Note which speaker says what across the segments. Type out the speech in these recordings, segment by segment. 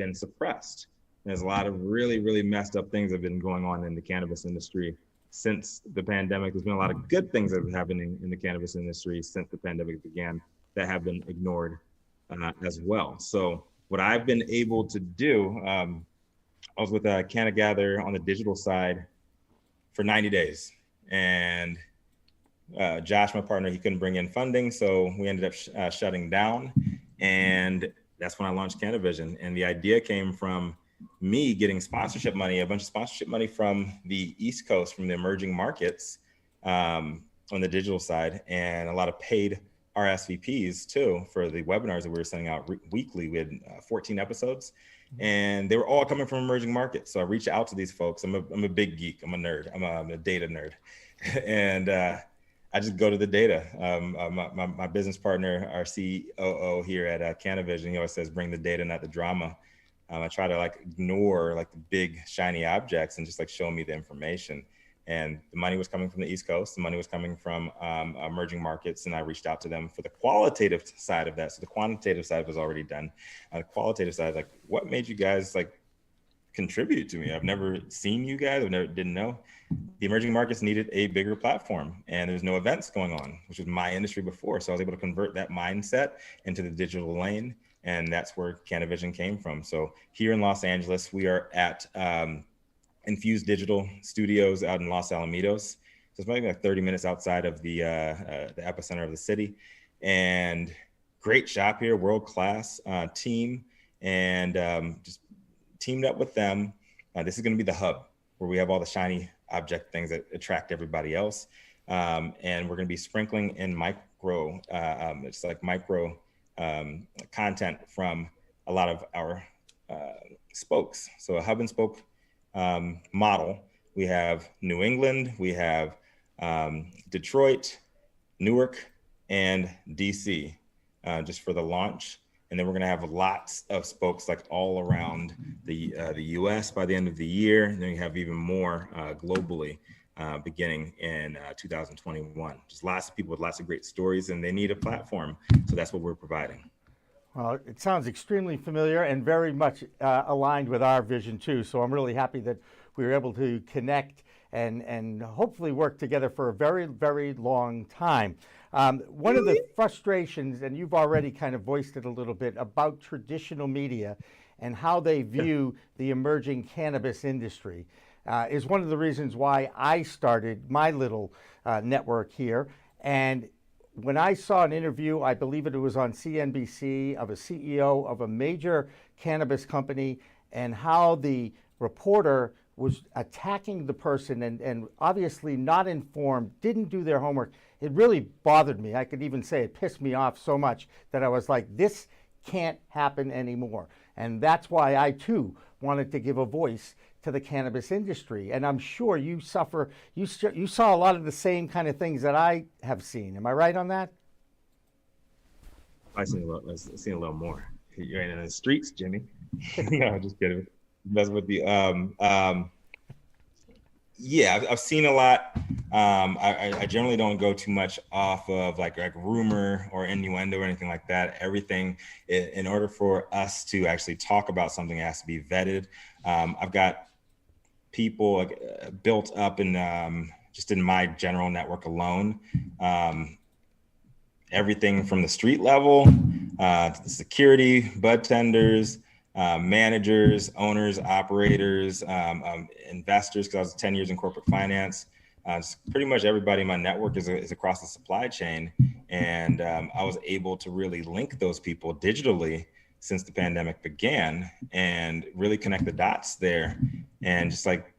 Speaker 1: been suppressed. There's a lot of really, really messed up things that have been going on in the cannabis industry since the pandemic. There's been a lot of good things that have been happening in the cannabis industry since the pandemic began that have been ignored as well. So what I've been able to do, I was with Canna Gather on the digital side for 90 days. And Josh, my partner, he couldn't bring in funding. So we ended up shutting down. And that's when I launched Cannavision. And the idea came from me getting sponsorship money, a bunch of sponsorship money from the East Coast, from the emerging markets on the digital side, and a lot of paid RSVPs too for the webinars that we were sending out weekly. We had 14 episodes, and they were all coming from emerging markets. So I reached out to these folks. I'm a big geek. I'm a nerd. I'm a data nerd. And I just go to the data. My business partner, our COO here at Cannavision, he always says, bring the data, not the drama. I try to like ignore like the big shiny objects and just like show me the information. And the money was coming from the East Coast. The money was coming from emerging markets. And I reached out to them for the qualitative side of that. So the quantitative side was already done. The qualitative side, like, what made you guys like contribute to me? I've never seen you guys. Didn't know. The emerging markets needed a bigger platform, and there's no events going on, which was my industry before. So I was able to convert that mindset into the digital lane. And that's where Cannavision came from. So here in Los Angeles, we are at Infused Digital Studios out in Los Alamitos. So it's maybe like 30 minutes outside of the epicenter of the city. And great shop here, world-class team, and just teamed up with them. This is gonna be the hub where we have all the shiny object things that attract everybody else. And we're gonna be sprinkling in micro content from a lot of our spokes. So a hub and spoke model. We have New England, we have Detroit, Newark, and DC just for the launch. And then we're gonna have lots of spokes like all around the US by the end of the year. And then we have even more globally beginning in 2021. Just lots of people with lots of great stories, and they need a platform. So that's what we're providing.
Speaker 2: Well, it sounds extremely familiar and very much aligned with our vision too. So I'm really happy that we were able to connect and hopefully work together for a very, very long time. One of the frustrations, and you've already kind of voiced it a little bit, about traditional media and how they view the emerging cannabis industry is one of the reasons why I started my little network here. And when I saw an interview, I believe it was on CNBC, of a CEO of a major cannabis company, and how the reporter was attacking the person and obviously not informed, didn't do their homework, it really bothered me. I could even say it pissed me off so much that I was like, this can't happen anymore. And that's why I too wanted to give a voice to the cannabis industry. And I'm sure you saw a lot of the same kind of things that I have seen. Am I right on that?
Speaker 1: I've seen a little more. You ain't in the streets, Jimmy. No, just kidding. That's with the yeah, I've seen a lot. I generally don't go too much off of like rumor or innuendo or anything like that. Everything, in order for us to actually talk about something, it has to be vetted. I've got people built up in just in my general network alone. Everything from the street level to the security, bud tenders, managers, owners, operators, investors, because I was 10 years in corporate finance. Pretty much everybody in my network is across the supply chain. And I was able to really link those people digitally since the pandemic began and really connect the dots there and just like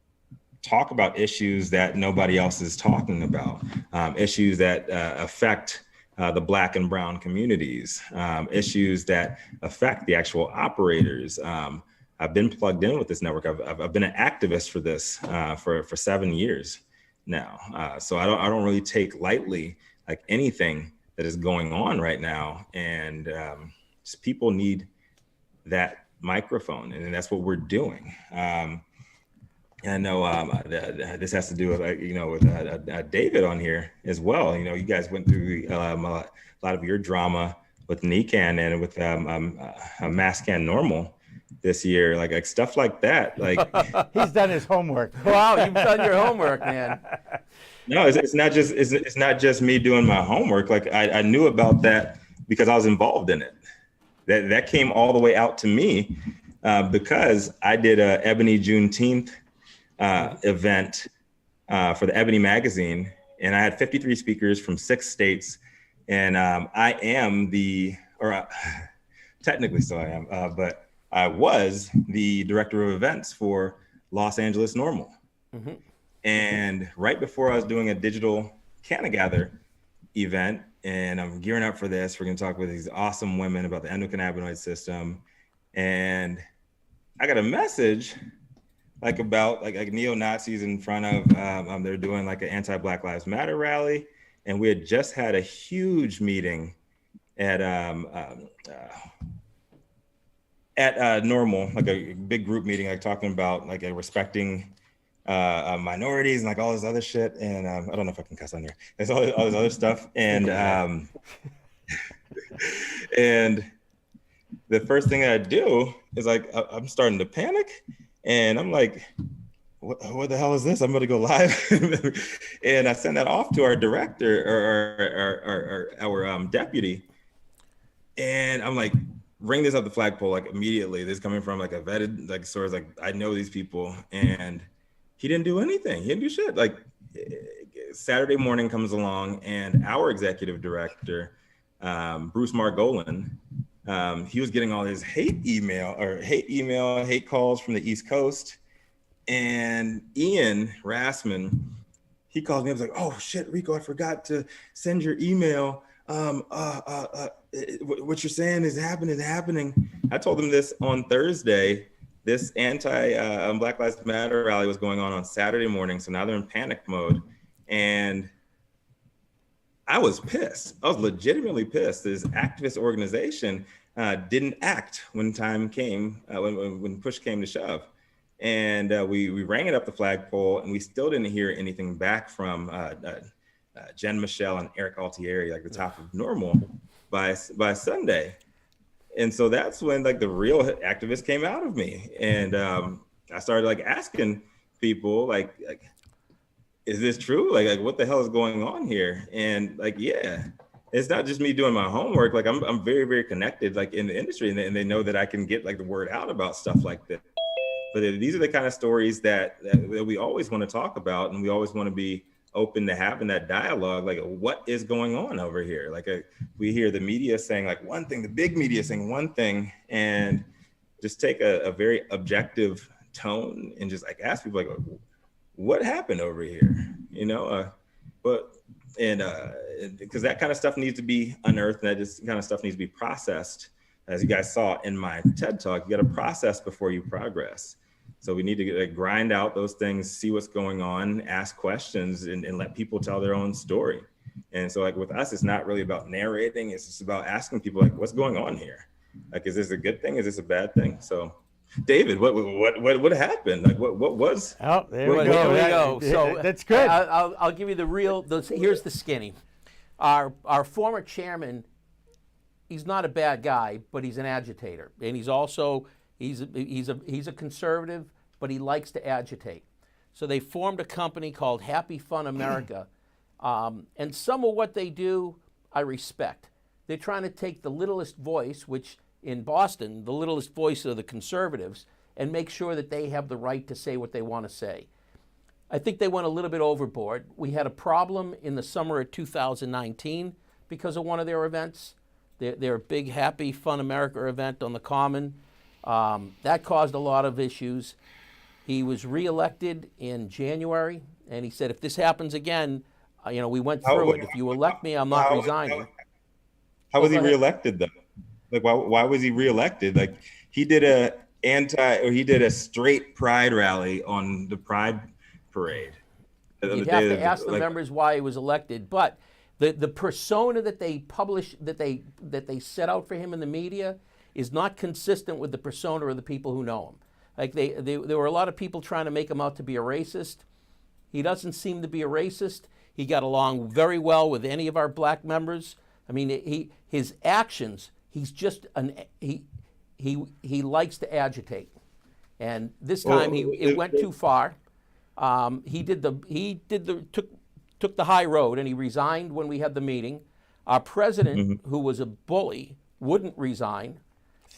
Speaker 1: talk about issues that nobody else is talking about, issues that affect the Black and brown communities, issues that affect the actual operators. I've been plugged in with this network. I've been an activist for this for 7 years now. So I don't really take lightly like anything that is going on right now. And just people need that microphone, and that's what we're doing. I know this has to do with, with David on here as well. You know, you guys went through a lot of your drama with NECAN and with Mass Can Normal. this year, like stuff like that. Like
Speaker 2: He's done his homework.
Speaker 3: Wow, you've done your homework, man.
Speaker 1: no, it's not just me doing my homework. Like I knew about that because I was involved in it. That came all the way out to me because I did a Ebony Juneteenth event for the Ebony magazine, and I had 53 speakers from 6 states, and I am technically still I am, but I was the director of events for Los Angeles Normal. Mm-hmm. And right before I was doing a digital Cannagather event, and I'm gearing up for this, we're going to talk with these awesome women about the endocannabinoid system. And I got a message about neo-Nazis in front of, they're doing like an anti-Black Lives Matter rally. And we had just had a huge meeting at Normal, like a big group meeting, like talking about like respecting minorities and like all this other shit. And I don't know if I can cuss on here. There's all this other stuff. And and the first thing I do is like, I'm starting to panic, and I'm like, what the hell is this? I'm going to go live. And I send that off to our director or our deputy. And I'm like, ring this up the flagpole, like immediately. This is coming from like a vetted, like source, like I know these people. And he didn't do anything. He didn't do shit. Like Saturday morning comes along, and our executive director, Bruce Margolin, he was getting all his hate calls from the East Coast. And Ian Rassman, he called me. I was like, "Oh shit, Rico, I forgot to send your email. What you're saying is happening." I told him this on Thursday. This anti-Black Lives Matter rally was going on Saturday morning, so now they're in panic mode, and I was pissed. I was legitimately pissed. This activist organization didn't act when time came, when push came to shove. And we rang it up the flagpole, and we still didn't hear anything back from Jen Michelle and Eric Altieri, like the top of Normal, by Sunday. And so that's when like the real activist came out of me. And I started like asking people like, is this true? Like what the hell is going on here? And like, yeah, it's not just me doing my homework. Like I'm very, very connected like in the industry, and they know that I can get like the word out about stuff like this. But these are the kind of stories that we always want to talk about, and we always want to be open to having that dialogue. Like, what is going on over here? Like, we hear the media saying like one thing, the big media saying one thing, and just take a very objective tone and just like ask people like, what happened over here? You know, because that kind of stuff needs to be unearthed, and that just kind of stuff needs to be processed. As you guys saw in my TED Talk, you got to process before you progress. So we need to grind out those things, see what's going on, ask questions, and let people tell their own story. And so like with us, it's not really about narrating. It's just about asking people like, what's going on here? Like, is this a good thing? Is this a bad thing? So David, what happened? Like what was?
Speaker 2: Oh, there we
Speaker 3: go. So
Speaker 2: that's good.
Speaker 3: I'll give you the real, here's the skinny. Our former chairman, he's not a bad guy, but he's an agitator. And he's also, he's a conservative, but he likes to agitate. So they formed a company called Happy Fun America. And some of what they do, I respect. They're trying to take the littlest voice, which in Boston, the littlest voice of the conservatives, and make sure that they have the right to say what they want to say. I think they went a little bit overboard. We had a problem in the summer of 2019 because of one of their events. Their big Happy Fun America event on the Common. That caused a lot of issues. He was reelected in January, and he said, if this happens again, we went through it. If you elect me, I'm not resigning.
Speaker 1: How was he reelected though? Like, why was he reelected? Like, he did a straight pride rally on the Pride Parade.
Speaker 3: You'd have to ask the members why he was elected, but the persona that they publish, that they set out for him in the media, is not consistent with the persona of the people who know him. Like there were a lot of people trying to make him out to be a racist. He doesn't seem to be a racist. He got along very well with any of our black members. I mean, his actions, he's he likes to agitate, and this time it went too far. He took the high road, and he resigned when we had the meeting. Our president, who was a bully, wouldn't resign.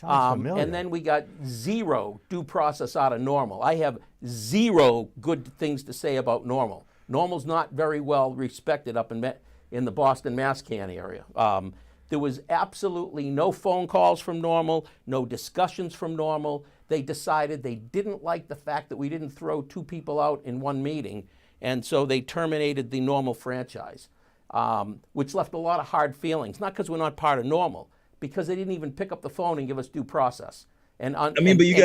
Speaker 3: And then we got zero due process out of Normal. I have zero good things to say about Normal. Normal's not very well respected up in the Boston Mass-Can area. There was absolutely no phone calls from Normal, no discussions from Normal. They decided they didn't like the fact that we didn't throw 2 people out in one meeting, and so they terminated the Normal franchise, which left a lot of hard feelings, not because we're not part of Normal, because they didn't even pick up the phone and give us due process. But you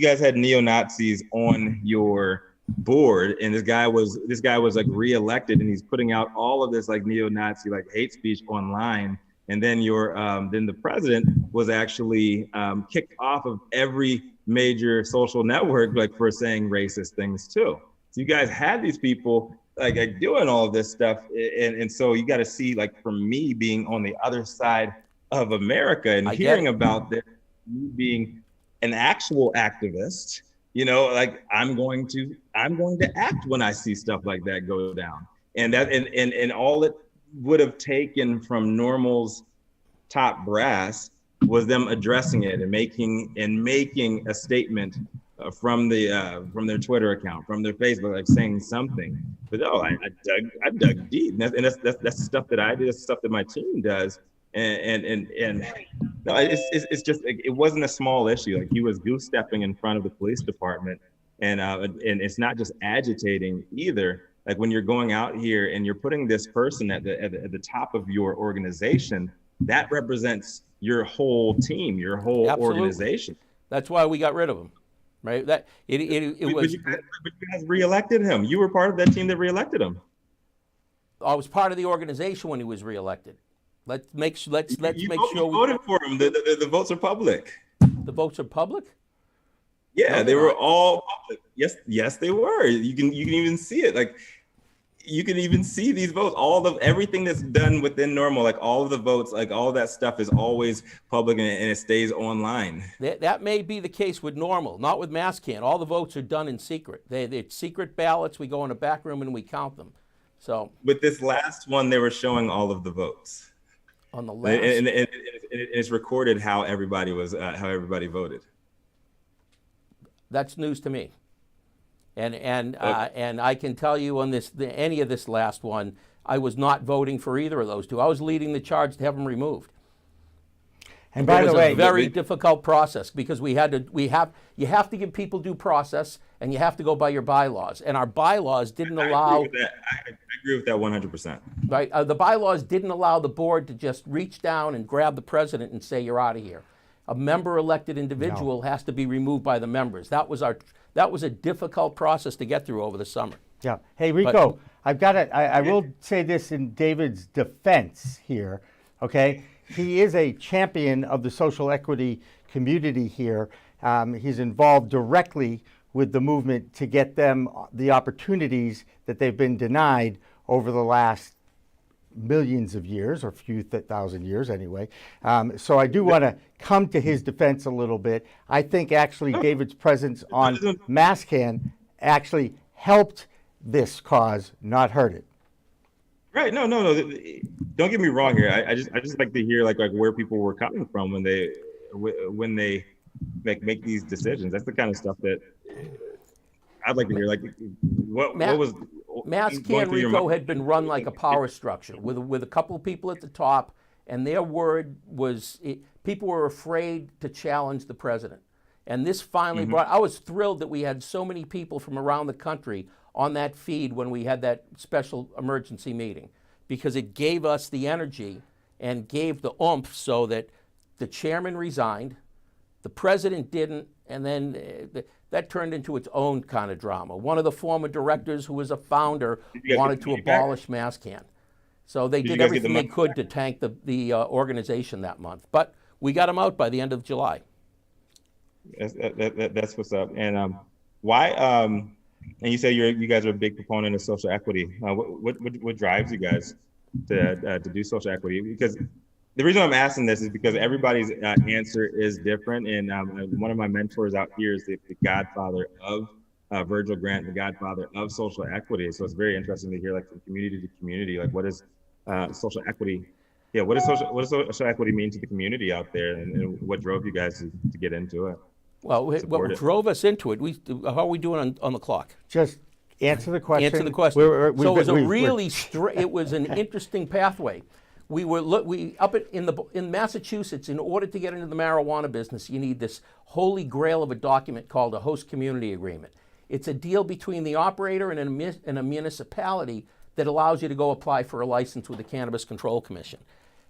Speaker 1: guys had neo-Nazis on your board, and this guy was like reelected, and he's putting out all of this like neo-Nazi like hate speech online. And then then the president was actually kicked off of every major social network like for saying racist things too. So you guys had these people like doing all of this stuff, and so you got to see, like, for me being on the other side of America and hearing about this, me being an actual activist, you know, like I'm going to act when I see stuff like that go down, and all it would have taken from Normal's top brass was them addressing it and making a statement from their Twitter account, from their Facebook, like saying something. But I dug deep, and that's the stuff that I do. That's the stuff that my team does. And no, it's just, it wasn't a small issue. Like, he was goose stepping in front of the police department, and it's not just agitating either. Like, when you're going out here and you're putting this person at the top of your organization, that represents your whole team, your whole organization. That's
Speaker 3: why we got rid of him, right? That it was.
Speaker 1: But you guys reelected him. You were part of that team that reelected him.
Speaker 3: I was part of the organization when he was reelected. Let's make sure.
Speaker 1: You voted for him. The votes are public.
Speaker 3: The votes are public?
Speaker 1: Yeah, no, they were all public. Yes, they were. You can even see it. Like, you can even see these votes. Everything that's done within Normal, like all of the votes, like all of that stuff is always public, and it stays online.
Speaker 3: That may be the case with Normal, not with Mass-Can. All the votes are done in secret. They're secret ballots. We go in a back room and we count them. So
Speaker 1: with this last one, they were showing all of the votes.
Speaker 3: On the last,
Speaker 1: and it's recorded how everybody voted.
Speaker 3: That's news to me. And I can tell you on any of this last one, I was not voting for either of those two. I was leading the charge to have them removed.
Speaker 2: And by the way,
Speaker 3: it was a very difficult process, because you have to give people due process, and you have to go by your bylaws. And our bylaws didn't allow.
Speaker 1: I agree with that 100%.
Speaker 3: Right, the bylaws didn't allow the board to just reach down and grab the president and say, "You're out of here." A member-elected individual has to be removed by the members. That was a difficult process to get through over the summer.
Speaker 2: Yeah. Hey, Rico, I will say this in David's defense here. Okay. He is a champion of the social equity community here. He's involved directly with the movement to get them the opportunities that they've been denied over the last millions of years, or a few thousand years anyway. So I do want to come to his defense a little bit. I think actually David's presence on Mass-Can actually helped this cause, not hurt it.
Speaker 1: Right. No. Don't get me wrong here. I just like to hear like where people were coming from when they make these decisions. That's the kind of stuff that I'd like to hear. Like, what was
Speaker 3: Mass-Can, Rico, had been run like a power structure with a couple of people at the top, and their word was people were afraid to challenge the president. And this finally brought. I was thrilled that we had so many people from around the country on that feed when we had that special emergency meeting, because it gave us the energy and gave the oomph so that the chairman resigned, the president didn't, and then that turned into its own kind of drama. One of the former directors, who was a founder, wanted to abolish Mass-Can. So they did everything they could to tank the organization that month. But we got them out by the end of July.
Speaker 1: That's what's up. And why? And you say you guys are a big proponent of social equity. What drives you guys to do social equity? Because The reason I'm asking this is because everybody's answer is different. And one of my mentors out here is the godfather of Virgil Grant, the godfather of social equity. So it's very interesting to hear, like, from community to community, like, what is social equity? Yeah, what does social equity mean to the community out there, and what drove you guys to get into it?
Speaker 3: Well, what drove us into it? How are we doing on the clock?
Speaker 2: Just answer the question.
Speaker 3: Answer the question. So it was an interesting pathway. We up in Massachusetts, in order to get into the marijuana business, you need this holy grail of a document called a host community agreement. It's a deal between the operator and a municipality that allows you to go apply for a license with the Cannabis Control Commission.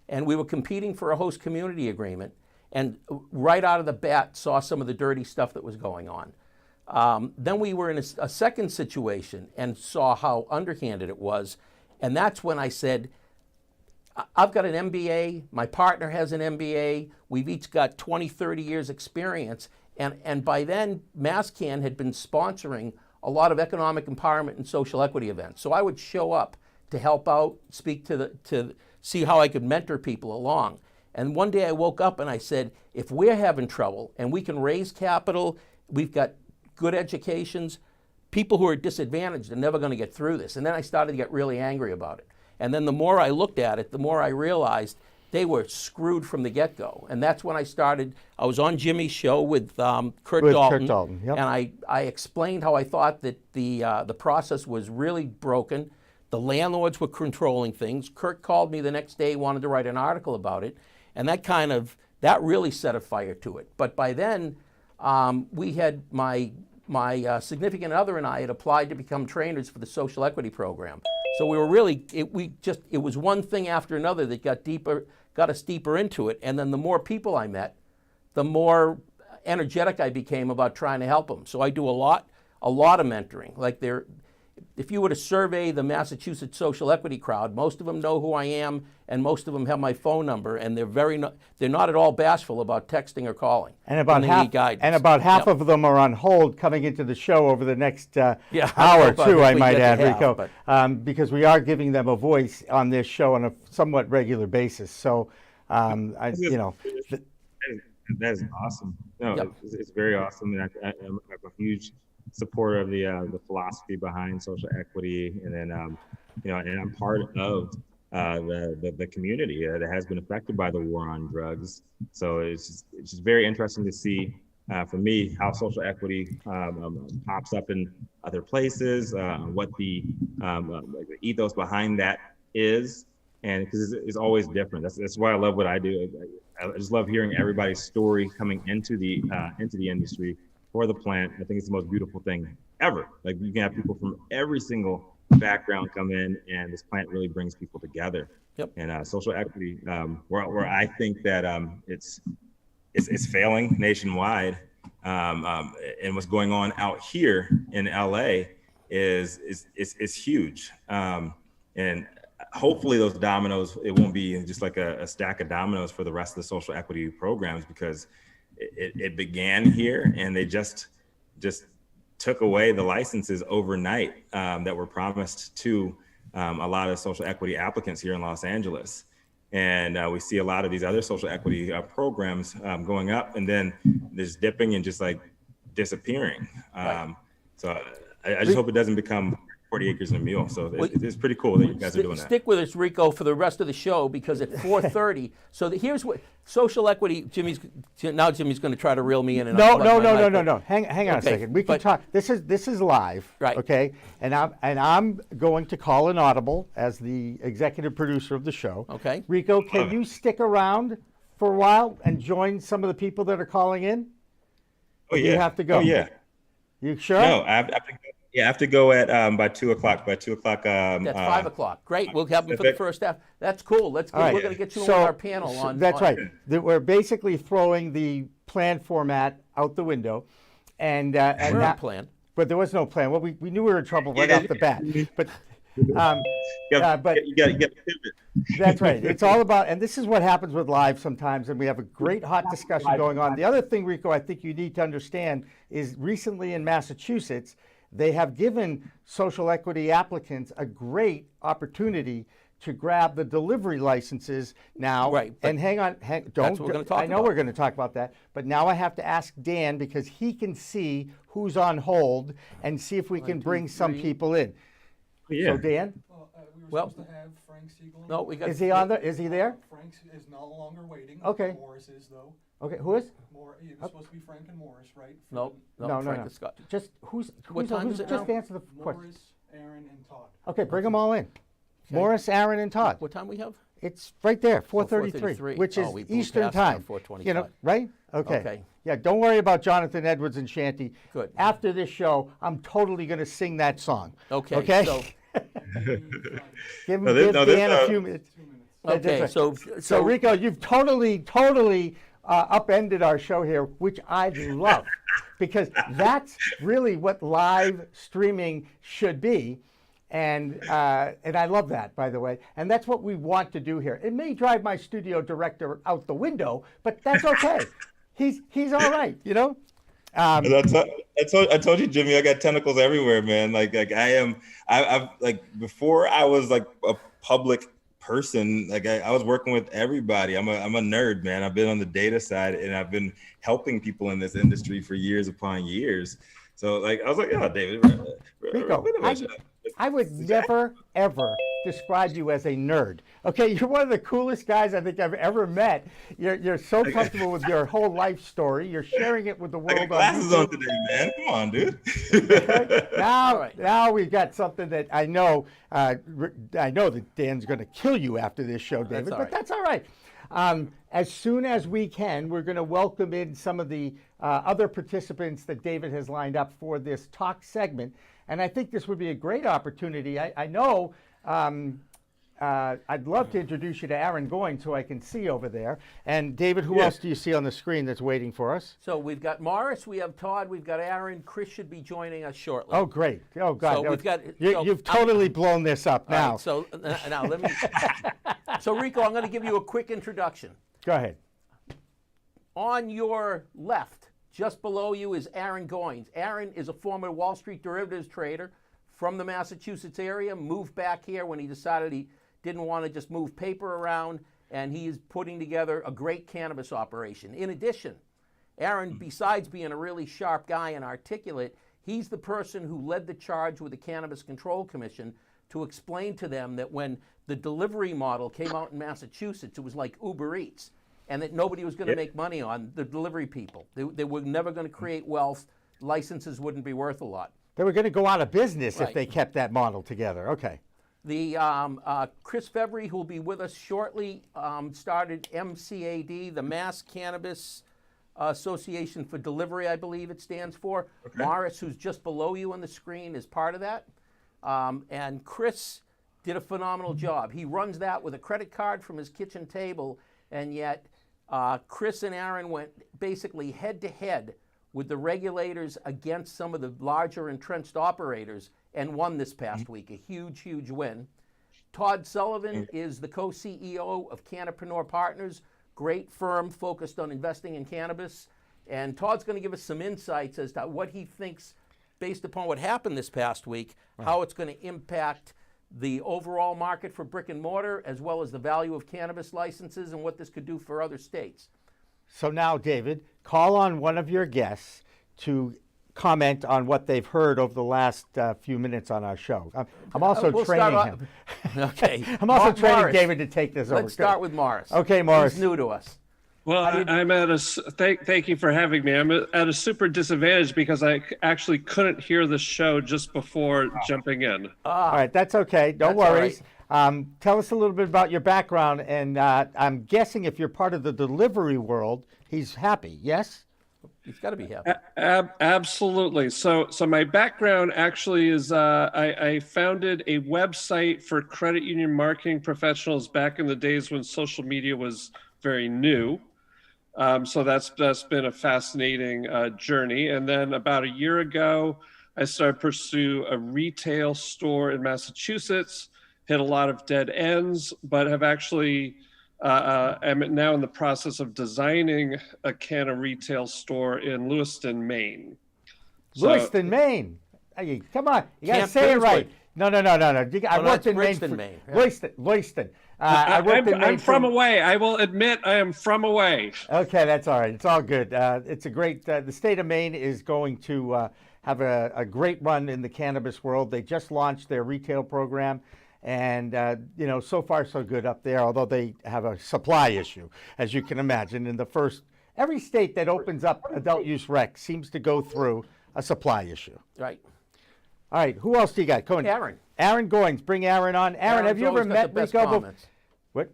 Speaker 3: And we were competing for a host community agreement, and right out of the bat saw some of the dirty stuff that was going on. Then we were in a second situation and saw how underhanded it was, and that's when I said, I've got an MBA, my partner has an MBA, we've each got 20, 30 years experience, and by then MassCan had been sponsoring a lot of economic empowerment and social equity events. So I would show up to help out, speak to see how I could mentor people along. And one day I woke up and I said, if we're having trouble and we can raise capital, we've got good educations, people who are disadvantaged are never going to get through this. And then I started to get really angry about it. And then the more I looked at it, the more I realized they were screwed from the get-go. And that's when I was on Jimmy's show with Kurt Dalton.
Speaker 2: Yep.
Speaker 3: And I explained how I thought that the process was really broken. The landlords were controlling things. Kurt called me the next day, wanted to write an article about it. And that really set a fire to it. But by then, we had my significant other and I had applied to become trainers for the social equity program. So we were really, it was one thing after another that got us deeper into it. And then the more people I met, the more energetic I became about trying to help them. So I do a lot of mentoring. Like if you were to survey the Massachusetts social equity crowd, most of them know who I am, and most of them have my phone number, and they're not at all bashful about texting or calling.
Speaker 2: And about half of them are on hold coming into the show over the next hour or two, I might add, Rico, because we are giving them a voice on this show on a somewhat regular basis. So,
Speaker 1: that is awesome. No, yep. It's very awesome, and I'm a huge supporter of the philosophy behind social equity, and then and I'm part of the community that has been affected by the war on drugs. So it's just very interesting to see for me how social equity pops up in other places, what the ethos behind that is, and because it's always different. That's why I love what I do. I just love hearing everybody's story coming into the industry for the plant. I think it's the most beautiful thing ever. Like, you can have people from every single background come in, and this plant really brings people together.
Speaker 3: Yep.
Speaker 1: And social equity, where I think that it's failing nationwide, and what's going on out here in LA is huge. And hopefully those dominoes, it won't be just like a stack of dominoes for the rest of the social equity programs, because it began here, and they just took away the licenses overnight that were promised to a lot of social equity applicants here in Los Angeles. And we see a lot of these other social equity programs going up, and then there's dipping and just like disappearing.
Speaker 3: Right.
Speaker 1: So I just hope it doesn't become 40 acres and a mule. So it's pretty cool that you guys are doing that.
Speaker 3: Stick with us, Rico, for the rest of the show, because at 4:30. So here's what social equity. Jimmy's going to try to reel me in. And
Speaker 2: No. Hang on a second. We can talk. This is live,
Speaker 3: right?
Speaker 2: Okay, and I'm going to call an audible as the executive producer of the show.
Speaker 3: Okay.
Speaker 2: Rico, can you stick around for a while and join some of the people that are calling in?
Speaker 1: Oh yeah.
Speaker 2: You have to go.
Speaker 1: Oh yeah.
Speaker 2: You sure?
Speaker 1: No, I have to go. Yeah, I have to go at by 2 o'clock. By 2 o'clock.
Speaker 3: That's 5 o'clock. Great. We'll have them for the first half. That's cool. We're going to get you on our panel on.
Speaker 2: That's right. We're basically throwing the plan format out the window, and that
Speaker 3: plan.
Speaker 2: But there was no plan. Well, we knew we were in trouble right off the bat. But
Speaker 1: you got to pivot.
Speaker 2: That's right. It's all about, and this is what happens with live sometimes, and we have a great hot discussion going on. The other thing, Rico, I think you need to understand is recently in Massachusetts, they have given social equity applicants a great opportunity to grab the delivery licenses now.
Speaker 3: Right, but
Speaker 2: And hang on, don't.
Speaker 3: that's what we're gonna talk
Speaker 2: I know
Speaker 3: about.
Speaker 2: we're going to talk about that, but now I have to ask Dan because he can see who's on hold and see if we can bring some people in.
Speaker 1: Yeah.
Speaker 2: So Dan,
Speaker 4: We were
Speaker 3: Well-
Speaker 4: supposed to have Frank Siegel.
Speaker 3: No, we got.
Speaker 2: is he on the? Is he there?
Speaker 4: Frank is no longer waiting.
Speaker 2: Okay.
Speaker 4: Morris is though.
Speaker 2: Okay, who is?
Speaker 4: It was supposed to be Frank and Morris, right?
Speaker 3: No,
Speaker 2: No,
Speaker 3: no,
Speaker 2: no,
Speaker 3: Frank
Speaker 2: no.
Speaker 3: and Scott.
Speaker 2: Just who's
Speaker 3: time
Speaker 2: who's
Speaker 3: is it
Speaker 2: just
Speaker 3: now?
Speaker 2: answer the question.
Speaker 4: Morris, Aaron, and Todd.
Speaker 2: Okay, bring them all in. Morris, Aaron, and Todd.
Speaker 3: What time we have?
Speaker 2: It's right there, 4:33,
Speaker 3: 4:33.
Speaker 2: which is
Speaker 3: Oh, we blew
Speaker 2: Eastern
Speaker 3: past now,
Speaker 2: time.
Speaker 3: 4:25.
Speaker 2: Right? Okay.
Speaker 3: Okay.
Speaker 2: Yeah, don't worry about Jonathan Edwards and Shanty.
Speaker 3: Good.
Speaker 2: After this show, I'm totally going to sing that song.
Speaker 3: Okay.
Speaker 2: Okay?
Speaker 3: So,
Speaker 2: Give
Speaker 1: No, this-
Speaker 2: Dan a
Speaker 1: uh,
Speaker 2: few minutes.
Speaker 3: okay.
Speaker 2: So Rico, you've totally upended our show here, which I love, because that's really what live streaming should be, and I love that, by the way, and that's what we want to do here. It may drive my studio director out the window, but that's okay. He's all right, you know.
Speaker 1: I told you, Jimmy, I got tentacles everywhere, man. I've before I was like a public person, like I was working with everybody. I'm a nerd, man. I've been on the data side and I've been helping people in this industry for years upon years. So like, I was like, yeah, David,
Speaker 2: Rico, I would never, ever describe you as a nerd. Okay, you're one of the coolest guys I think I've ever met. You're so comfortable with your whole life story. You're sharing it with the
Speaker 1: I
Speaker 2: world.
Speaker 1: got glasses on today, man. Come on, dude.
Speaker 2: Now we've got something that I know that Dan's going to kill you after this show, David, but that's all right. As soon as we can, we're going to welcome in some of the other participants that David has lined up for this talk segment. And I think this would be a great opportunity. I know I'd love to introduce you to Aaron Goines, who I can see over there. And David, who else do you see on the screen that's waiting for us?
Speaker 3: So we've got Morris, we have Todd, we've got Aaron. Chris should be joining us shortly.
Speaker 2: Oh, great. Oh, God.
Speaker 3: So we've got.
Speaker 2: You've totally blown this up
Speaker 3: All
Speaker 2: now.
Speaker 3: right, so now let me. So Rico, I'm going to give you a quick introduction.
Speaker 2: Go ahead.
Speaker 3: On your left, just below you, is Aaron Goines. Aaron is a former Wall Street derivatives trader from the Massachusetts area, moved back here when he decided he didn't want to just move paper around, and he is putting together a great cannabis operation. In addition, Aaron, besides being a really sharp guy and articulate, he's the person who led the charge with the Cannabis Control Commission to explain to them that when the delivery model came out in Massachusetts, it was like Uber Eats, and that nobody was going to make money on the delivery people. They were never going to create wealth. Licenses wouldn't be worth a lot.
Speaker 2: They were going to go out of business
Speaker 3: Right.
Speaker 2: if they kept that model together. Okay.
Speaker 3: The Chris Febvre, who will be with us shortly, started MCAD, the Mass Cannabis Association for Delivery, I believe it stands for. Okay. Morris, who's just below you on the screen, is part of that. And Chris did a phenomenal job. He runs that with a credit card from his kitchen table, and yet Chris and Aaron went basically head-to-head with the regulators against some of the larger entrenched operators and won this past week. A huge, huge win. Todd Sullivan is the co-CEO of Cannapreneur Partners, great firm focused on investing in cannabis. And Todd's going to give us some insights as to what he thinks, based upon what happened this past week, how it's going to impact the overall market for brick and mortar, as well as the value of cannabis licenses and what this could do for other states.
Speaker 2: So now, David, call on one of your guests to comment on what they've heard over the last few minutes on our show. I'm also
Speaker 3: We'll
Speaker 2: training
Speaker 3: start
Speaker 2: him.
Speaker 3: Okay.
Speaker 2: I'm also training
Speaker 3: Morris.
Speaker 2: David to take this over.
Speaker 3: Let's start with Morris.
Speaker 2: Okay, Morris.
Speaker 3: He's new to us.
Speaker 5: Well, I'm at a thank you for having me. I'm at a super disadvantage because I actually couldn't hear the show just before jumping in.
Speaker 2: All right, that's okay. Don't
Speaker 3: That's all
Speaker 2: worry. Tell us a little bit about your background, and I'm guessing if you're part of the delivery world, he's happy, yes?
Speaker 3: He's got to be happy.
Speaker 5: Absolutely. So my background actually is I founded a website for credit union marketing professionals back in the days when social media was very new. So that's been a fascinating journey. And then about a year ago, I started to pursue a retail store in Massachusetts, hit a lot of dead ends, but have actually, am now in the process of designing a Canna retail store in Lewiston, Maine.
Speaker 2: Lewiston, Maine. Hey, come on, you got to
Speaker 3: Camp
Speaker 2: say it right.
Speaker 3: Kingswood.
Speaker 2: No. I worked in Maine.
Speaker 3: Royston, Maine. Yeah.
Speaker 2: Lewiston. I worked in Maine.
Speaker 5: I'm from away. I will admit I am from away.
Speaker 2: Okay, that's all right. It's all good. It's a great. The state of Maine is going to have a great run in the cannabis world. They just launched their retail program, and so far so good up there. Although they have a supply issue, as you can imagine. Every state that opens up adult use rec seems to go through a supply issue.
Speaker 3: Right.
Speaker 2: All right, who else do you got?
Speaker 3: Aaron.
Speaker 2: Aaron Goines. Bring Aaron on. Aaron, have you ever met Rico?
Speaker 3: Comments.
Speaker 2: What?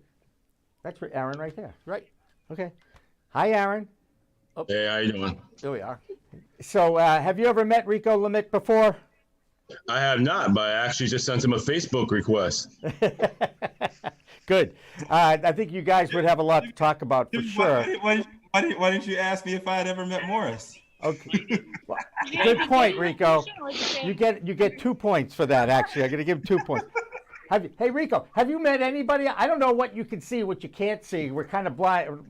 Speaker 2: That's Aaron right there.
Speaker 3: Right.
Speaker 2: Okay. Hi, Aaron.
Speaker 6: Hey, how you doing?
Speaker 3: There we are.
Speaker 2: So, have you ever met Rico Limit before?
Speaker 6: I have not, but I actually just sent him a Facebook request.
Speaker 2: Good. I think you guys would have a lot to talk about for sure.
Speaker 1: Why didn't you ask me if I had ever met Morris?
Speaker 2: Okay. Well, good point, Rico. You get 2 points for that. Actually, I'm going to give him 2 points. Hey, Rico, have you met anybody? I don't know what you can see, what you can't see. We're kind of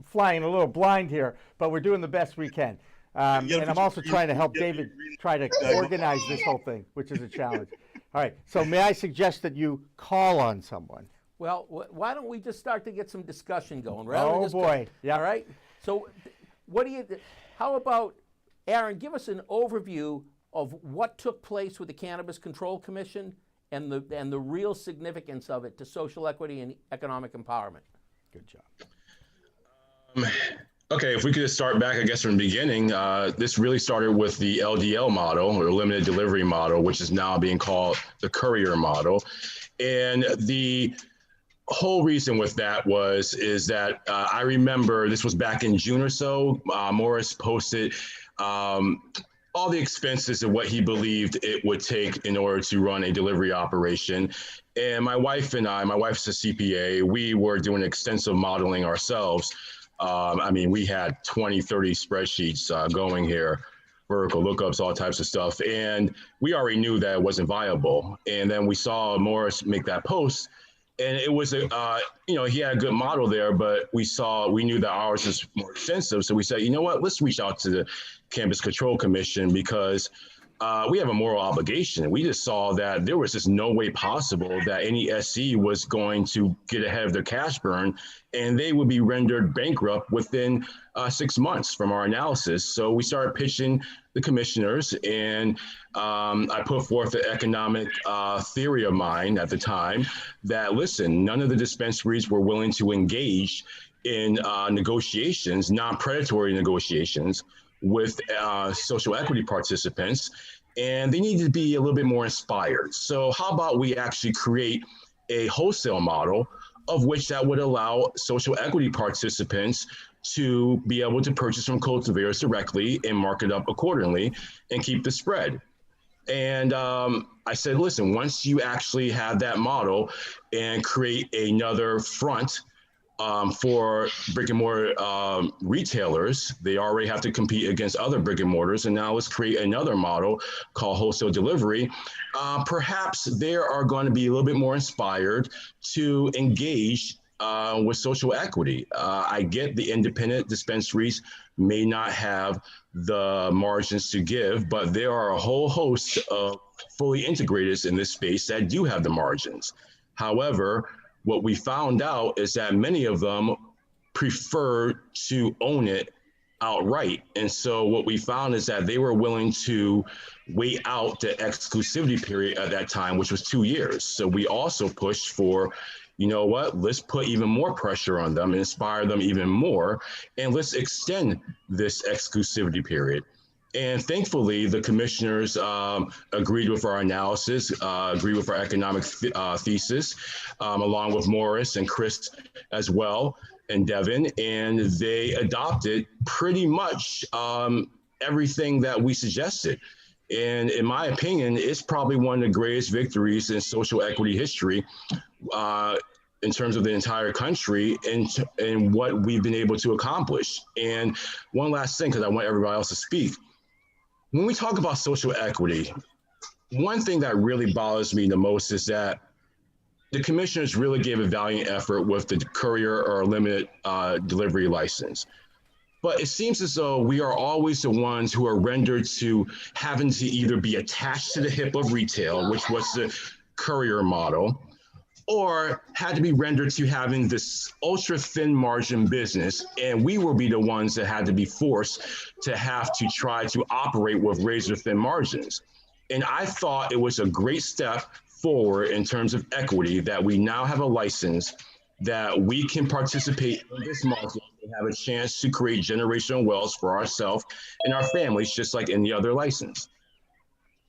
Speaker 2: flying a little blind here, but we're doing the best we can. And I'm also trying to help David try to organize this whole thing, which is a challenge. All right. So may I suggest that you call on someone?
Speaker 3: Well, why don't we just start to get some discussion going?
Speaker 2: Oh, boy.
Speaker 3: Yeah. All right. So, how about, Aaron, give us an overview of what took place with the Cannabis Control Commission and the real significance of it to social equity and economic empowerment.
Speaker 2: Good job.
Speaker 6: Okay, if we could just start back, I guess, from the beginning, this really started with the LDL model, or limited delivery model, which is now being called the courier model. And the whole reason with that is that I remember this was back in June or so. Morris posted all the expenses of what he believed it would take in order to run a delivery operation. And my wife's a CPA, we were doing extensive modeling ourselves. We had 20, 30 spreadsheets going here, vertical lookups, all types of stuff. And we already knew that it wasn't viable. And then we saw Morris make that post. And it was he had a good model there, but we knew that ours was more extensive. So we said, you know what, let's reach out to the Cannabis Control Commission because we have a moral obligation. We just saw that there was just no way possible that any SC was going to get ahead of their cash burn, and they would be rendered bankrupt within 6 months from our analysis. So we started pitching the commissioners, and I put forth the economic theory of mine at the time that, listen, none of the dispensaries were willing to engage in negotiations, non-predatory negotiations with social equity participants, and they need to be a little bit more inspired. So how about we actually create a wholesale model of which that would allow social equity participants to be able to purchase from cultivators directly and mark it up accordingly and keep the spread. And I said, listen, once you actually have that model and create another front for brick and mortar retailers, they already have to compete against other brick and mortars. And now let's create another model called wholesale delivery. Perhaps they are going to be a little bit more inspired to engage with social equity. I get the independent dispensaries may not have the margins to give, but there are a whole host of fully integrateds in this space that do have the margins. However, what we found out is that many of them prefer to own it outright. And so what we found is that they were willing to wait out the exclusivity period at that time, which was 2 years. So we also pushed for, you know what, let's put even more pressure on them and inspire them even more. And let's extend this exclusivity period. And thankfully, the commissioners agreed with our analysis, agreed with our economic thesis, along with Morris and Chris as well, and Devin, and they adopted pretty much everything that we suggested. And in my opinion, it's probably one of the greatest victories in social equity history in terms of the entire country and what we've been able to accomplish. And one last thing, because I want everybody else to speak. When we talk about social equity, one thing that really bothers me the most is that the commissioners really gave a valiant effort with the courier or limited delivery license. But it seems as though we are always the ones who are rendered to having to either be attached to the hip of retail, which was the courier model, or had to be rendered to having this ultra thin margin business. And we will be the ones that had to be forced to have to try to operate with razor thin margins. And I thought it was a great step forward in terms of equity that we now have a license that we can participate in this market and have a chance to create generational wealth for ourselves and our families, just like any other license.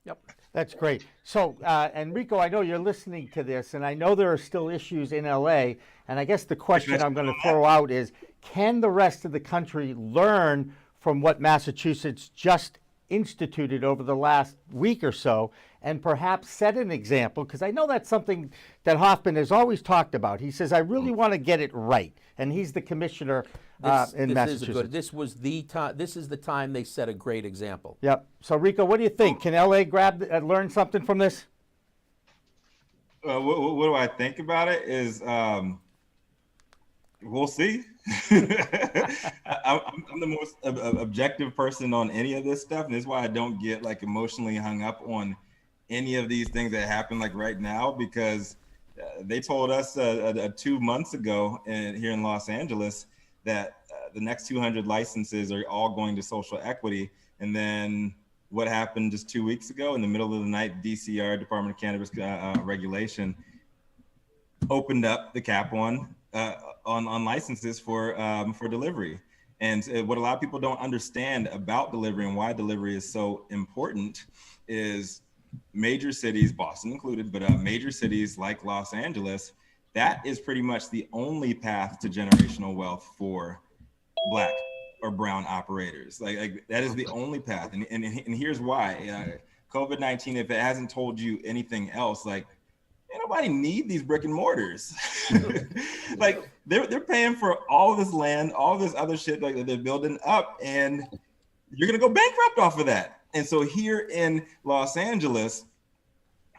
Speaker 3: Yep.
Speaker 2: That's great. So, Enrico, I know you're listening to this, and I know there are still issues in LA, and I guess the question I'm going to throw out is, can the rest of the country learn from what Massachusetts just instituted over the last week or so, and perhaps set an example? Because I know that's something that Hoffman has always talked about. He says, I really want to get it right, and he's the commissioner in Massachusetts.
Speaker 3: This was the time. This is the time they set a great example.
Speaker 2: Yep. So, Rico, what do you think? Can LA learn something from this?
Speaker 1: What do I think about it is, we'll see. I'm the most objective person on any of this stuff, and that's why I don't get like emotionally hung up on any of these things that happen like right now, because they told us 2 months ago here in Los Angeles that the next 200 licenses are all going to social equity. And then what happened just 2 weeks ago in the middle of the night, DCR, Department of Cannabis Regulation, opened up the cap on licenses for delivery. And what a lot of people don't understand about delivery and why delivery is so important is major cities, Boston included, but major cities like Los Angeles, that is pretty much the only path to generational wealth for Black or brown operators. Like that is the only path. And here's why. COVID-19, if it hasn't told you anything else, like, ain't nobody need these brick and mortars. Like they're paying for all this land, all this other shit like that they're building up, and you're gonna go bankrupt off of that. And so here in Los Angeles,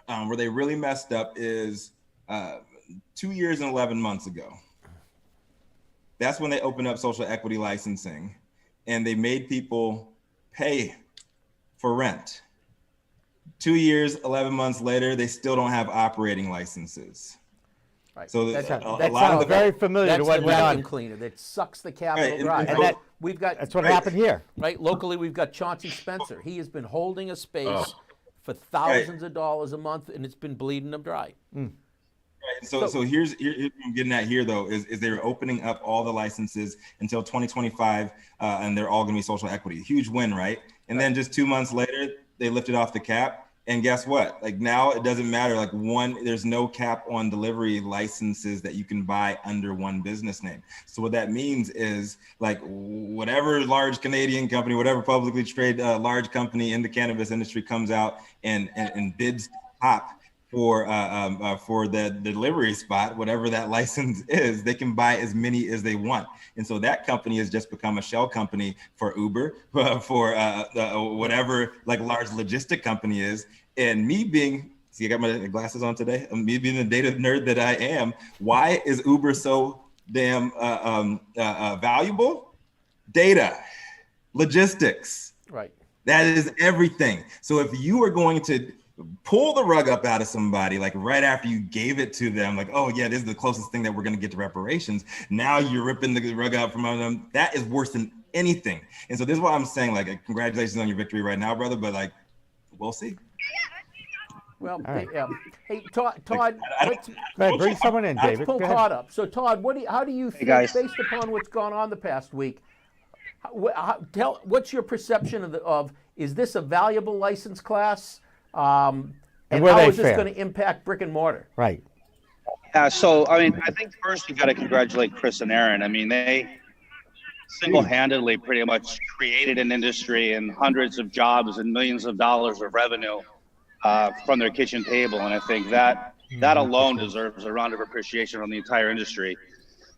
Speaker 1: where they really messed up is 2 years and 11 months ago. That's when they opened up social equity licensing, and they made people pay for rent. 2 years, 11 months later, they still don't have operating licenses.
Speaker 3: Right.
Speaker 1: So
Speaker 2: That sounds very familiar to what
Speaker 3: That's the
Speaker 2: went
Speaker 3: vacuum
Speaker 2: on.
Speaker 3: cleaner that sucks the capital
Speaker 1: Right,
Speaker 3: dry.
Speaker 1: and
Speaker 3: And we've got
Speaker 2: That's what happened here.
Speaker 3: right locally. We've got Chauncey Spencer. He has been holding a space for thousands of dollars a month, and it's been bleeding them dry.
Speaker 1: Right. So here's what I'm getting at here, though, is they're opening up all the licenses until 2025, and they're all going to be social equity. Huge win, right? And then just 2 months later, they lifted off the cap. And guess what? Like now it doesn't matter. Like there's no cap on delivery licenses that you can buy under one business name. So what that means is like whatever large Canadian company, whatever publicly traded large company in the cannabis industry comes out and bids top for the delivery spot, whatever that license is, they can buy as many as they want. And so that company has just become a shell company for Uber, for whatever like large logistic company is. And me being, see, I got my glasses on today. Me being the data nerd that I am, why is Uber so damn valuable? Data, logistics.
Speaker 3: Right.
Speaker 1: That is everything. So if you are going to pull the rug up out of somebody, like right after you gave it to them, like, oh yeah, this is the closest thing that we're going to get to reparations. Now you're ripping the rug out from under them. That is worse than anything. And so this is why I'm saying, like, congratulations on your victory right now, brother. But like, we'll see.
Speaker 3: Well,
Speaker 2: right.
Speaker 3: hey, Todd,
Speaker 2: Go ahead, bring someone in, David.
Speaker 3: let's pull
Speaker 2: Go ahead.
Speaker 3: Todd up. So, Todd, how do you think,
Speaker 7: guys.
Speaker 3: based upon what's gone on the past week, what's your perception of is this a valuable license class? And
Speaker 2: were
Speaker 3: how
Speaker 2: they
Speaker 3: is this
Speaker 2: fair?
Speaker 3: going to impact brick and mortar?
Speaker 2: Right.
Speaker 7: Yeah, so I mean, I think first we got to congratulate Chris and Aaron. I mean, they single-handedly pretty much created an industry and hundreds of jobs and millions of dollars of revenue from their kitchen table, and I think that alone deserves a round of appreciation from the entire industry,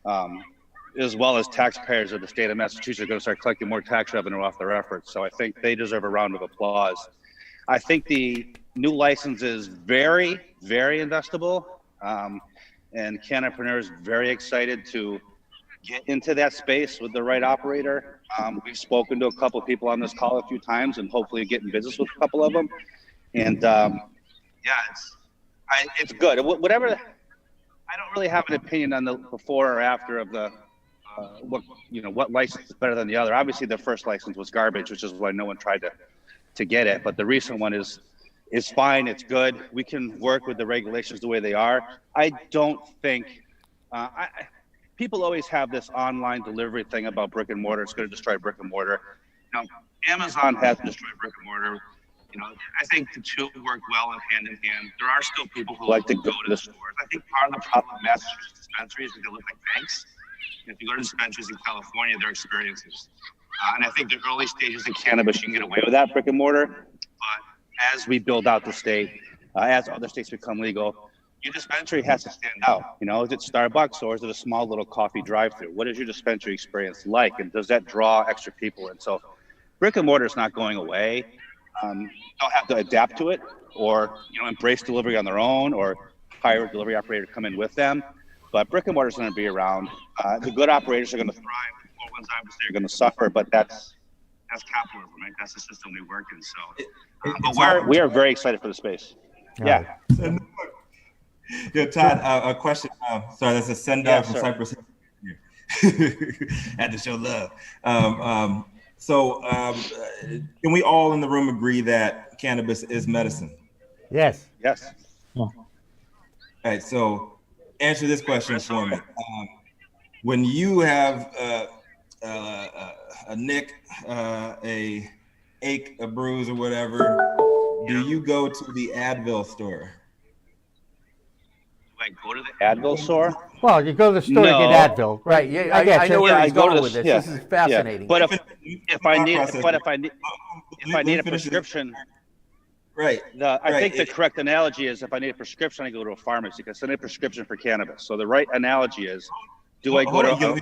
Speaker 7: as well as taxpayers of the state of Massachusetts are going to start collecting more tax revenue off their efforts. So I think they deserve a round of applause. I think the new license is very, very investable, and cannapreneurs very excited to get into that space with the right operator. We've spoken to a couple of people on this call a few times and hopefully get in business with a couple of them. And It's good. Whatever. I don't really have an opinion on the before or after of the what license is better than the other. Obviously, the first license was garbage, which is why no one tried to get it. But the recent one is fine. It's good. We can work with the regulations the way they are. I don't think people always have this online delivery thing about brick and mortar. It's going to destroy brick and mortar. Amazon has destroyed brick and mortar. I think the two work well hand in hand. There are still people who like to go to the stores. I think part of the problem with Massachusetts dispensaries is they look like banks. If you go to dispensaries in California, they're experiences. And I think the early stages in cannabis, you can get away with that brick and mortar. But as we build out the state, as other states become legal, your dispensary has to stand out. Is it Starbucks or is it a small little coffee drive-through? What is your dispensary experience like? And does that draw extra people in? So brick and mortar is not going away. They'll have to adapt to it or, embrace delivery on their own or hire a delivery operator to come in with them. But brick and mortar is going to be around. The good operators are going to thrive. The poor ones, obviously, are going to suffer. But that's capitalism, right? That's the system we work in. So, but we are very excited for the space. Yeah.
Speaker 1: Yo, Todd, a question. Sorry, that's a send dog from Cyprus. Had to show love. So can we all in the room agree that cannabis is medicine?
Speaker 2: Yes.
Speaker 7: Yes.
Speaker 1: All right. So answer this question for me. When you have a nick, a ache, a bruise, or whatever, do you go to the Advil store?
Speaker 7: Do I go to the Advil store?
Speaker 2: Well, you go to the store to get Advil,
Speaker 3: right? Yeah, I know where he's going with this. This is fascinating.
Speaker 7: But if I need a prescription,
Speaker 1: right?
Speaker 7: I think the correct analogy is if I need a prescription, I go to a pharmacy because I need a prescription for cannabis. So the right analogy is, do I go to?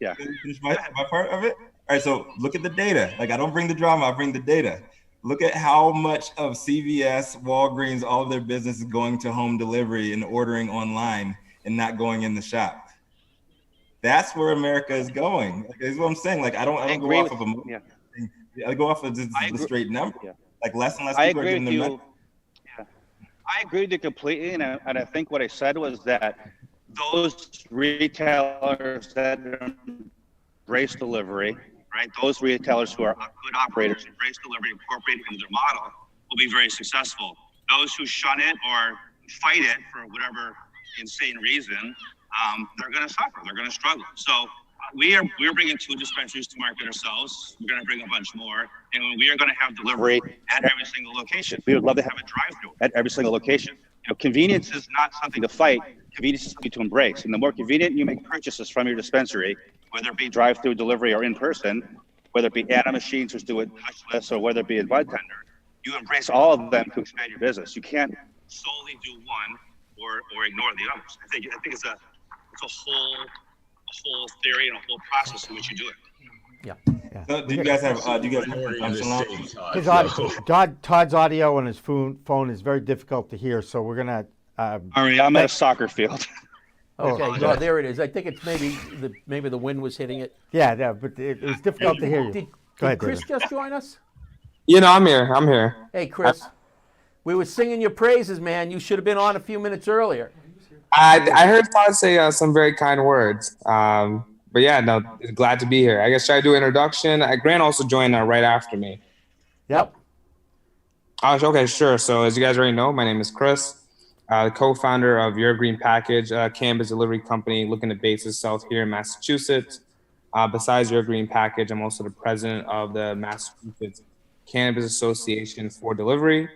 Speaker 1: Finish my part of it. All right. So look at the data. Like I don't bring the drama, I bring the data. Look at how much of CVS, Walgreens, all of their business is going to home delivery and ordering online and not going in the shop. That's where America is going. Is what I'm saying. Like I don't go off of I go off of the straight number. Yeah. Like less and less people are getting their money.
Speaker 7: I agree with you completely, and I think what I said was that those retailers that embrace delivery, right? Those retailers who are good operators, embrace delivery, incorporate it into their model, will be very successful. Those who shun it or fight it for whatever insane reason, they're going to suffer. They're going to struggle. So we're bringing 2 dispensaries to market ourselves. We're going to bring a bunch more, and we are going to have delivery at every single location. We would love to have a drive-through at every single location. Convenience is not something to fight. Convenience is something to embrace. And the more convenient you make purchases from your dispensary, whether it be drive-through, delivery, or in person, whether it be Anna machines which do it touchless, or whether it be a bud tender, you embrace all of them to expand your business. You can't solely do one or ignore the others. I think it's a whole theory and a whole process in which you do it.
Speaker 2: Yeah.
Speaker 1: So do you guys have
Speaker 2: Todd's audio on his phone is very difficult to hear, so we're gonna.
Speaker 7: Ari, I'm at a soccer field.
Speaker 3: Okay, well, there it is. I think it's maybe the wind was hitting it.
Speaker 2: Yeah, but it was difficult to hear you. Go ahead,
Speaker 3: did Chris
Speaker 2: David.
Speaker 3: just join us?
Speaker 8: I'm here.
Speaker 3: Hey, Chris. We were singing your praises, man. You should have been on a few minutes earlier.
Speaker 8: I heard Todd say some very kind words. But yeah, no, glad to be here. I guess should I do an introduction? Grant also joined right after me.
Speaker 2: Yep.
Speaker 8: Oh, okay, sure. So as you guys already know, my name is Chris, co-founder of Your Green Package, a cannabis delivery company looking to base itself here in Massachusetts. Besides Your Green Package, I'm also the president of the Massachusetts Cannabis Association for Delivery.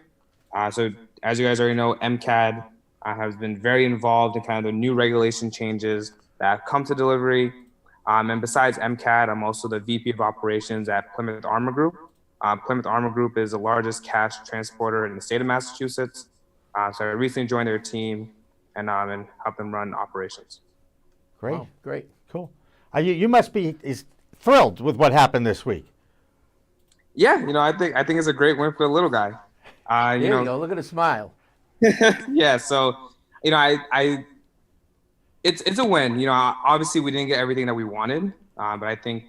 Speaker 8: So as you guys already know, MCAD has been very involved in kind of the new regulation changes that have come to delivery. And besides MCAD, I'm also the VP of operations at Plymouth Armor Group. Plymouth Armor Group is the largest cash transporter in the state of Massachusetts. So I recently joined their team and helped them run operations.
Speaker 2: Great.
Speaker 3: Wow, great.
Speaker 2: Cool. You must be thrilled with what happened this week.
Speaker 8: Yeah, I think it's a great win for the little guy.
Speaker 3: There you go. Look at the smile.
Speaker 8: Yeah, so it's a win. Obviously we didn't get everything that we wanted, but I think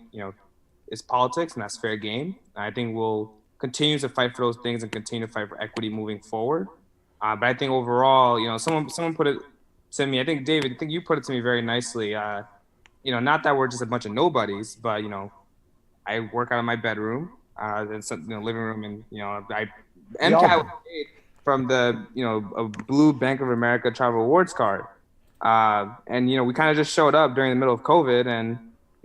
Speaker 8: it's politics and that's fair game. I think we'll continue to fight for those things and continue to fight for equity moving forward. But I think overall, someone put it to me. I think David, I think you put it to me very nicely. Not that we're just a bunch of nobodies, but I work out of my bedroom, living room, and I MCAT was paid from the a blue Bank of America travel awards card, and we kind of just showed up during the middle of COVID, and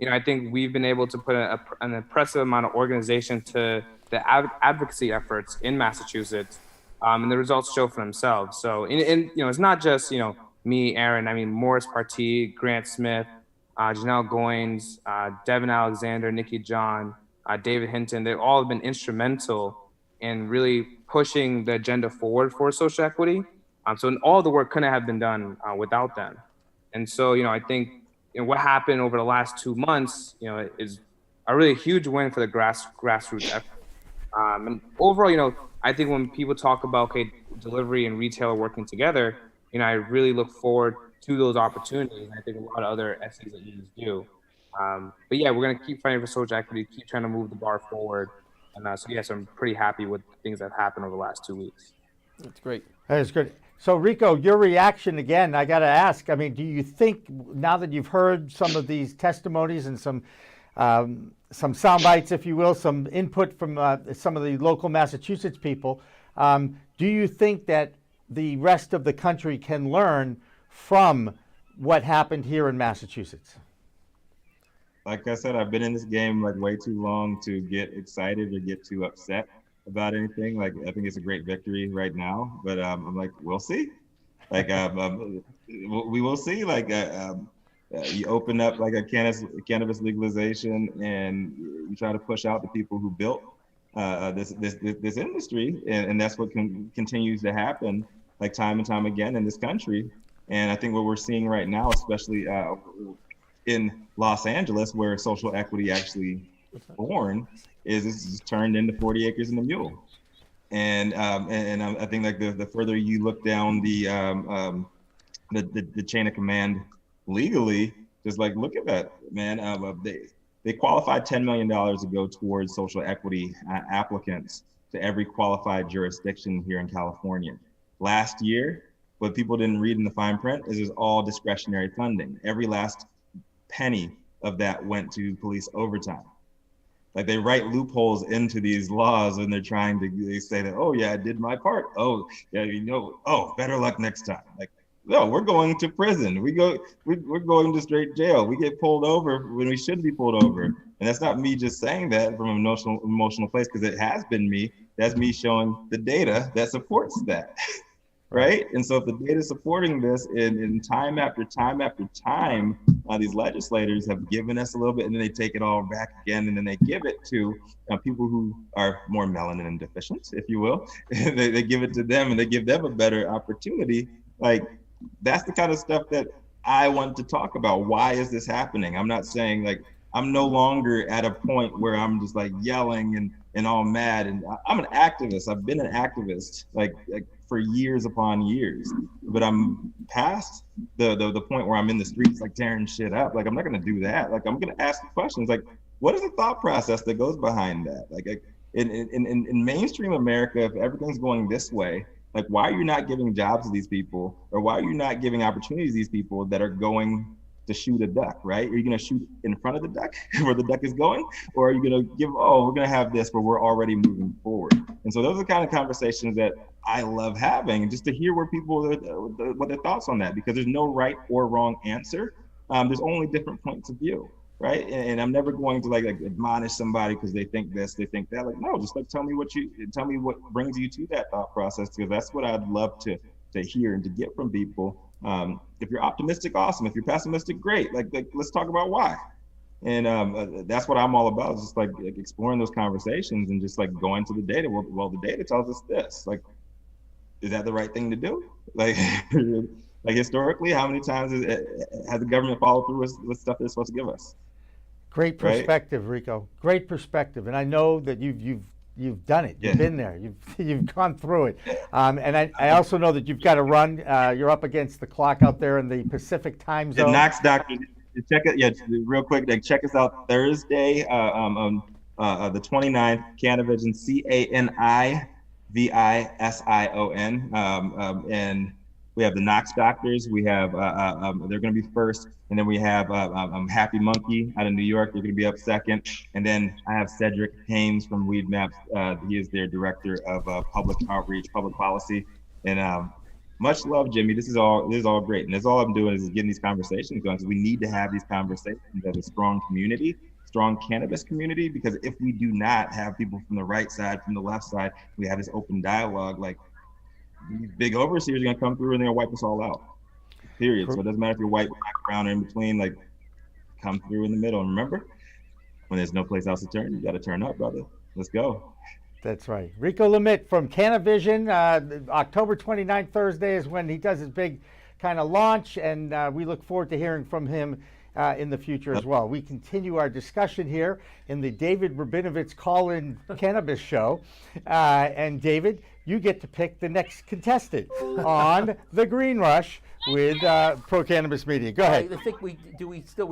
Speaker 8: I think we've been able to put an impressive amount of organization to the advocacy efforts in Massachusetts, and the results show for themselves. So, it's not just me, Aaron. I mean, Morris Partee, Grant Smith, Janelle Goines, Devin Alexander, Nikki John, David Hinton. They've all been instrumental in really pushing the agenda forward for social equity. So all the work couldn't have been done without them. And so, I think what happened over the last 2 months, is a really huge win for the grassroots effort. And overall, I think when people talk about, delivery and retail are working together, I really look forward to those opportunities. And I think a lot of other SEs that you do. But yeah, we're going to keep fighting for social equity, keep trying to move the bar forward. And so yes, I'm pretty happy with things that have happened over the last 2 weeks.
Speaker 3: That's great.
Speaker 2: That is good. So Rico, your reaction again, I got to ask, I mean, do you think now that you've heard some of these testimonies and some sound bites, if you will, some input from some of the local Massachusetts people, do you think that the rest of the country can learn from what happened here in Massachusetts?
Speaker 1: Like I said, I've been in this game like way too long to get excited or get too upset about anything. Like, I think it's a great victory right now, but I'm like, we'll see. Like, we will see. Like, you open up like a cannabis legalization, and you try to push out the people who built this industry, and that's what continues to happen, like time and time again in this country. And I think what we're seeing right now, especially in Los Angeles, where social equity actually born, is this is turned into 40 acres and a mule. And I think like the further you look down the chain of command legally, just like look at that, man. They qualified $10 million to go towards social equity applicants to every qualified jurisdiction here in California. Last year, what people didn't read in the fine print is it's all discretionary funding. Every last penny of that went to police overtime. Like, they write loopholes into these laws when they're trying to, they say that, oh yeah, I did my part. Oh yeah, oh, better luck next time. Like, no, we're going to prison. We're going to straight jail. We get pulled over when we should be pulled over. And that's not me just saying that from an emotional place, because it has been me. That's me showing the data that supports that. Right? And so if the data supporting this in time after time after time, these legislators have given us a little bit, and then they take it all back again, and then they give it to people who are more melanin deficient, if you will. they give it to them, and they give them a better opportunity. Like, that's the kind of stuff that I want to talk about. Why is this happening? I'm not saying, like, I'm no longer at a point where I'm just like yelling and all mad. And I'm an activist. I've been an activist like for years upon years, but I'm past the point where I'm in the streets like tearing shit up. Like, I'm not gonna do that. Like, I'm gonna ask questions like, what is the thought process that goes behind that? Like in mainstream America, if everything's going this way, like, why are you not giving jobs to these people, or why are you not giving opportunities to these people that are going to shoot a duck, right? Are you going to shoot in front of the duck where the duck is going? Or are you going to give, oh, we're going to have this where we're already moving forward? And so those are the kind of conversations that I love having, just to hear where people, what their thoughts on that, because there's no right or wrong answer. There's only different points of view, right? And I'm never going to like admonish somebody because they think this, they think that. Like, no, just like tell me what brings you to that thought process, because that's what I'd love to hear and to get from people. If you're optimistic, awesome. If you're pessimistic, great. Like let's talk about why. And that's what I'm all about, just like exploring those conversations and just like going to the data. Well, the data tells us this. Like, is that the right thing to do? Like, like historically, how many times has the government followed through with stuff they're supposed to give us?
Speaker 2: Great perspective, right? Rico. Great perspective. And I know that you've done it. You've been there. You've gone through it. And I also know that you've got to run. You're up against the clock out there in the Pacific time zone.
Speaker 1: Knox Doctor, check it. Real quick. Check us out Thursday, the 29th. Canavision, Vision. And we have the Knox Doctors. We have, they're going to be first. And then we have Happy Monkey out of New York. They're going to be up second. And then I have Cedric Haynes from Weed Maps. He is their director of public outreach, public policy. And much love, Jimmy. This is all great. And that's all I'm doing is getting these conversations going, because we need to have these conversations as a strong community, strong cannabis community, because if we do not have people from the right side, from the left side, we have this open dialogue, like these big overseers are gonna come through and they're gonna wipe us all out, period. So it doesn't matter if you're white, black, brown, or in between, like come through in the middle. And remember, when there's no place else to turn, you gotta turn up, brother. Let's go. That's
Speaker 2: right. Rico Lemit from Cannavision. October 29th, Thursday, is when he does his big kind of launch, and we look forward to hearing from him in the future as well. We continue our discussion here in the David Rabinovitz Call-In Cannabis Show. And David, you get to pick the next contestant on the Green Rush with Pro Cannabis Media. Go ahead.
Speaker 3: I think we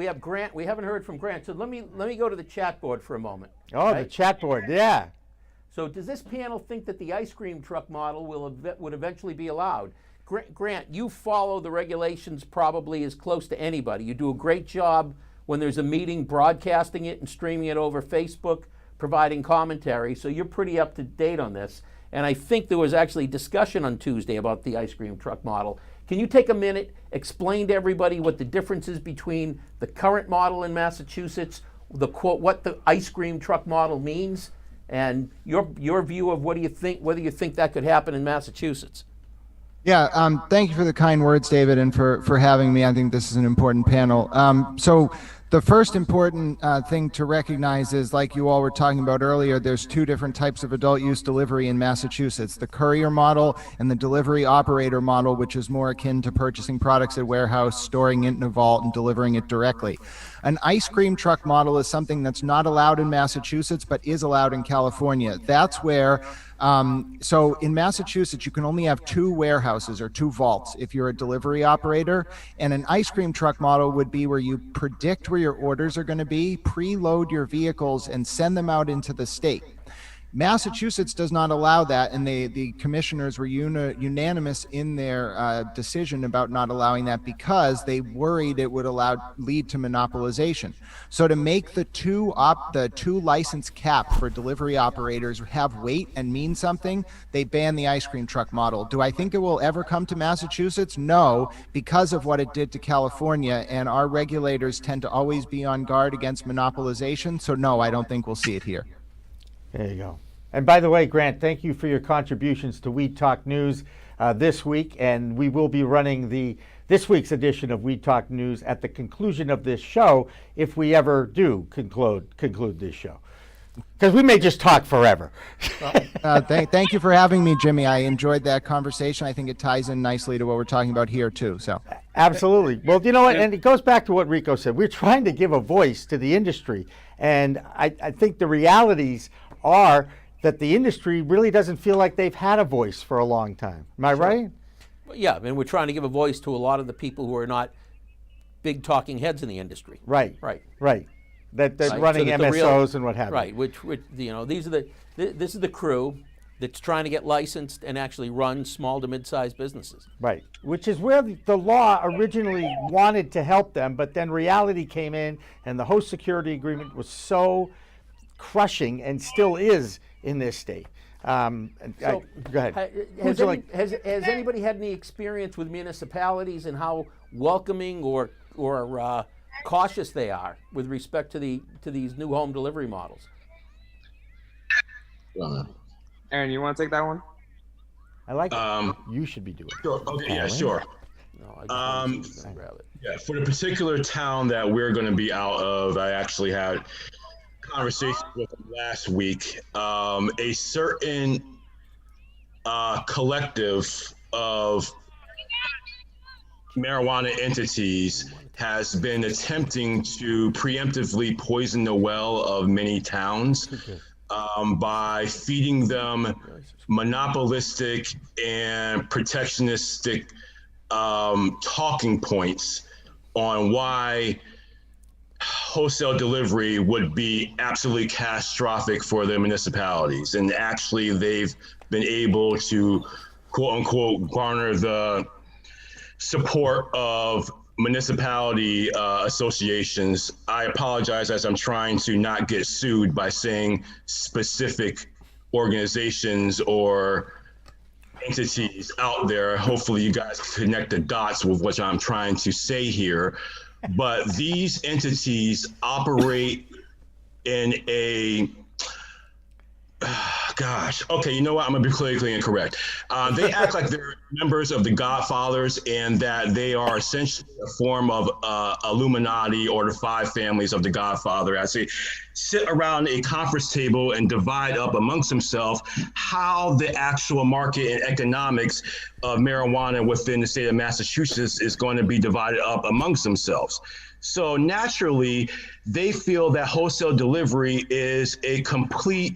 Speaker 3: have Grant. We haven't heard from Grant, so let me go to the chat board for a moment.
Speaker 2: Oh, right? The chat board, yeah.
Speaker 3: So does this panel think that the ice cream truck model would eventually be allowed? Grant, you follow the regulations probably as close to anybody. You do a great job when there's a meeting broadcasting it and streaming it over Facebook, providing commentary, so you're pretty up to date on this. And I think there was actually discussion on Tuesday about the ice cream truck model. Can you take a minute, explain to everybody what the difference is between the current model in Massachusetts, what the ice cream truck model means, and your view of whether you think that could happen in Massachusetts?
Speaker 9: Yeah, thank you for the kind words, David, and for having me. I think this is an important panel. So the first important thing to recognize is, like you all were talking about earlier, there's two different types of adult use delivery in Massachusetts: the courier model and the delivery operator model, which is more akin to purchasing products at warehouse, storing it in a vault, and delivering it directly. An ice cream truck model is something that's not allowed in Massachusetts, but is allowed in California. That's where, so in Massachusetts, you can only have 2 warehouses or 2 vaults if you're a delivery operator. And an ice cream truck model would be where you predict where your orders are going to be, preload your vehicles, and send them out into the state. Massachusetts does not allow that, and the commissioners were unanimous in their decision about not allowing that because they worried it would lead to monopolization. So to make the two license cap for delivery operators have weight and mean something, they banned the ice cream truck model. Do I think it will ever come to Massachusetts? No, because of what it did to California, and our regulators tend to always be on guard against monopolization. So no, I don't think we'll see it here.
Speaker 2: There you go. And by the way, Grant, thank you for your contributions to Weed Talk News this week. And we will be running this week's edition of Weed Talk News at the conclusion of this show, if we ever do conclude this show. Because we may just talk forever.
Speaker 9: Thank you for having me, Jimmy. I enjoyed that conversation. I think it ties in nicely to what we're talking about here, too. So,
Speaker 2: absolutely. Well, you know what? And it goes back to what Rico said. We're trying to give a voice to the industry. And I think the realities are that the industry really doesn't feel like they've had a voice for a long time. Am I right?
Speaker 3: Well, yeah, and we're trying to give a voice to a lot of the people who are not big talking heads in the industry.
Speaker 2: Right. That's running so MSOs and what have you.
Speaker 3: Right, which this is the crew that's trying to get licensed and actually run small to mid-sized businesses.
Speaker 2: Right, which is where the law originally wanted to help them, but then reality came in, and the host security agreement was so crushing, and still is in this state. Go ahead.
Speaker 3: Has anybody had any experience with municipalities and how welcoming or cautious they are with respect to these new home delivery models?
Speaker 8: Aaron, you want to take that one?
Speaker 2: I like it. You should be doing it.
Speaker 6: Sure. Okay, yeah, sure.
Speaker 3: No, I just grab it.
Speaker 6: Yeah, for the particular town that we're going to be out of, I actually had conversation with them last week. A certain collective of marijuana entities has been attempting to preemptively poison the well of many towns by feeding them monopolistic and protectionistic talking points on why wholesale delivery would be absolutely catastrophic for the municipalities. And actually, they've been able to, quote unquote, garner the support of municipality associations. I apologize as I'm trying to not get sued by saying specific organizations or entities out there. Hopefully you guys connect the dots with what I'm trying to say here. But these entities operate in a, gosh, okay, you know what? I'm gonna be politically incorrect. They act like they're members of the Godfathers and that they are essentially a form of Illuminati or the five families of the Godfather, as they sit around a conference table and divide up amongst themselves how the actual market and economics of marijuana within the state of Massachusetts is going to be divided up amongst themselves. So naturally, they feel that wholesale delivery is a complete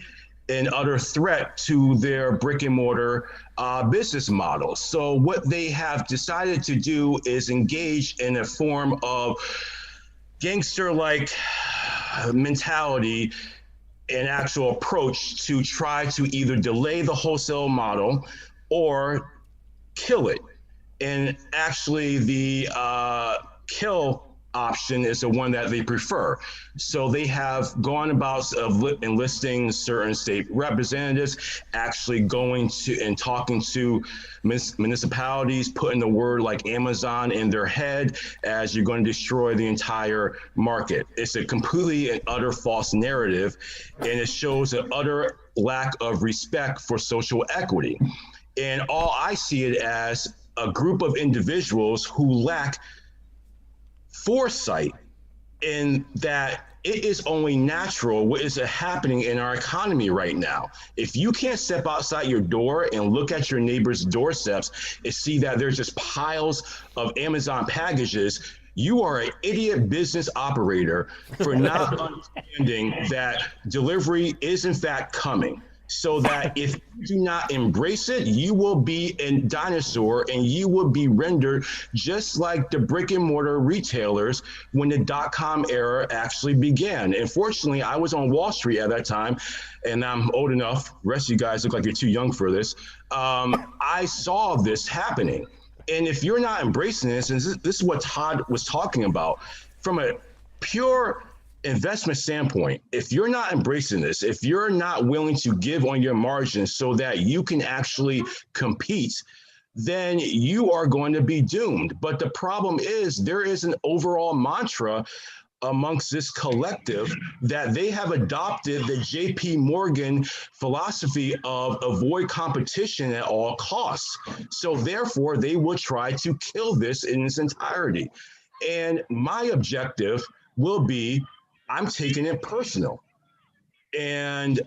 Speaker 6: and utter threat to their brick and mortar business model. So what they have decided to do is engage in a form of gangster-like mentality and actual approach to try to either delay the wholesale model or kill it. And actually the kill option is the one that they prefer. So they have gone about enlisting certain state representatives, actually going to and talking to municipalities, putting the word like Amazon in their head as you're going to destroy the entire market. It's a completely and utter false narrative, and it shows an utter lack of respect for social equity. And all I see it as a group of individuals who lack foresight in that it is only natural what is happening in our economy right now. If you can't step outside your door and look at your neighbor's doorsteps and see that there's just piles of Amazon packages, you are an idiot business operator for not understanding that delivery is in fact coming. So that if you do not embrace it, you will be a dinosaur and you will be rendered just like the brick and mortar retailers when the dot-com era actually began. And fortunately, I was on Wall Street at that time, and I'm old enough. The rest of you guys look like you're too young for this. I saw this happening. And if you're not embracing this, and this is what Todd was talking about, from a pure investment standpoint, if you're not embracing this, if you're not willing to give on your margins so that you can actually compete, then you are going to be doomed. But the problem is there is an overall mantra amongst this collective that they have adopted the JP Morgan philosophy of avoid competition at all costs. So therefore, they will try to kill this in its entirety. And my objective will be, I'm taking it personal. And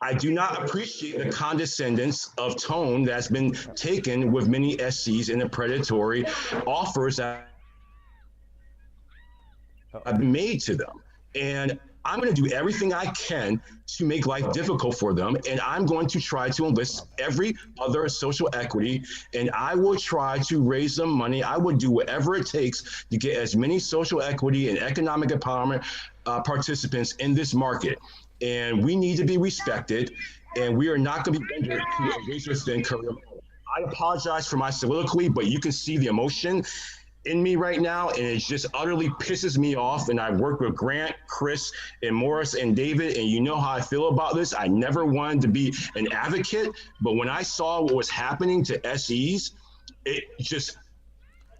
Speaker 6: I do not appreciate the condescendence of tone that's been taken with many SCs in the predatory offers that have been made to them. And I'm going to do everything I can to make life difficult for them. And I'm going to try to enlist every other social equity, and I will try to raise them money. I will do whatever it takes to get as many social equity and economic empowerment participants in this market. And we need to be respected, and we are not going to be rendered to a razor-thin career. I apologize for my soliloquy, but you can see the emotion in me right now, and it just utterly pisses me off. And I work with Grant, Chris, and Morris, and David, and you know how I feel about this. I never wanted to be an advocate, but when I saw what was happening to SEs, it just,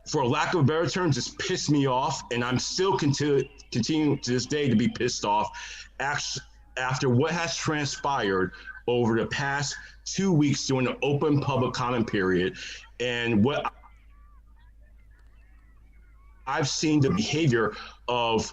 Speaker 6: for lack of a better term, just pissed me off. And I'm still continuing to this day to be pissed off after what has transpired over the past 2 weeks during the open public comment period, and what I've seen the behavior of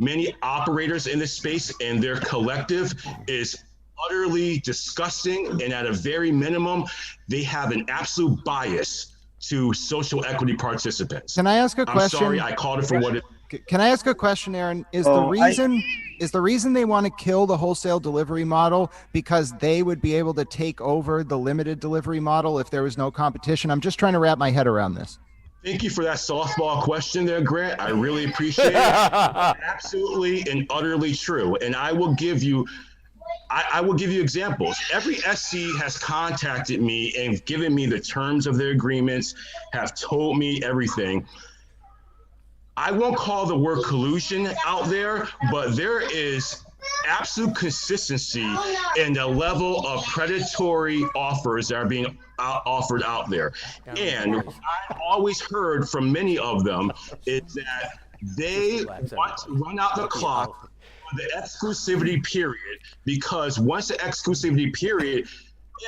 Speaker 6: many operators in this space, and their collective is utterly disgusting. And at a very minimum, they have an absolute bias to social equity participants.
Speaker 9: Can I ask a question?
Speaker 6: I'm sorry, I called it for what it.
Speaker 9: Can I ask a question, Aaron? Is the reason they want to kill the wholesale delivery model because they would be able to take over the limited delivery model if there was no competition? I'm just trying to wrap my head around this.
Speaker 6: Thank you for that softball question there, Grant. I really appreciate it. Absolutely and utterly true. And I will give you I will give you examples. Every SC has contacted me and given me the terms of their agreements, have told me everything. I won't call the word collusion out there, but there is absolute consistency in the level of predatory offers that are being offered out there. And what I've always heard from many of them is that they want to run out the clock for the exclusivity period, because once the exclusivity period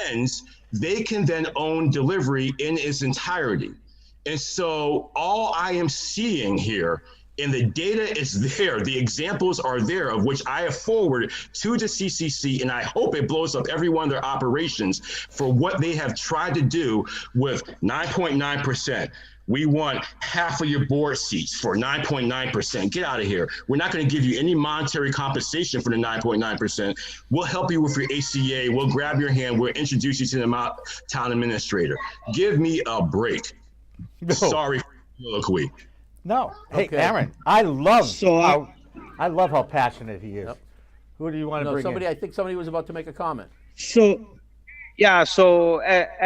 Speaker 6: ends, they can then own delivery in its entirety. And so all I am seeing here, and the data is there, the examples are there, of which I have forwarded to the CCC, and I hope it blows up every one of their operations for what they have tried to do with 9.9%. We want half of your board seats for 9.9%. Get out of here. We're not going to give you any monetary compensation for the 9.9%. We'll help you with your ACA. We'll grab your hand. We'll introduce you to the town administrator. Give me a break.
Speaker 2: No.
Speaker 6: Sorry for the colloquy.
Speaker 2: No. Hey,
Speaker 3: Okay.
Speaker 2: Aaron, I love how passionate he is.
Speaker 3: Yep.
Speaker 2: Who do you want to
Speaker 3: No,
Speaker 2: bring
Speaker 3: somebody.
Speaker 2: in?
Speaker 3: I think somebody was about to make a comment.
Speaker 7: So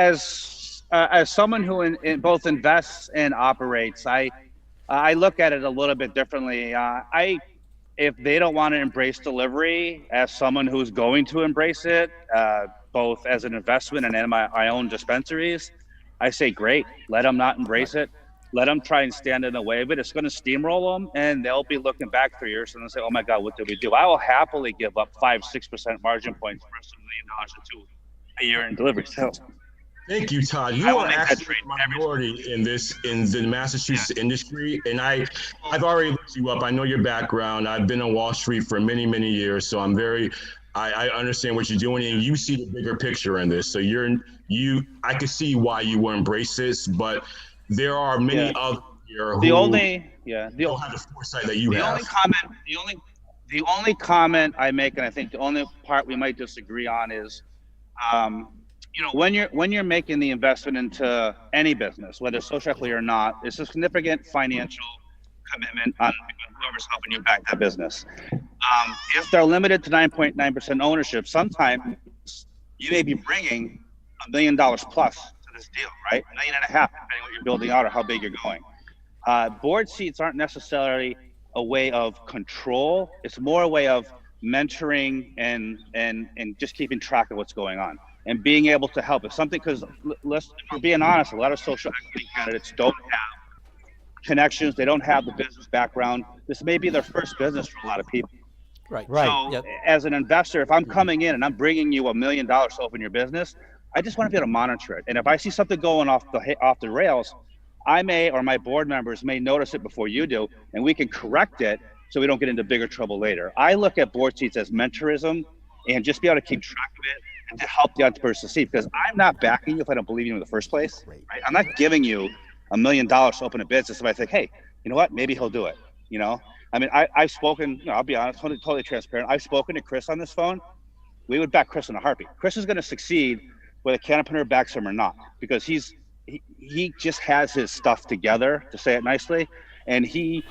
Speaker 7: as someone who in both invests and operates, I look at it a little bit differently. If they don't want to embrace delivery, as someone who's going to embrace it, both as an investment and in my own dispensaries, I say great. Let them not embrace it. Let them try and stand in the way of it. It's going to steamroll them, and they'll be looking back 3 years and they'll say, "Oh my God, what did we do?" I will happily give up 5-6% margin points versus $1 million or $2 a year in delivery sales.
Speaker 6: Thank you, Todd. You are actually a minority in the Massachusetts industry, and I've already looked you up. I know your background. I've been on Wall Street for many, many years, so I understand what you're doing, and you see the bigger picture in this. So I can see why you will embrace this, but there are many others here who don't have the foresight that you have.
Speaker 7: The only comment I make, and I think the only part we might disagree on is, when you're making the investment into any business, whether social equity or not, it's a significant financial commitment on whoever's helping you back that business. If they're limited to 9.9% ownership, sometimes you may be bringing $1 million plus to this deal, right? $1.5 million, depending on what you're building out or how big you're going. Board seats aren't necessarily a way of control. It's more a way of mentoring and just keeping track of what's going on and being able to help. If something, because if we're being honest, a lot of social equity candidates don't have connections. They don't have the business background. This may be their first business for a lot of people.
Speaker 3: Right.
Speaker 7: So as an investor, if I'm coming in and I'm bringing you $1 million to open your business, I just want to be able to monitor it. And if I see something going off the rails, I may, or my board members may notice it before you do, and we can correct it so we don't get into bigger trouble later. I look at board seats as mentorism and just be able to keep track of it and to help the entrepreneurs succeed, because I'm not backing you if I don't believe you in the first place. Right? I'm not giving you $1 million to open a business if I think, hey, you know what, maybe he'll do it. I mean, I've spoken, I'll be honest, totally transparent. I've spoken to Chris on this phone. We would back Chris in a heartbeat. Chris is going to succeed whether Cannapreneur backs him or not, because he just has his stuff together, to say it nicely, and he's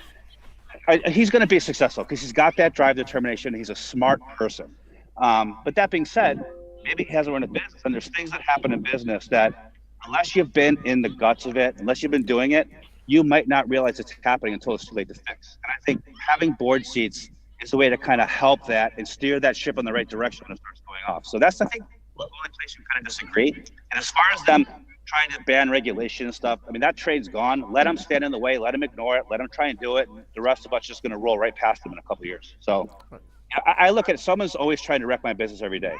Speaker 7: going to be successful because he's got that drive, determination. He's a smart person. But that being said, maybe he hasn't run a business, and there's things that happen in business that unless you've been in the guts of it, unless you've been doing it, you might not realize it's happening until it's too late to fix. And I think having board seats is a way to kind of help that and steer that ship in the right direction when it starts going off. So that's, I think, the only place we kind of disagree. And as far as them trying to ban regulation and stuff, I mean, that trade's gone. Let them stand in the way, let them ignore it, let them try and do it. And the rest of us just going to roll right past them in a couple of years. So I look at it, someone's always trying to wreck my business every day,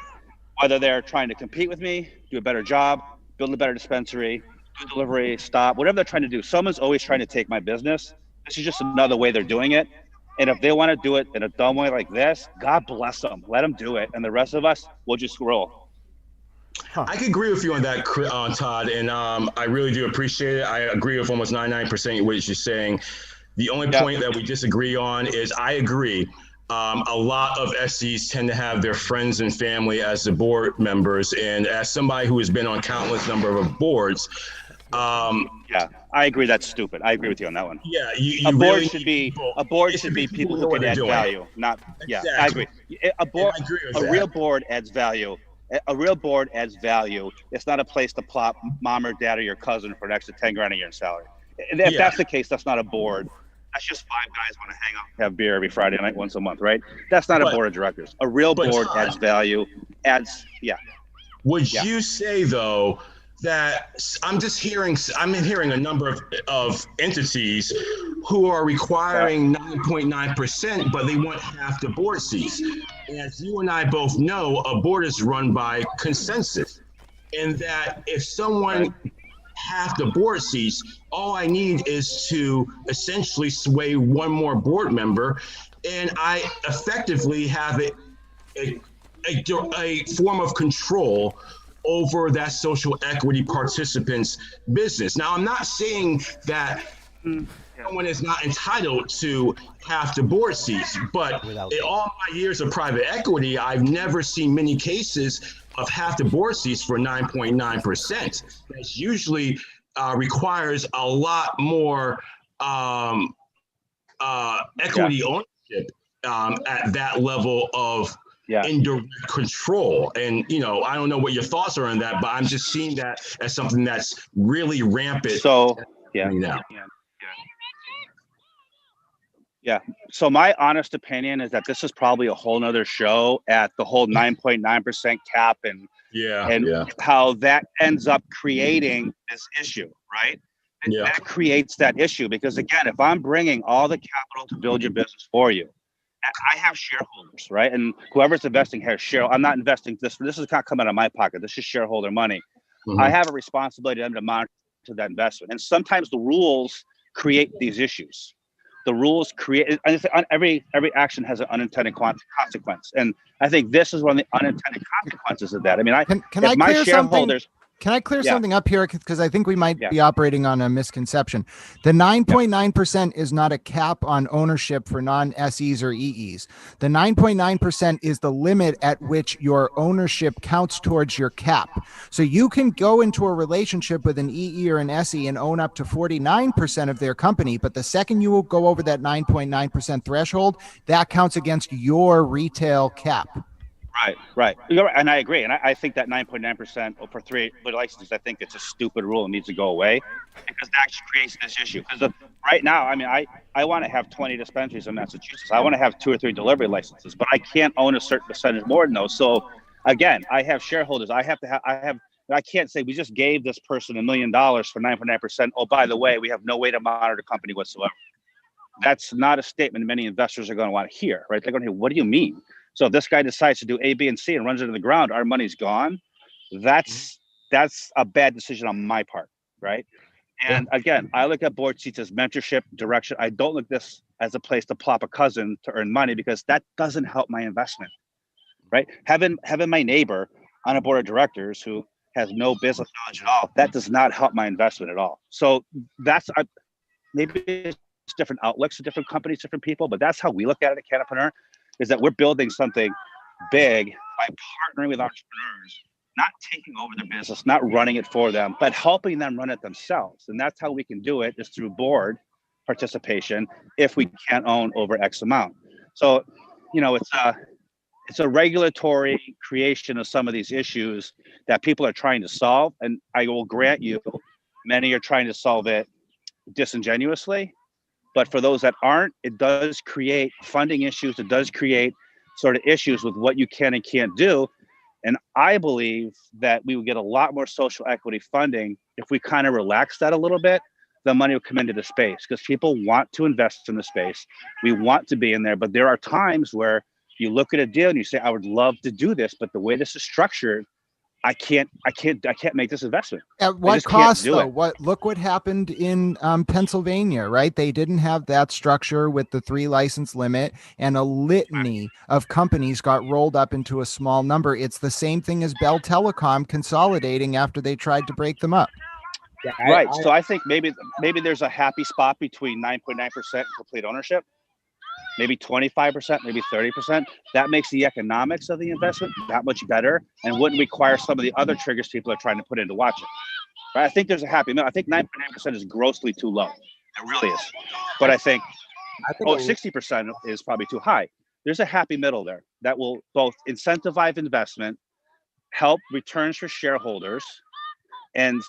Speaker 7: whether they're trying to compete with me, do a better job, build a better dispensary, do delivery, stop, whatever they're trying to do. Someone's always trying to take my business. This is just another way they're doing it. And if they want to do it in a dumb way like this, God bless them. Let them do it. And the rest of us, we'll just roll.
Speaker 6: I can agree with you on that, Todd, and I really do appreciate it. I agree with almost 99% what you're saying. The only point that we disagree on is I agree. A lot of SCs tend to have their friends and family as the board members, and as somebody who has been on countless number of boards,
Speaker 7: Yeah, I agree. That's stupid. I agree with you on that one.
Speaker 6: Yeah,
Speaker 7: A board
Speaker 6: really
Speaker 7: should be
Speaker 6: people-
Speaker 7: a board
Speaker 6: it
Speaker 7: should be people
Speaker 6: know
Speaker 7: who
Speaker 6: what
Speaker 7: can
Speaker 6: they're
Speaker 7: add
Speaker 6: doing.
Speaker 7: value. Not yeah, I
Speaker 6: Exactly.
Speaker 7: agree. A board,
Speaker 6: I agree with
Speaker 7: a
Speaker 6: that.
Speaker 7: real board adds value. A real board adds value. It's not a place to plop mom or dad or your cousin for an extra 10 grand a year in salary. If that's the case, that's not a board. That's just 5 guys want to hang out, have beer every Friday night, once a month, right? That's not a board of directors. A real board adds value. Would
Speaker 6: you say though that I'm hearing a number of entities who are requiring 9.9%, but they want half the board seats. And as you and I both know, a board is run by consensus. And that if someone half the board seats, all I need is to essentially sway one more board member, and I effectively have a form of control over that social equity participants' business. Now, I'm not saying that someone is not entitled to half the board seats, but in all my years of private equity, I've never seen many cases of half the board seats for 9.9%. That usually requires a lot more equity ownership at that level of indirect control. And, I don't know what your thoughts are on that, but I'm just seeing that as something that's really rampant.
Speaker 7: So, So my honest opinion is that this is probably a whole nother show at the whole 9.9% cap and how that ends up creating this issue, right? And that creates that issue because, again, if I'm bringing all the capital to build your business for you, I have shareholders, right? And whoever's investing has share. I'm not investing this is not coming out of my pocket. This is shareholder money. I have a responsibility to monitor that investment. And sometimes the rules create these issues. The rules create, every action has an unintended consequence. And I think this is one of the unintended consequences of that. I mean,
Speaker 9: Can I clear something up here? Because I think we might be operating on a misconception. The 9.9% is not a cap on ownership for non-SEs or EEs. The 9.9% is the limit at which your ownership counts towards your cap. So you can go into a relationship with an EE or an SE and own up to 49% of their company, but the second you will go over that 9.9% threshold, that counts against your retail cap.
Speaker 7: Right. You're right. And I agree. And I think that 9.9% for 3 licenses, I think it's a stupid rule and needs to go away because that actually creates this issue. Because right now, I mean, I want to have 20 dispensaries in Massachusetts. I want to have 2 or 3 delivery licenses, but I can't own a certain percentage more than those. So again, I have shareholders. I can't say we just gave this person $1 million for 9.9%. Oh, by the way, we have no way to monitor the company whatsoever. That's not a statement many investors are going to want to hear, right? They're going to hear, what do you mean? So if this guy decides to do A, B, and C and runs it into the ground, our money's gone. That's a bad decision on my part, right? And again, I look at board seats as mentorship, direction. I don't look at this as a place to plop a cousin to earn money because that doesn't help my investment, right? Having my neighbor on a board of directors who has no business knowledge at all, that does not help my investment at all. So maybe it's different outlooks to different companies, different people, but that's how we look at it at Cannapreneur. Is that we're building something big by partnering with entrepreneurs, not taking over their business, not running it for them, but helping them run it themselves. And that's how we can do it is through board participation if we can't own over X amount. So, it's a regulatory creation of some of these issues that people are trying to solve. And I will grant you, many are trying to solve it disingenuously. But for those that aren't, it does create funding issues. It does create sort of issues with what you can and can't do. And I believe that we would get a lot more social equity funding if we kind of relax that a little bit. The money will come into the space because people want to invest in the space. We want to be in there. But there are times where you look at a deal and you say, I would love to do this, but the way this is structured, I can't make this investment.
Speaker 9: At what cost though? Look what happened in Pennsylvania, right? They didn't have that structure with the 3 license limit and a litany of companies got rolled up into a small number. It's the same thing as Bell Telecom consolidating after they tried to break them up.
Speaker 7: Right. So I think maybe there's a happy spot between 9.9% and complete ownership. Maybe 25%, maybe 30%. That makes the economics of the investment that much better and wouldn't require some of the other triggers people are trying to put in to watch it. right? I think there's a happy middle. I think 9.9% is grossly too low. It really is. But I think 60% is probably too high. There's a happy middle there that will both incentivize investment, help returns for shareholders, and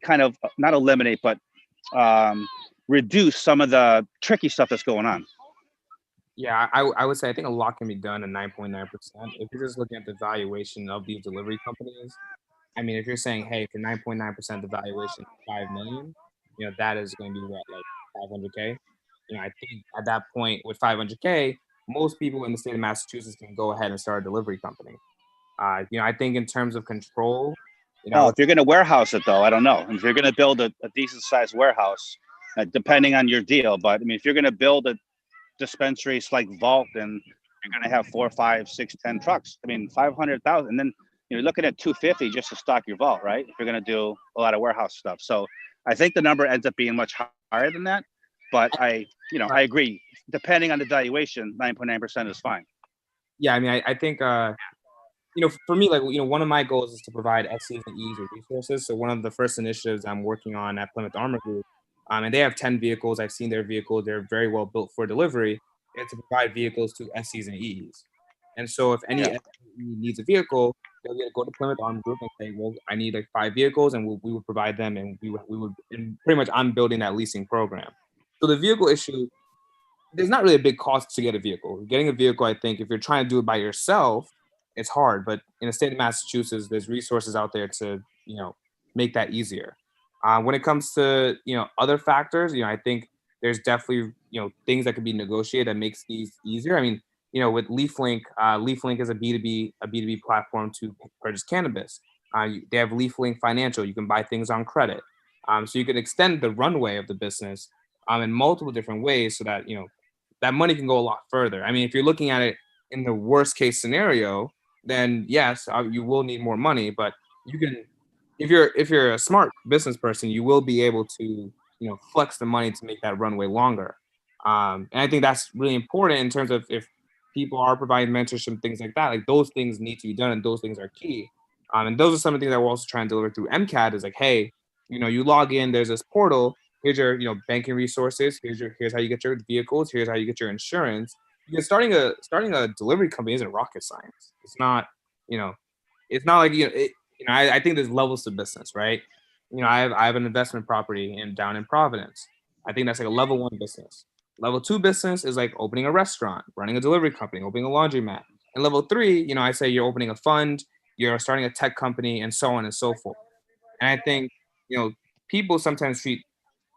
Speaker 7: kind of not eliminate, but reduce some of the tricky stuff that's going on.
Speaker 8: Yeah, I would say I think a lot can be done at 9.9%. If you're just looking at the valuation of these delivery companies, I mean, if you're saying, hey, for 9.9%, the valuation is 5 million, that is going to be what, like 500K? I think at that point with 500K, most people in the state of Massachusetts can go ahead and start a delivery company. I think in terms of control,
Speaker 7: if you're going to warehouse it, though, I don't know. If you're going to build a decent sized warehouse, depending on your deal, but I mean, if you're going to build a dispensary like Vault, then you're going to have 4, 5, 6, 10 trucks. I mean, 500,000, and then you're looking at 250 just to stock your vault, right? If you're going to do a lot of warehouse stuff. So I think the number ends up being much higher than that. But I agree. Depending on the valuation, 9.9% is fine.
Speaker 8: Yeah, I mean, I think, for me, one of my goals is to provide SCs and E's with resources. So one of the first initiatives I'm working on at Plymouth Armor Group, and they have 10 vehicles. I've seen their vehicles. They're very well built for delivery. And to provide vehicles to SCs and E's. And so if any SC needs a vehicle, they'll go to Plymouth Armor Group and say, well, I need like 5 vehicles, and we would provide them, and we would and pretty much I'm building that leasing program. So the vehicle issue, there's not really a big cost to get a vehicle. Getting a vehicle, I think, if you're trying to do it by yourself, it's hard. But in the state of Massachusetts, there's resources out there to, make that easier. When it comes to, other factors, I think there's definitely, things that could be negotiated that makes these easier. I mean, with LeafLink, LeafLink is a B2B platform to purchase cannabis. They have LeafLink Financial. You can buy things on credit. So you can extend the runway of the business in multiple different ways so that, that money can go a lot further. I mean, if you're looking at it in the worst case scenario, then yes, you will need more money, but you can, if you're a smart business person, you will be able to, flex the money to make that runway longer. And I think that's really important in terms of if people are providing mentorship and things like that, like those things need to be done and those things are key. And those are some of the things that we're also trying to deliver through MCAT is like, hey, you log in, there's this portal, here's your, banking resources, here's how you get your vehicles, here's how you get your insurance. Because starting a delivery company isn't rocket science. It's not, it's not like, I think there's levels to business, right? I have an investment property down in Providence. I think that's like a level 1 business. Level 2 business is like opening a restaurant, running a delivery company, opening a laundromat. And level 3, I say you're opening a fund, you're starting a tech company, and so on and so forth. And I think, people sometimes treat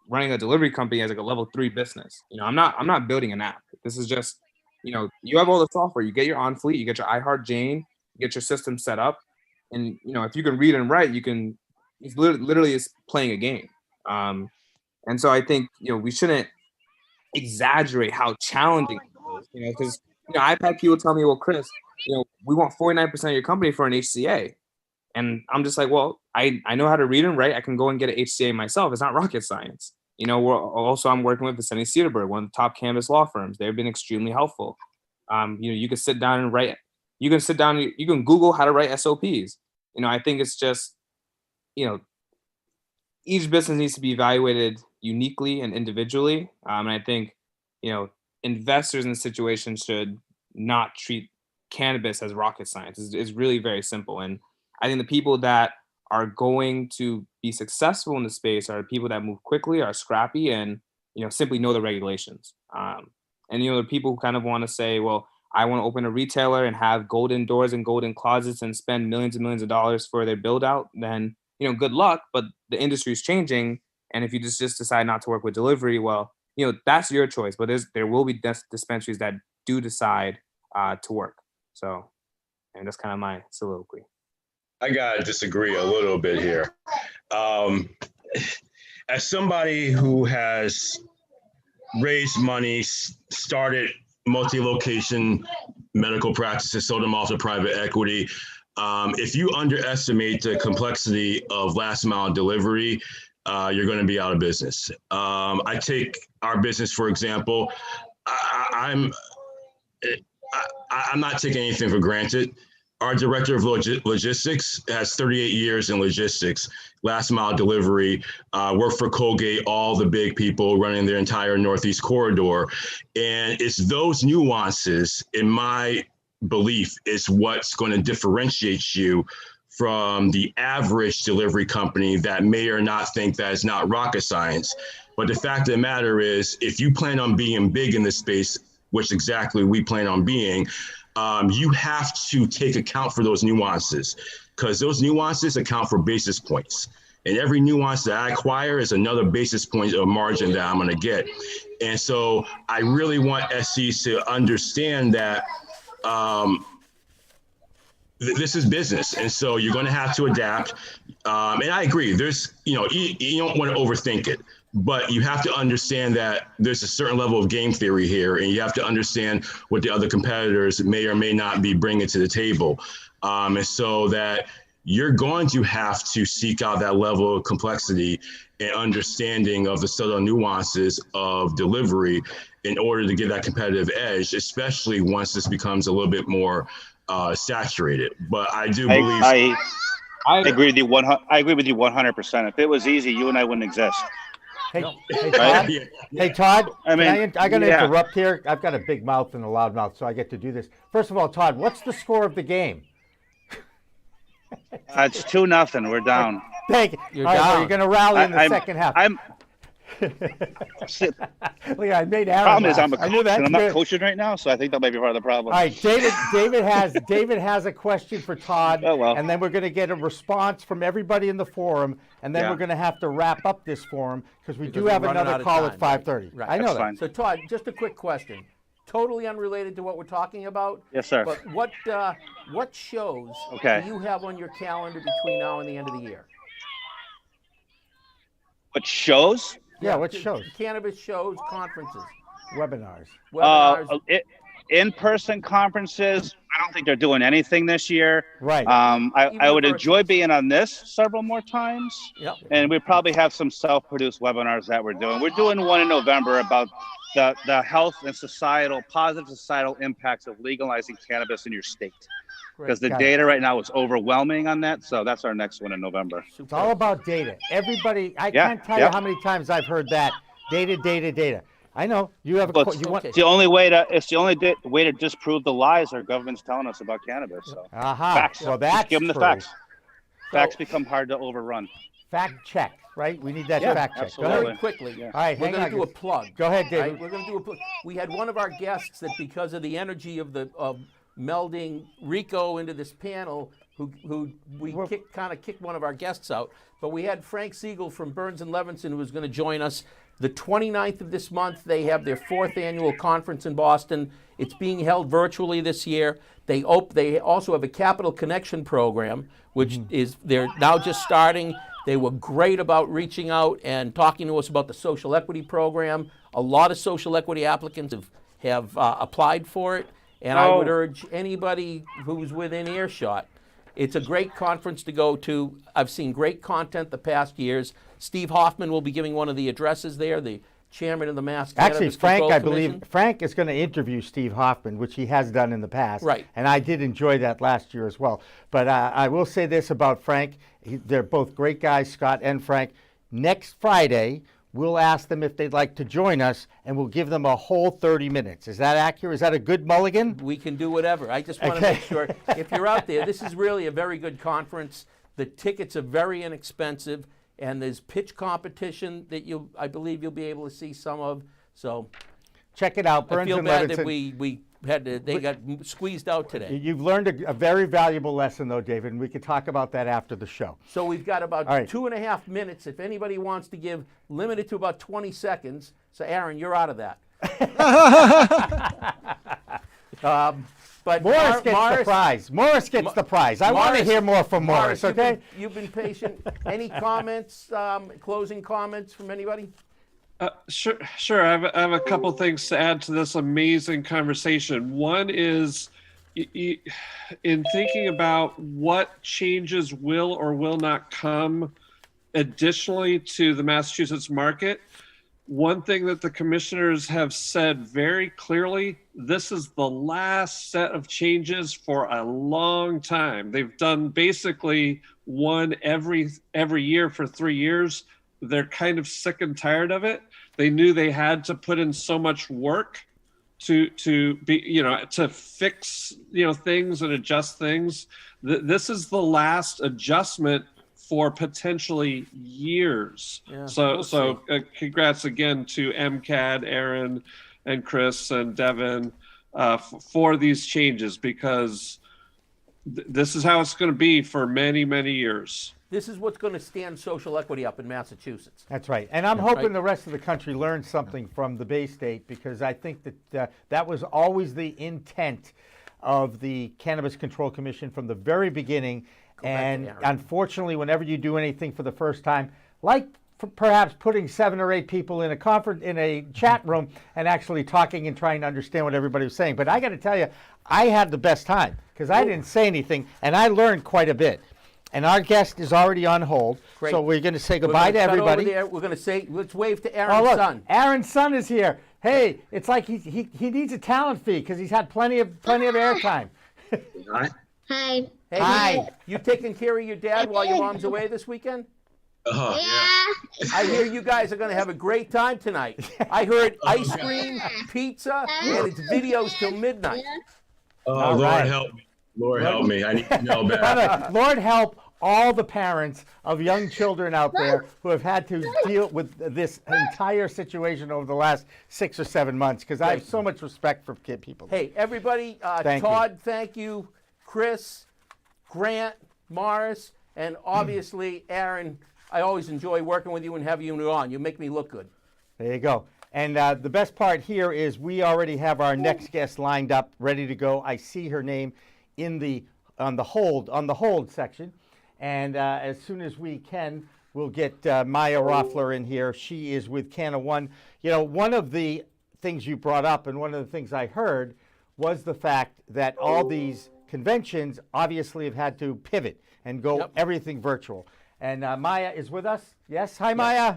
Speaker 8: running a delivery company as like a level 3 business. I'm not building an app. This is just, you have all the software. You get your on fleet, you get your iHeart Jane, you get your system set up, and if you can read and write, you can. It's literally is playing a game. And so I think we shouldn't exaggerate how challenging it is. Because I've had people tell me, well, Chris, we want 49% of your company for an HCA. And I'm just like, well, I know how to read and write. I can go and get an HCA myself. It's not rocket science. I'm working with Vicente Cedarburg, one of the top cannabis law firms. They've been extremely helpful. You can sit down and write. You can Google how to write SOPs. I think it's just, each business needs to be evaluated uniquely and individually. And I think, investors in this situation should not treat cannabis as rocket science. It's really very simple. And I think the people that are going to be successful in the space are people that move quickly, are scrappy, and simply know the regulations. And the people who kind of want to say, well, I want to open a retailer and have golden doors and golden closets and spend millions and millions of dollars for their build out, then good luck. But the industry is changing, and if you just decide not to work with delivery, well, that's your choice. But there will be dispensaries that do decide to work. So, and that's kind of my soliloquy.
Speaker 6: I gotta disagree a little bit here. As somebody who has raised money, started multi-location medical practices, sold them off to private equity, if you underestimate the complexity of last mile delivery, you're going to be out of business. I take our business, for example. I'm not taking anything for granted. Our director of logistics has 38 years in logistics, last mile delivery, worked for Colgate, all the big people running their entire Northeast corridor. And it's those nuances, in my belief, is what's going to differentiate you from the average delivery company that may or not think that it's not rocket science. But the fact of the matter is, if you plan on being big in this space, which exactly we plan on being, you have to take account for those nuances, because those nuances account for basis points. And every nuance that I acquire is another basis point of margin that I'm going to get. And so I really want SCs to understand that this is business. And so you're going to have to adapt. And I agree, there's, you don't want to overthink it. But you have to understand that there's a certain level of game theory here, and you have to understand what the other competitors may or may not be bringing to the table. And so that you're going to have to seek out that level of complexity and understanding of the subtle nuances of delivery in order to get that competitive edge, especially once this becomes a little bit more saturated. But I do believe...
Speaker 7: I agree with you. I agree with you 100%. If it was easy, you and I wouldn't exist.
Speaker 2: Hey, Todd. Hey, Todd. I mean, I'm going to interrupt here. I've got a big mouth and a loud mouth, so I get to do this. First of all, Todd, what's the score of the game?
Speaker 7: It's 2-0. We're down.
Speaker 2: Thank you.
Speaker 3: You're
Speaker 2: all right,
Speaker 3: down.
Speaker 2: so you're going to rally in the second half. Look, I made Aaron
Speaker 7: problem
Speaker 2: laugh.
Speaker 7: is I'm a coach, and I'm not
Speaker 2: good.
Speaker 7: coaching right now, so I think that might be part of the problem.
Speaker 2: All right, David has a question for Todd, and then we're going to get a response from everybody in the forum, and then we're going to have to wrap up this forum because we do have another call at 5:30.
Speaker 3: Right.
Speaker 2: I know that.
Speaker 7: Fine.
Speaker 3: So Todd, just a quick question, totally unrelated to what we're talking about.
Speaker 7: Yes, sir.
Speaker 3: But what shows do you have on your calendar between now and the end of the year?
Speaker 7: What shows?
Speaker 2: Yeah, what shows?
Speaker 3: Cannabis shows, conferences,
Speaker 2: Webinars.
Speaker 7: In-person conferences. I don't think they're doing anything this year.
Speaker 2: Right.
Speaker 7: I would enjoy being on this several more times.
Speaker 3: Yep.
Speaker 7: And we probably have some self-produced webinars that we're doing. We're doing one in November about the health and positive societal impacts of legalizing cannabis in your state. Because the data right now is overwhelming on that. So that's our next one in November.
Speaker 2: It's all about data. Everybody, I can't tell you how many times I've heard that. Data. I know you have
Speaker 7: it's the only way to disprove the lies our government's telling us about cannabis. So. Facts.
Speaker 2: Well, that's
Speaker 7: just give them the facts. Facts become hard to overrun.
Speaker 2: Fact check, right? We need that fact check.
Speaker 7: Absolutely.
Speaker 3: Very quickly.
Speaker 2: All right,
Speaker 3: we're going to do a plug.
Speaker 2: Go ahead, David.
Speaker 3: Right? We're going to do a plug. We had one of our guests that, because of the energy of melding Rico into this panel, who we kind of kicked one of our guests out. But we had Frank Siegel from Burns and Levinson, who was going to join us. The 29th of this month, they have their 4th annual conference in Boston. It's being held virtually this year. They also have a Capital Connection program, which they're now just starting. They were great about reaching out and talking to us about the social equity program. A lot of social equity applicants have applied for it. And I would urge anybody who's within earshot. It's a great conference to go to. I've seen great content the past years. Steve Hoffman will be giving one of the addresses there, the chairman of the Mass Cannabis Control Commission.
Speaker 2: Believe Frank is going to interview Steve Hoffman, which he has done in the past.
Speaker 3: Right.
Speaker 2: And I did enjoy that last year as well. But I will say this about Frank. They're both great guys, Scott and Frank. Next Friday, we'll ask them if they'd like to join us, and we'll give them a whole 30 minutes. Is that accurate? Is that a good mulligan?
Speaker 3: We can do whatever. I just want to make sure, if you're out there, this is really a very good conference. The tickets are very inexpensive, and there's pitch competition that I believe you'll be able to see some of. So
Speaker 2: check it out. Burns
Speaker 3: I feel
Speaker 2: and
Speaker 3: bad
Speaker 2: Levinson.
Speaker 3: that they got squeezed out today.
Speaker 2: You've learned a very valuable lesson, though, David, and we could talk about that after the show.
Speaker 3: So we've got about 2.5 minutes. If anybody wants to give, limited to about 20 seconds. So, Aaron, you're out of that. But
Speaker 2: Morris gets the prize. Morris gets the prize. I want to hear more from Morris, okay?
Speaker 3: You've been patient. Any comments, closing comments from anybody?
Speaker 5: Sure. I have a couple things to add to this amazing conversation. One is, in thinking about what changes will or will not come additionally to the Massachusetts market, one thing that the commissioners have said very clearly, this is the last set of changes for a long time. They've done basically one every year for 3 years. They're kind of sick and tired of it. They knew they had to put in so much work to be, to fix, things and adjust things. This is the last adjustment for potentially years.
Speaker 3: Yeah,
Speaker 5: So congrats again to MCAD, Aaron, and Chris and Devin for these changes, because this is how it's going to be for many, many years.
Speaker 3: This is what's going to stand social equity up in Massachusetts.
Speaker 2: That's right. And I'm hoping the rest of the country learns something from the Bay State, because I think that that was always the intent of the Cannabis Control Commission from the very beginning. And unfortunately, whenever you do anything for the first time, like perhaps putting 7 or 8 people in a chat room and actually talking and trying to understand what everybody was saying. But I got to tell you, I had the best time because I didn't say anything and I learned quite a bit. And our guest is already on hold, so we're going to say goodbye to everybody.
Speaker 3: We're going to say, let's wave to Aaron's son.
Speaker 2: Aaron's son is here. Hey, it's like he needs a talent fee because he's had plenty of airtime.
Speaker 10: Hi.
Speaker 3: Hey,
Speaker 2: Hi.
Speaker 3: You taking care of your dad while your mom's away this weekend?
Speaker 10: Yeah.
Speaker 3: I hear you guys are going to have a great time tonight. I heard ice cream, pizza, and it's videos till midnight.
Speaker 6: Oh, Lord help me. Lord help me. I need to know better.
Speaker 2: Lord help all the parents of young children out there who have had to deal with this entire situation over the last 6 or 7 months, because I have so much respect for people.
Speaker 3: Hey, everybody, Todd, thank you. Chris, Grant, Morris, and obviously Aaron. I always enjoy working with you and having you on. You make me look good.
Speaker 2: There you go. And the best part here is we already have our next guest lined up, ready to go. I see her name on the hold section, and as soon as we can, we'll get Maya Roffler in here. She is with Canna One. One of the things you brought up, and one of the things I heard, was the fact that all these conventions obviously have had to pivot and go everything virtual. And Maya is with us. Yes, hi Maya.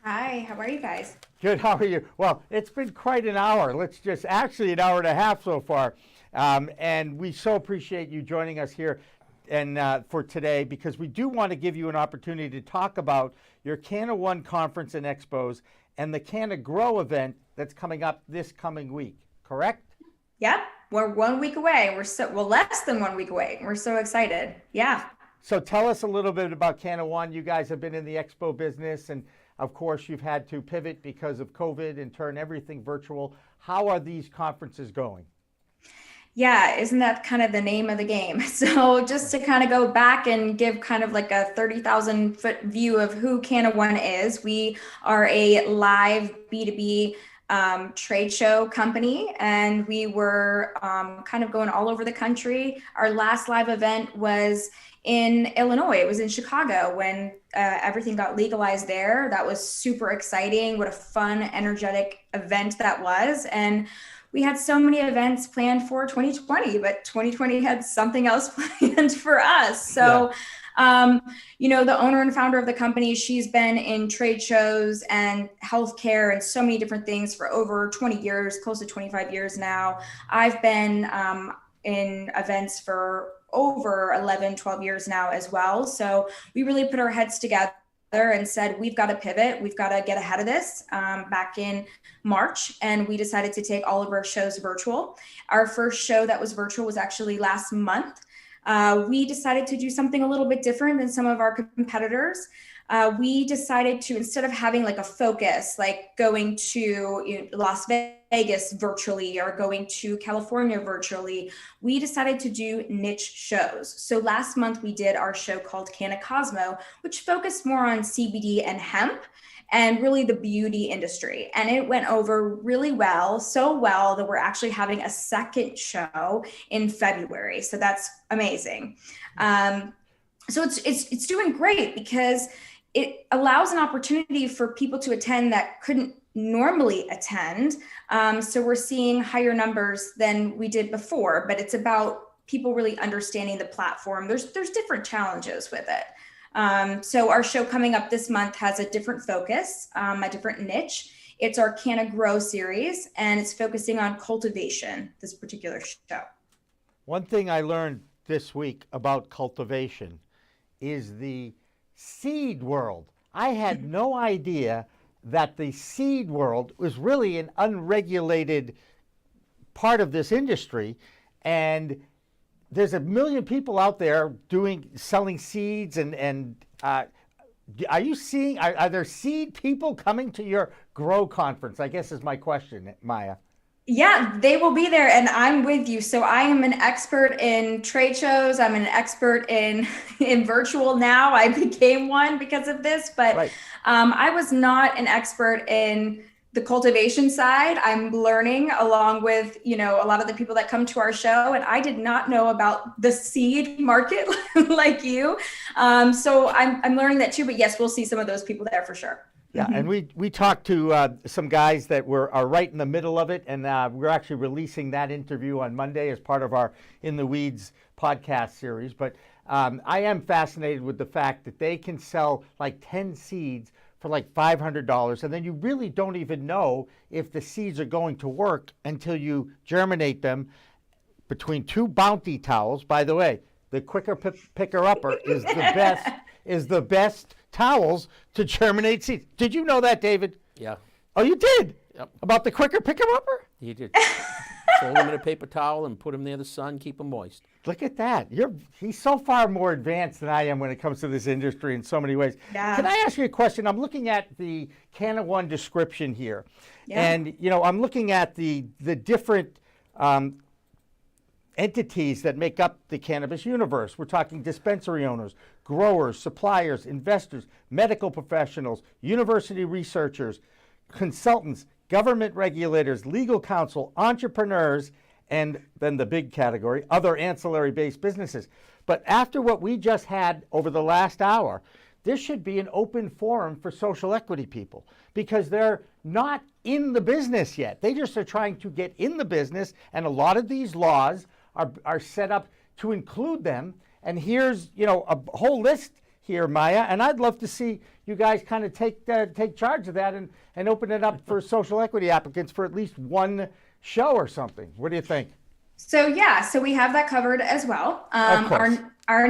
Speaker 11: Hi, how are you guys?
Speaker 2: Good, how are you? Well, it's been quite an hour. Actually an hour and a half so far. And we so appreciate you joining us here and for today, because we do want to give you an opportunity to talk about your Canna One conference and expos and the Canna Grow event that's coming up this coming week, correct?
Speaker 11: Yep, we're 1 week away. We're less than 1 week away. We're so excited. Yeah.
Speaker 2: So tell us a little bit about Canna One. You guys have been in the expo business, and of course you've had to pivot because of COVID and turn everything virtual. How are these conferences going?
Speaker 11: Yeah, isn't that kind of the name of the game? So just to kind of go back and give kind of like a 30,000 foot view of who Canna One is, we are a live B2B trade show company, and we were kind of going all over the country. Our last live event was in Illinois. It was in Chicago when everything got legalized there. That was super exciting. What a fun, energetic event that was. And we had so many events planned for 2020, but 2020 had something else planned for us. So, the owner and founder of the company, she's been in trade shows and healthcare and so many different things for over 20 years, close to 25 years now. I've been in events for over 11, 12 years now as well. So we really put our heads together and said, we've got to pivot. We've got to get ahead of this back in March. And we decided to take all of our shows virtual. Our first show that was virtual was actually last month. We decided to do something a little bit different than some of our competitors. We decided to, instead of having like a focus, like going to Las Vegas virtually or going to California virtually, we decided to do niche shows. So last month we did our show called Canna Cosmo, which focused more on CBD and hemp and really the beauty industry. And it went over really well, so well that we're actually having a second show in February. So that's amazing. So it's doing great because it allows an opportunity for people to attend that couldn't normally attend. So we're seeing higher numbers than we did before, but it's about people really understanding the platform. There's different challenges with it. So our show coming up this month has a different focus, a different niche. It's our Canna Grow series, and it's focusing on cultivation, this particular show.
Speaker 2: One thing I learned this week about cultivation is the seed world. I had no idea that the seed world was really an unregulated part of this industry, and there's a million people out there selling seeds, and are there seed people coming to your Grow conference? I guess is my question, Maya.
Speaker 11: Yeah, they will be there, and I'm with you. So I am an expert in trade shows. I'm an expert in virtual now. I became one because of this, but right. I was not an expert in the cultivation side. I'm learning along with, a lot of the people that come to our show, and I did not know about the seed market like you. So I'm learning that too, but yes, we'll see some of those people there for sure.
Speaker 2: Yeah, and we talked to some guys that are right in the middle of it, and we're actually releasing that interview on Monday as part of our In the Weeds podcast series. But I am fascinated with the fact that they can sell like 10 seeds for like $500, and then you really don't even know if the seeds are going to work until you germinate them between two Bounty towels. By the way, the quicker picker-upper is the best towels to germinate seeds. Did you know that, David?
Speaker 3: Yeah.
Speaker 2: Oh, you did?
Speaker 3: Yep.
Speaker 2: About the quicker picker-upper?
Speaker 3: You did. Fold them in a paper towel and put them near the sun, keep them moist.
Speaker 2: Look at that. He's so far more advanced than I am when it comes to this industry in so many ways.
Speaker 11: Yeah.
Speaker 2: Can I ask you a question? I'm looking at the Canna One description here.
Speaker 11: Yeah.
Speaker 2: And, I'm looking at the different entities that make up the cannabis universe. We're talking dispensary owners, growers, suppliers, investors, medical professionals, university researchers, consultants, government regulators, legal counsel, entrepreneurs, and then the big category, other ancillary-based businesses. But after what we just had over the last hour, this should be an open forum for social equity people, because they're not in the business yet. They just are trying to get in the business, and a lot of these laws are set up to include them. And here's, a whole list here, Maya, and I'd love to see you guys kind of take charge of that and open it up for social equity applicants for at least one show or something. What do you think?
Speaker 11: So we have that covered as well.
Speaker 2: Of course.
Speaker 11: Our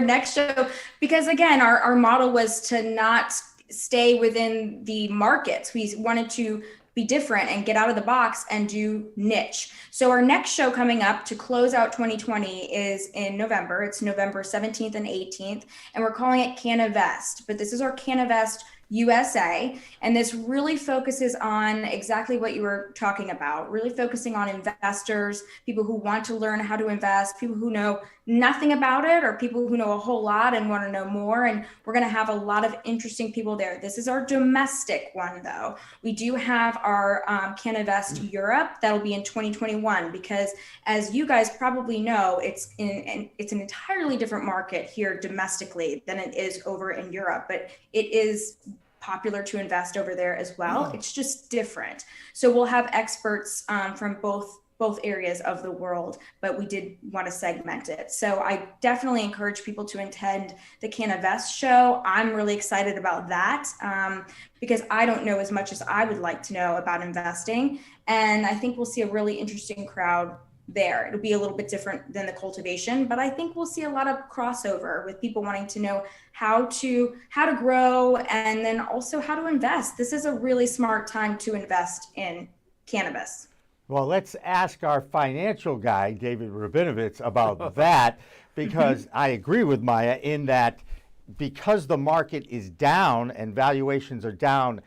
Speaker 11: next show, because again, our model was to not stay within the markets. We wanted to be different and get out of the box and do niche. So our next show coming up to close out 2020 is in November. It's November 17th and 18th, and we're calling it Cannavest. But this is our Cannavest USA, and this really focuses on exactly what you were talking about, really focusing on investors, people who want to learn how to invest, people who know nothing about it, or people who know a whole lot and want to know more. And we're going to have a lot of interesting people there. This is our domestic one, though. We do have our Cannavest Europe that'll be in 2021, because as you guys probably know, it's an entirely different market here domestically than it is over in Europe, but it is popular to invest over there as well. It's just different. So we'll have experts from both areas of the world, but we did want to segment it. So I definitely encourage people to attend the Cannavest show. I'm really excited about that because I don't know as much as I would like to know about investing. And I think we'll see a really interesting crowd there. It'll be a little bit different than the cultivation, but I think we'll see a lot of crossover with people wanting to know how to grow and then also how to invest. This is a really smart time to invest in cannabis.
Speaker 2: Well, let's ask our financial guy, David Rabinovitz, about that, because I agree with Maya in that because the market is down and valuations are down,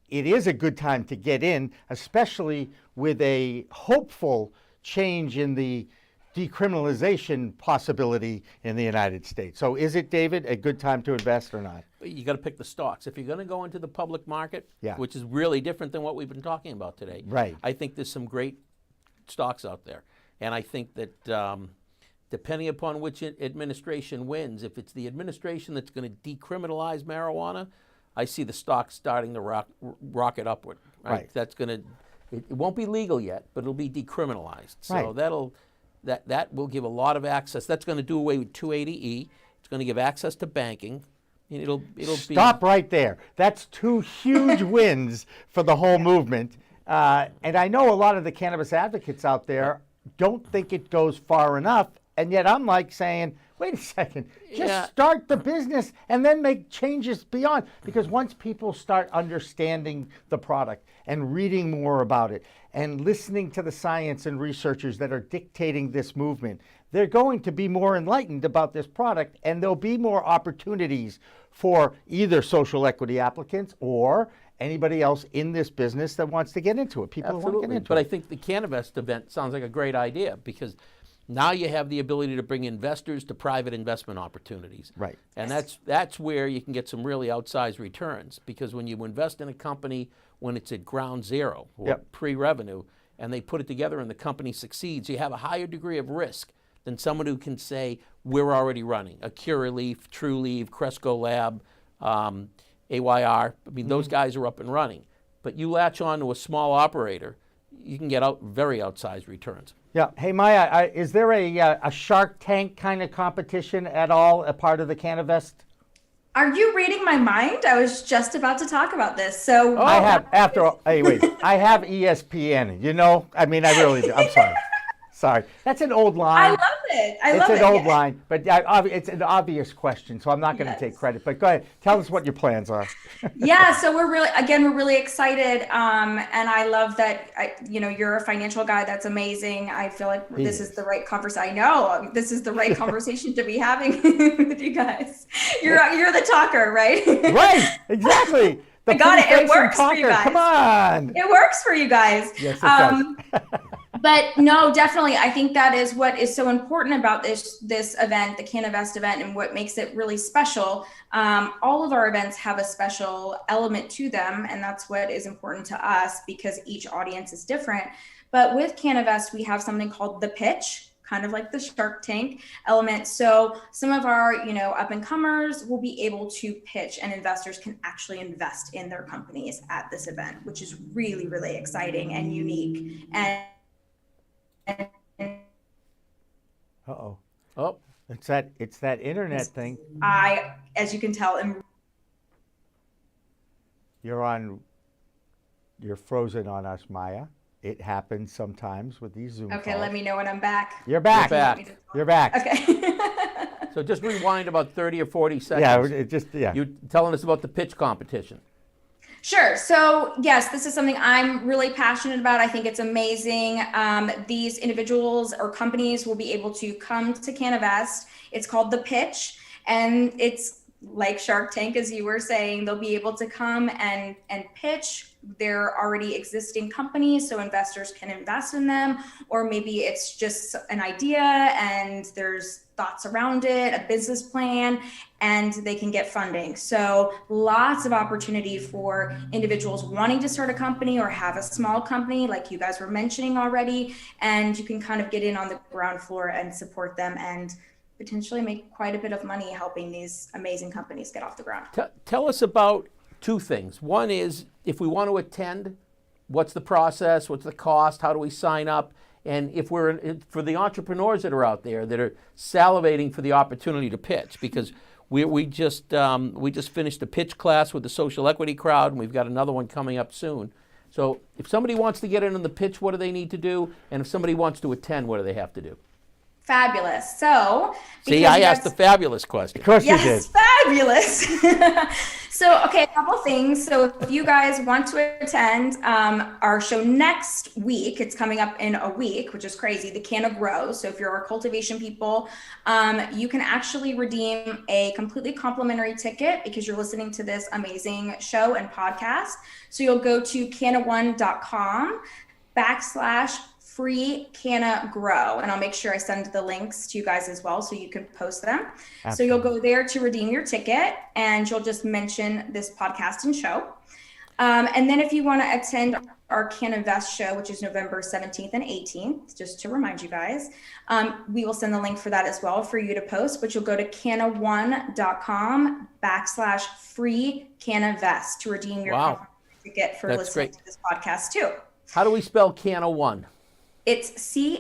Speaker 2: it is a good time to get in, especially with a hopeful change in the decriminalization possibility in the United States. So is it, David, a good time to invest or not?
Speaker 3: You got to pick the stocks. If you're going to go into the public market,
Speaker 2: Yeah.
Speaker 3: which is really different than what we've been talking about today,
Speaker 2: Right.
Speaker 3: I think there's some great stocks out there. And I think that depending upon which administration wins, if it's the administration that's going to decriminalize marijuana, I see the stocks starting to rocket upward.
Speaker 2: Right.
Speaker 3: That's going to, it won't be legal yet, but it'll be decriminalized. So
Speaker 2: Right.
Speaker 3: that will give a lot of access. That's going to do away with 280E. It's going to give access to banking. And it'll
Speaker 2: Stop right there. That's 2 huge wins for the whole movement. And I know a lot of the cannabis advocates out there don't think it goes far enough. And yet I'm like saying, wait a second, just start the business and then make changes beyond. Because once people start understanding the product and reading more about it and listening to the science and researchers that are dictating this movement, they're going to be more enlightened about this product, and there'll be more opportunities for either social equity applicants or anybody else in this business that wants to get into it. People want to get into it.
Speaker 3: But I think the Cannabis event sounds like a great idea, because now you have the ability to bring investors to private investment opportunities.
Speaker 2: Right.
Speaker 3: And that's where you can get some really outsized returns, because when you invest in a company when it's at ground zero or pre-revenue, and they put it together and the company succeeds, you have a higher degree of risk than someone who can say, we're already running. A Curaleaf, Trulieve, Cresco Lab, AYR. I mean, those guys are up and running. But you latch on to a small operator, you can get very outsized returns.
Speaker 2: Yeah. Hey, Maya, is there a Shark Tank kind of competition at all, a part of the Cannavest?
Speaker 11: Are you reading my mind? I was just about to talk about this. So
Speaker 2: I have, after all, hey, wait, I have ESPN, you know? I mean, I really do. I'm sorry. Sorry. That's an old line.
Speaker 11: I love it.
Speaker 2: It's an old line, but it's an obvious question, so I'm not going to take credit. But go ahead. Tell us what your plans are.
Speaker 11: Yeah, so we're really excited. And I love that, you're a financial guy. That's amazing. I feel like this is the right conversation. I know this is the right conversation to be having with you guys. You're the talker, right?
Speaker 2: Right. Exactly.
Speaker 11: I got it. It works for you guys.
Speaker 2: Come on.
Speaker 11: It works for you guys.
Speaker 2: Yes, it does.
Speaker 11: But no, definitely. I think that is what is so important about this event, the Cannavest event, and what makes it really special. All of our events have a special element to them, and that's what is important to us, because each audience is different. But with Cannavest, we have something called the pitch, kind of like the Shark Tank element. So some of our, up and comers will be able to pitch, and investors can actually invest in their companies at this event, which is really, really exciting and unique. And
Speaker 2: oh, it's that internet thing.
Speaker 11: As you can tell,
Speaker 2: you're frozen on us, Maya. It happens sometimes with these Zoom
Speaker 11: Okay,
Speaker 2: calls.
Speaker 11: let me know when I'm back.
Speaker 2: You're back. You're back.
Speaker 11: Okay.
Speaker 3: So just rewind about 30 or 40 seconds. You're telling us about the pitch competition.
Speaker 11: Sure. So yes, this is something I'm really passionate about. I think it's amazing. These individuals or companies will be able to come to Cannavest. It's called The Pitch, and it's like Shark Tank, as you were saying. They'll be able to come and pitch their already existing companies, so investors can invest in them, or maybe it's just an idea and there's thoughts around it, a business plan, and they can get funding. So lots of opportunity for individuals wanting to start a company or have a small company, like you guys were mentioning already, and you can kind of get in on the ground floor and support them and potentially make quite a bit of money helping these amazing companies get off the ground.
Speaker 3: Tell us about 2 things. One is, if we want to attend, what's the process? What's the cost? How do we sign up? And if for the entrepreneurs that are out there that are salivating for the opportunity to pitch, because we just finished a pitch class with the social equity crowd, and we've got another one coming up soon. So if somebody wants to get in on the pitch, what do they need to do? And if somebody wants to attend, what do they have to do?
Speaker 11: Fabulous. So,
Speaker 3: see, I asked the fabulous question.
Speaker 2: Of course you did.
Speaker 11: Yes, fabulous. So, okay, a couple things. So if you guys want to attend our show next week, it's coming up in a week, which is crazy, the Canna Grow. So if you're our cultivation people, you can actually redeem a completely complimentary ticket because you're listening to this amazing show and podcast. So you'll go to canna1.com/free Canna Grow, and I'll make sure I send the links to you guys as well so you can post them. Absolutely. So you'll go there to redeem your ticket, and you'll just mention this podcast and show. And then if you want to attend our Cannavest show, which is November 17th and 18th, just to remind you guys, we will send the link for that as well for you to post, but you'll go to canna1.com/free Cannavest to redeem your ticket for listening to this podcast too.
Speaker 3: How do we spell Canna1?
Speaker 11: It's CANNAONE.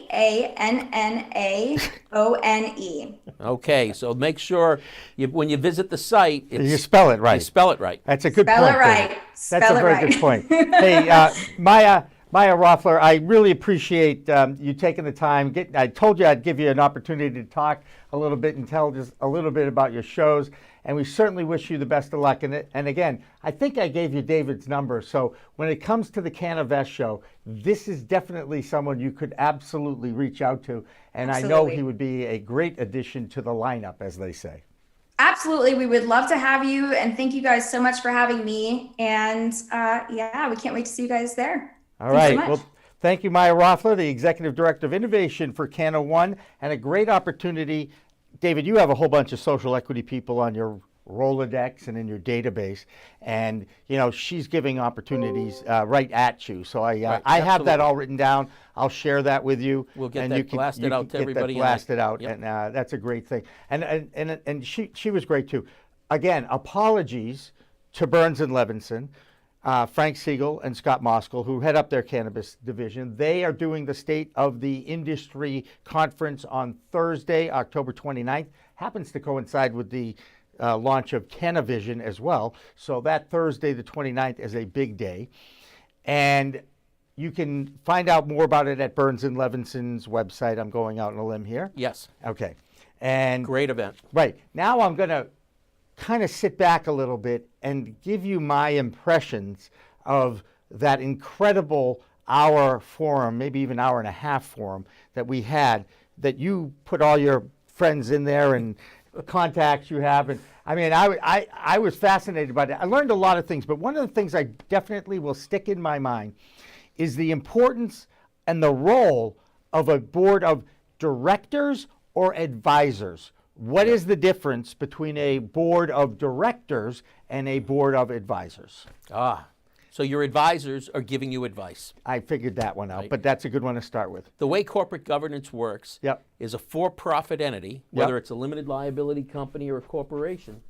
Speaker 3: Okay, so make sure when you visit the site,
Speaker 2: You spell it right.
Speaker 3: You spell it right.
Speaker 2: That's a good
Speaker 11: Spell
Speaker 2: point.
Speaker 11: it right.
Speaker 2: David. That's
Speaker 11: Spell
Speaker 2: a
Speaker 11: it
Speaker 2: very
Speaker 11: right.
Speaker 2: good point. Hey, Maya Roffler, I really appreciate you taking the time. I told you I'd give you an opportunity to talk a little bit and tell just a little bit about your shows, and we certainly wish you the best of luck in it. And again, I think I gave you David's number, so when it comes to the Cannabis show, this is definitely someone you could absolutely reach out to, and I know he would be a great addition to the lineup, as they say.
Speaker 11: Absolutely. We would love to have you, and thank you guys so much for having me. And yeah, we can't wait to see you guys there.
Speaker 2: All
Speaker 11: Thanks
Speaker 2: right.
Speaker 11: so much.
Speaker 2: Well, thank you, Maya Roffler, the Executive Director of Innovation for Canna One, and a great opportunity. David, you have a whole bunch of social equity people on your Rolodex and in your database, and she's giving opportunities right at you. So I have that all written down. I'll share that with you.
Speaker 3: We'll get
Speaker 2: and
Speaker 3: that
Speaker 2: you can,
Speaker 3: blasted
Speaker 2: you
Speaker 3: out
Speaker 2: can
Speaker 3: to
Speaker 2: get
Speaker 3: everybody.
Speaker 2: That blasted out,
Speaker 3: Yep.
Speaker 2: and that's a great thing. And she was great too. Again, apologies to Burns and Levinson. Frank Siegel and Scott Moskol, who head up their cannabis division. They are doing the State of the Industry Conference on Thursday, October 29th. Happens to coincide with the launch of Cannavision as well. So that Thursday, the 29th, is a big day. And you can find out more about it at Burns and Levinson's website. I'm going out on a limb here.
Speaker 3: Yes.
Speaker 2: Okay. And
Speaker 3: great event.
Speaker 2: Right. Now I'm going to kind of sit back a little bit and give you my impressions of that incredible hour forum, maybe even hour and a half forum that we had, that you put all your friends in there and contacts you have. And I mean, I was fascinated by it. I learned a lot of things, but one of the things I definitely will stick in my mind is the importance and the role of a board of directors or advisors. What is the difference between a board of directors and a board of advisors?
Speaker 3: So your advisors are giving you advice.
Speaker 2: I figured that one out, but that's a good one to start with.
Speaker 3: The way corporate governance works is a for-profit entity, whether it's a limited liability company or a corporation,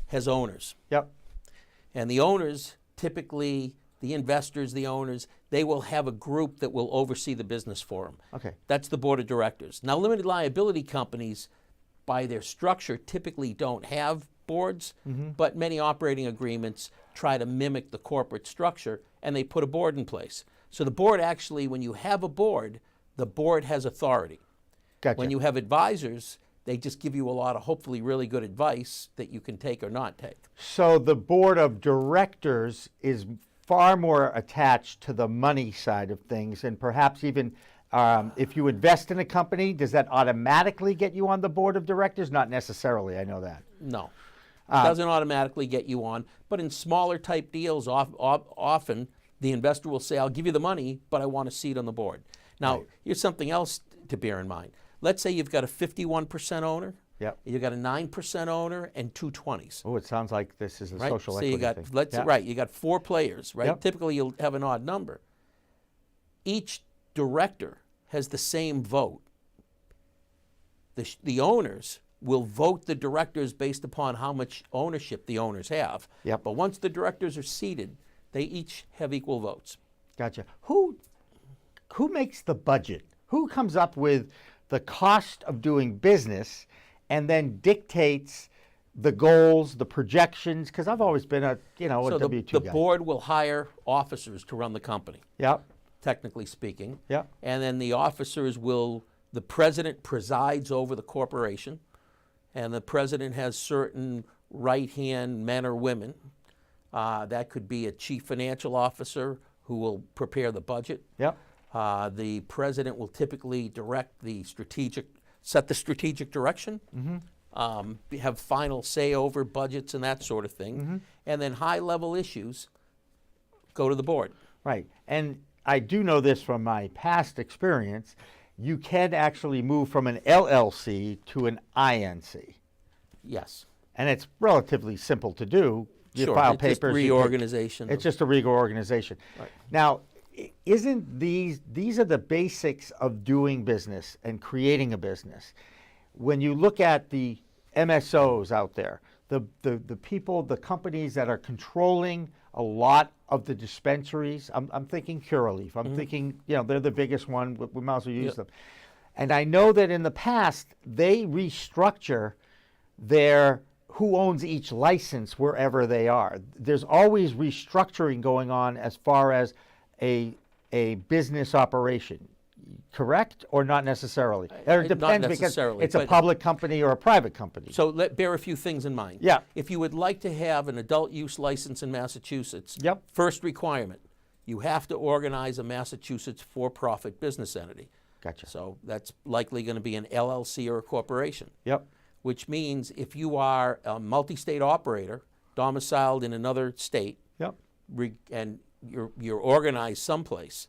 Speaker 3: has owners. And the owners, typically the investors, the owners, they will have a group that will oversee the business for them.
Speaker 2: Okay.
Speaker 3: That's the board of directors. Now, limited liability companies, by their structure, typically don't have boards, but many operating agreements try to mimic the corporate structure, and they put a board in place. So the board actually, when you have a board, the board has authority.
Speaker 2: Gotcha.
Speaker 3: When you have advisors, they just give you a lot of hopefully really good advice that you can take or not take.
Speaker 2: So the board of directors is far more attached to the money side of things, and perhaps even if you invest in a company, does that automatically get you on the board of directors? Not necessarily, I know that.
Speaker 3: No, it doesn't automatically get you on, but in smaller type deals, often the investor will say, I'll give you the money, but I want a seat on the board. Now, here's something else to bear in mind. Let's say you've got a 51% owner, you've got a 9% owner, and two 20s.
Speaker 2: Oh, it sounds like this is a social
Speaker 3: so
Speaker 2: equity
Speaker 3: you got,
Speaker 2: thing.
Speaker 3: you got four players, right? Typically, you'll have an odd number. Each director has the same vote. The owners will vote the directors based upon how much ownership the owners have. But once the directors are seated, they each have equal votes.
Speaker 2: Gotcha. Who makes the budget? Who comes up with the cost of doing business and then dictates the goals, the projections? Because I've always been a
Speaker 3: So
Speaker 2: W-2
Speaker 3: the
Speaker 2: guy.
Speaker 3: board will hire officers to run the company. Technically speaking. And then the officers the president presides over the corporation, and the president has certain right-hand men or women. That could be a chief financial officer who will prepare the budget. The president will typically set the strategic direction, have final say over budgets and that sort of thing. And then high-level issues go to the board.
Speaker 2: Right. And I do know this from my past experience. You can actually move from an LLC to an INC.
Speaker 3: Yes.
Speaker 2: And it's relatively simple to do. You file
Speaker 3: it's
Speaker 2: papers.
Speaker 3: Just reorganization.
Speaker 2: It's just a reorganization.
Speaker 3: Right.
Speaker 2: Now, isn't these are the basics of doing business and creating a business. When you look at the MSOs out there, the people, the companies that are controlling a lot of the dispensaries, I'm thinking Curaleaf, I'm thinking, they're the biggest one, we might as well use them. And I know that in the past, they restructure their who owns each license wherever they are. There's always restructuring going on as far as a business operation. Correct or not necessarily? Or it depends because it's a public company or a private company.
Speaker 3: So bear a few things in mind.
Speaker 2: Yeah.
Speaker 3: If you would like to have an adult use license in Massachusetts, first requirement, you have to organize a Massachusetts for-profit business entity.
Speaker 2: Gotcha.
Speaker 3: So that's likely going to be an LLC or a corporation.
Speaker 2: Yep.
Speaker 3: Which means if you are a multi-state operator domiciled in another state, and you're organized someplace,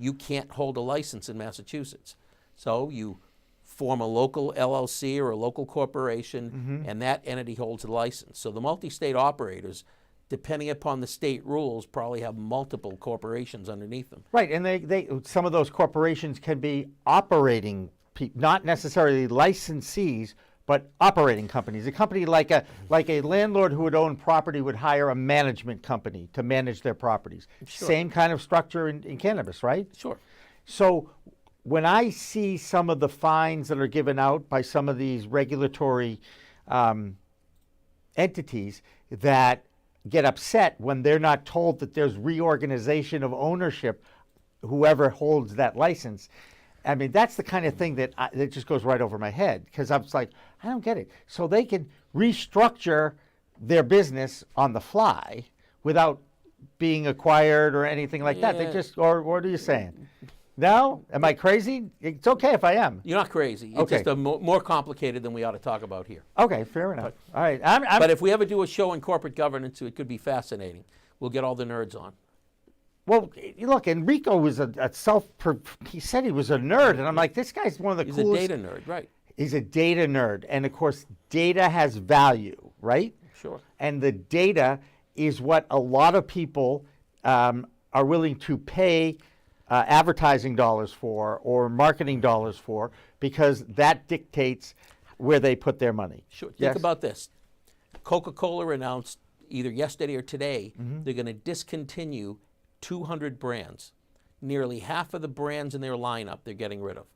Speaker 3: you can't hold a license in Massachusetts. So you form a local LLC or a local corporation, and that entity holds a license. So the multi-state operators, depending upon the state rules, probably have multiple corporations underneath them.
Speaker 2: Right, and they some of those corporations can be operating, not necessarily licensees, but operating companies. A company like a landlord who would own property would hire a management company to manage their properties.
Speaker 3: Sure.
Speaker 2: Same kind of structure in cannabis, right?
Speaker 3: Sure.
Speaker 2: So when I see some of the fines that are given out by some of these regulatory entities that get upset when they're not told that there's reorganization of ownership, whoever holds that license, I mean, that's the kind of thing that just goes right over my head, because I'm just like, I don't get it. So they can restructure their business on the fly without being acquired or anything like that. They just, or what are you saying? No? Am I crazy? It's okay if I am.
Speaker 3: You're not crazy. It's just more complicated than we ought to talk about here.
Speaker 2: Okay, fair enough. All right.
Speaker 3: But if we ever do a show on corporate governance, it could be fascinating. We'll get all the nerds on.
Speaker 2: Well, look, Enrico was he said he was a nerd, and I'm like, this guy's one of the coolest.
Speaker 3: He's a data nerd, right.
Speaker 2: He's a data nerd. And of course, data has value, right?
Speaker 3: Sure.
Speaker 2: And the data is what a lot of people are willing to pay advertising dollars for or marketing dollars for, because that dictates where they put their money.
Speaker 3: Sure. Think about this. Coca-Cola announced either yesterday or today they're going to discontinue 200 brands. Nearly half of the brands in their lineup they're getting rid of.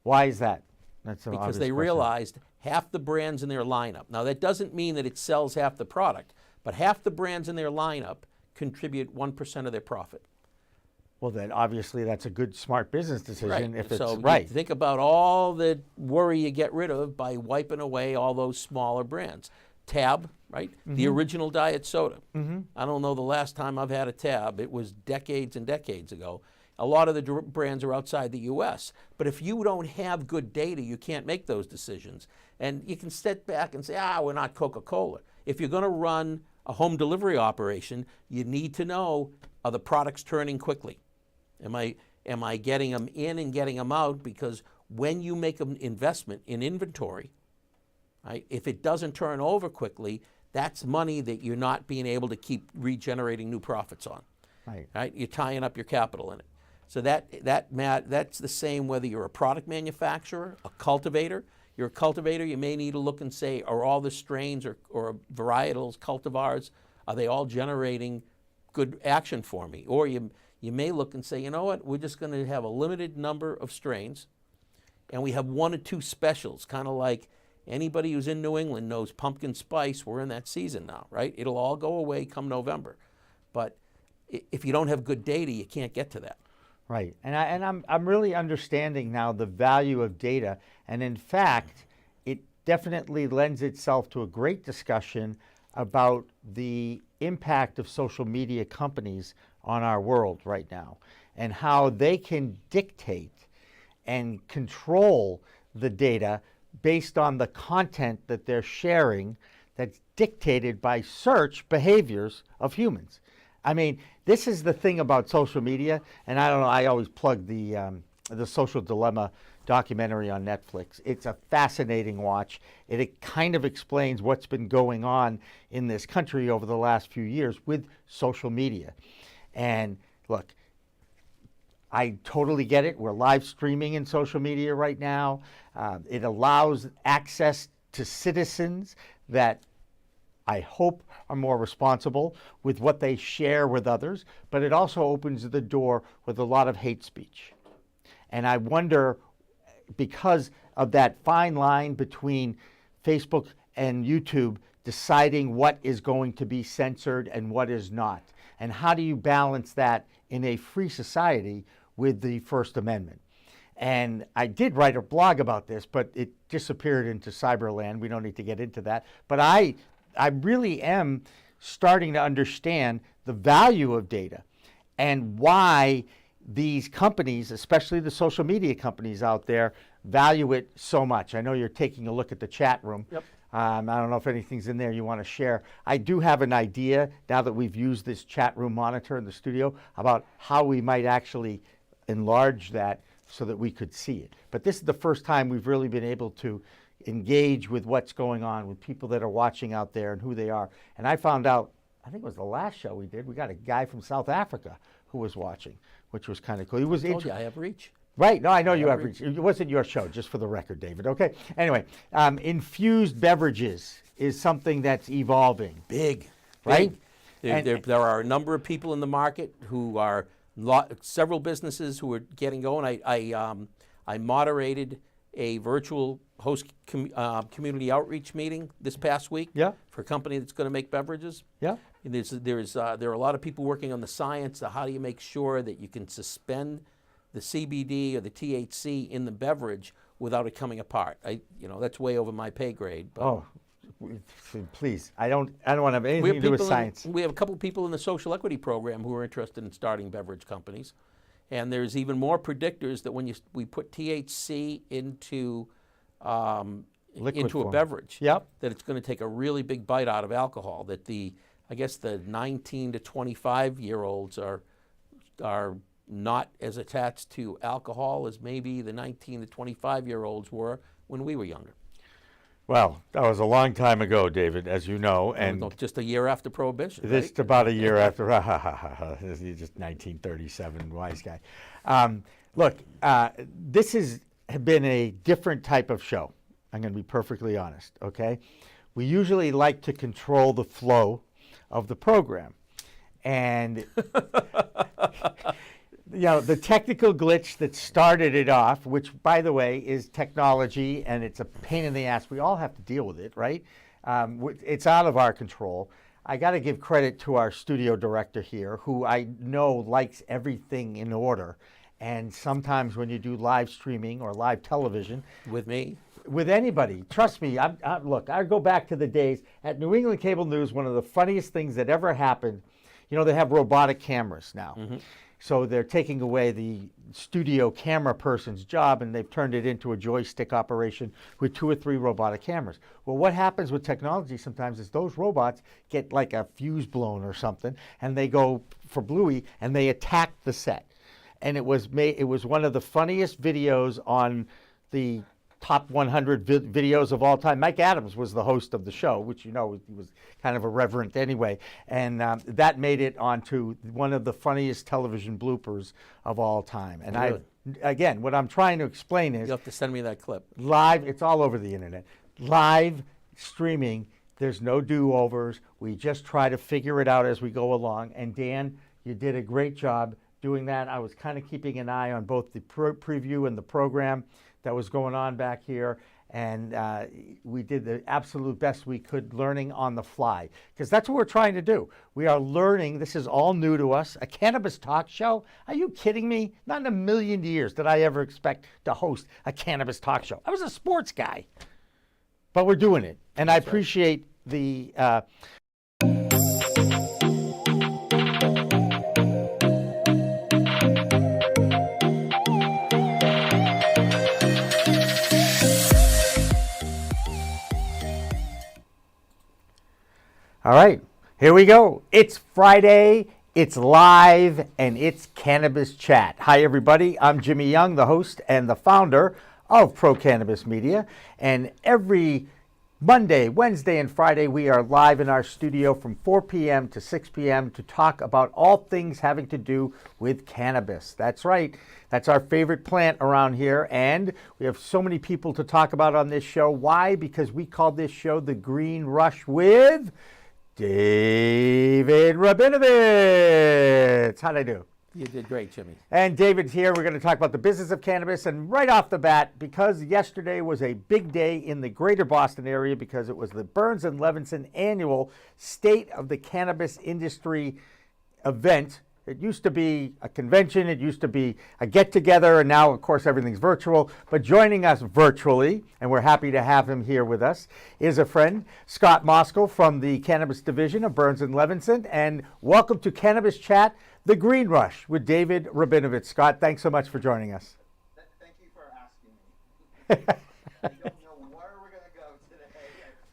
Speaker 2: Why is that? That's
Speaker 3: because they realized half the brands in their lineup. Now that doesn't mean that it sells half the product, but half the brands in their lineup contribute 1% of their profit.
Speaker 2: Well, then obviously that's a good, smart business decision.
Speaker 3: Right.
Speaker 2: If it's
Speaker 3: so
Speaker 2: right.
Speaker 3: Think about all the worry you get rid of by wiping away all those smaller brands. Tab, right? The original diet soda. I don't know the last time I've had a Tab. It was decades and decades ago. A lot of the brands are outside the U.S. But if you don't have good data, you can't make those decisions. And you can step back and say, we're not Coca-Cola. If you're going to run a home delivery operation, you need to know, are the products turning quickly? Am I getting them in and getting them out? Because when you make an investment in inventory, right, if it doesn't turn over quickly, that's money that you're not being able to keep regenerating new profits on. Right? You're tying up your capital in it. So that's the same whether you're a product manufacturer, a cultivator. You're a cultivator, you may need to look and say, are all the strains or varietals, cultivars, are they all generating good action for me? Or you may look and say, you know what, we're just going to have a limited number of strains, and we have 1 or 2 specials, kind of like anybody who's in New England knows pumpkin spice. We're in that season now, right? It'll all go away come November. But if you don't have good data, you can't get to that.
Speaker 2: Right, and I'm really understanding now the value of data, and in fact, it definitely lends itself to a great discussion about the impact of social media companies on our world right now, and how they can dictate and control the data based on the content that they're sharing that's dictated by search behaviors of humans. I mean, this is the thing about social media, and I don't know, I always plug the Social Dilemma documentary on Netflix. It's a fascinating watch. It kind of explains what's been going on in this country over the last few years with social media. And look, I totally get it. We're live streaming in social media right now. It allows access to citizens that I hope, are more responsible with what they share with others, but it also opens the door with a lot of hate speech. And I wonder, because of that fine line between Facebook and YouTube deciding what is going to be censored and what is not, and how do you balance that in a free society with the First Amendment? And I did write a blog about this, but it disappeared into cyberland. We don't need to get into that. But I really am starting to understand the value of data and why these companies, especially the social media companies out there, value it so much. I know you're taking a look at the chat room.
Speaker 3: Yep.
Speaker 2: I don't know if anything's in there you want to share. I do have an idea, now that we've used this chat room monitor in the studio, about how we might actually enlarge that so that we could see it. But this is the first time we've really been able to engage with what's going on with people that are watching out there and who they are. And I found out, I think it was the last show we did, we got a guy from South Africa who was watching, which was kind of cool. He was
Speaker 3: I told you I have reach.
Speaker 2: Right. No, I know you have reach. It wasn't your show, just for the record, David. Okay. Anyway, infused beverages is something that's evolving.
Speaker 3: Big.
Speaker 2: Right?
Speaker 3: There are a number of people in the market who are, several businesses who are getting going. I moderated a virtual host community outreach meeting this past week for a company that's going to make beverages.
Speaker 2: Yeah.
Speaker 3: And there are a lot of people working on the science of how do you make sure that you can suspend the CBD or the THC in the beverage without it coming apart. That's way over my pay grade. But
Speaker 2: oh, please! I don't want to have anything to do with science.
Speaker 3: We have a couple people in the social equity program who are interested in starting beverage companies, and there's even more predictors that when we put THC into a beverage, that it's going to take a really big bite out of alcohol. That I guess the 19 to 25-year-olds are not as attached to alcohol as maybe the 19 to 25-year-olds were when we were younger.
Speaker 2: Well, that was a long time ago, David, as you know. And
Speaker 3: just a year after Prohibition,
Speaker 2: This
Speaker 3: right?
Speaker 2: about a year after. You're just 1937, wise guy. Look, this has been a different type of show. I'm going to be perfectly honest, okay? We usually like to control the flow of the program. And the technical glitch that started it off, which, by the way, is technology, and it's a pain in the ass. We all have to deal with it, right? It's out of our control. I got to give credit to our studio director here, who I know likes everything in order. And sometimes when you do live streaming or live television,
Speaker 3: with me,
Speaker 2: with anybody, trust me. Look, I go back to the days at New England Cable News. One of the funniest things that ever happened, they have robotic cameras now. Mm-hmm. So they're taking away the studio camera person's job, and they've turned it into a joystick operation with 2 or 3 robotic cameras. Well, what happens with technology sometimes is those robots get like a fuse blown or something, and they go for Bluey, and they attack the set. And it was one of the funniest videos on the top 100 videos of all time. Mike Adams was the host of the show, which he was kind of irreverent anyway, and that made it onto one of the funniest television bloopers of all time. And really? Again, what I'm trying to explain is,
Speaker 3: you'll have to send me that clip.
Speaker 2: Live, it's all over the internet. Live streaming, there's no do-overs. We just try to figure it out as we go along. And Dan, you did a great job doing that. I was kind of keeping an eye on both the preview and the program that was going on back here, and we did the absolute best we could, learning on the fly, because that's what we're trying to do. We are learning. This is all new to us. A cannabis talk show? Are you kidding me? Not in a million years did I ever expect to host a cannabis talk show. I was a sports guy, but we're doing it, and I appreciate the All right, here we go. It's Friday, it's live, and it's Cannabis Chat. Hi, everybody. I'm Jimmy Young, the host and the founder of Pro Cannabis Media. And every Monday, Wednesday, and Friday, we are live in our studio from 4 p.m. to 6 p.m. to talk about all things having to do with cannabis. That's right. That's our favorite plant around here. And we have so many people to talk about on this show. Why? Because we call this show The Green Rush with David Rabinovitz. How'd I do?
Speaker 3: You did great, Jimmy.
Speaker 2: And David's here. We're going to talk about the business of cannabis. And right off the bat, because yesterday was a big day in the greater Boston area because it was the Burns and Levinson annual State of the Cannabis Industry event. It used to be a convention, it used to be a get-together, and now, of course, everything's virtual. But joining us virtually, and we're happy to have him here with us, is a friend, Scott Moskol from the Cannabis Division of Burns and Levinson. And welcome to Cannabis Chat, The Green Rush with David Rabinovitz. Scott, thanks so much for joining us.
Speaker 10: Thank you for asking me. I don't know where we're going to go today.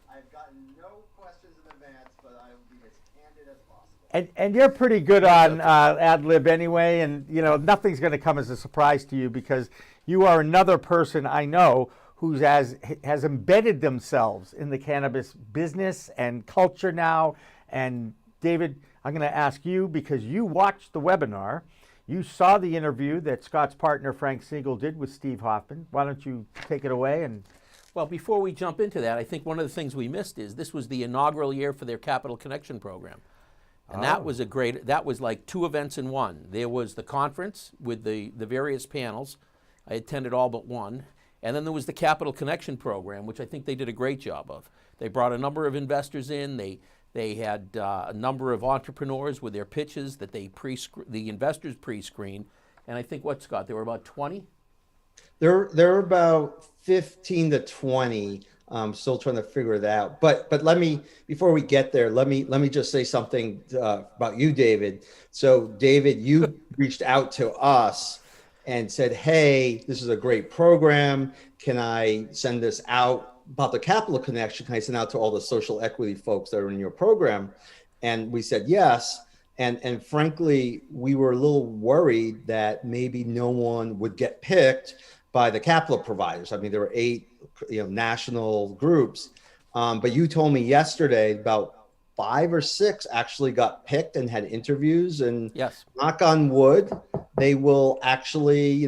Speaker 10: I've gotten no questions in advance, but I will be as candid as possible.
Speaker 2: And you're pretty good on ad lib anyway, and you know nothing's going to come as a surprise to you because you are another person I know who has embedded themselves in the cannabis business and culture now. And David, I'm going to ask you because you watched the webinar, you saw the interview that Scott's partner Frank Siegel did with Steve Hoffman. Why don't you take it away? And
Speaker 3: well, before we jump into that, I think one of the things we missed is this was the inaugural year for their Capital Connection program. And that was that was like two events in one. There was the conference with the various panels. I attended all but one. And then there was the Capital Connection program, which I think they did a great job of. They brought a number of investors in. They had a number of entrepreneurs with their pitches that the investors pre-screened. And I think, what, Scott, there were about 20?
Speaker 10: There are about 15 to 20. I'm still trying to figure it out. But let me, before we get there, let me just say something about you, David. So David, you reached out to us and said, hey, this is a great program. Can I send this out about the Capital Connection? Can I send out to all the social equity folks that are in your program? And we said yes. And frankly, we were a little worried that maybe no one would get picked by the capital providers. I mean, there were 8 national groups. But you told me yesterday about 5 or 6 actually got picked and had interviews, and
Speaker 3: yes,
Speaker 10: knock on wood, they will actually,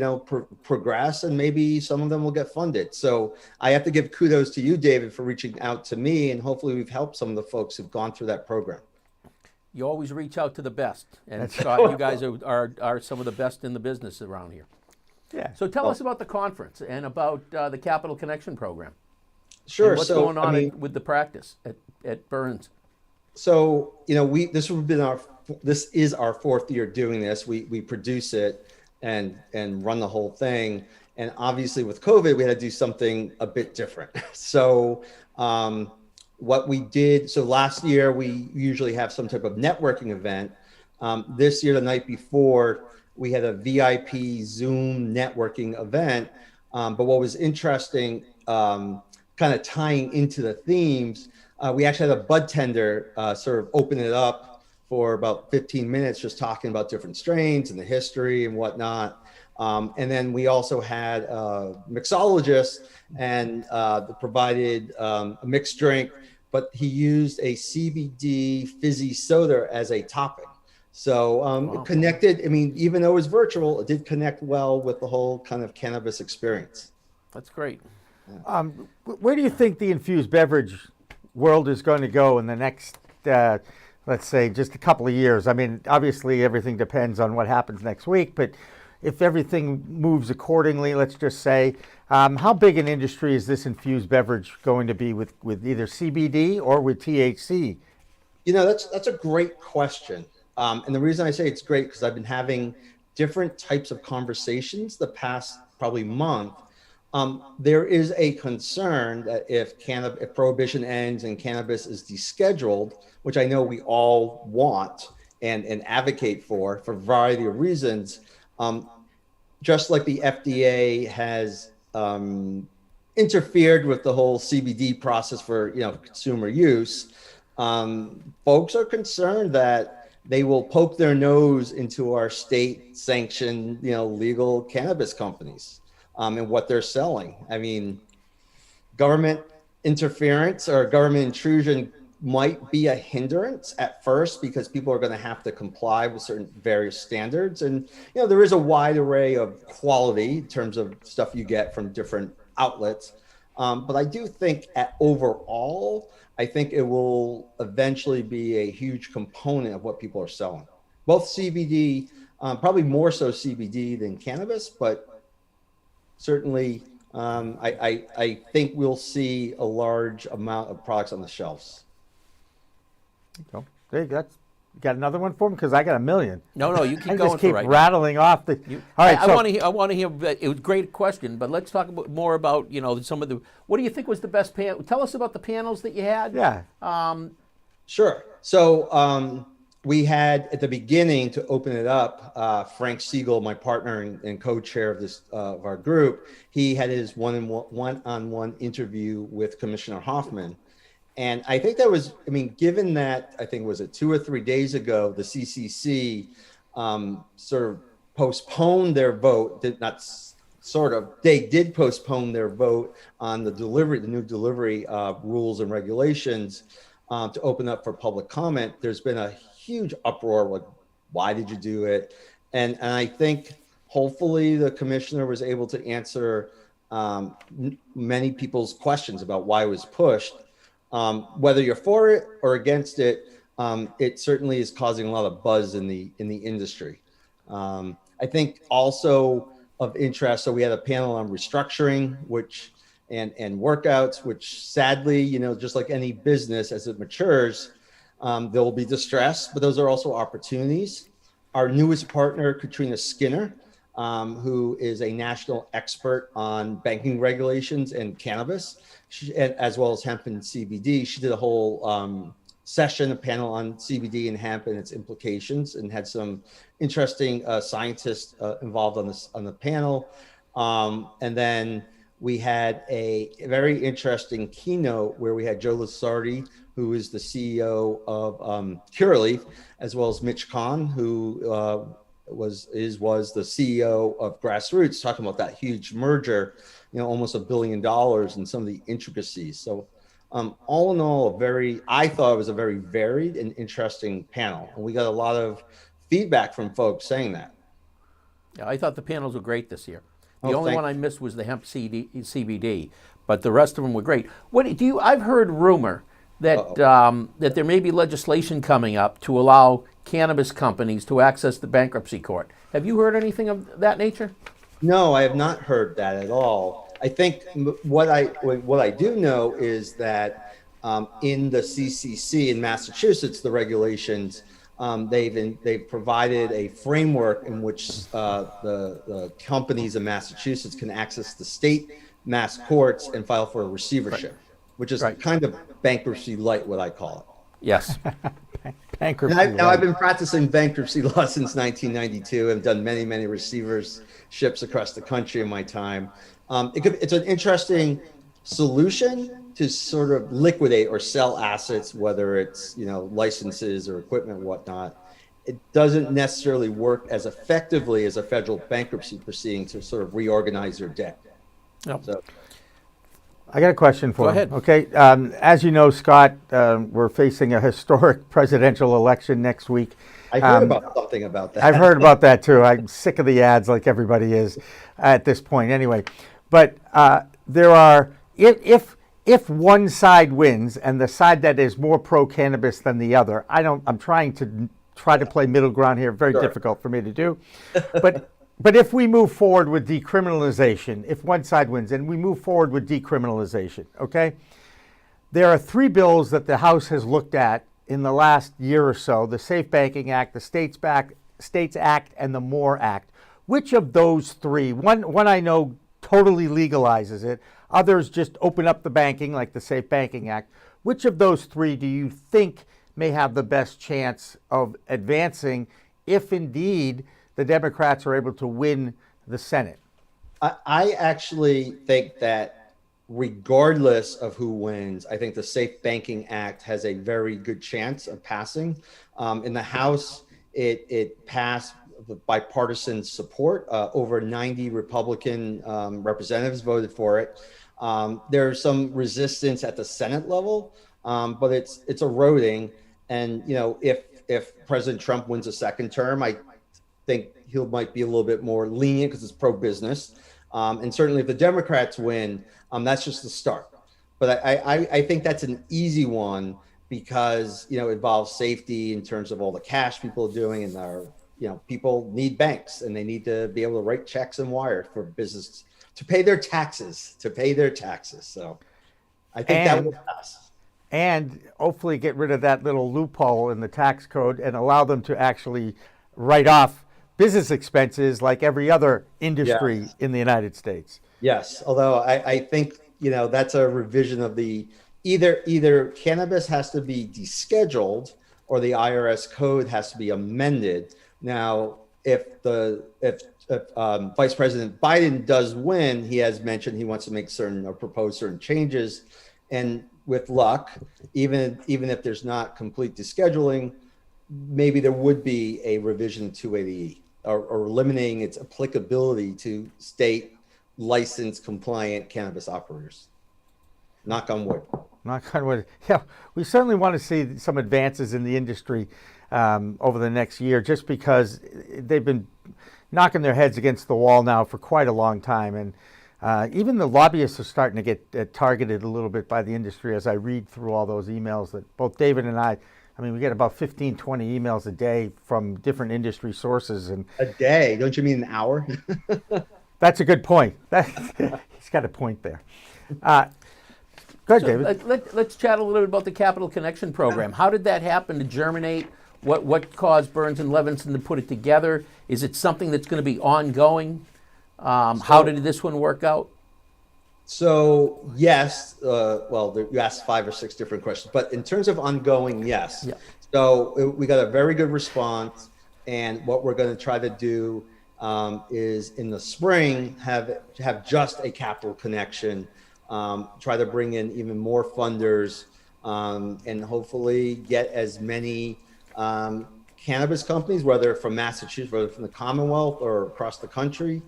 Speaker 10: progress, and maybe some of them will get funded. So I have to give kudos to you, David, for reaching out to me, and hopefully we've helped some of the folks who've gone through that program.
Speaker 3: You always reach out to the best. And Scott, you guys are some of the best in the business around here.
Speaker 2: yeah.
Speaker 3: So tell us about the conference and about the Capital Connection program.
Speaker 10: Sure.
Speaker 3: And what's going on with the practice at Burns?
Speaker 10: So, this is our 4th year doing this. We produce it and run the whole thing. And obviously with COVID, we had to do something a bit different. So what we did, so last year, we usually have some type of networking event. This year, the night before, we had a VIP Zoom networking event. But what was interesting, kind of tying into the themes, we actually had a bud tender sort of open it up for about 15 minutes, just talking about different strains and the history and whatnot. And then we also had a mixologist and provided a mixed drink, but he used a CBD fizzy soda as a topping. So
Speaker 3: Wow.
Speaker 10: It connected. I mean, even though it was virtual, it did connect well with the whole kind of cannabis experience.
Speaker 3: That's great.
Speaker 2: Where do you think the infused beverage world is going to go in the next, let's say, just a couple of years? I mean, obviously everything depends on what happens next week, but if everything moves accordingly, let's just say, how big an industry is this infused beverage going to be with either CBD or with THC?
Speaker 10: That's a great question. And the reason I say it's great because I've been having different types of conversations the past probably month. There is a concern that if prohibition ends and cannabis is descheduled, which I know we all want and advocate for a variety of reasons, just like the FDA has interfered with the whole CBD process for consumer use, folks are concerned that they will poke their nose into our state-sanctioned, legal cannabis companies and what they're selling. I mean, government interference or government intrusion might be a hindrance at first because people are going to have to comply with certain various standards. And, there is a wide array of quality in terms of stuff you get from different outlets. But I do think overall, I think it will eventually be a huge component of what people are selling. Both CBD, probably more so CBD than cannabis, but certainly I think we'll see a large amount of products on the shelves.
Speaker 2: Go. There you go. You got another one for me? Because I got a million.
Speaker 3: No, you keep
Speaker 2: I
Speaker 3: going
Speaker 2: just keep
Speaker 3: for right
Speaker 2: rattling off the.
Speaker 3: All right, I want to hear. It was a great question, but let's talk more about some of the. What do you think was the best panel? Tell us about the panels that you had.
Speaker 2: Yeah.
Speaker 10: Sure. So we had at the beginning, to open it up, Frank Siegel, my partner and co-chair of this of our group, he had his one-on-one interview with Commissioner Hoffman. And I think that was, given that, I think, was it 2 or 3 days ago, the CCC sort of postponed their vote, they did postpone their vote on the new delivery rules and regulations to open up for public comment. There's been a huge uproar, like, why did you do it? And I think hopefully the commissioner was able to answer many people's questions about why it was pushed. Whether you're for it or against it, it certainly is causing a lot of buzz in the industry. I think also of interest, so we had a panel on restructuring, and workouts, which sadly, just like any business as it matures, there will be distress, but those are also opportunities. Our newest partner, Katrina Skinner, who is a national expert on banking regulations and cannabis, as well as hemp and CBD. She did a whole a panel on CBD and hemp and its implications, and had some interesting scientists involved on the panel. And then we had a very interesting keynote where we had Joe Lusardi, who is the CEO of Curaleaf, as well as Mitch Kahn, who was the CEO of Grassroots, talking about that huge merger, almost $1 billion, and some of the intricacies. So all in all, I thought it was a very varied and interesting panel. And we got a lot of feedback from folks saying that.
Speaker 3: Yeah, I thought the panels were great this year. The only one I missed was the hemp CBD, but the rest of them were great. I've heard rumor that that there may be legislation coming up to allow cannabis companies to access the bankruptcy court. Have you heard anything of that nature?
Speaker 10: No, I have not heard that at all. I think what I do know is that in the CCC in Massachusetts, the regulations, they've provided a framework in which the companies in Massachusetts can access the state mass courts and file for a receivership, which is kind of bankruptcy light, what I call it.
Speaker 3: Yes.
Speaker 2: Bankruptcy.
Speaker 10: I've been practicing bankruptcy law since 1992. I've done many receiverships across the country in my time. It's an interesting solution to sort of liquidate or sell assets, whether it's licenses or equipment, whatnot. It doesn't necessarily work as effectively as a federal bankruptcy proceeding to sort of reorganize your debt.
Speaker 3: Nope.
Speaker 10: So,
Speaker 2: I got a question for
Speaker 3: Go
Speaker 2: you.
Speaker 3: ahead.
Speaker 2: Okay, as you know, Scott, we're facing a historic presidential election next week.
Speaker 10: I heard about something about that.
Speaker 2: I've heard about that too. I'm sick of the ads, like everybody is at this point, anyway. But there are, if one side wins and the side that is more pro-cannabis than the other, I'm trying to play middle ground here. Very difficult for me to do, but if we move forward with decriminalization, if one side wins and we move forward with decriminalization, okay, there are 3 bills that the House has looked at in the last year or so: the Safe Banking Act, the States Act, and the MORE Act. Which of those 3? One I know totally legalizes it. Others just open up the banking, like the Safe Banking Act. Which of those 3 do you think may have the best chance of advancing if indeed the Democrats are able to win the Senate?
Speaker 10: I actually think that regardless of who wins, I think the Safe Banking Act has a very good chance of passing. In the House, it passed with bipartisan support. Over 90 Republican representatives voted for it. There's some resistance at the Senate level, but it's eroding. And if President Trump wins a second term, I think he might be a little bit more lenient because it's pro-business. And certainly if the Democrats win, that's just the start. But I think that's an easy one because, it involves safety in terms of all the cash people are doing, and people need banks and they need to be able to write checks and wire for business to pay their taxes, So I think that will pass.
Speaker 2: And hopefully get rid of that little loophole in the tax code and allow them to actually write off business expenses like every other industry in the United States.
Speaker 10: Yes, although I think, that's a revision of the either cannabis has to be descheduled or the IRS code has to be amended. Now, if Vice President Biden does win, he has mentioned he wants to make propose certain changes, and with luck, even if there's not complete descheduling, maybe there would be a revision to 280E or eliminating its applicability to state licensed compliant cannabis operators. Knock on wood.
Speaker 2: Knock on wood. Yeah, we certainly want to see some advances in the industry over the next year, just because they've been knocking their heads against the wall now for quite a long time. And even the lobbyists are starting to get targeted a little bit by the industry as I read through all those emails that both David and I mean, we get about 15, 20 emails a day from different industry sources. And
Speaker 10: a day? Don't you mean an hour?
Speaker 2: That's a good point. He's got a point there. Go ahead, David.
Speaker 3: Let's chat a little bit about the Capital Connection program. How did that happen to germinate? What caused Burns and Levinson to put it together? Is it something that's going to be ongoing? How did this one work out?
Speaker 10: So yes, you asked 5 or 6 different questions, but in terms of ongoing, yes. Yeah. So we got a very good response, and what we're going to try to do is in the spring have just a Capital Connection, try to bring in even more funders, and hopefully get as many cannabis companies, whether from Massachusetts, whether from the Commonwealth or across the country,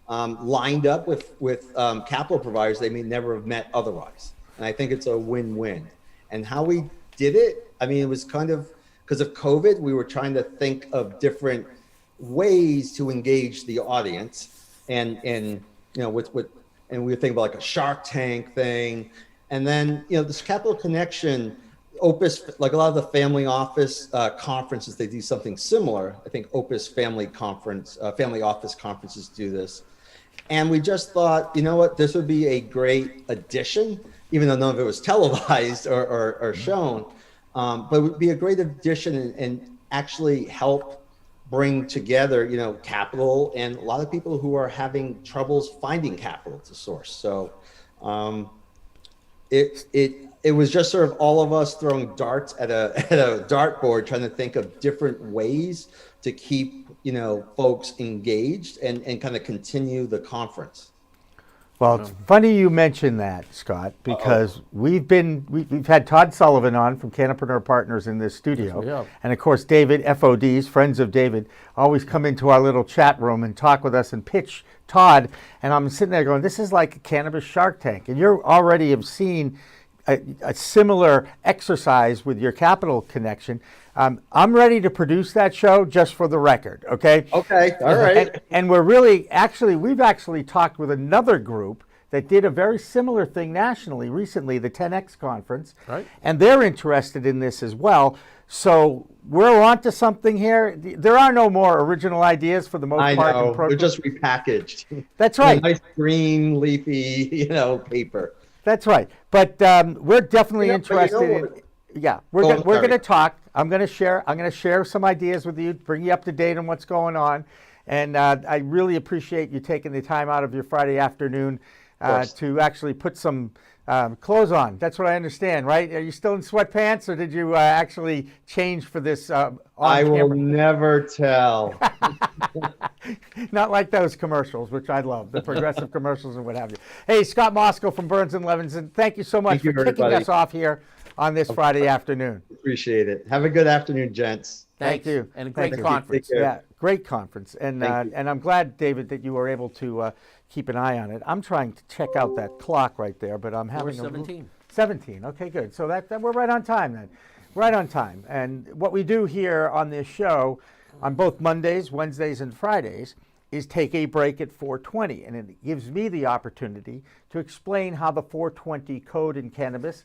Speaker 10: lined up with capital providers they may never have met otherwise. And I think it's a win-win. And how we did it, I mean, it was kind of because of COVID, we were trying to think of different ways to engage the audience, and we were thinking about like a Shark Tank thing, and then this Capital Connection, Opus, like a lot of the family office conferences, they do something similar. I think Opus Family Office conferences do this, and we just thought, this would be a great addition, even though none of it was televised or shown, but it would be a great addition and actually help bring together, capital, and a lot of people who are having troubles finding capital to source. So it was just sort of all of us throwing darts at a dartboard, trying to think of different ways to keep, folks engaged and kind of continue the conference.
Speaker 2: Well, it's funny you mention that, Scott, because we've had Todd Sullivan on from Cannapreneur Partners in this studio. Yes, and of course, David, FODs, Friends of David, always come into our little chat room and talk with us and pitch Todd. And I'm sitting there going, this is like a cannabis Shark Tank. And you already have seen a similar exercise with your Capital Connection. I'm ready to produce that show, just for the record, okay?
Speaker 10: Okay, all right.
Speaker 2: And we've actually talked with another group that did a very similar thing nationally recently, the 10X conference, right? And they're interested in this as well. So we're on to something here. There are no more original ideas for the most part.
Speaker 10: I know, they're just repackaged.
Speaker 2: That's right.
Speaker 10: Nice green, leafy, paper.
Speaker 2: That's right. But we're definitely interested we're going to talk. I'm going to share some ideas with you, bring you up to date on what's going on. And I really appreciate you taking the time out of your Friday afternoon to actually put some clothes on. That's what I understand, right? Are you still in sweatpants, or did you actually change for this
Speaker 10: I will never tell.
Speaker 2: Not like those commercials, which I love, the progressive commercials and what have you. Hey, Scott Moskol from Burns and Levinson, thank you so much for kicking us off here on this Friday afternoon.
Speaker 10: Appreciate it. Have a good afternoon, gents.
Speaker 2: Thank you.
Speaker 3: And a great conference.
Speaker 2: Yeah, great conference. And I'm glad, David, that you were able to keep an eye on it. I'm trying to check out that clock right there, but I'm having 17. Okay, good. So that we're right on time then. Right on time. And what we do here on this show on both Mondays, Wednesdays, and Fridays is take a break at 420, and it gives me the opportunity to explain how the 420 code in cannabis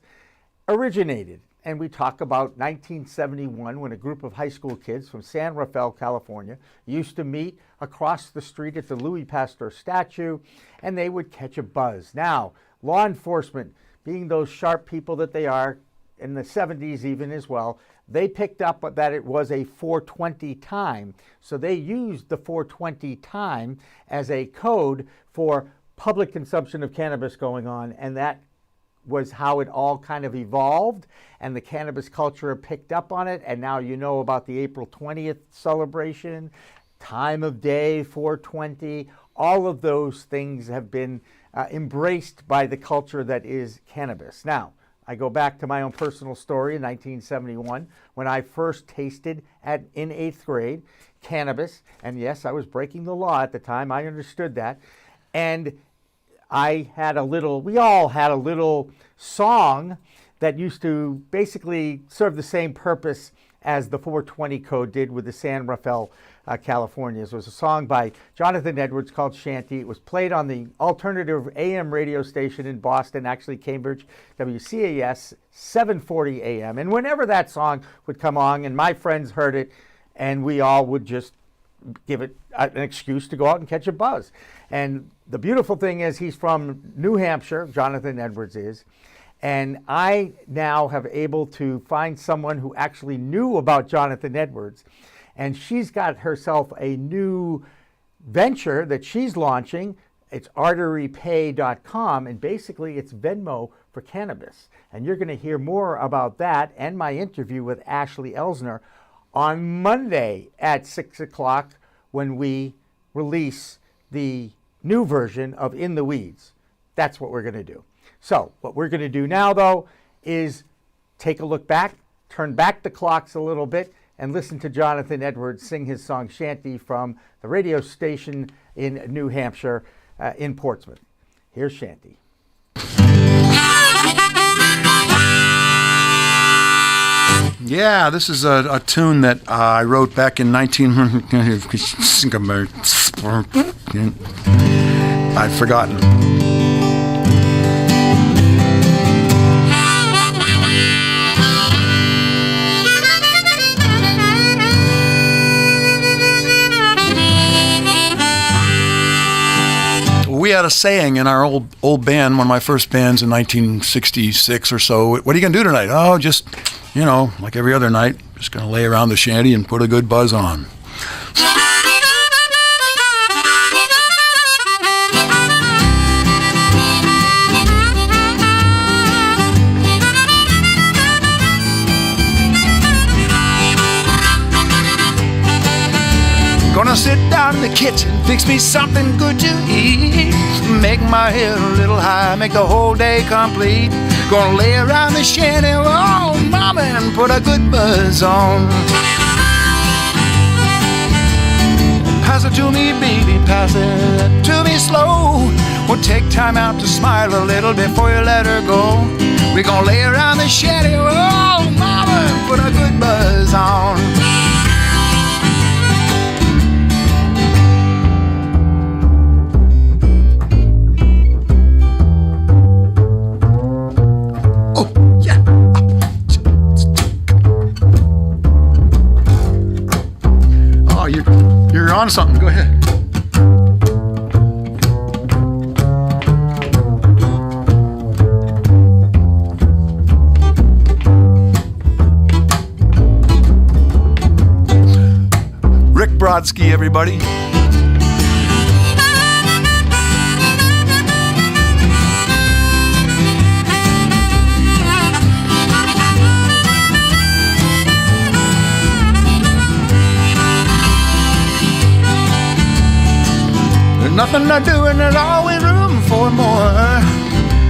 Speaker 2: originated. And we talk about 1971, when a group of high school kids from San Rafael, California, used to meet across the street at the Louis Pasteur statue, and they would catch a buzz. Now, law enforcement, being those sharp people that they are, in the 70s even as well, they picked up that it was a 420 time. So they used the 420 time as a code for public consumption of cannabis going on, and that was how it all kind of evolved, and the cannabis culture picked up on it. And now you know about the April 20th celebration, time of day 420. All of those things have been embraced by the culture that is cannabis. Now, I go back to my own personal story in 1971 when I first tasted in 8th grade cannabis. And yes, I was breaking the law at the time. I understood that. And we all had a little song that used to basically serve the same purpose as the 420 code did with the San Rafael, California. It was a song by Jonathan Edwards called Shanty. It was played on the alternative AM radio station in Boston, actually Cambridge, WCAS, 740 AM. And whenever that song would come on, and my friends heard it, and we all would just give it an excuse to go out and catch a buzz. And the beautiful thing is he's from New Hampshire, Jonathan Edwards is, and I now have able to find someone who actually knew about Jonathan Edwards, and she's got herself a new venture that she's launching. It's arterypay.com, and basically it's Venmo for cannabis. And you're going to hear more about that and my interview with Ashley Elsner on Monday at 6 o'clock when we release the new version of In the Weeds. That's what we're going to do. So what we're going to do now, though, is take a look back, turn back the clocks a little bit, and listen to Jonathan Edwards sing his song Shanty from the radio station in New Hampshire, in Portsmouth. Here's Shanty.
Speaker 12: Yeah, this is a tune that I wrote back in 19... I've forgotten. We had a saying in our old band, one of my first bands in 1966 or so. What are you going to do tonight? Oh, just, like every other night, just going to lay around the shanty and put a good buzz on. Gonna sit down in the kitchen, fix me something good to eat. Make my head a little high, make the whole day complete. Gonna lay around the shanty, oh mama, and put a good buzz on. Pass it to me, baby, pass it to me slow. We'll take time out to smile a little before you let her go. We're gonna lay around the shanty, oh mama, and put a good buzz on. You're on something. Go ahead. Rick Brodsky, everybody. Nothing to do and there's always room for more.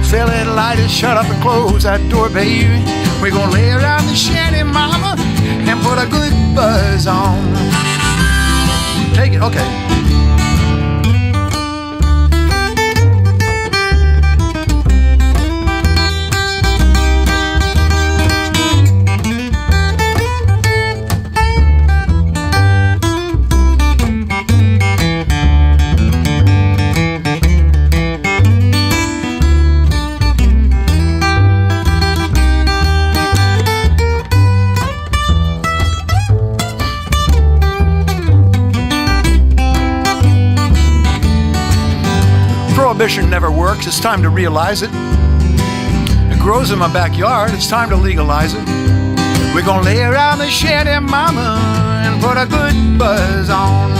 Speaker 12: Fill it, light it, shut up and close that door, baby. We're gonna lay around the shanty, mama, and put a good buzz on. Take it, okay. Prohibition never works, it's time to realize it. It grows in my backyard, it's time to legalize it. We're gonna lay around the shanty, mama, and put a good buzz on.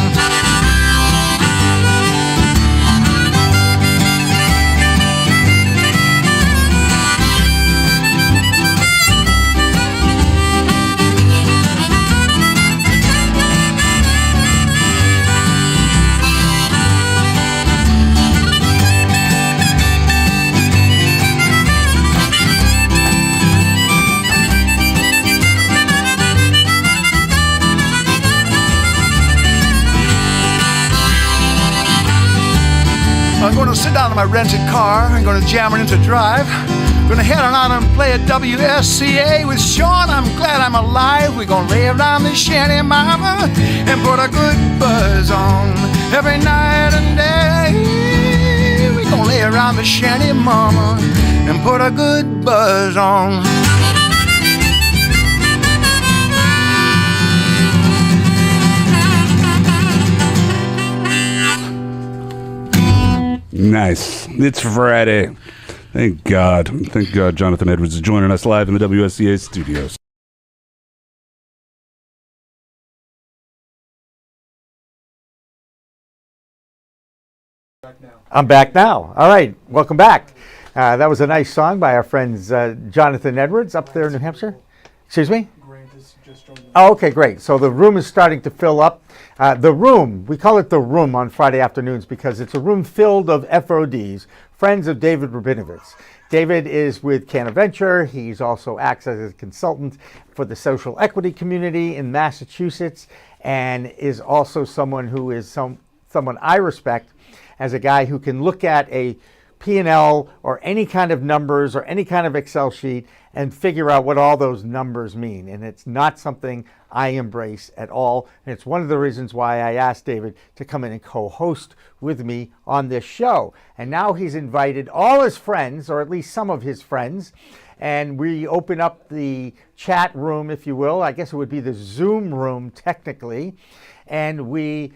Speaker 12: I'm going to sit down in my rented car. I'm going to jam it into drive. I'm going to head on out and play at WSCA with Sean. I'm glad I'm alive. We're going to lay around the shanty, mama, and put a good buzz on every night and day. We're going to lay around the shanty, mama, and put a good buzz on.
Speaker 13: Nice. It's Friday. Thank God. Thank God Jonathan Edwards is joining us live in the WSCA studios.
Speaker 2: I'm back now. All right. Welcome back. That was a nice song by our friends Jonathan Edwards up there in New Hampshire. Excuse me? Oh, okay, great. So the room is starting to fill up. The room, we call it the room on Friday afternoons because it's a room filled of FODs, friends of David Rabinovitz. David is with Canaventure. He's also acts as a consultant for the social equity community in Massachusetts and is also someone who is someone I respect as a guy who can look at a P&L or any kind of numbers or any kind of Excel sheet and figure out what all those numbers mean. And it's not something I embrace at all. And it's one of the reasons why I asked David to come in and co-host with me on this show. And now he's invited all his friends, or at least some of his friends, and we open up the chat room, if you will. I guess it would be the Zoom room technically. And we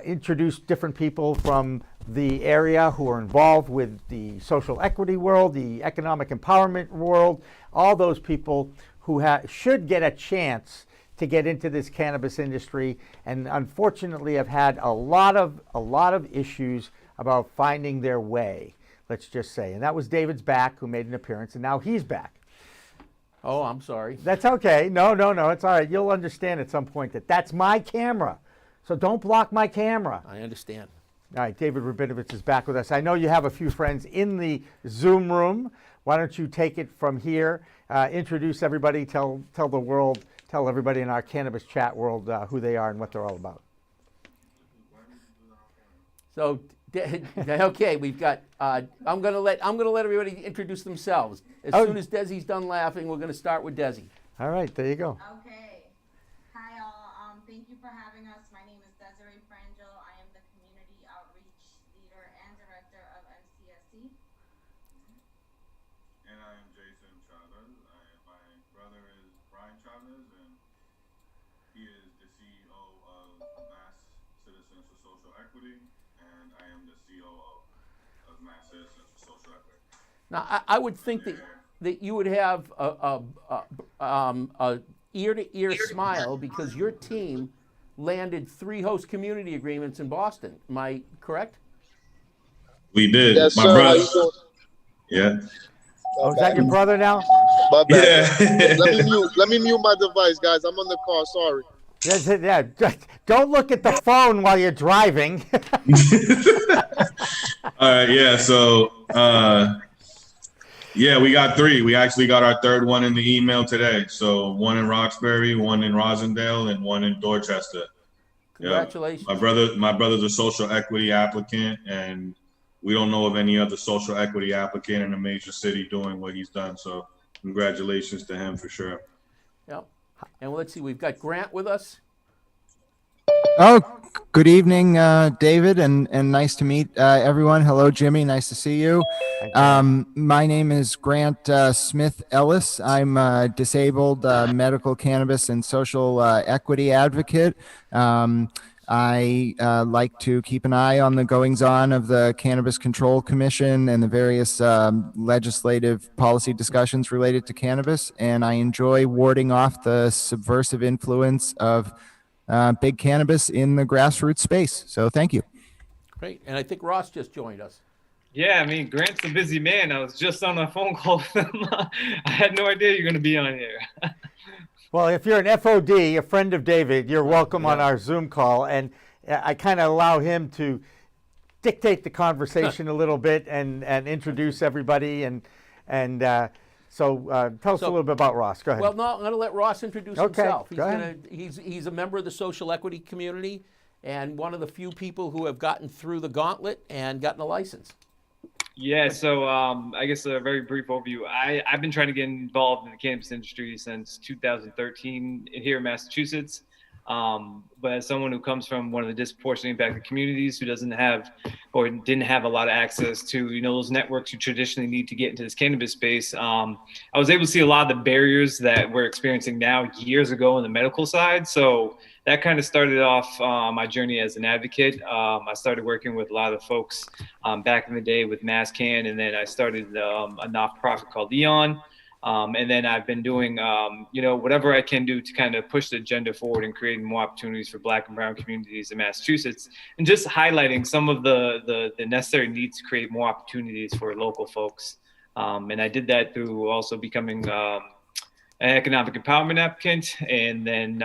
Speaker 2: introduce different people from the area who are involved with the social equity world, the economic empowerment world, all those people who should get a chance to get into this cannabis industry, and unfortunately have had a lot of issues about finding their way, let's just say. And that was David's back, who made an appearance, and now he's back.
Speaker 3: Oh, I'm sorry.
Speaker 2: That's okay. No, it's all right. You'll understand at some point that that's my camera. So don't block my camera.
Speaker 3: I understand.
Speaker 2: All right, David Rabinovitz is back with us. I know you have a few friends in the Zoom room. Why don't you take it from here? Introduce everybody, tell the world, tell everybody in our Cannabis Chat world who they are and what they're all about.
Speaker 3: So, okay, we've got. I'm gonna let everybody introduce themselves. As soon as Desi's done laughing, we're gonna start with Desi.
Speaker 2: All right, there you go.
Speaker 14: Okay. Hi all. Thank you for having us. My name is Deriree Franjul. I am the Community Outreach Leader and Director of MCSC.
Speaker 15: And I am Jaison Chavez. My brother is Brian Chavez, and he is the CEO of Mass Citizens for Social Equity, and I am the COO of Mass Citizens for Social Equity.
Speaker 3: Now, I would think that you would have a ear-to-ear smile because your team landed 3 host community agreements in Boston. Am I correct?
Speaker 15: We did.
Speaker 16: Yes,
Speaker 15: My
Speaker 16: sir.
Speaker 15: brother. Yeah.
Speaker 2: Oh, is that your brother now?
Speaker 16: My bad.
Speaker 15: Yeah.
Speaker 16: Let me mute my device, guys. I'm on the car. Sorry.
Speaker 2: Yeah. Don't look at the phone while you're driving.
Speaker 15: All right. Yeah. So, yeah, we got 3. We actually got our 3rd one in the email today. So 1 in Roxbury, 1 in Rosendale, and 1 in Dorchester.
Speaker 3: Congratulations.
Speaker 15: Yeah. My brother's a social equity applicant, and we don't know of any other social equity applicant in a major city doing what he's done. So congratulations to him for sure.
Speaker 3: Yep. And let's see, we've got Grant with us.
Speaker 9: Oh, good evening, David, and nice to meet everyone. Hello, Jimmy. Nice to see you. My name is Grant Smith-Ellis. I'm a disabled medical cannabis and social equity advocate. I like to keep an eye on the goings-on of the Cannabis Control Commission and the various legislative policy discussions related to cannabis, and I enjoy warding off the subversive influence of big cannabis in the grassroots space. So thank you.
Speaker 3: Great. And I think Ross just joined us.
Speaker 17: Yeah, I mean, Grant's a busy man. I was just on a phone call with him. I had no idea you're going to be on here.
Speaker 2: Well, if you're an FOD, a friend of David, you're welcome on our Zoom call. And I kind of allow him to dictate the conversation a little bit and introduce everybody. So tell us a little bit about Ross. Go ahead.
Speaker 3: Well, no, I'm going to let Ross introduce
Speaker 2: Okay,
Speaker 3: himself.
Speaker 2: go ahead.
Speaker 3: He's a member of the social equity community and one of the few people who have gotten through the gauntlet and gotten a license.
Speaker 17: Yeah, so I guess a very brief overview. I've been trying to get involved in the cannabis industry since 2013 here in Massachusetts. But as someone who comes from one of the disproportionately impacted communities who doesn't have or didn't have a lot of access to, those networks you traditionally need to get into this cannabis space, I was able to see a lot of the barriers that we're experiencing now years ago on the medical side. So that kind of started off my journey as an advocate. I started working with a lot of folks back in the day with MassCan, and then I started a nonprofit called Eon. And then I've been doing, whatever I can do to kind of push the agenda forward and creating more opportunities for Black and brown communities in Massachusetts, and just highlighting some of the necessary needs to create more opportunities for local folks. And I did that through also becoming an economic empowerment applicant. And then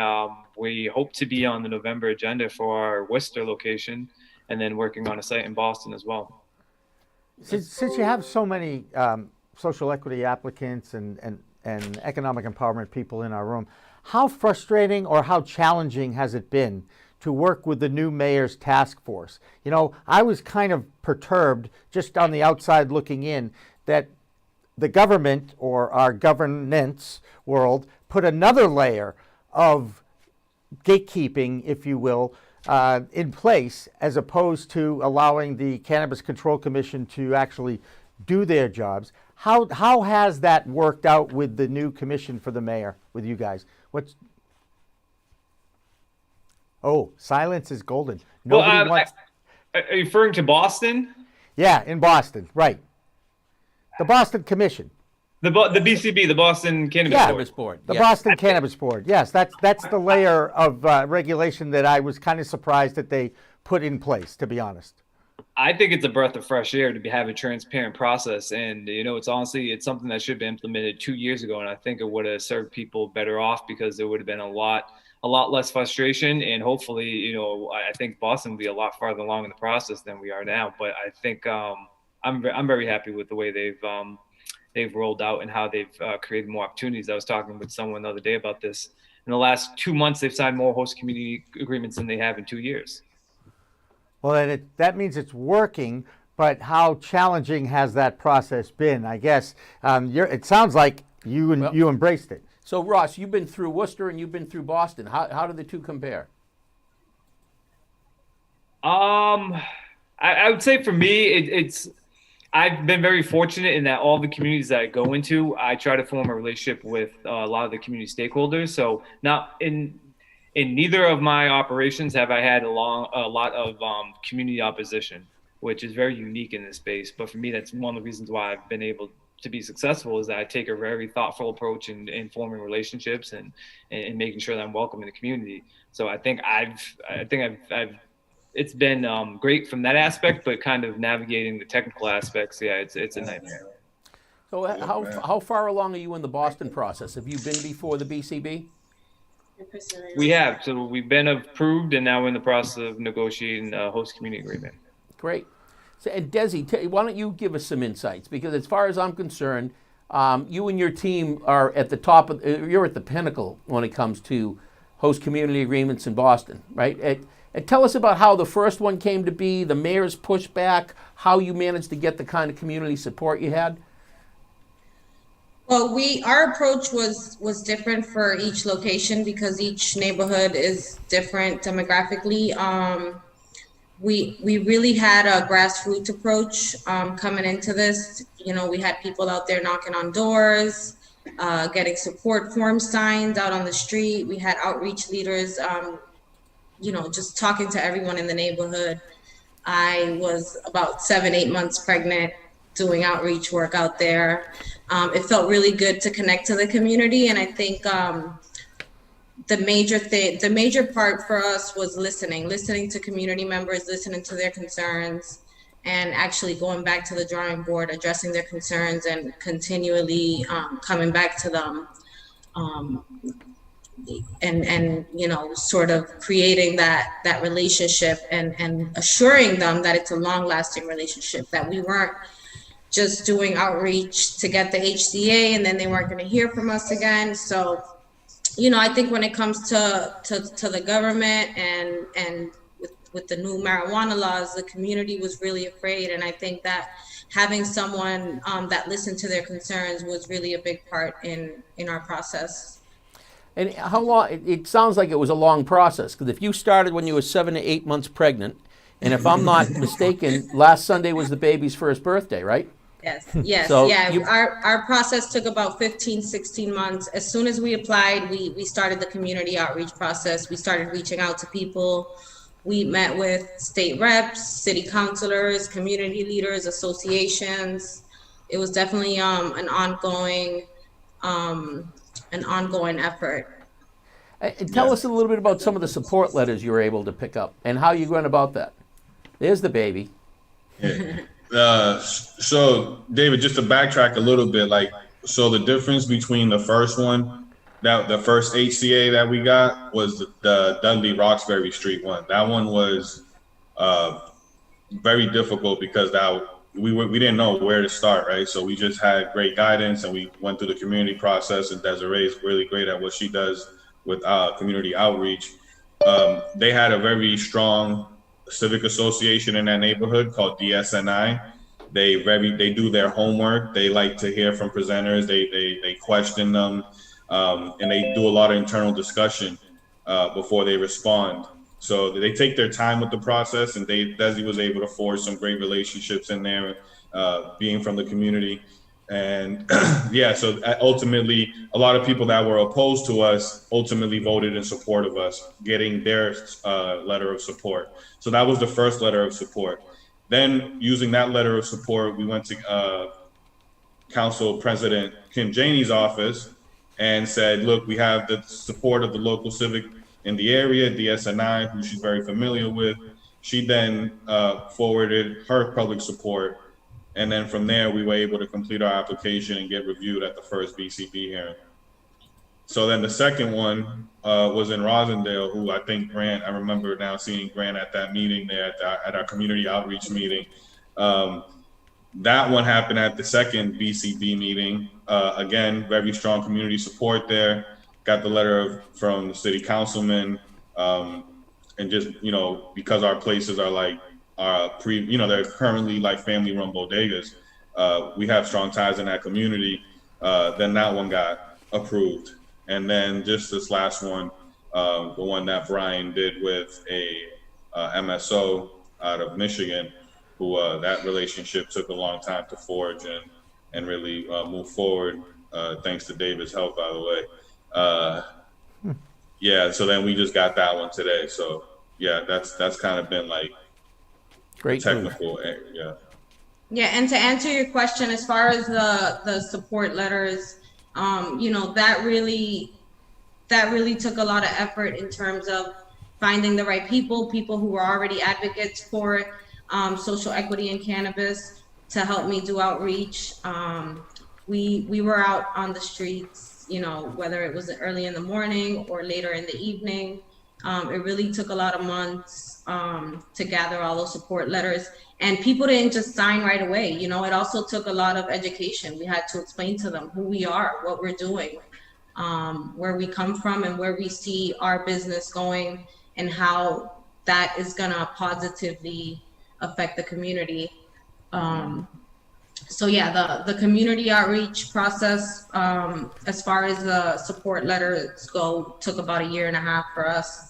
Speaker 17: we hope to be on the November agenda for our Worcester location, and then working on a site in Boston as well.
Speaker 2: Since you have so many social equity applicants and economic empowerment people in our room, how frustrating or how challenging has it been to work with the new mayor's task force? I was kind of perturbed just on the outside looking in that the government or our governance world put another layer of gatekeeping, if you will, in place, as opposed to allowing the Cannabis Control Commission to actually do their jobs. How has that worked out with the new commission for the mayor, with you guys? Silence is golden. Nobody wants...
Speaker 17: Are you referring to Boston?
Speaker 2: Yeah, in Boston, right. The Boston Commission.
Speaker 17: The BCB, the Boston Cannabis Board.
Speaker 2: The Boston Cannabis Board. Yes, that's the layer of regulation that I was kind of surprised that they put in place, to be honest.
Speaker 17: I think it's a breath of fresh air to have a transparent process. And, it's something that should have been implemented 2 years ago. And I think it would have served people better off because there would have been a lot less frustration. And hopefully, I think Boston will be a lot farther along in the process than we are now. But I think I'm very happy with the way they've rolled out and how they've created more opportunities. I was talking with someone the other day about this. In the last 2 months, they've signed more host community agreements than they have in 2 years.
Speaker 2: Well, then that means it's working, but how challenging has that process been? I guess it sounds like you embraced it.
Speaker 3: So, Ross, you've been through Worcester and you've been through Boston. How do the two compare?
Speaker 17: I would say for me, I've been very fortunate in that all the communities that I go into, I try to form a relationship with a lot of the community stakeholders. So not in neither of my operations have I had a lot of community opposition, which is very unique in this space. But for me, that's one of the reasons why I've been able to be successful, is that I take a very thoughtful approach in forming relationships and making sure that I'm welcome in the community. So I think it's been great from that aspect, but kind of navigating the technical aspects, it's a nightmare.
Speaker 3: So how far along are you in the Boston process? Have you been before the BCB?
Speaker 17: We have. So we've been approved, and now we're in the process of negotiating a host community agreement.
Speaker 3: Great. So, and Desi, why don't you give us some insights? Because as far as I'm concerned, you and your team are at the top you're at the pinnacle when it comes to host community agreements in Boston, right? And tell us about how the first one came to be, the mayor's pushback, how you managed to get the kind of community support you had.
Speaker 14: Well, our approach was different for each location because each neighborhood is different demographically. We really had a grassroots approach coming into this. We had people out there knocking on doors, getting support forms signed out on the street. We had outreach leaders just talking to everyone in the neighborhood. I was about 7-8 months pregnant, doing outreach work out there. It felt really good to connect to the community, and I think the major part for us was listening to community members, listening to their concerns, and actually going back to the drawing board, addressing their concerns, and continually coming back to them, and sort of creating that relationship and assuring them that it's a long-lasting relationship, that we weren't just doing outreach to get the HCA and then they weren't going to hear from us again. So, I think when it comes to the government and with the new marijuana laws, the community was really afraid. And I think that having someone that listened to their concerns was really a big part in our process.
Speaker 3: And how long? It sounds like it was a long process, because if you started when you were 7 to 8 months pregnant, and if I'm not mistaken, last Sunday was the baby's first birthday, right?
Speaker 14: Yes.
Speaker 3: So
Speaker 14: our process took about 15, 16 months. As soon as we applied, we started the community outreach process. We started reaching out to people. We met with state reps, city councilors, community leaders, associations. It was definitely an ongoing effort.
Speaker 3: Tell us a little bit about some of the support letters you were able to pick up and how you went about that. There's the baby.
Speaker 15: So David, just to backtrack a little bit, so the difference between the first one, the first HCA that we got was the Dudley Roxbury Street one. That one was very difficult because we didn't know where to start, right? So we just had great guidance, and we went through the community process, and Deriree is really great at what she does with community outreach. They had a very strong civic association in that neighborhood called DSNI. They do their homework. They like to hear from presenters. They question them, and they do a lot of internal discussion before they respond. So they take their time with the process, and Desi was able to forge some great relationships in there, being from the community. And so ultimately, a lot of people that were opposed to us ultimately voted in support of us, getting their letter of support. So that was the first letter of support. Then, using that letter of support, we went to Council President Kim Janey's office and said, look, we have the support of the local civic in the area, DSNI, who she's very familiar with. She then forwarded her public support. And then from there, we were able to complete our application and get reviewed at the first BCB hearing. So then the second one was in Rosendale, who I think Grant, I remember now seeing Grant at that meeting there at our community outreach meeting. That one happened at the second BCB meeting. Again, very strong community support there. Got the letter from the city councilman, and just, because our places are they're currently family run bodegas. We have strong ties in that community. Then that one got approved. And then just this last one, the one that Brian did with a MSO out of Michigan, who that relationship took a long time to forge and really move forward, thanks to David's help, by the way. So then we just got that one today. So that's kind of been
Speaker 3: great
Speaker 15: technical.
Speaker 14: And to answer your question, as far as the support letters, that really took a lot of effort in terms of finding the right people who were already advocates for social equity in cannabis to help me do outreach. We were out on the streets, whether it was early in the morning or later in the evening. It really took a lot of months to gather all those support letters, and people didn't just sign right away. It also took a lot of education. We had to explain to them who we are, what we're doing, where we come from, and where we see our business going, and how that is gonna positively affect the community. The community outreach process, as far as the support letters go, took about 1.5 years for us.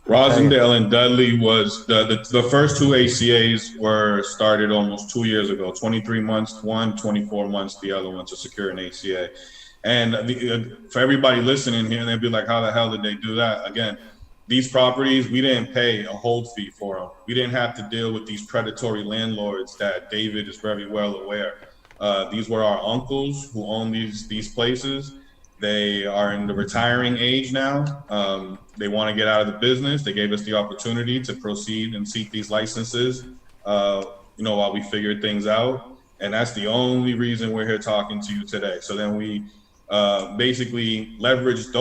Speaker 15: Rosendale and Dudley was the first two ACAs were started almost 2 years ago, 23 months one, 24 months the other one, to secure an ACA. And for everybody listening here, they'd be like, how the hell did they do that? Again, these properties, we didn't pay a hold fee for them. We didn't have to deal with these predatory landlords that David is very well aware. These were our uncles who own these places. They are in the retiring age now. They want to get out of the business. They gave us the opportunity to proceed and seek these licenses, while we figured things out. And that's the only reason we're here talking to you today. So then we basically leveraged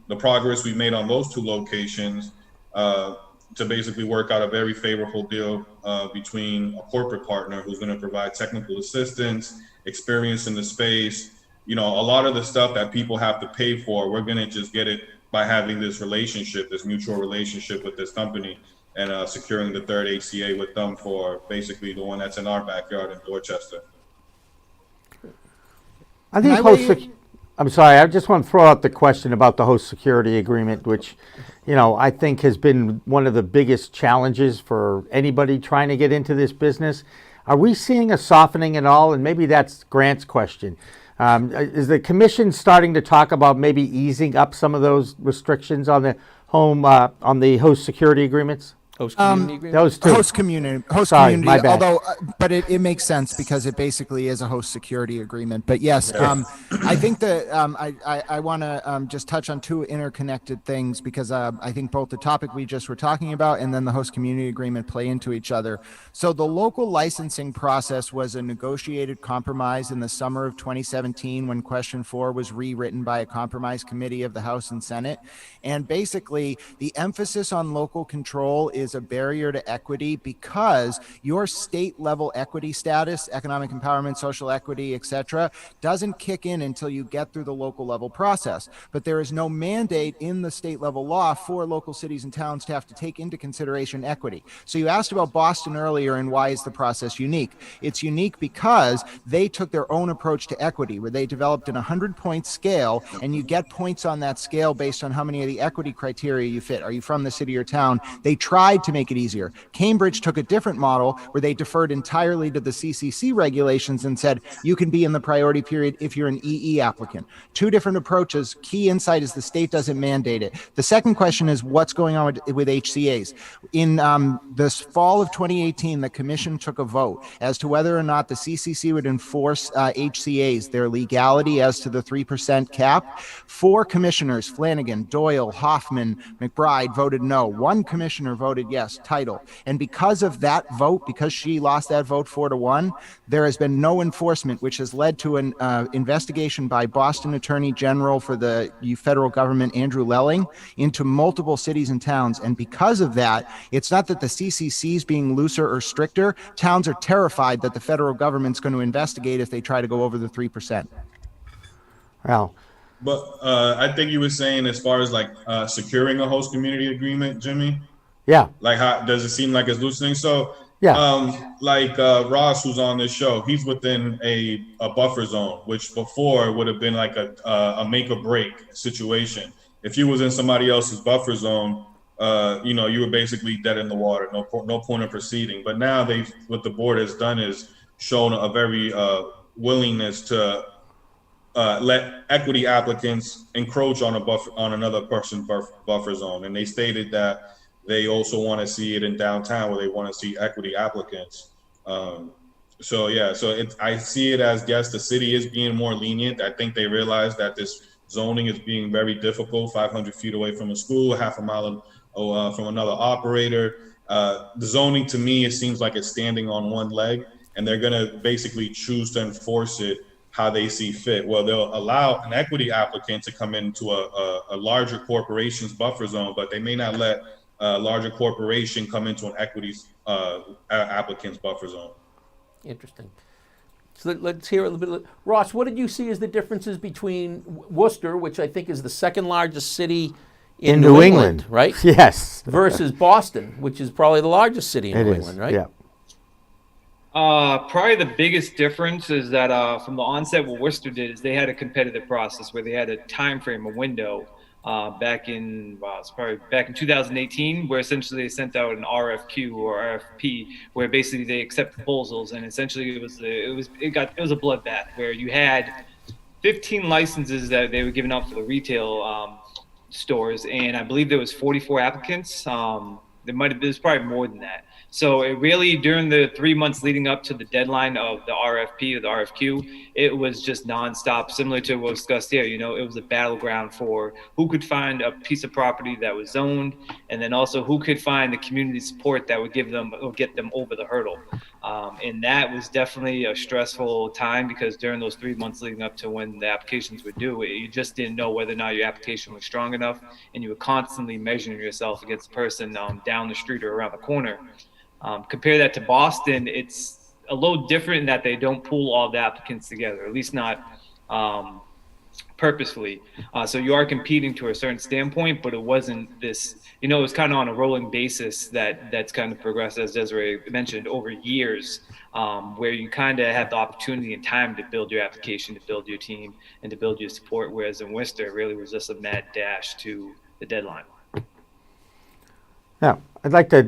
Speaker 15: the progress we made on those 2 locations to basically work out a very favorable deal between a corporate partner who's going to provide technical assistance, experience in the space. A lot of the stuff that people have to pay for, we're going to just get it by having this mutual relationship with this company, and securing the 3rd HCA with them for basically the one that's in our backyard in Dorchester.
Speaker 2: I think I'm sorry, I just want to throw out the question about the host security agreement, which, I think has been one of the biggest challenges for anybody trying to get into this business. Are we seeing a softening at all? And maybe that's Grant's question. Is the commission starting to talk about maybe easing up some of those restrictions on the host security agreements?
Speaker 3: Host community agreement?
Speaker 2: Those 2.
Speaker 9: Host community.
Speaker 2: My bad.
Speaker 9: Although, but it makes sense because it basically is a host security agreement. But yes, I think that I want to just touch on 2 interconnected things, because I think both the topic we just were talking about and then the host community agreement play into each other. So the local licensing process was a negotiated compromise in the summer of 2017 when Question 4 was rewritten by a compromise committee of the House and Senate. And basically, the emphasis on local control is a barrier to equity because your state level equity status, economic empowerment, social equity, etc., doesn't kick in until you get through the local level process. But there is no mandate in the state level law for local cities and towns to have to take into consideration equity. So you asked about Boston earlier and why is the process unique? It's unique because they took their own approach to equity, where they developed an 100-point scale, and you get points on that scale based on how many of the equity criteria you fit. Are you from the city or town? They tried to make it easier. Cambridge took a different model where they deferred entirely to the CCC regulations and said you can be in the priority period if you're an EE applicant. 2 different approaches. Key insight is the state doesn't mandate it. The second question is what's going on with HCAs. In this fall of 2018, the commission took a vote as to whether or not the CCC would enforce HCAs, their legality as to the 3% cap. 4 commissioners, Flanagan, Doyle, Hoffman, McBride, voted no. 1 commissioner voted yes, Title. And because of that vote, because she lost that vote 4-1, there has been no enforcement, which has led to an investigation by Boston Attorney General for the federal government, Andrew Lelling, into multiple cities and towns. And because of that, it's not that the CCC is being looser or stricter. Towns are terrified that the federal government's going to investigate if they try to go over the 3%.
Speaker 2: Wow.
Speaker 15: But I think you were saying as far as securing a host community agreement, Jimmy.
Speaker 2: Yeah.
Speaker 15: Like, how does it seem like it's loosening? So, Ross, who's on this show, he's within a buffer zone, which before would have been like a make or break situation. If you was in somebody else's buffer zone, you were basically dead in the water, no point of proceeding. But now what the board has done is shown a very willingness to let equity applicants encroach on another person's buffer zone, and they stated that they also want to see it in downtown where they want to see equity applicants. I see it as, yes, the city is being more lenient. I think they realize that this zoning is being very difficult, 500 feet away from a school, half a mile from another operator. The zoning, to me, it seems like it's standing on one leg, and they're going to basically choose to enforce it how they see fit. Well, they'll allow an equity applicant to come into a larger corporation's buffer zone, but they may not let a larger corporation come into an equities applicant's buffer zone.
Speaker 3: Interesting. So let's hear a little bit. Ross, what did you see as the differences between Worcester, which I think is the 2nd largest city in New England, right?
Speaker 2: Yes.
Speaker 3: Versus Boston, which is probably the largest city in New England, right?
Speaker 2: Yeah.
Speaker 17: Probably the biggest difference is that from the onset, what Worcester did is they had a competitive process where they had a time frame, a window, back in 2018, where essentially they sent out an RFQ or RFP, where basically they accept proposals, and essentially it was a bloodbath where you had 15 licenses that they were giving out for the retail stores, and I believe there was 44 applicants. There's probably more than that. So it really, during the 3 months leading up to the deadline of the RFP or the RFQ, it was just nonstop, similar to what was discussed here. You know, it was a battleground for who could find a piece of property that was zoned, and then also who could find the community support that would give them or get them over the hurdle. And that was definitely a stressful time, because during those 3 months leading up to when the applications were due, you just didn't know whether or not your application was strong enough, and you were constantly measuring yourself against the person down the street or around the corner. Compare that to Boston, it's a little different in that they don't pool all the applicants together, at least not purposefully. So you are competing to a certain standpoint, but it wasn't this, you know, it was kind of on a rolling basis that's kind of progressed, as Deriree mentioned, over years, where you kind of have the opportunity and time to build your application, to build your team, and to build your support, whereas in Worcester, it really was just a mad dash to the deadline.
Speaker 2: Yeah, I'd like to,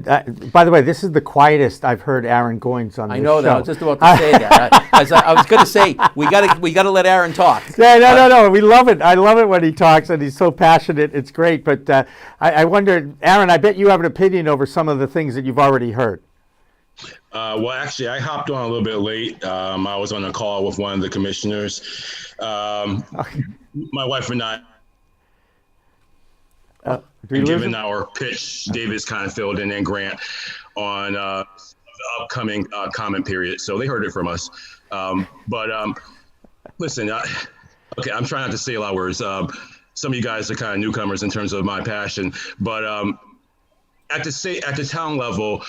Speaker 2: by the way, this is the quietest I've heard Aaron Goines on this show.
Speaker 3: I know that. I was just about to say that. I was going to say, we got to let Aaron talk.
Speaker 2: Yeah, no. We love it. I love it when he talks, and he's so passionate. It's great. But I wonder, Aaron, I bet you have an opinion over some of the things that you've already heard.
Speaker 6: Well, actually, I hopped on a little bit late. I was on a call with one of the commissioners. My wife and I, given our pitch, David's kind of filled in and Grant on the upcoming comment period. So they heard it from us. Listen, okay, I'm trying not to say a lot of words. Some of you guys are kind of newcomers in terms of my passion, but at the town level,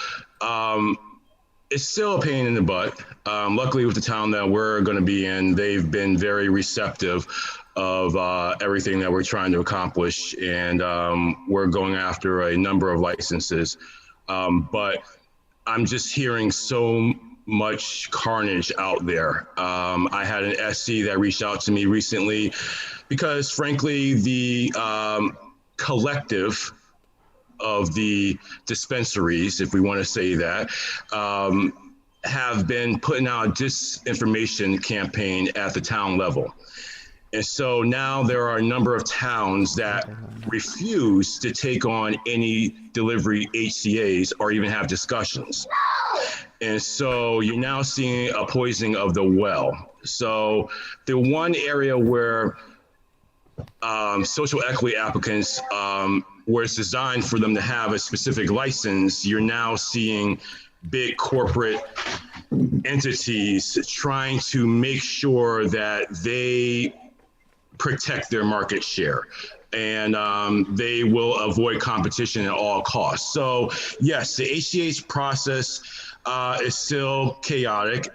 Speaker 6: it's still a pain in the butt. Luckily, with the town that we're going to be in, they've been very receptive of everything that we're trying to accomplish, and we're going after a number of licenses. But I'm just hearing so much carnage out there. I had an SC that reached out to me recently because, frankly, the collective of the dispensaries, if we want to say that, have been putting out a disinformation campaign at the town level. And so now there are a number of towns that refuse to take on any delivery HCAs or even have discussions. And so you're now seeing a poisoning of the well. So the one area where social equity applicants, where it's designed for them to have a specific license, you're now seeing big corporate entities trying to make sure that they protect their market share, and they will avoid competition at all costs. So yes, the HCA's process is still chaotic.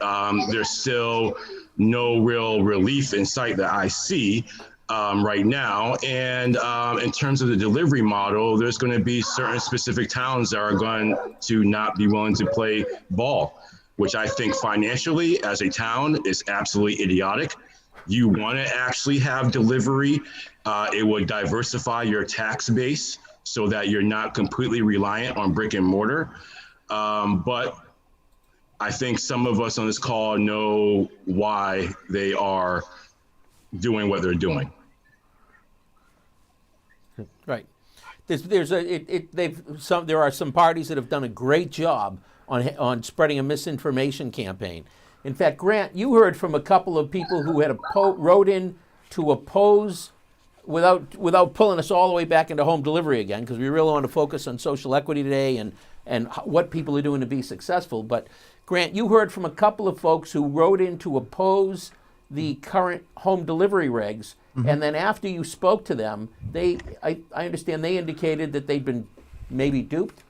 Speaker 6: There's still no real relief in sight that I see right now. And in terms of the delivery model, there's going to be certain specific towns that are going to not be willing to play ball, which I think financially as a town is absolutely idiotic. You want to actually have delivery. It would diversify your tax base so that you're not completely reliant on brick and mortar. But I think some of us on this call know why they are doing what they're doing.
Speaker 3: Right. There are some parties that have done a great job on spreading a misinformation campaign. In fact, Grant, you heard from a couple of people who had wrote in to oppose, without pulling us all the way back into home delivery again, because we really want to focus on social equity today and what people are doing to be successful. But Grant, you heard from a couple of folks who wrote in to oppose the current home delivery regs, and then after you spoke to them, I understand they indicated that they'd been maybe duped.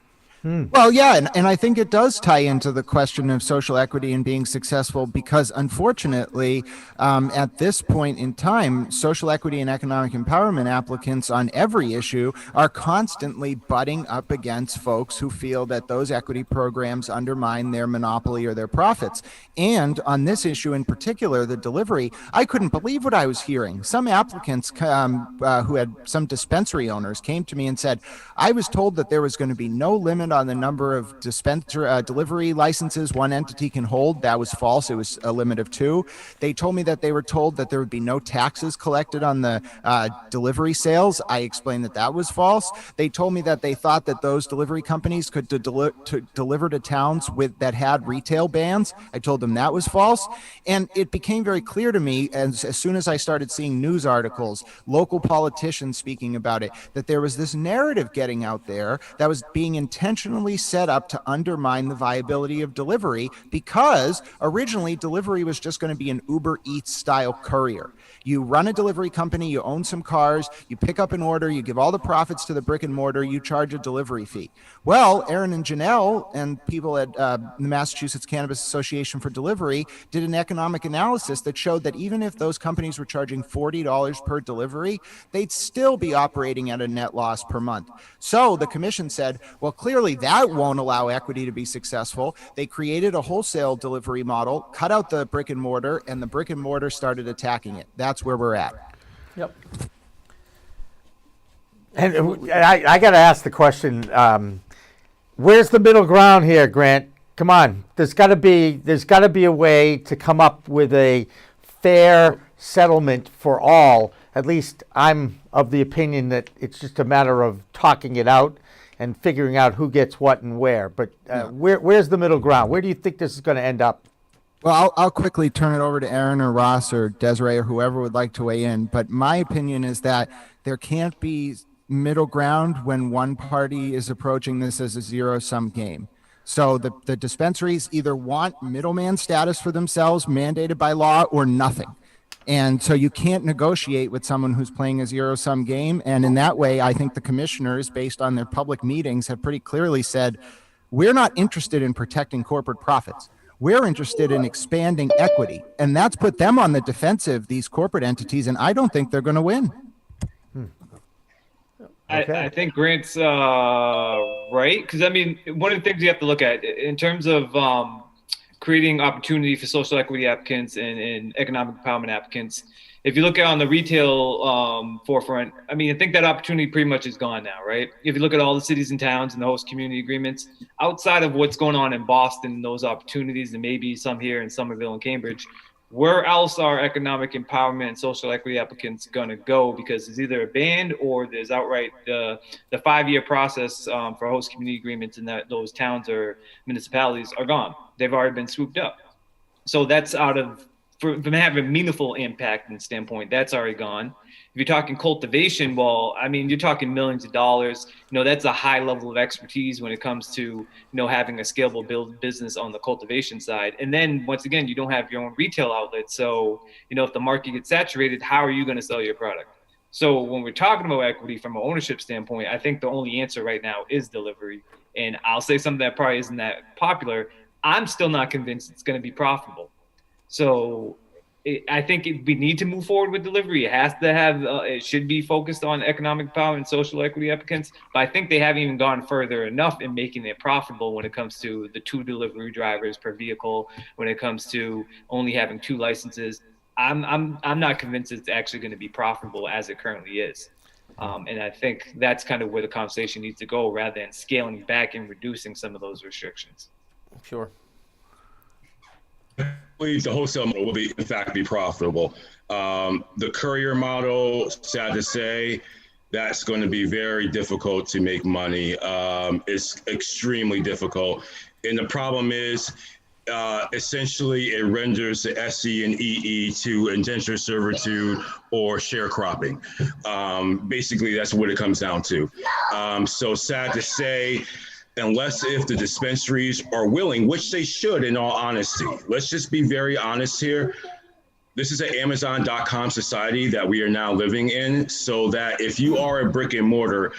Speaker 9: Well, yeah, and I think it does tie into the question of social equity and being successful, because unfortunately, at this point in time, social equity and economic empowerment applicants on every issue are constantly butting up against folks who feel that those equity programs undermine their monopoly or their profits. And on this issue in particular, the delivery, I couldn't believe what I was hearing. Some applicants who had some dispensary owners came to me and said, I was told that there was going to be no limit on the number of delivery licenses one entity can hold. That was false. It was a limit of 2. They told me that they were told that there would be no taxes collected on the delivery sales. I explained that that was false. They told me that they thought that those delivery companies could deliver to towns that had retail bans. I told them that was false. And it became very clear to me as soon as I started seeing news articles, local politicians speaking about it, that there was this narrative getting out there that was being intentionally set up to undermine the viability of delivery, because originally delivery was just going to be an Uber Eats style courier. You run a delivery company, you own some cars, you pick up an order, you give all the profits to the brick and mortar, you charge a delivery fee. Well, Aaron and Janelle and people at the Massachusetts Cannabis Association for Delivery did an economic analysis that showed that even if those companies were charging $40 per delivery, they'd still be operating at a net loss per month. So the commission said, well, clearly that won't allow equity to be successful. They created a wholesale delivery model, cut out the brick and mortar, and the brick and mortar started attacking it. That's where we're at.
Speaker 3: Yep.
Speaker 2: And I got to ask the question, where's the middle ground here, Grant? Come on, there's got to be a way to come up with a fair settlement for all. At least I'm of the opinion that it's just a matter of talking it out and figuring out who gets what and where. But where's the middle ground? Where do you think this is going to end up?
Speaker 9: Well, I'll quickly turn it over to Aaron or Ross or Deriree or whoever would like to weigh in. But my opinion is that there can't be middle ground when one party is approaching this as a zero-sum game. So the dispensaries either want middleman status for themselves mandated by law or nothing. And so you can't negotiate with someone who's playing a zero-sum game. And in that way, I think the commissioners, based on their public meetings, have pretty clearly said, we're not interested in protecting corporate profits. We're interested in expanding equity. And that's put them on the defensive, these corporate entities, and I don't think they're going to win.
Speaker 2: Okay.
Speaker 17: I think Grant's right, because I mean, one of the things you have to look at in terms of creating opportunity for social equity applicants and economic empowerment applicants, if you look at on the retail forefront, I mean, I think that opportunity pretty much is gone now, right? If you look at all the cities and towns and the host community agreements, outside of what's going on in Boston, those opportunities, and maybe some here in Somerville and Cambridge, where else are economic empowerment and social equity applicants going to go? Because there's either a ban or there's outright the 5-year process for host community agreements in that those towns or municipalities are gone. They've already been swooped up. So that's out of, from having a meaningful impact and standpoint, that's already gone. If you're talking cultivation, well, I mean, you're talking millions of dollars. You know, that's a high level of expertise when it comes to, you know, having a scalable business on the cultivation side. And then once again, you don't have your own retail outlet. So, you know, if the market gets saturated, how are you going to sell your product? So when we're talking about equity from an ownership standpoint, I think the only answer right now is delivery. And I'll say something that probably isn't that popular. I'm still not convinced it's going to be profitable. So I think we need to move forward with delivery. It has to have, it should be focused on economic power and social equity applicants. But I think they haven't even gone further enough in making it profitable when it comes to the 2 delivery drivers per vehicle, when it comes to only having 2 licenses. I'm not convinced it's actually going to be profitable as it currently is. And I think that's kind of where the conversation needs to go rather than scaling back and reducing some of those restrictions.
Speaker 3: Sure.
Speaker 6: The wholesale model will in fact be profitable. The courier model, sad to say, that's going to be very difficult to make money. It's extremely difficult. And the problem is, essentially, it renders the SC and EE to indentured servitude or sharecropping. Basically, that's what it comes down to. So sad to say, unless if the dispensaries are willing, which they should in all honesty. Let's just be very honest here. This is an Amazon.com society that we are now living in, so that if you are a brick and mortar,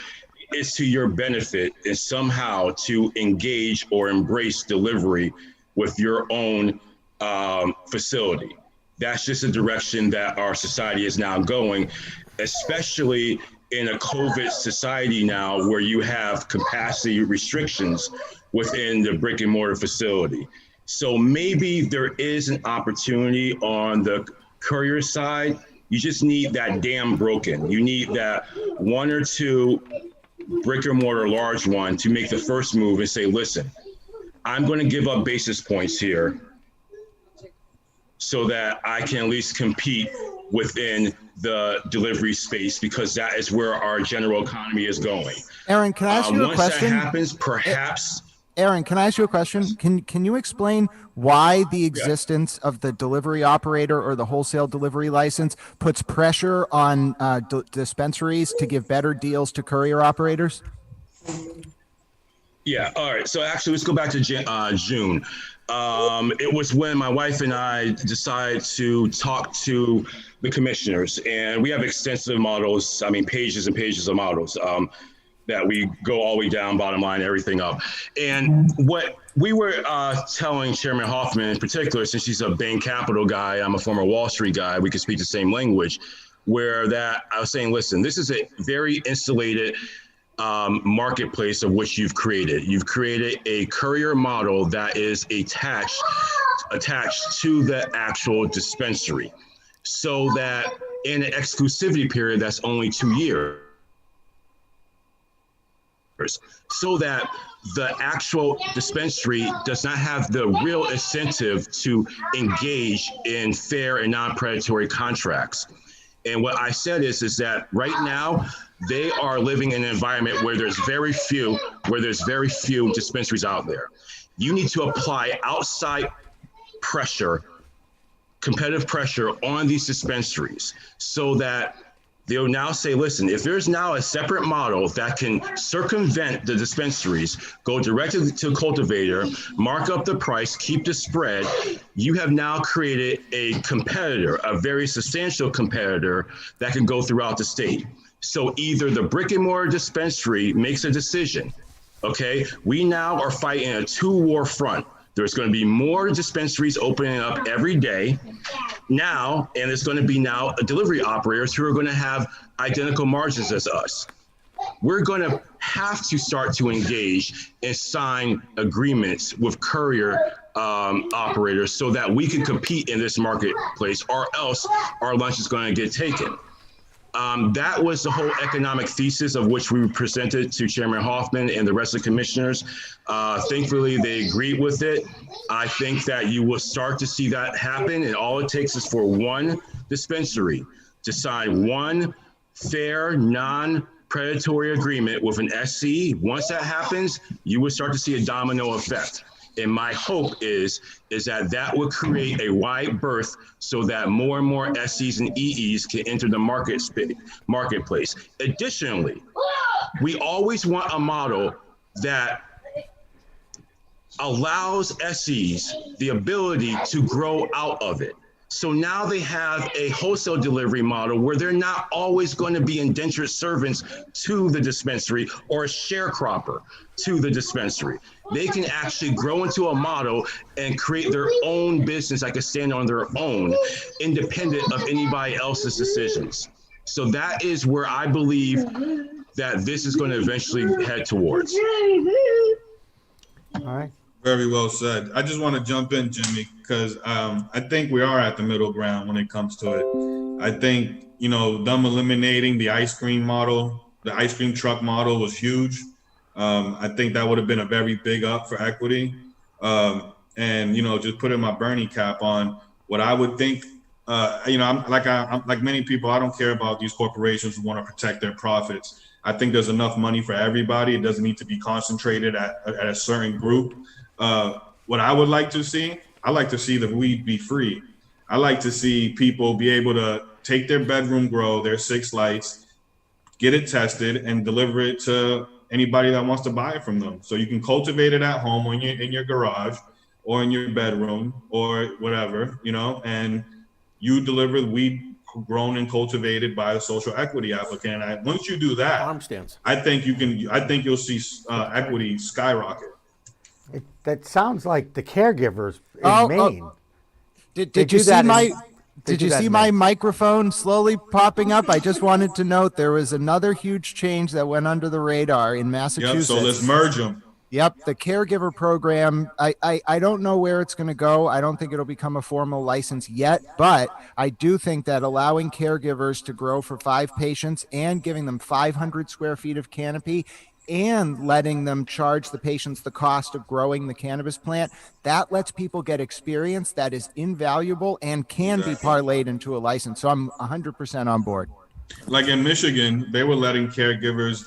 Speaker 6: it's to your benefit is somehow to engage or embrace delivery with your own facility. That's just a direction that our society is now going, especially in a COVID society now where you have capacity restrictions within the brick and mortar facility. So maybe there is an opportunity on the courier side. You just need that dam broken. You need that 1 or 2 brick and mortar large one to make the first move and say, listen, I'm going to give up basis points here so that I can at least compete within the delivery space, because that is where our general economy is going.
Speaker 9: Aaron, can I ask you a
Speaker 6: once
Speaker 9: question?
Speaker 6: That happens, perhaps.
Speaker 9: Aaron, can I ask you a question? Can you explain why the existence of the delivery operator or the wholesale delivery license puts pressure on dispensaries to give better deals to courier operators?
Speaker 6: Yeah. All right. So actually, let's go back to June. It was when my wife and I decided to talk to the commissioners, and we have extensive models. I mean, pages and pages of models that we go all the way down, bottom line, everything up. And what we were telling Chairman Hoffman in particular, since he's a Bain Capital guy, I'm a former Wall Street guy, we could speak the same language, where that I was saying, listen, this is a very insulated marketplace of which you've created. You've created a courier model that is attached to the actual dispensary, so that in an exclusivity period that's only 2 years, so that the actual dispensary does not have the real incentive to engage in fair and non-predatory contracts. And what I said is that right now they are living in an environment where there's very few dispensaries out there. You need to apply outside pressure, competitive pressure on these dispensaries, so that they'll now say, listen, if there's now a separate model that can circumvent the dispensaries, go directly to the cultivator, mark up the price, keep the spread, you have now created a competitor, a very substantial competitor that can go throughout the state. So either the brick and mortar dispensary makes a decision, okay? We now are fighting a two-war front. There's going to be more dispensaries opening up every day now, and there's going to be now delivery operators who are going to have identical margins as us. We're going to have to start to engage and sign agreements with courier operators so that we can compete in this marketplace, or else our lunch is going to get taken. That was the whole economic thesis of which we presented to Chairman Hoffman and the rest of the commissioners. Thankfully, they agreed with it. I think that you will start to see that happen, and all it takes is for one dispensary to sign one fair, non-predatory agreement with an SC. Once that happens, you will start to see a domino effect. And my hope is that will create a wide berth so that more and more SCs and EEs can enter the marketplace. Additionally, we always want a model that allows SCs the ability to grow out of it. So now they have a wholesale delivery model where they're not always going to be indentured servants to the dispensary or a sharecropper to the dispensary. They can actually grow into a model and create their own business that can stand on their own, independent of anybody else's decisions. So that is where I believe that this is going to eventually head towards.
Speaker 2: All right.
Speaker 18: Very well said. I just want to jump in, Jimmy, because I think we are at the middle ground when it comes to it. I think, them eliminating the ice cream model, the ice cream truck model was huge. I think that would have been a very big up for equity. And, just putting my Bernie cap on what I would think, I'm like many people, I don't care about these corporations who want to protect their profits. I think there's enough money for everybody. It doesn't need to be concentrated at a certain group. What I would like to see, I like to see the weed be free. I like to see people be able to take their bedroom grow, their 6 lights, get it tested, and deliver it to anybody that wants to buy it from them. So you can cultivate it at home or in your garage or in your bedroom or whatever, and you deliver the weed grown and cultivated by a social equity applicant. And once you do that,
Speaker 3: farm stands.
Speaker 18: I think you'll see equity skyrocket.
Speaker 2: That sounds like the caregivers in Maine.
Speaker 9: Did you see my microphone slowly popping up? I just wanted to note there was another huge change that went under the radar in Massachusetts.
Speaker 18: Yep, so let's merge them.
Speaker 9: Yep, the caregiver program, I don't know where it's going to go. I don't think it'll become a formal license yet, but I do think that allowing caregivers to grow for 5 patients and giving them 500 square feet of canopy and letting them charge the patients the cost of growing the cannabis plant, that lets people get experience that is invaluable and can be parlayed into a license. So I'm 100% on board.
Speaker 18: Like in Michigan, they were letting caregivers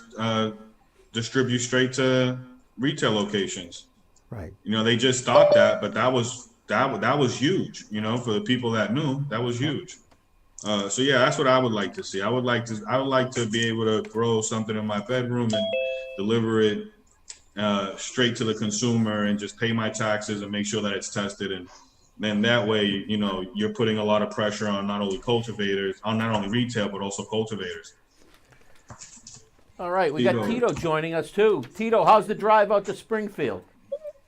Speaker 18: distribute straight to retail locations.
Speaker 2: Right.
Speaker 18: You know, they just stopped that, but that was huge. You know, for the people that knew, that was huge. So yeah, that's what I would like to see. I would like to be able to grow something in my bedroom and deliver it straight to the consumer and just pay my taxes and make sure that it's tested. And then that way, you know, you're putting a lot of pressure on not only cultivators, on not only retail, but also cultivators.
Speaker 3: All right, we got Tito joining us too. Tito, how's the drive out to Springfield?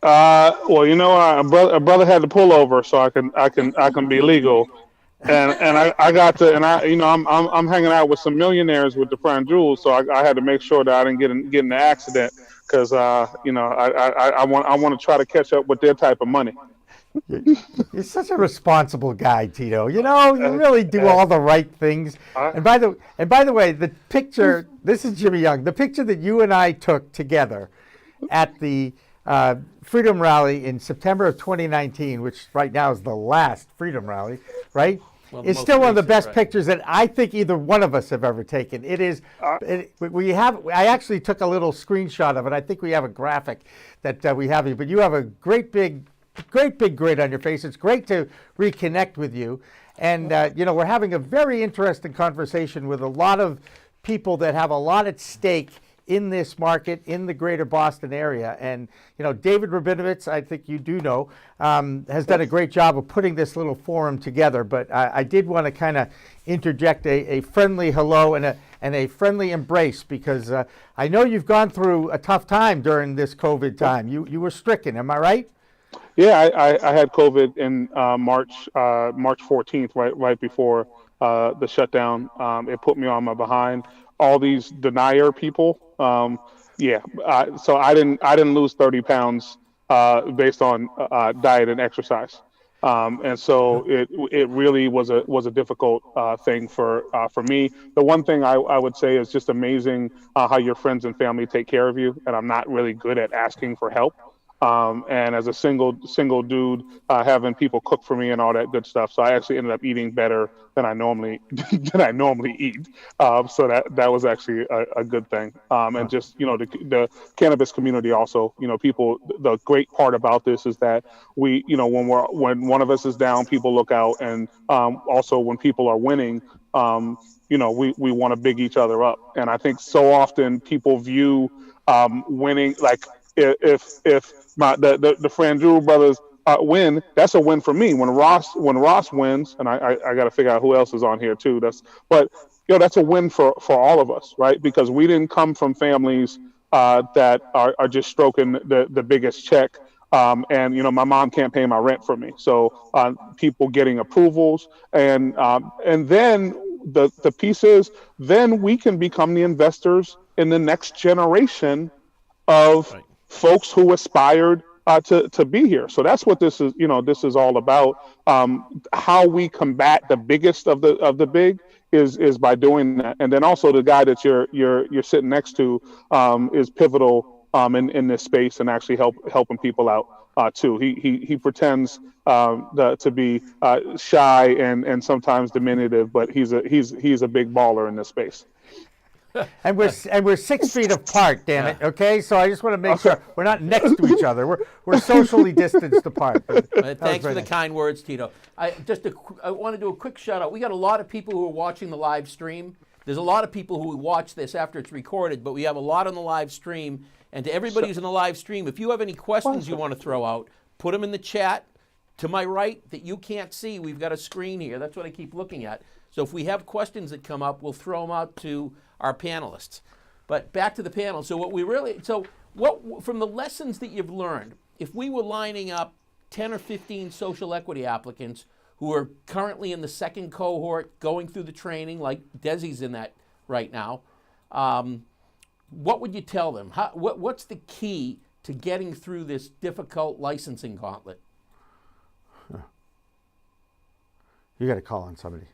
Speaker 19: Well, you know, a brother had to pull over so I can be legal, and I got to, and I, you know, I'm hanging out with some millionaires with the Franjul, so I had to make sure that I didn't get in the accident because you know, I want to try to catch up with their type of money.
Speaker 2: You're such a responsible guy, Tito. You know, you really do all the right things. And by the way, the picture, this is Jimmy Young, the picture that you and I took together at the Freedom Rally in September of 2019, which right now is the last Freedom Rally, right? Well, it's still one of the best pictures that I think either one of us have ever taken. It is, I actually took a little screenshot of it. I think we have a graphic that we have here, but you have a great big grin on your face. It's great to reconnect with you. And, you know, we're having a very interesting conversation with a lot of people that have a lot at stake in this market, in the greater Boston area. And, you know, David Rabinovitz, I think you do know, has done a great job of putting this little forum together. But I did want to kind of interject a friendly hello and a friendly embrace because I know you've gone through a tough time during this COVID time. You were stricken, am I right?
Speaker 19: Yeah, I had COVID in March 14th, right before the shutdown. It put me on my behind. All these denier people. So I didn't lose 30 pounds based on diet and exercise. And so it really was a difficult thing for me. The one thing I would say is just amazing how your friends and family take care of you. And I'm not really good at asking for help. And as a single dude, having people cook for me and all that good stuff. So I actually ended up eating better than I normally eat. So that was actually a good thing. And just, you know, the cannabis community also, you know, people, the great part about this is that we, you know, when one of us is down, people look out. And also when people are winning, you know, we want to big each other up. And I think so often people view winning, like if the Franjul brothers win, that's a win for me. When Ross wins, and I got to figure out who else is on here too. But you know, that's a win for all of us, right? Because we didn't come from families that are just stroking the biggest check. And you know, my mom can't pay my rent for me. So people getting approvals, and then the piece is, then we can become the investors in the next generation of folks who aspired to be here. So that's what this is. You know, this is all about. How we combat the biggest of the big is by doing that. And then also the guy that you're sitting next to is pivotal in this space and actually helping people out too. He pretends to be shy and sometimes diminutive, but he's a big baller in this space.
Speaker 2: And we're 6 feet apart, damn it. Okay, so I just want to make sure we're not next to each other. We're socially distanced apart.
Speaker 3: Thanks for the kind words, Tito. I want to do a quick shout out. We got a lot of people who are watching the live stream. There's a lot of people who watch this after it's recorded, but we have a lot on the live stream. And to everybody who's in the live stream, if you have any questions you want to throw out, put them in the chat. To my right that you can't see, we've got a screen here. That's what I keep looking at. So if we have questions that come up, we'll throw them out to our panelists. But back to the panel. So what from the lessons that you've learned, if we were lining up 10 or 15 social equity applicants who are currently in the second cohort going through the training, like Desi's in that right now, what would you tell them? What's the key to getting through this difficult licensing gauntlet?
Speaker 2: You got to call on somebody.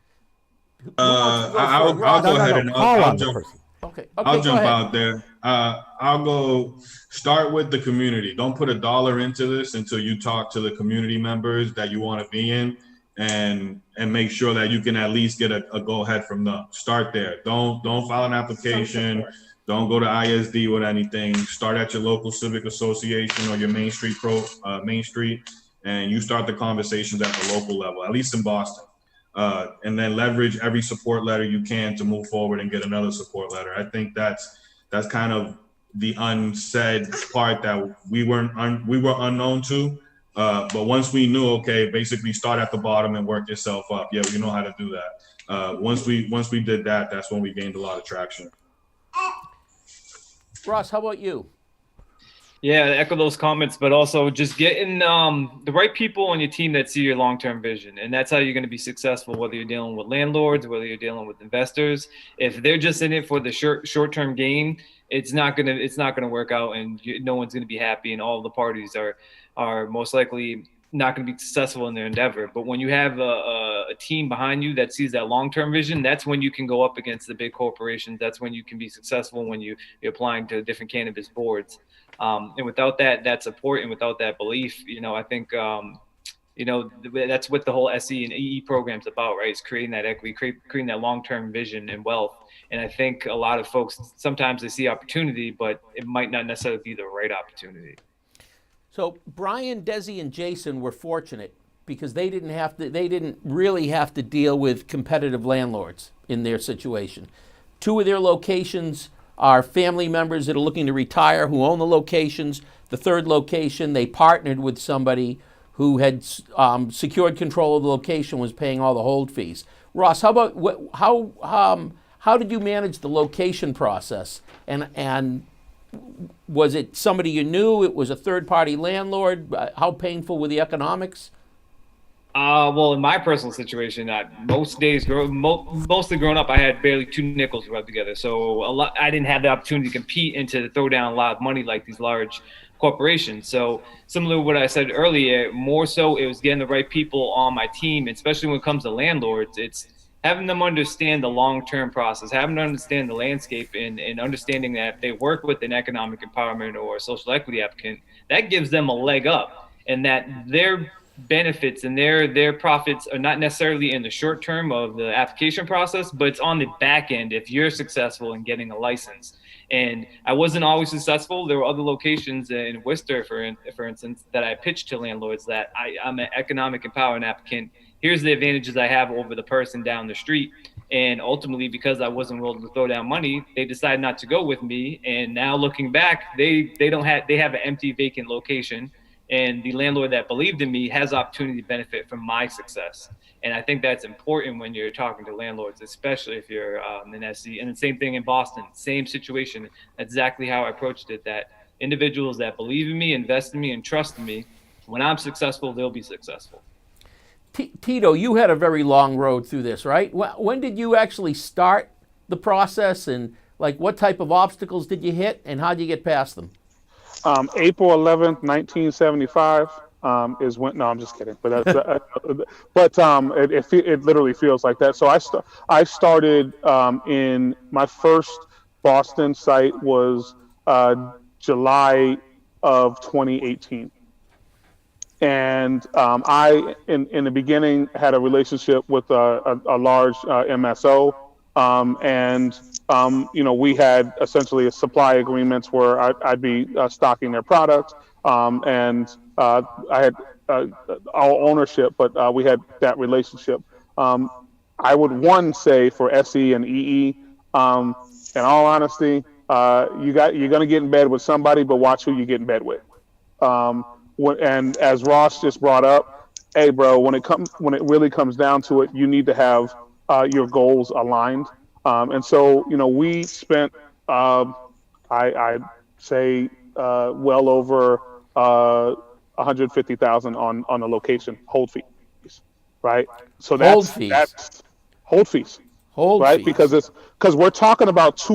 Speaker 18: I'll go ahead and I'll jump.
Speaker 3: Okay.
Speaker 18: I'll jump out there. I'll go start with the community. Don't put $1 into this until you talk to the community members that you want to be in, and make sure that you can at least get a go ahead from them. Start there. Don't file an application. Don't go to ISD with anything. Start at your local civic association or your Main Street, and you start the conversations at the local level, at least in Boston. And then leverage every support letter you can to move forward and get another support letter. I think that's kind of the unsaid part that we were unknown to. But once we knew, okay, basically start at the bottom and work yourself up. Yeah, we know how to do that. Once we did that, that's when we gained a lot of traction.
Speaker 3: Ross, how about you?
Speaker 17: Yeah, I echo those comments, but also just getting the right people on your team that see your long-term vision, and that's how you're going to be successful. Whether you're dealing with landlords, whether you're dealing with investors, if they're just in it for the short-term gain, it's not gonna work out, and no one's going to be happy, and all the parties are most likely not going to be successful in their endeavor. But when you have a team behind you that sees that long-term vision, that's when you can go up against the big corporations. That's when you can be successful when you're applying to different cannabis boards. And without that support and without that belief, I think, that's what the whole SE and EE program's about, right? It's creating that equity, creating that long-term vision and wealth. And I think a lot of folks, sometimes they see opportunity, but it might not necessarily be the right opportunity.
Speaker 3: So Brian, Desi, and Jason were fortunate because they didn't really have to deal with competitive landlords in their situation. 2 of their locations are family members that are looking to retire who own the locations. The 3rd location, they partnered with somebody who had secured control of the location, was paying all the hold fees. Ross, how did you manage the location process? And was it somebody you knew? It was a third-party landlord? How painful were the economics?
Speaker 17: Well, in my personal situation, mostly growing up, I had barely 2 nickels rubbed together. So I didn't have the opportunity to compete and to throw down a lot of money like these large corporations. So similar to what I said earlier, more so it was getting the right people on my team, especially when it comes to landlords. It's having them understand the long-term process, having them understand the landscape, and understanding that if they work with an economic empowerment or a social equity applicant, that gives them a leg up, and that their benefits and their profits are not necessarily in the short term of the application process, but it's on the back end if you're successful in getting a license. And I wasn't always successful. There were other locations in Worcester, for instance, that I pitched to landlords that I'm an economic empowerment applicant. Here's the advantages I have over the person down the street. And ultimately, because I wasn't willing to throw down money, they decided not to go with me. And now looking back, they have an empty, vacant location. And the landlord that believed in me has opportunity to benefit from my success. And I think that's important when you're talking to landlords, especially if you're an SC. And the same thing in Boston, same situation. Exactly how I approached it, that individuals that believe in me, invest in me, and trust in me, when I'm successful, they'll be successful.
Speaker 3: Tito, you had a very long road through this, right? When did you actually start the process, and what type of obstacles did you hit, and how did you get past them?
Speaker 19: April 11th, 1975 is when. No, I'm just kidding. But that's it literally feels like that. So I started in my first Boston site was July of 2018. And I, in the beginning, had a relationship with a large MSO, we had essentially a supply agreements where I'd be stocking their products, and I had all ownership, but we had that relationship. I would say for SE and EE, in all honesty, you're gonna get in bed with somebody, but watch who you get in bed with. And as Ross just brought up, hey bro, when it really comes down to it, you need to have your goals aligned. And so, we spent, I'd say, well over $150,000 on the location hold fees, right? So that's hold fees, right? Because we're talking about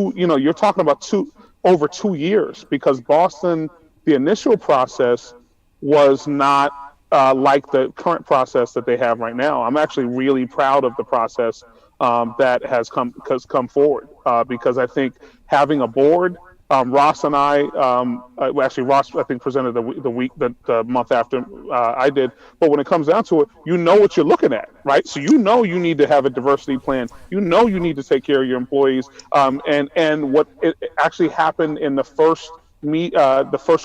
Speaker 19: over 2 years, because Boston the initial process was not like the current process that they have right now. I'm actually really proud of the process that has come forward because I think having a board, Ross and I, actually Ross I think presented the month after I did, but when it comes down to it, you know what you're looking at, right? So you know you need to have a diversity plan. You know you need to take care of your employees, and what it actually happened in the first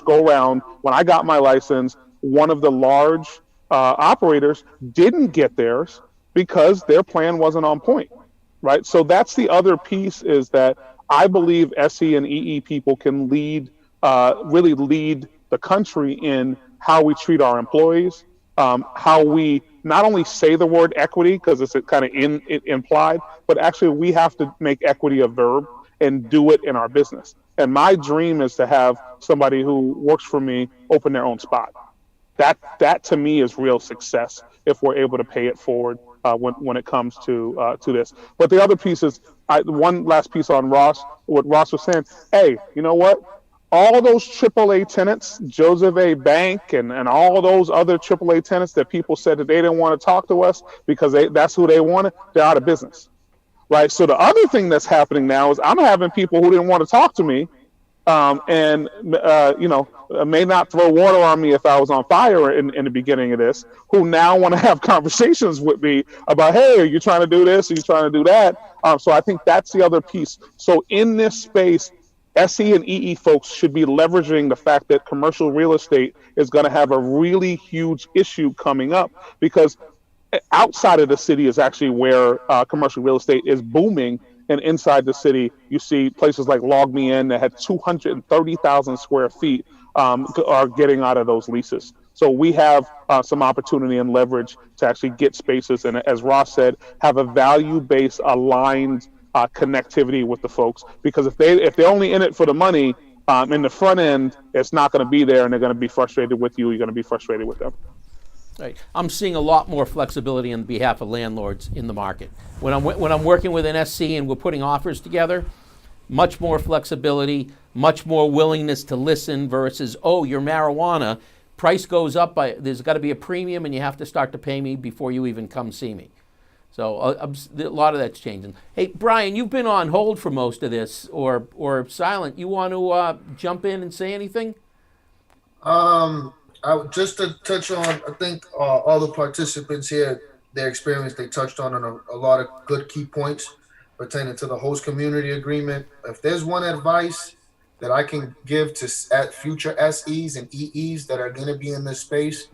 Speaker 19: go round when I got my license, one of the large operators didn't get theirs because their plan wasn't on point, right? So that's the other piece, is that I believe SE and EE people can really lead the country in how we treat our employees, how we not only say the word equity because it's kind of implied, but actually we have to make equity a verb and do it in our business. And my dream is to have somebody who works for me open their own spot. That to me is real success if we're able to pay it forward when it comes to this. But the other piece is, one last piece on Ross, what Ross was saying. Hey, you know what? All those AAA tenants, Joseph A. Bank and all those other AAA tenants that people said that they didn't want to talk to us because that's who they wanted, they're out of business. Right. So the other thing that's happening now is I'm having people who didn't want to talk to me may not throw water on me if I was on fire in the beginning of this, who now want to have conversations with me about, hey, are you trying to do this? Are you trying to do that? So I think that's the other piece. So in this space, SE and EE folks should be leveraging the fact that commercial real estate is going to have a really huge issue coming up, because outside of the city is actually where commercial real estate is booming. And inside the city, you see places like Log Me In that had 230,000 square feet are getting out of those leases. So we have some opportunity and leverage to actually get spaces. And as Ross said, have a value-based aligned connectivity with the folks. Because if they're only in it for the money, in the front end, it's not going to be there, and they're going to be frustrated with you. You're going to be frustrated with them.
Speaker 3: Right. I'm seeing a lot more flexibility on behalf of landlords in the market. When I'm working with an SC and we're putting offers together, much more flexibility, much more willingness to listen versus, oh, your marijuana, price goes up, there's got to be a premium and you have to start to pay me before you even come see me. So a lot of that's changing. Hey, Brian, you've been on hold for most of this, or silent. You want to jump in and say anything?
Speaker 16: Just to touch on, I think all the participants here, their experience, they touched on a lot of good key points pertaining to the host community agreement. If there's one advice that I can give to future SEs and EEs that are going to be in this space,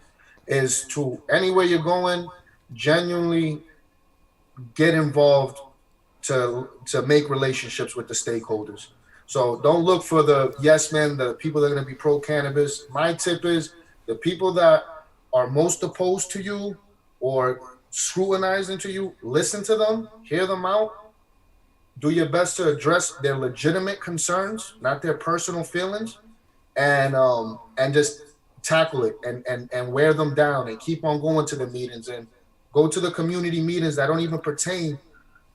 Speaker 16: is to, anywhere you're going, genuinely get involved to make relationships with the stakeholders. So don't look for the yes men, the people that are going to be pro cannabis. My tip is, the people that are most opposed to you or scrutinizing to you, listen to them, hear them out, do your best to address their legitimate concerns, not their personal feelings, and just tackle it and wear them down and keep on going to the meetings and go to the community meetings that don't even pertain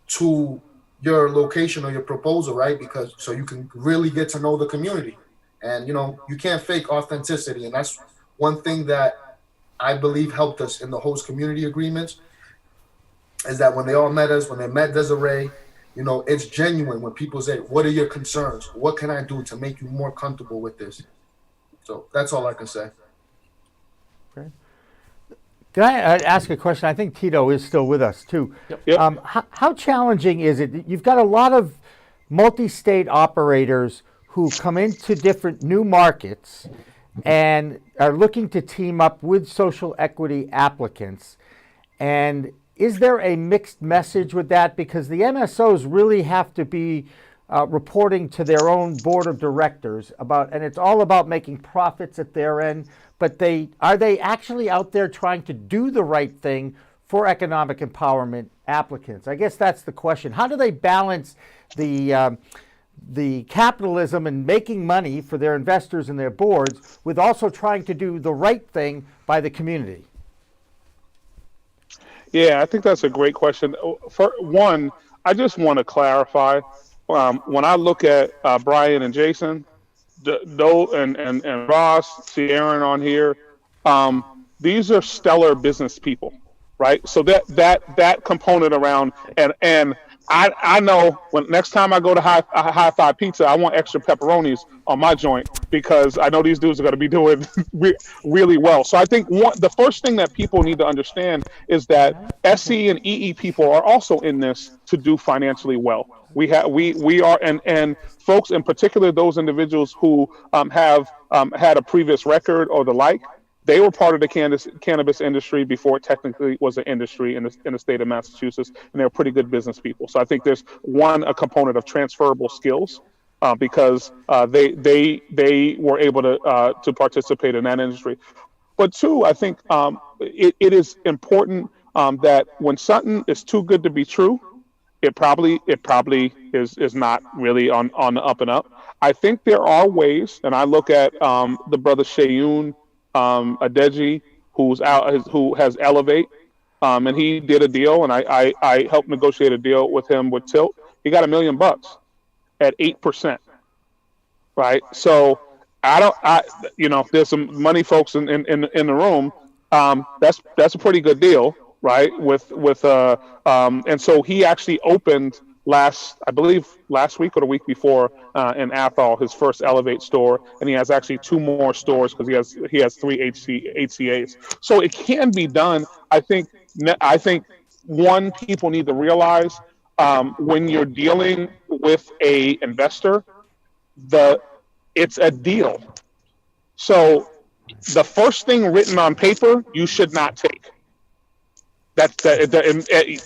Speaker 16: to your location or your proposal, right? Because so you can really get to know the community. And you can't fake authenticity, and that's one thing that I believe helped us in the host community agreements, is that when they all met us, when they met Deriree, it's genuine when people say, what are your concerns? What can I do to make you more comfortable with this? So that's all I can say.
Speaker 2: Okay. Can I ask a question? I think Tito is still with us too.
Speaker 19: Yep.
Speaker 2: How challenging is it? You've got a lot of multi-state operators who come into different new markets and are looking to team up with social equity applicants. And is there a mixed message with that? Because the MSOs really have to be reporting to their own board of directors and it's all about making profits at their end, but are they actually out there trying to do the right thing for economic empowerment applicants? I guess that's the question. How do they balance the capitalism and making money for their investors and their boards with also trying to do the right thing by the community?
Speaker 19: Yeah, I think that's a great question. For one, I just want to clarify, when I look at Brian and Jaison, and Ross, see Aaron on here. These are stellar business people, right? So that component around and I know when next time I go to High Five Pizza, I want extra pepperonis on my joint because I know these dudes are going to be doing really well. So I think the first thing that people need to understand is that SE and EE people are also in this to do financially well. We are and folks in particular, those individuals who have had a previous record or the like. They were part of the cannabis industry before it technically was an industry in the state of Massachusetts, and they're pretty good business people. So I think there's a component of transferable skills because they were able to participate in that industry. But two, I think it is important that when something is too good to be true, it probably is not really on the up and up. I think there are ways, and I look at the brother Shayun Adeji, who has Elevate, and he did a deal, and I helped negotiate a deal with him with Tilt. He got $1 million at 8%, right? So there's some money folks in the room. That's a pretty good deal, right? And so he actually opened I believe last week or the week before in Athol, his first Elevate store, and he has actually 2 more stores because he has 3 HCAs. So it can be done. I think people need to realize when you're dealing with a investor, it's a deal. So the first thing written on paper you should not take.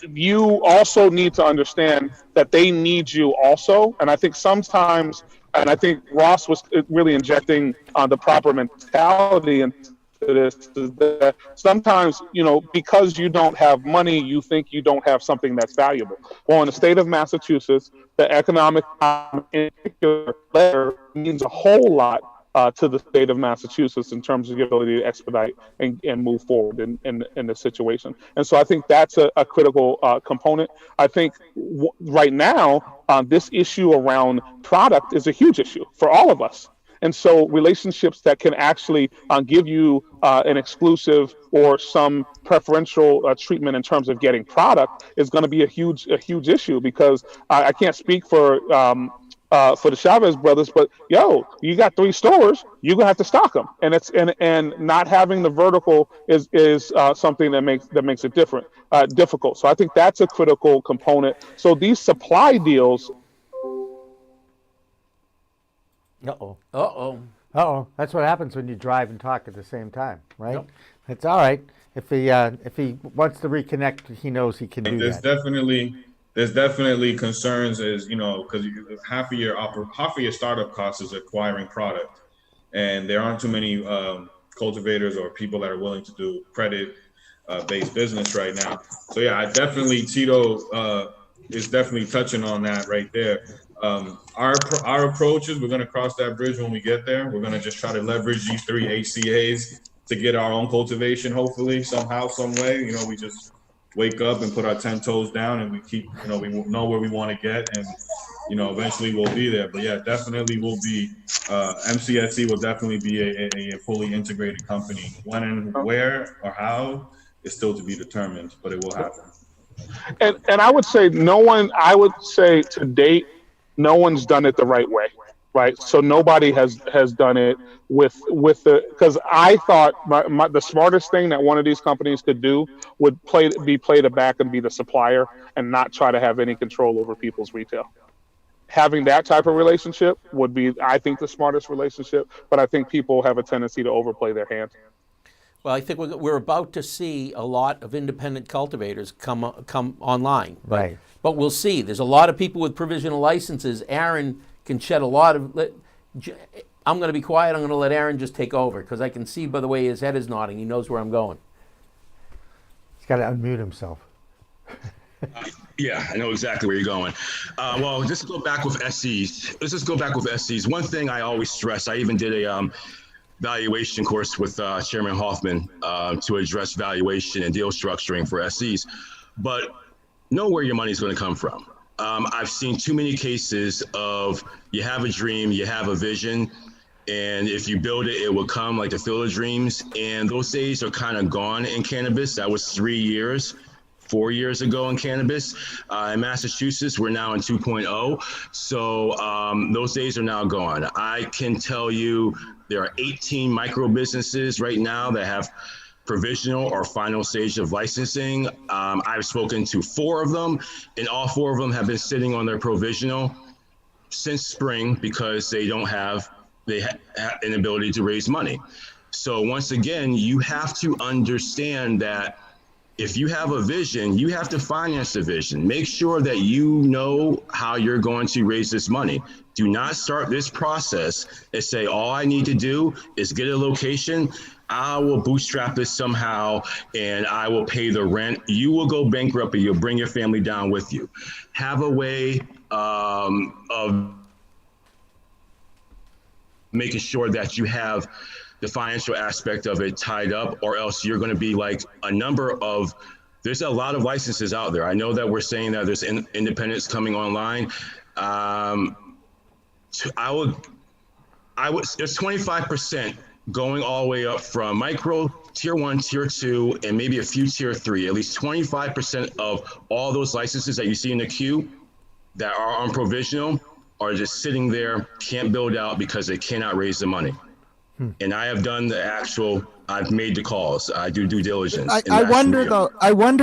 Speaker 19: You also need to understand that they need you also. And I think sometimes, and I think Ross was really injecting the proper mentality into this, is that sometimes, because you don't have money, you think you don't have something that's valuable. Well, in the state of Massachusetts, the economic in particular letter means a whole lot to the state of Massachusetts in terms of the ability to expedite and move forward in the situation. And so I think that's a critical component. I think right now, this issue around product is a huge issue for all of us. And so relationships that can actually give you an exclusive or some preferential treatment in terms of getting product is going to be a huge issue, because I can't speak for the Chavez brothers, but you got 3 stores, you're gonna have to stock them, and not having the vertical is something that makes it difficult. So I think that's a critical component. So these supply deals.
Speaker 2: That's what happens when you drive and talk at the same time, right? Yep. It's all right if he wants to reconnect, he knows he can do that.
Speaker 18: There's definitely concerns, because half of your startup cost is acquiring product, and there aren't too many cultivators or people that are willing to do credit-based business right now. So yeah, Tito is definitely touching on that right there. Our approach is we're going to cross that bridge when we get there. We're going to just try to leverage these 3 HCAs to get our own cultivation, hopefully somehow, some way. We just wake up and put our 10 toes down, and we keep, we know where we want to get, and eventually we'll be there. But yeah, definitely will be MCSC will definitely be a fully integrated company. When and where or how is still to be determined, but it will happen.
Speaker 19: And I would say to date, no one's done it the right way, right? So nobody has done it because I thought the smartest thing that one of these companies could do would play the back and be the supplier and not try to have any control over people's retail. Having that type of relationship would be, I think, the smartest relationship, but I think people have a tendency to overplay their hand.
Speaker 3: Well, I think we're about to see a lot of independent cultivators come online.
Speaker 2: Right.
Speaker 3: But we'll see. There's a lot of people with provisional licenses. Aaron can shed a lot of... I'm going to be quiet. I'm going to let Aaron just take over, because I can see by the way his head is nodding. He knows where I'm going.
Speaker 2: He's got to unmute himself.
Speaker 6: Yeah, I know exactly where you're going. Well, just to go back with SCs. Let's just go back with SCs. One thing I always stress, I even did a valuation course with Chairman Hoffman to address valuation and deal structuring for SCs. But know where your money is going to come from. I've seen too many cases of you have a dream, you have a vision, And if you build it, it will come, like the Field of Dreams. And those days are kind of gone in cannabis. That was 4 years ago in cannabis. In Massachusetts, we're now in 2.0. So those days are now gone. I can tell you there are 18 micro businesses right now that have provisional or final stage of licensing. I've spoken to 4 of them, and all 4 of them have been sitting on their provisional since spring because they have an ability to raise money. So once again, you have to understand that if you have a vision, you have to finance the vision. Make sure that you know how you're going to raise this money. Do not start this process and say, all I need to do is get a location. I will bootstrap this somehow and I will pay the rent. You will go bankrupt and you'll bring your family down with you. Have a way of making sure that you have the financial aspect of it tied up, or else you're going to be like there's a lot of licenses out there. I know that we're saying that there's independents coming online. There's 25% going all the way up from micro, tier 1, tier 2, and maybe a few tier 3. At least 25% of all those licenses that you see in the queue that are on provisional are just sitting there, can't build out because they cannot raise the money. And I have done I've made the calls. I do due diligence.
Speaker 9: I wonder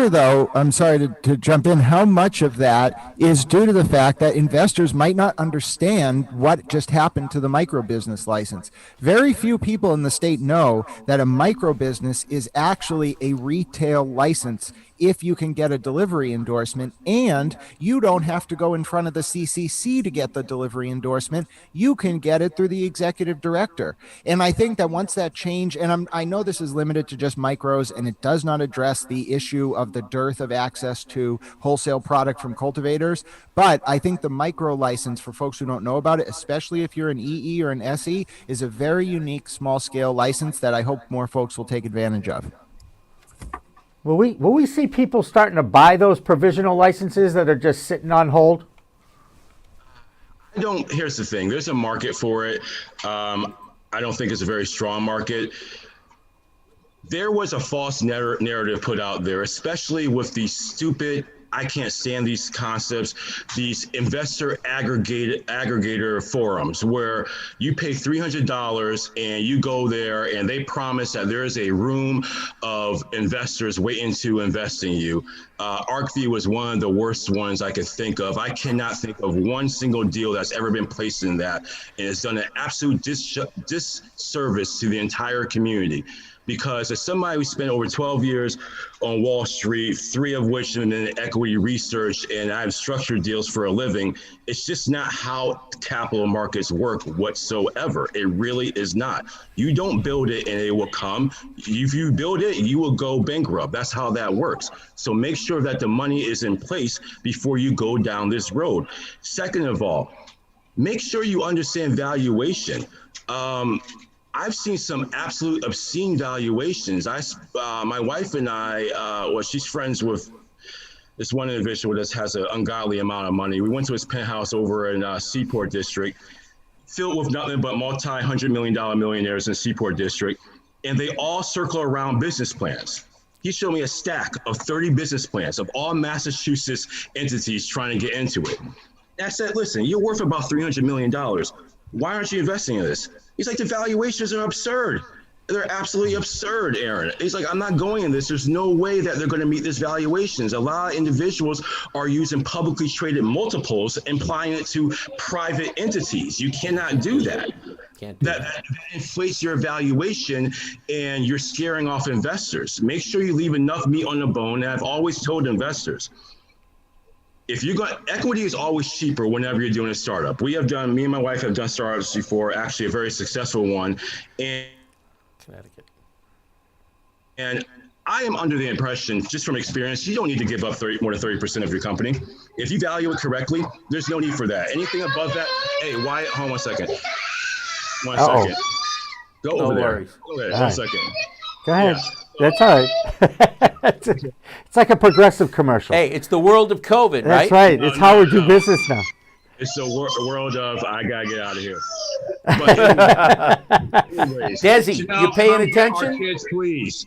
Speaker 9: though, I'm sorry to jump in, how much of that is due to the fact that investors might not understand what just happened to the micro business license. Very few people in the state know that a micro business is actually a retail license if you can get a delivery endorsement, and you don't have to go in front of the CCC to get the delivery endorsement. You can get it through the executive director. And I think that once that change, and I know this is limited to just micros and it does not address the issue of the dearth of access to wholesale product from cultivators, but I think the micro license, for folks who don't know about it, especially if you're an EE or an SE, is a very unique small scale license that I hope more folks will take advantage of.
Speaker 2: Will we see people starting to buy those provisional licenses that are just sitting on hold?
Speaker 6: Here's the thing. There's a market for it. I don't think it's a very strong market. There was a false narrative put out there, especially with these stupid, I can't stand these concepts, these investor aggregator forums where you pay $300 and you go there and they promise that there is a room of investors waiting to invest in you. ArcView was one of the worst ones I could think of. I cannot think of one single deal that's ever been placed in that. And it's done an absolute disservice to the entire community. Because as somebody who spent over 12 years on Wall Street, 3 of which in equity research, and I've structured deals for a living, it's just not how capital markets work whatsoever. It really is not. You don't build it and it will come. If you build it, you will go bankrupt. That's how that works. So make sure that the money is in place before you go down this road. Second of all, make sure you understand valuation. I've seen some absolute obscene valuations. My wife and I, she's friends with this one individual that has an ungodly amount of money. We went to his penthouse over in Seaport District, filled with nothing but multi-$100 million millionaires in Seaport District, and they all circle around business plans. He showed me a stack of 30 business plans of all Massachusetts entities trying to get into it. And I said, listen, you're worth about $300 million. Why aren't you investing in this? He's like, the valuations are absurd. They're absolutely absurd, Aaron. He's like, I'm not going in this. There's no way that they're going to meet these valuations. A lot of individuals are using publicly traded multiples, implying it to private entities. You cannot do that. That inflates your valuation and you're scaring off investors. Make sure you leave enough meat on the bone. And I've always told investors, if you got equity is always cheaper whenever you're doing a startup. Me and my wife have done startups before, actually a very successful one. And
Speaker 3: Connecticut.
Speaker 6: And I am under the impression, just from experience, you don't need to give up more than 30% of your company. If you value it correctly, there's no need for that. Anything above that, hey, Wyatt, hold on 1 second. One second. Go over there. Go ahead, 1 second.
Speaker 2: Go ahead.
Speaker 6: Yeah.
Speaker 2: That's all right. It's like a Progressive commercial.
Speaker 3: Hey, it's the world of COVID, right?
Speaker 2: That's right. It's how we do business now.
Speaker 6: It's a world of I gotta get out of here. But anyways,
Speaker 3: Desi, you paying
Speaker 6: calm down,
Speaker 3: attention?
Speaker 6: kids, please.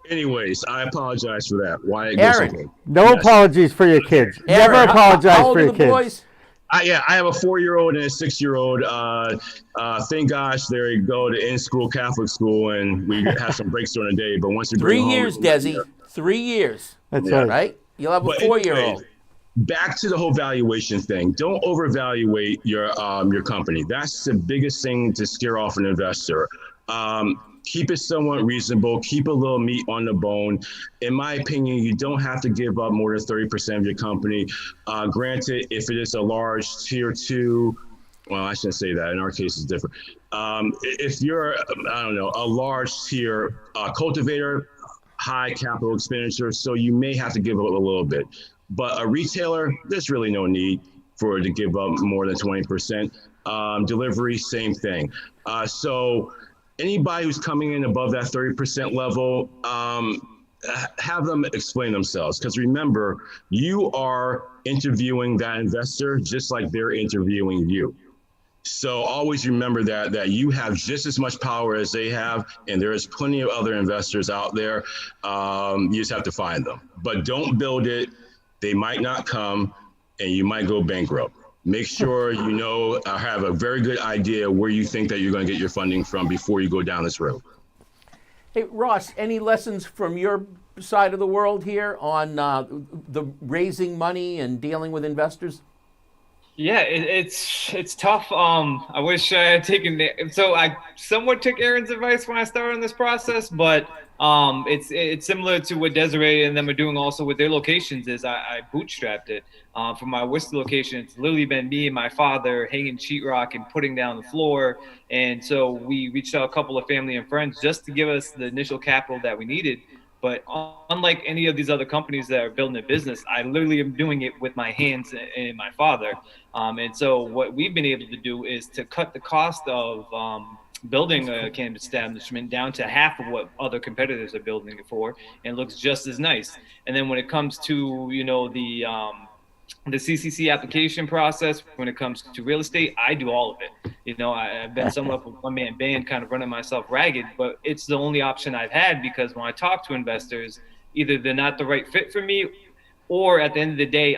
Speaker 6: Anyways, I apologize for that. Why?
Speaker 3: Aaron,
Speaker 2: No apologies for your kids.
Speaker 3: Aaron,
Speaker 2: Never apologize
Speaker 3: how old
Speaker 2: for
Speaker 3: are
Speaker 2: your
Speaker 3: the
Speaker 2: kids.
Speaker 3: boys?
Speaker 6: I have a 4-year-old and a 6-year-old. Thank gosh, they go to in-school Catholic school, and we have some breaks during the day. But once we
Speaker 3: 3
Speaker 6: bring them
Speaker 3: years,
Speaker 6: home,
Speaker 3: Desi. 3 years.
Speaker 2: That's
Speaker 6: Yeah.
Speaker 3: Right? You'll have a
Speaker 6: But
Speaker 3: 4-year-old.
Speaker 6: anyways, back to the whole valuation thing. Don't overvaluate your company. That's the biggest thing to scare off an investor. Keep it somewhat reasonable. Keep a little meat on the bone. In my opinion, you don't have to give up more than 30% of your company. Granted, if it is a large tier 2, well, I shouldn't say that. In our case, it's different. If you're, I don't know, a large tier cultivator, high capital expenditure, so you may have to give up a little bit. But a retailer, there's really no need for it to give up more than 20%. Delivery, same thing. So anybody who's coming in above that 30% level, have them explain themselves. Because remember, you are interviewing that investor just like they're interviewing you. So always remember that you have just as much power as they have, and there is plenty of other investors out there. You just have to find them. But don't build it. They might not come, and you might go bankrupt. Make sure you know, have a very good idea where you think that you're going to get your funding from before you go down this road.
Speaker 3: Hey, Ross, any lessons from your side of the world here on the raising money and dealing with investors?
Speaker 17: Yeah, it's tough. I wish I had taken so I somewhat took Aaron's advice when I started on this process, but it's similar to what Deriree and them are doing also with their locations. Is I bootstrapped it. For my Worcester location, it's literally been me and my father hanging sheetrock and putting down the floor. And so we reached out a couple of family and friends just to give us the initial capital that we needed. But unlike any of these other companies that are building a business, I literally am doing it with my hands and my father. And so what we've been able to do is to cut the cost of building a cannabis establishment down to half of what other competitors are building it for, and it looks just as nice. And then when it comes to, you know, the CCC application process, when it comes to real estate, I do all of it. You know, I've been somewhat of a one-man band, kind of running myself ragged, but it's the only option I've had, because when I talk to investors, either they're not the right fit for me, or at the end of the day,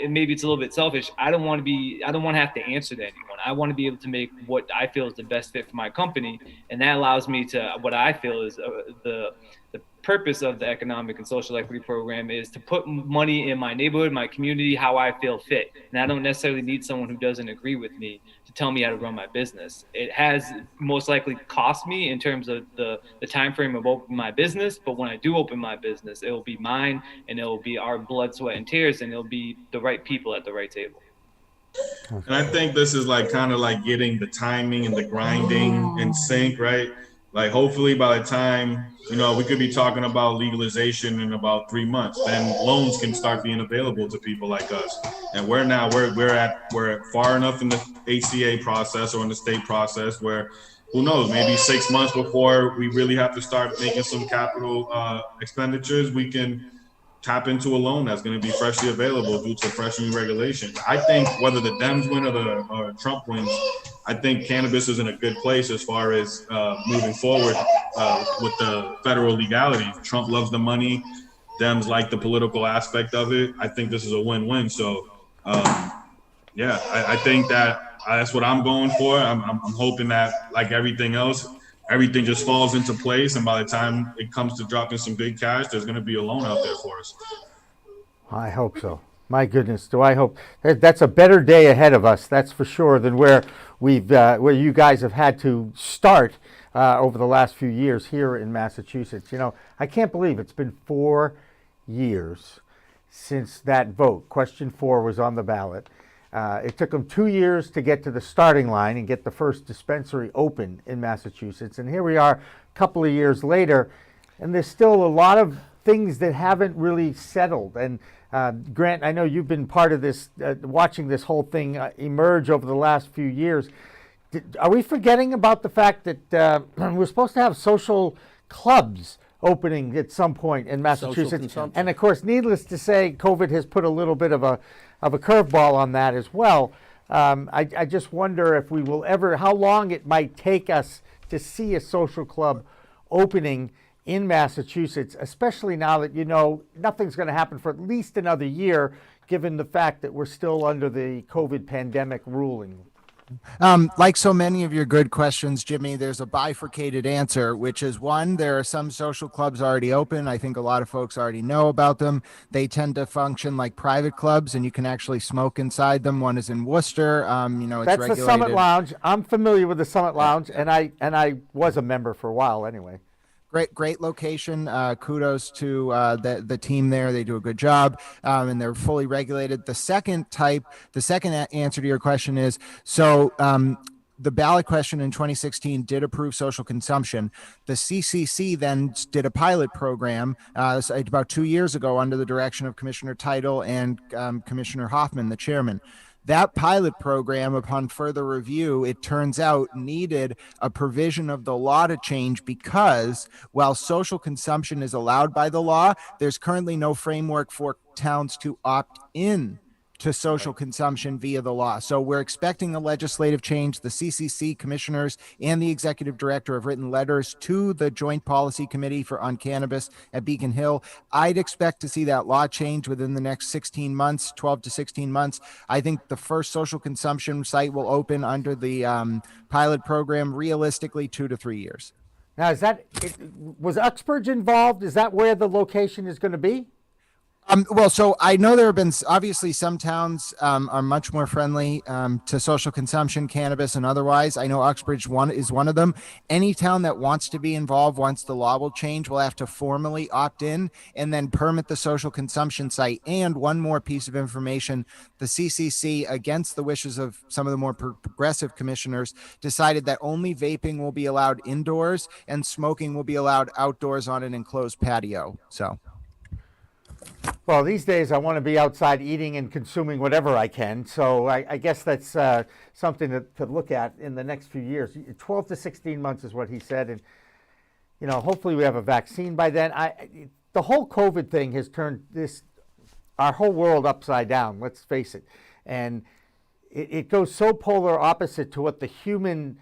Speaker 17: maybe it's a little bit selfish. I don't want to have to answer to anyone. I want to be able to make what I feel is the best fit for my company, and that allows me to, what I feel is the purpose of the economic and social equity program is to put money in my neighborhood, my community, how I feel fit. And I don't necessarily need someone who doesn't agree with me to tell me how to run my business. It has most likely cost me in terms of the time frame of opening my business, but when I do open my business, it will be mine, and it will be our blood, sweat, and tears, and it'll be the right people at the right table.
Speaker 18: And I think this is like kind of like getting the timing and the grinding in sync, right? Like hopefully by the time, you know, we could be talking about legalization in about 3 months, then loans can start being available to people like us. And we're far enough in the ACA process or in the state process where, who knows, maybe 6 months before we really have to start making some capital expenditures, we can tap into a loan that's going to be freshly available due to fresh new regulations. I think whether the Dems win or Trump wins, I think cannabis is in a good place as far as moving forward with the federal legality. Trump loves the money. Dems like the political aspect of it. I think this is a win-win. So, I think that's what I'm going for. I'm hoping that, like everything else, everything just falls into place, and by the time it comes to dropping some big cash, there's going to be a loan out there for us.
Speaker 2: I hope so. My goodness, do I hope. That's a better day ahead of us, that's for sure, than where where you guys have had to start over the last few years here in Massachusetts. You know, I can't believe it's been 4 years since that vote. Question 4 was on the ballot. It took them 2 years to get to the starting line and get the first dispensary open in Massachusetts. And here we are a couple of years later, and there's still a lot of things that haven't really settled. And Grant, I know you've been part of this, watching this whole thing emerge over the last few years. Are we forgetting about the fact that we're supposed to have social clubs opening at some point in Massachusetts.
Speaker 3: consumption.
Speaker 2: And of course, needless to say, COVID has put a little bit of a curveball on that as well. I just wonder if we will ever, how long it might take us to see a social club opening in Massachusetts, especially now that nothing's going to happen for at least another year, given the fact that we're still under the COVID pandemic ruling.
Speaker 9: Like so many of your good questions, Jimmy, there's a bifurcated answer, which is one, there are some social clubs already open. I think a lot of folks already know about them. They tend to function like private clubs, and you can actually smoke inside them. One is in Worcester. It's
Speaker 2: That's
Speaker 9: regulated.
Speaker 2: the Summit Lounge. I'm familiar with the Summit Lounge, and I was a member for a while anyway.
Speaker 9: Great location. Kudos to the team there. They do a good job, and they're fully regulated. The second answer to your question is, the ballot question in 2016 did approve social consumption. The CCC then did a pilot program about 2 years ago under the direction of Commissioner Tito and Commissioner Hoffman, the chairman. That pilot program, upon further review, it turns out needed a provision of the law to change because while social consumption is allowed by the law, there's currently no framework for towns to opt in to social consumption via the law. So we're expecting a legislative change. The CCC commissioners and the executive director have written letters to the Joint Policy Committee on Cannabis at Beacon Hill. I'd expect to see that law change within the next 16 months, 12 to 16 months. I think the first social consumption site will open under the pilot program, realistically 2 to 3 years.
Speaker 2: Now, was Uxbridge involved? Is that where the location is going to be?
Speaker 9: So I know there have been, obviously some towns are much more friendly to social consumption, cannabis and otherwise. I know Uxbridge is one of them. Any town that wants to be involved once the law will change will have to formally opt in and then permit the social consumption site. And one more piece of information, the CCC, against the wishes of some of the more progressive commissioners, decided that only vaping will be allowed indoors and smoking will be allowed outdoors on an enclosed patio.
Speaker 2: Well, these days I want to be outside eating and consuming whatever I can. So I guess that's something to look at in the next few years. 12 to 16 months is what he said. And, hopefully we have a vaccine by then. The whole COVID thing has turned our whole world upside down, let's face it. And it goes so polar opposite to what the human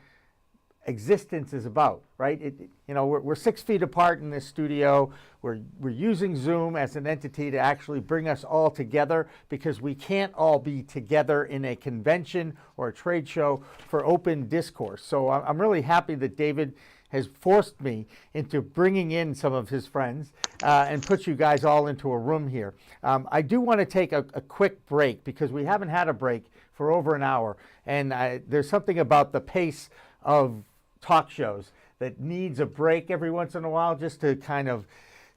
Speaker 2: existence is about, right? We're 6 feet apart in this studio. We're using Zoom as an entity to actually bring us all together because we can't all be together in a convention or a trade show for open discourse. So I'm really happy that David has forced me into bringing in some of his friends and put you guys all into a room here. I do want to take a quick break because we haven't had a break for over an hour. And there's something about the pace of talk shows that needs a break every once in a while just to kind of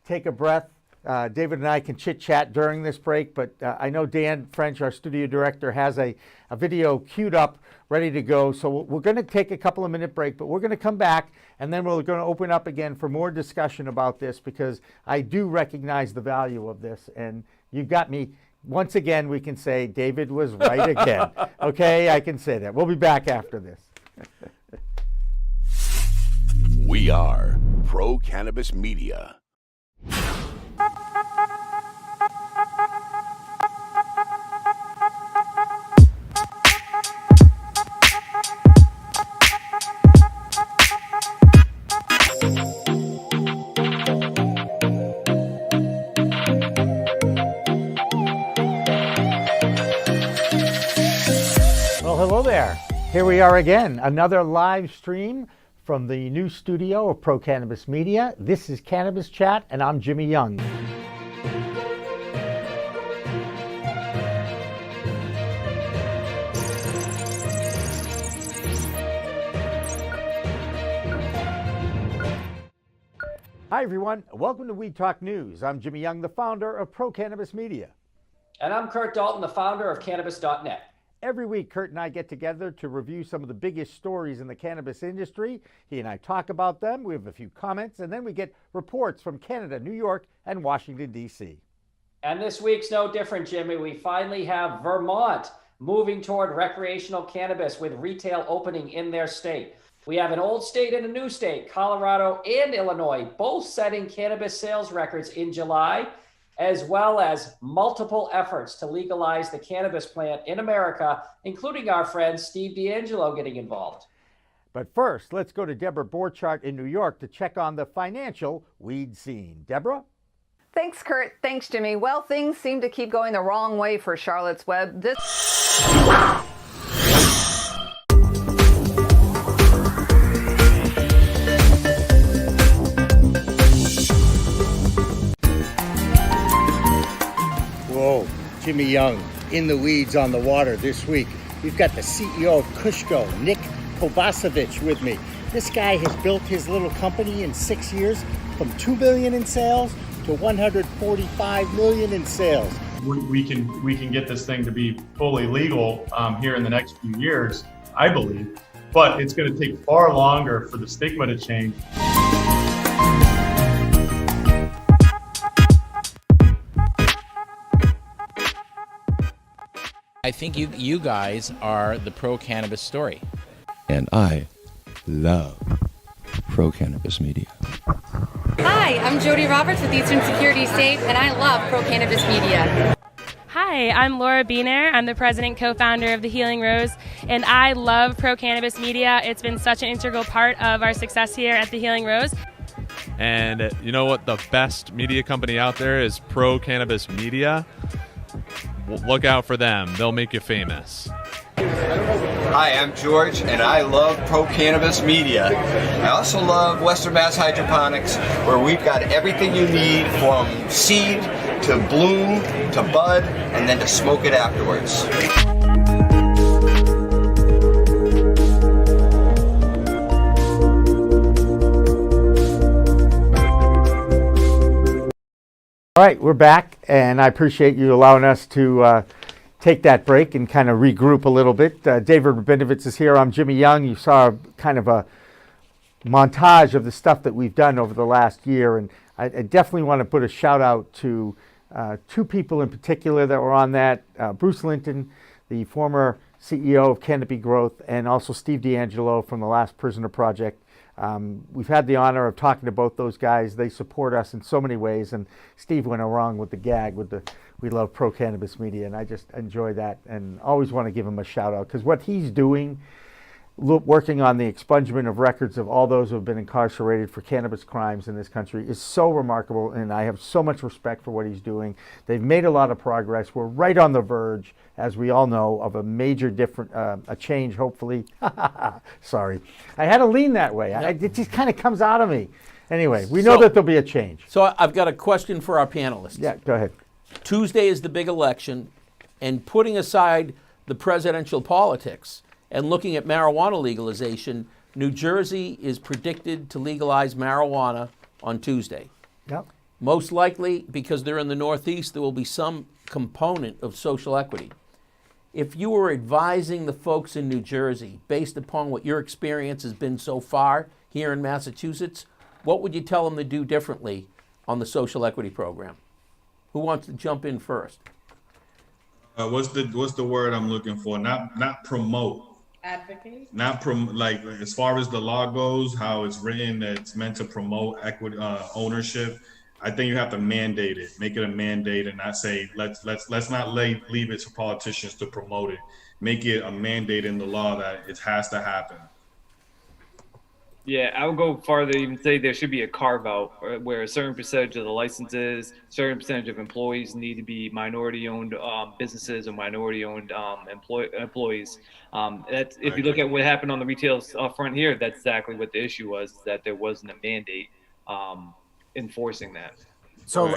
Speaker 2: take a breath. David and I can chit chat during this break, but I know Dan French, our studio director, has a video queued up ready to go. So we're going to take a couple of minute break, but we're going to come back and then we're going to open up again for more discussion about this because I do recognize the value of this. And you got me. Once again, we can say David was right again. Okay, I can say that. We'll be back after this.
Speaker 20: We are Pro Cannabis Media.
Speaker 2: Well, hello there. Here we are again, another live stream from the new studio of Pro Cannabis Media. This is Cannabis Chat, and I'm Jimmy Young. Hi, everyone. Welcome to Weed Talk News. I'm Jimmy Young, the founder of Pro Cannabis Media.
Speaker 21: And I'm Kurt Dalton, the founder of Cannabis.net.
Speaker 2: Every week, Kurt and I get together to review some of the biggest stories in the cannabis industry. He and I talk about them. We have a few comments, and then we get reports from Canada, New York, and Washington, D.C.
Speaker 21: And this week's no different, Jimmy. We finally have Vermont moving toward recreational cannabis with retail opening in their state. We have an old state and a new state, Colorado and Illinois, both setting cannabis sales records in July, as well as multiple efforts to legalize the cannabis plant in America, including our friend Steve D'Angelo getting involved.
Speaker 2: But first, let's go to Deborah Borchardt in New York to check on the financial weed scene. Deborah?
Speaker 4: Thanks, Kurt. Thanks, Jimmy. Well, things seem to keep going the wrong way for Charlotte's Web.
Speaker 2: Whoa, Jimmy Young in the weeds on the water this week. We've got the CEO of Kushko, Nick Kovacevic, with me. This guy has built his little company in 6 years from $2 billion in sales to $145 million in sales.
Speaker 22: We can get this thing to be fully legal here in the next few years, I believe, but it's going to take far longer for the stigma to change.
Speaker 23: I think you guys are the pro-cannabis story.
Speaker 24: And I love pro-cannabis media.
Speaker 25: Hi, I'm Jody Roberts with Eastern Security State, and I love pro-cannabis media.
Speaker 26: Hi, I'm Laura Beener. I'm the president co-founder of The Healing Rose, and I love pro-cannabis media. It's been such an integral part of our success here at The Healing Rose.
Speaker 27: And you know what? The best media company out there is Pro-Cannabis Media. Look out for them. They'll make you famous.
Speaker 28: Hi, I'm George, and I love pro-cannabis media. I also love Western Mass Hydroponics, where we've got everything you need from seed to bloom to bud, and then to smoke it afterwards.
Speaker 2: All right, we're back, and I appreciate you allowing us to take that break and kind of regroup a little bit. David Rabinovitz is here. I'm Jimmy Young. You saw kind of a montage of the stuff that we've done over the last year, and I definitely want to put a shout out to two people in particular that were on that. Bruce Linton, the former CEO of Canopy Growth, and also Steve D'Angelo from the Last Prisoner Project. We've had the honor of talking to both those guys. They support us in so many ways, and Steve went wrong with the gag with the "We love pro-cannabis media," and I just enjoy that and always want to give him a shout out, because what he's doing, working on the expungement of records of all those who have been incarcerated for cannabis crimes in this country, is so remarkable, and I have so much respect for what he's doing. They've made a lot of progress. We're right on the verge, as we all know, of a major a change, hopefully. Sorry. I had to lean that way. It just kind of comes out of me. Anyway, we know that there'll be a change.
Speaker 3: So I've got a question for our panelists.
Speaker 2: Yeah, go ahead.
Speaker 3: Tuesday is the big election, and putting aside the presidential politics and looking at marijuana legalization, New Jersey is predicted to legalize marijuana on Tuesday.
Speaker 2: Yep.
Speaker 3: Most likely, because they're in the Northeast, there will be some component of social equity. If you were advising the folks in New Jersey, based upon what your experience has been so far here in Massachusetts, what would you tell them to do differently on the social equity program? Who wants to jump in first?
Speaker 18: What's the word I'm looking for? Not promote.
Speaker 14: Advocate.
Speaker 18: Not like as far as the law goes, how it's written that it's meant to promote equity ownership. I think you have to mandate it, make it a mandate, and not say let's not leave it to politicians to promote it. Make it a mandate in the law that it has to happen.
Speaker 17: Yeah, I would go farther, even say there should be a carve out where a certain percentage of the licenses, certain percentage of employees need to be minority owned businesses or minority owned employees. That's, if you look at what happened on the retail front here, that's exactly what the issue was, that there wasn't a mandate enforcing that.
Speaker 9: So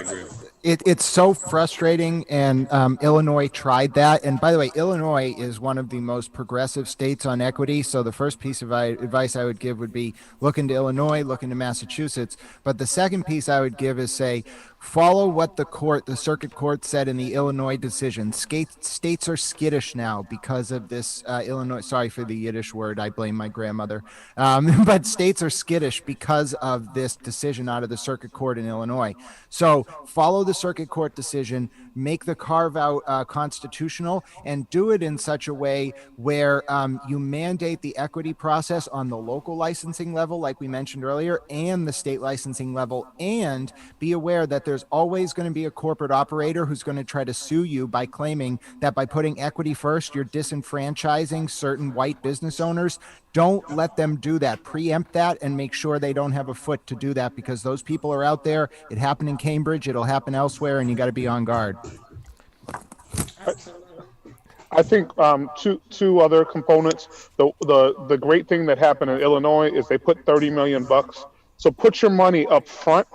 Speaker 9: it's so frustrating, and Illinois tried that. And by the way, Illinois is one of the most progressive states on equity. So the first piece of advice I would give would be look into Illinois, look into Massachusetts. But the second piece I would give is say, follow what the circuit court said in the Illinois decision. States are skittish now because of this Illinois. Sorry for the Yiddish word. I blame my grandmother. But states are skittish because of this decision out of the circuit court in Illinois. So follow the circuit court decision, make the carve out constitutional, and do it in such a way where you mandate the equity process on the local licensing level, like we mentioned earlier, and the state licensing level, and be aware that there's always going to be a corporate operator who's going to try to sue you by claiming that by putting equity first, you're disenfranchising certain white business owners. Don't let them do that. Preempt that and make sure they don't have a foot to do that, because those people are out there. It happened in Cambridge. It'll happen elsewhere, and you got to be on guard.
Speaker 19: I think two other components. The great thing that happened in Illinois is they put $30 million. So put your money up front,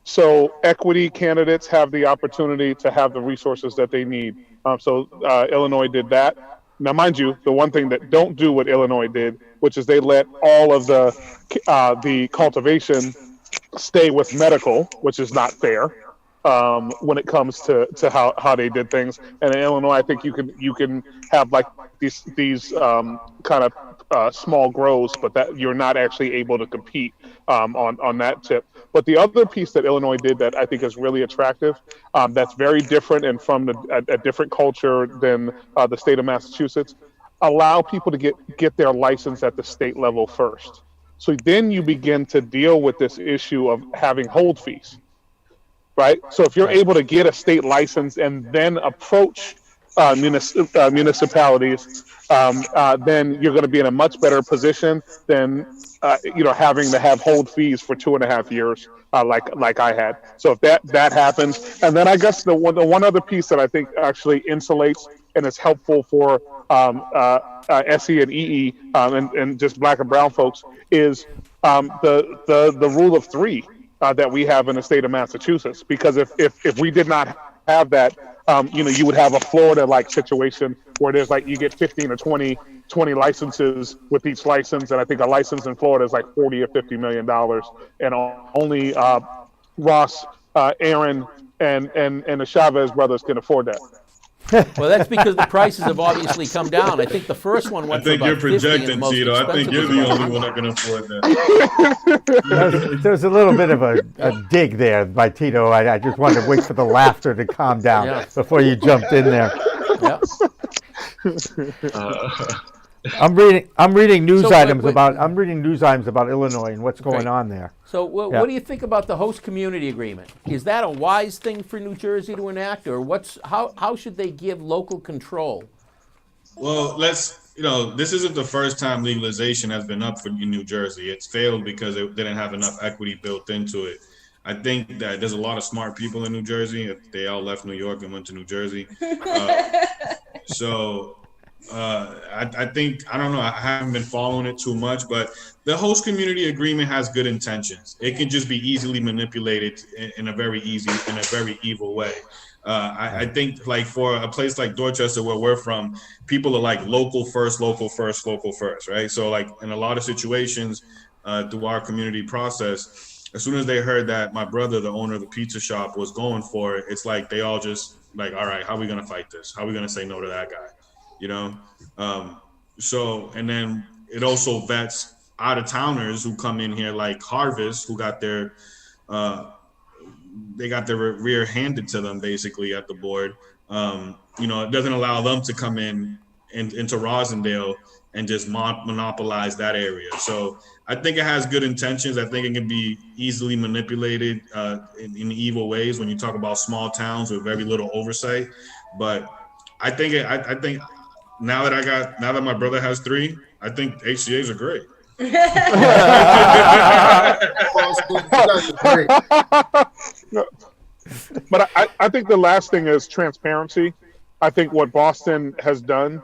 Speaker 19: so equity candidates have the opportunity to have the resources that they need. So Illinois did that. Now, mind you, the one thing that don't do what Illinois did, which is they let all of the cultivation stay with medical, which is not fair. When it comes to how they did things. And in Illinois, I think you can have like these kind of small grows, but that you're not actually able to compete on that tip. But the other piece that Illinois did that I think is really attractive, that's very different and from a different culture than the state of Massachusetts, allow people to get their license at the state level first. So then you begin to deal with this issue of having hold fees. Right. So if you're able to get a state license and then approach municipalities, then you're going to be in a much better position than having to have hold fees for 2.5 years, like I had. So if that happens, and then I guess the one other piece that I think actually insulates and is helpful for SE and EE and just Black and brown folks is the rule of three. That we have in the state of Massachusetts, because if we did not have that, you would have a Florida-like situation where there's like you get 15 or 20 licenses with each license, and I think a license in Florida is like $40 or $50 million, and only Ross, Aaron, and the Chavez brothers can afford that.
Speaker 3: Well, that's because the prices have obviously come down. I think the first one went for about 50. I think you're projecting,
Speaker 18: Tito. I think you're the only one that can afford that.
Speaker 2: There's a little bit of a dig there by Tito. I just wanted to wait for the laughter to calm down before you jumped in there.
Speaker 3: Yeah.
Speaker 2: I'm reading news items about Illinois and what's going on there.
Speaker 3: So what do you think about the host community agreement? Is that a wise thing for New Jersey to enact, or how should they give local control?
Speaker 18: Well, this isn't the first time legalization has been up for New Jersey. It's failed because it didn't have enough equity built into it. I think that there's a lot of smart people in New Jersey. They all left New York and went to New Jersey. I think, I don't know, I haven't been following it too much, but the host community agreement has good intentions. It can just be easily manipulated in a very evil way. I think like for a place like Dorchester where we're from, people are like local first, right? So like in a lot of situations through our community process, as soon as they heard that my brother, the owner of the pizza shop, was going for it, it's like they all just like, all right, how are we going to fight this? How are we going to say no to that guy? And then it also vets out-of-towners who come in here like Harvest, who got their rear handed to them basically at the board. It doesn't allow them to come into Rosendale and just monopolize that area. So I think it has good intentions. I think it can be easily manipulated in evil ways when you talk about small towns with very little oversight. But I think now that my brother has 3, I think HCAs are great.
Speaker 19: But I think the last thing is transparency. I think what Boston has done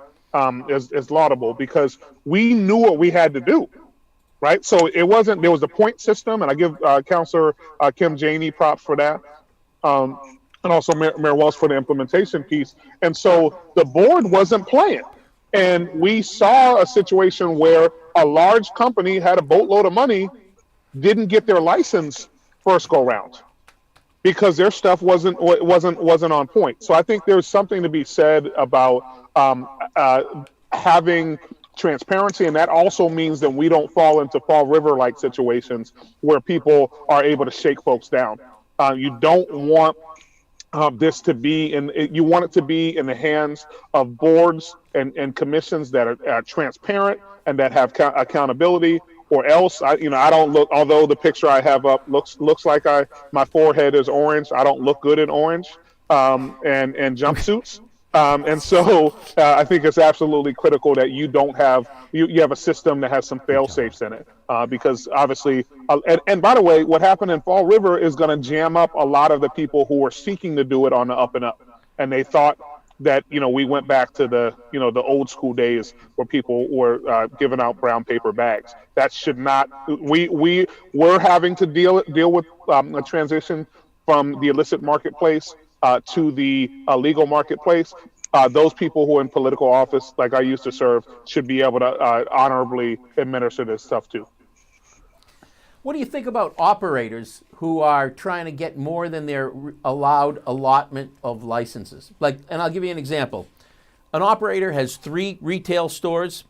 Speaker 19: is laudable because we knew what we had to do, right? So there was a point system, and I give Councilor Kim Janey props for that. And also Mayor Walsh for the implementation piece. And so the board wasn't playing. And we saw a situation where a large company had a boatload of money, didn't get their license first go round. because their stuff wasn't on point. So I think there's something to be said about having transparency, and that also means that we don't fall into Fall River-like situations where people are able to shake folks down. You don't want this to be you want it to be in the hands of boards and commissions that are transparent and that have accountability, or else I don't look, although the picture I have up looks like my forehead is orange, I don't look good in orange and jumpsuits. And so I think it's absolutely critical that you don't have you have a system that has some fail safes in it, because obviously and by the way, what happened in Fall River is going to jam up a lot of the people who were seeking to do it on the up and up, and they thought that we went back to the the old school days where people were giving out brown paper bags. That should not. We're having to deal with a transition from the illicit marketplace to the legal marketplace. Those people who are in political office, like I used to serve, should be able to honorably administer this stuff too.
Speaker 3: What do you think about operators who are trying to get more than their allowed allotment of licenses? And I'll give you an example. An operator has 3 retail stores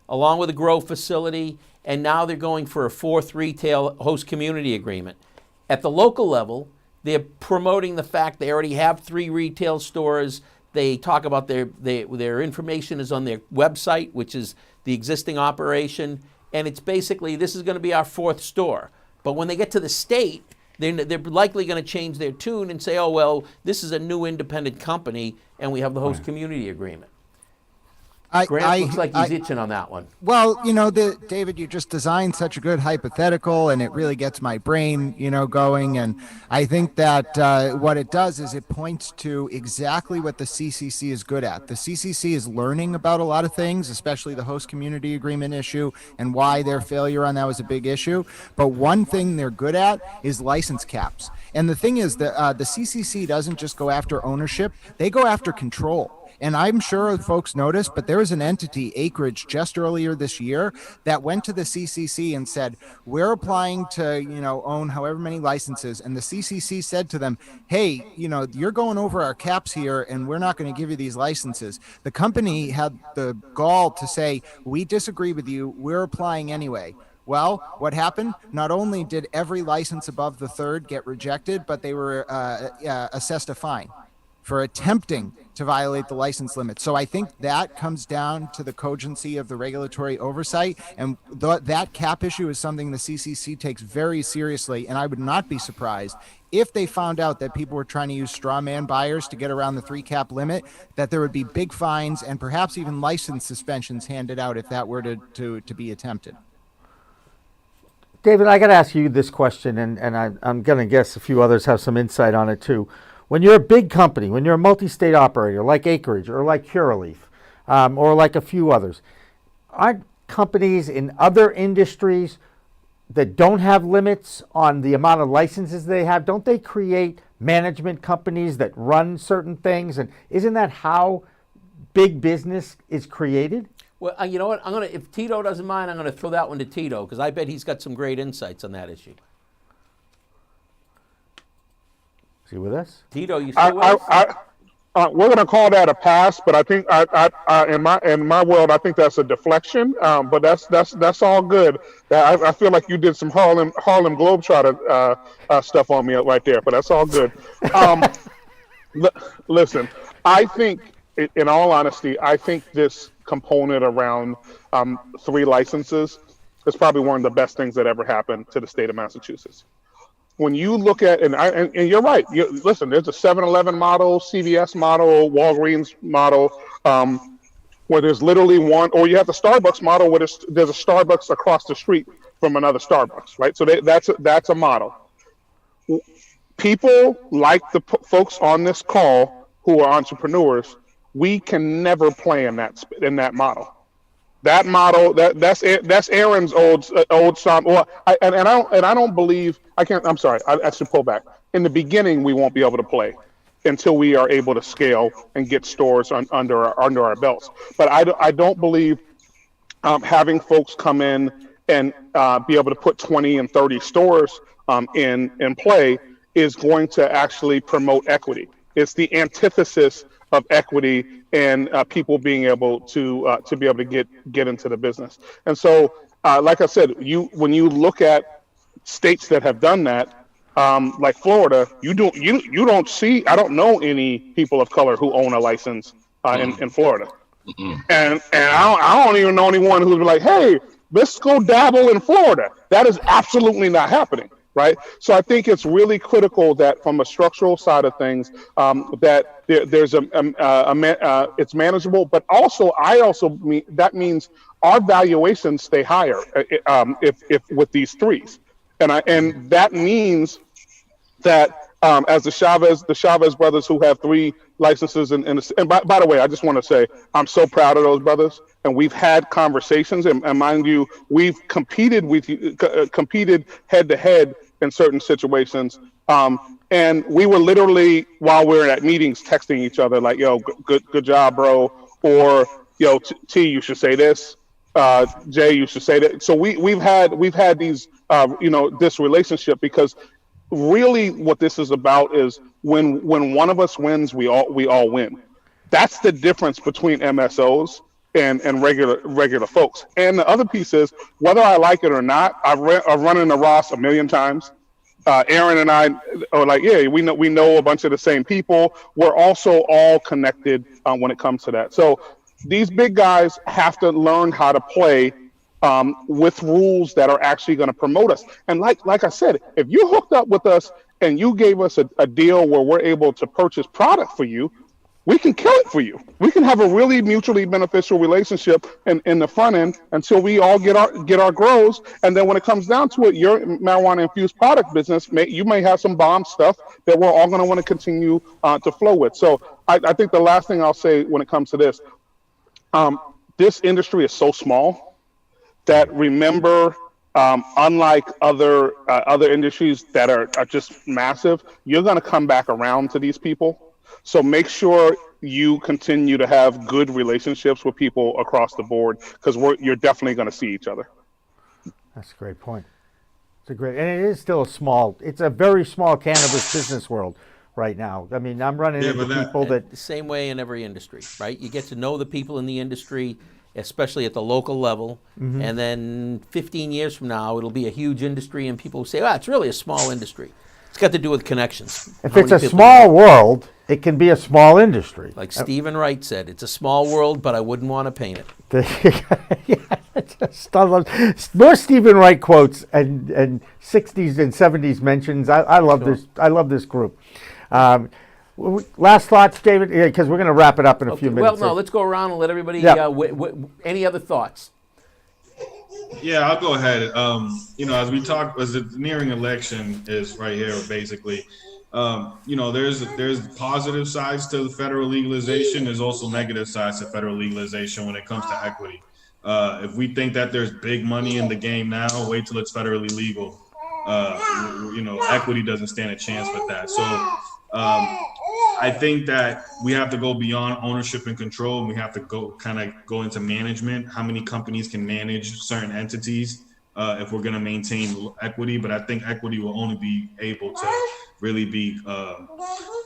Speaker 3: along with a grow facility, and now they're going for a 4th retail host community agreement. At the local level, they're promoting the fact they already have 3 retail stores. They talk about their information is on their website, which is the existing operation. And it's basically, this is going to be our 4th store. But when they get to the state, they're likely going to change their tune and say, oh, well, this is a new independent company, and we have the host community agreement. Grant looks like he's itching on that one.
Speaker 9: Well, David, you just designed such a good hypothetical, and it really gets my brain, going. And I think that what it does is it points to exactly what the CCC is good at. The CCC is learning about a lot of things, especially the host community agreement issue and why their failure on that was a big issue. But one thing they're good at is license caps. And the thing is that the CCC doesn't just go after ownership, they go after control. And I'm sure folks noticed, but there was an entity, Acreage, just earlier this year that went to the CCC and said, we're applying to, own however many licenses. And the CCC said to them, hey, you're going over our caps here and we're not going to give you these licenses. The company had the gall to say, we disagree with you, we're applying anyway. Well, what happened? Not only did every license above the 3rd get rejected, but they were assessed a fine for attempting to violate the license limit. So I think that comes down to the cogency of the regulatory oversight, and that cap issue is something the CCC takes very seriously, and I would not be surprised if they found out that people were trying to use straw man buyers to get around the 3 cap limit, that there would be big fines and perhaps even license suspensions handed out if that were to be attempted.
Speaker 2: David, I got to ask you this question, and I'm going to guess a few others have some insight on it too. When you're a big company, when you're a multi-state operator like Acreage or like Curaleaf or like a few others, aren't companies in other industries that don't have limits on the amount of licenses they have, don't they create management companies that run certain things? And isn't that how big business is created?
Speaker 3: Well, you know what? If Tito doesn't mind, I'm going to throw that one to Tito, because I bet he's got some great insights on that issue.
Speaker 2: Is he with us?
Speaker 3: Tito, you still with us?
Speaker 19: We're going to call that a pass, but I think in my world, I think that's a deflection. But that's all good. I feel like you did some Harlem Globetrotter stuff on me right there, but that's all good. Listen, I think, in all honesty, I think this component around 3 licenses is probably one of the best things that ever happened to the state of Massachusetts. When you look at, and you're right, listen, there's a 7-Eleven model, CVS model, Walgreens model, where there's literally one, or you have the Starbucks model where there's a Starbucks across the street from another Starbucks, right? So that's a model. People like the folks on this call who are entrepreneurs, we can never play in that model. That model, that's Aaron's old song. Well, I don't believe I can't. I'm sorry. I should pull back. In the beginning, we won't be able to play until we are able to scale and get stores under our belts. But I don't believe having folks come in and be able to put 20 and 30 stores in play is going to actually promote equity. It's the antithesis of equity and people being able to get into the business. And so, like I said, when you look at states that have done that, like Florida, you don't see. I don't know any people of color who own a license in Florida, and I don't even know anyone who's like, hey, let's go dabble in Florida. That is absolutely not happening. Right. So I think it's really critical that from a structural side of things, that there's it's manageable, but also that means our valuations stay higher if with these threes. And that means that as the Chavez brothers, who have 3 licenses, and by the way, I just want to say I'm so proud of those brothers, and we've had conversations, and mind you, we've competed head to head in certain situations, and we were literally, while we were at meetings, texting each other like, "Yo, good job, bro," or "Yo, T, you should say this." Jay, you should say that. So we've had these this relationship, because really what this is about is when one of us wins, we all win. That's the difference between MSOs and regular folks. And the other piece is, whether I like it or not, I've run into Ross a million times. Aaron and I are like, yeah, we know a bunch of the same people. We're also all connected when it comes to that. So these big guys have to learn how to play with rules that are actually going to promote us. And like I said, if you hooked up with us and you gave us a deal where we're able to purchase product for you, we can kill it for you. We can have a really mutually beneficial relationship in the front end until we all get our grows. And then when it comes down to it, your marijuana infused product business, you may have some bomb stuff that we're all going to want to continue to flow with. So I think the last thing I'll say when it comes to this, this industry is so small that, remember, unlike other industries that are just massive, you're going to come back around to these people. So make sure you continue to have good relationships with people across the board, because you're definitely going to see each other.
Speaker 2: That's a great point. And it is still it's a very small cannabis business world right now. I mean, I'm running into people that...
Speaker 3: The same way in every industry, right? You get to know the people in the industry, especially at the local level, and then 15 years from now, it'll be a huge industry, and people will say, it's really a small industry. It's got to do with connections.
Speaker 2: If it's a small world, it can be a small industry.
Speaker 3: Like Stephen Wright said, it's a small world, but I wouldn't want to paint it.
Speaker 2: More Stephen Wright quotes and 60s and 70s mentions. I love this. I love this group. Last thoughts, David, because we're going to wrap it up in a few minutes.
Speaker 3: Well, no, let's go around and let everybody. Any other thoughts?
Speaker 18: Yeah, I'll go ahead. As we talk, as the nearing election is right here, basically, there's positive sides to the federal legalization. There's also negative sides to federal legalization when it comes to equity. If we think that there's big money in the game now, wait till it's federally legal. Equity doesn't stand a chance with that. So I think that we have to go beyond ownership and control, and we have to go into management. How many companies can manage certain entities if we're going to maintain equity? But I think equity will only be able to really be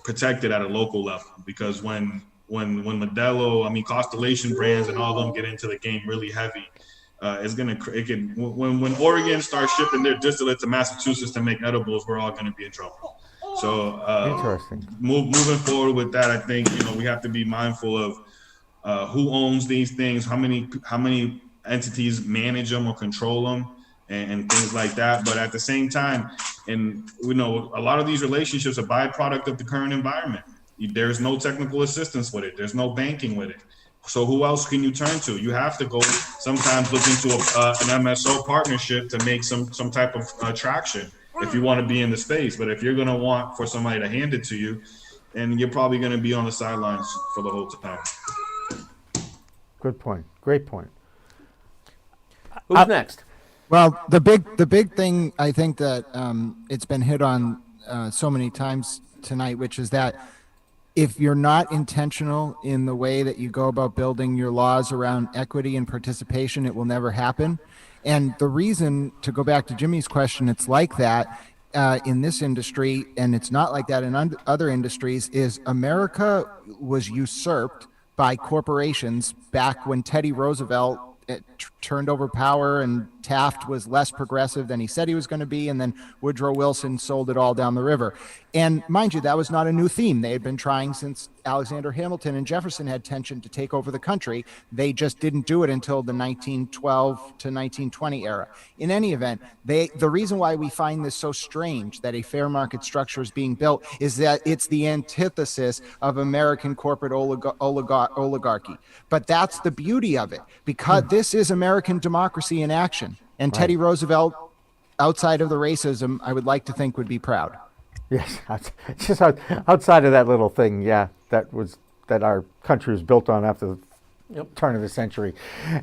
Speaker 18: protected at a local level, because when Modelo, Constellation Brands and all of them get into the game really heavy, when Oregon starts shipping their distillate to Massachusetts to make edibles, we're all going to be in trouble. So
Speaker 2: interesting.
Speaker 18: Moving forward with that, I think we have to be mindful of who owns these things, how many entities manage them or control them, and things like that. But at the same time, and a lot of these relationships are byproduct of the current environment. There's no technical assistance with it. There's no banking with it. So who else can you turn to? You have to go sometimes look into an MSO partnership to make some type of traction if you want to be in the space. But if you're going to want for somebody to hand it to you, and you're probably going to be on the sidelines for the whole time.
Speaker 2: Good point. Great point.
Speaker 3: Who's next?
Speaker 9: Well, the big thing, I think that it's been hit on so many times tonight, which is that if you're not intentional in the way that you go about building your laws around equity and participation, it will never happen. And the reason, to go back to Jimmy's question, it's like that, in this industry, and it's not like that in other industries, is America was usurped by corporations back when Teddy Roosevelt turned over power, and Taft was less progressive than he said he was going to be, and then Woodrow Wilson sold it all down the river. And mind you, that was not a new theme. They had been trying since Alexander Hamilton and Jefferson had tension to take over the country. They just didn't do it until the 1912 to 1920 era. In any event, the reason why we find this so strange that a fair market structure is being built is that it's the antithesis of American corporate oligarchy. But that's the beauty of it, because this is American democracy in action. And Teddy Roosevelt, outside of the racism, I would like to think would be proud.
Speaker 2: Yes, just outside of that little thing, yeah, that our country was built on after the turn of the century.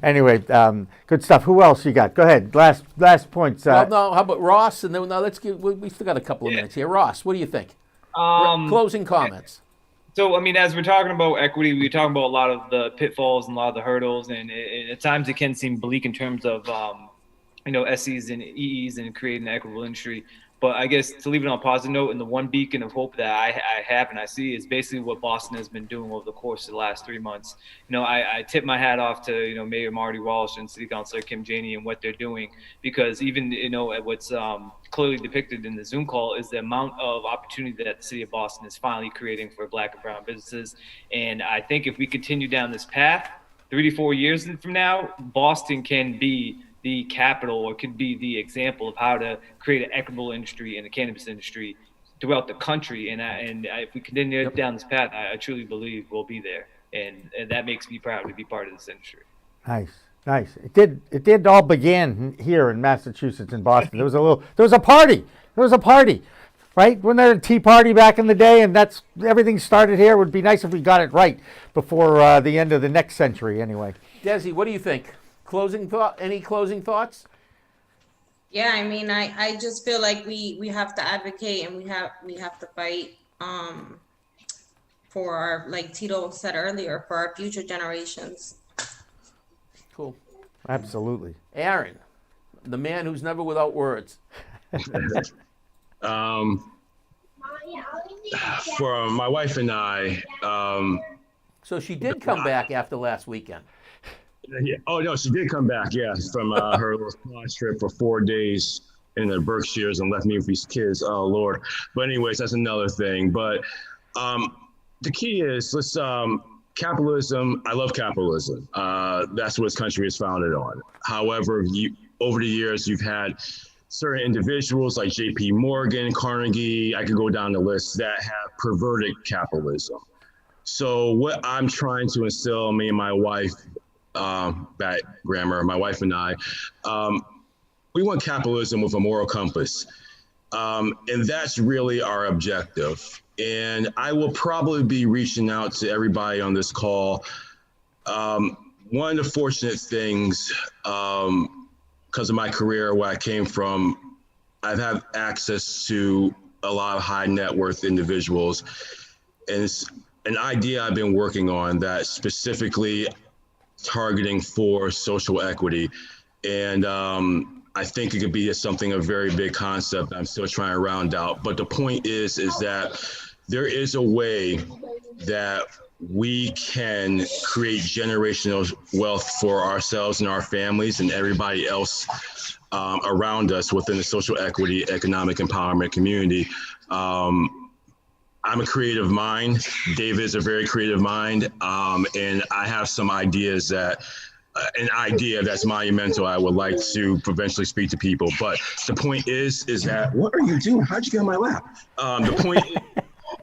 Speaker 2: Anyway, good stuff. Who else you got? Go ahead. Last points.
Speaker 3: Well, no, how about Ross? And then let's give. We still got a couple of minutes here. Ross, what do you think? Closing comments.
Speaker 17: So, I mean, as we're talking about equity, we're talking about a lot of the pitfalls and a lot of the hurdles, and at times it can seem bleak in terms of, SEs and EEs and creating an equitable industry. But I guess to leave it on a positive note, and the one beacon of hope that I have and I see is basically what Boston has been doing over the course of the last 3 months. I tip my hat off to, Mayor Marty Walsh and City Councilor Kim Janey and what they're doing, because even, what's clearly depicted in the Zoom call is the amount of opportunity that the city of Boston is finally creating for Black and brown businesses. And I think if we continue down this path, 3 to 4 years from now, Boston can be the capital, or could be the example of how to create an equitable industry in the cannabis industry throughout the country. And if we continue down this path, I truly believe we'll be there. And that makes me proud to be part of this industry.
Speaker 2: Nice. It did all begin here in Massachusetts, in Boston. There was a party, right? Wasn't there a tea party back in the day? And everything started here. It would be nice if we got it right before the end of the next century anyway.
Speaker 3: Desi, what do you think? Any closing thoughts?
Speaker 14: Yeah, I mean, I just feel like we have to advocate, and we have to fight for our, like Tito said earlier, for our future generations.
Speaker 3: Cool.
Speaker 2: Absolutely.
Speaker 3: Aaron, the man who's never without words.
Speaker 6: For my wife and I.
Speaker 3: So she did come back after last weekend.
Speaker 6: Yeah. Oh no, she did come back. Yeah, from her little squad trip for 4 days in the Berkshires and left me with these kids. Oh Lord. But anyways, that's another thing. But the key is capitalism. I love capitalism. That's what this country is founded on. However, over the years, you've had certain individuals like J.P. Morgan, Carnegie. I could go down the list that have perverted capitalism. So what I'm trying to instill, me and my wife. Bad grammar, my wife and I, we want capitalism with a moral compass. And that's really our objective. And I will probably be reaching out to everybody on this call. One of the fortunate things, because of my career, where I came from, I've had access to a lot of high net worth individuals. And it's an idea I've been working on that specifically targeting for social equity. And I think it could be a very big concept I'm still trying to round out. But the point is that there is a way that we can create generational wealth for ourselves and our families and everybody else around us within the social equity, economic empowerment community. I'm a creative mind. David is a very creative mind. And I have some ideas an idea that's monumental I would like to eventually speak to people. But the point is that, what are you doing? How'd you get on my lap? The point is,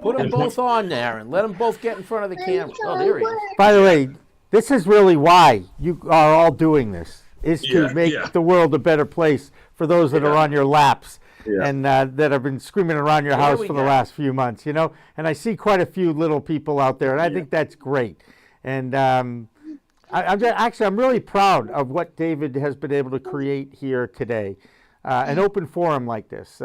Speaker 3: Put them both on there and let them both get in front of the camera. Oh, there he is.
Speaker 2: By the way, this is really why you are all doing this, is to make the world a better place for those that are on your laps. And that have been screaming around your house for the last few months, And I see quite a few little people out there, and I think that's great. And I'm really proud of what David has been able to create here today, an open forum like this.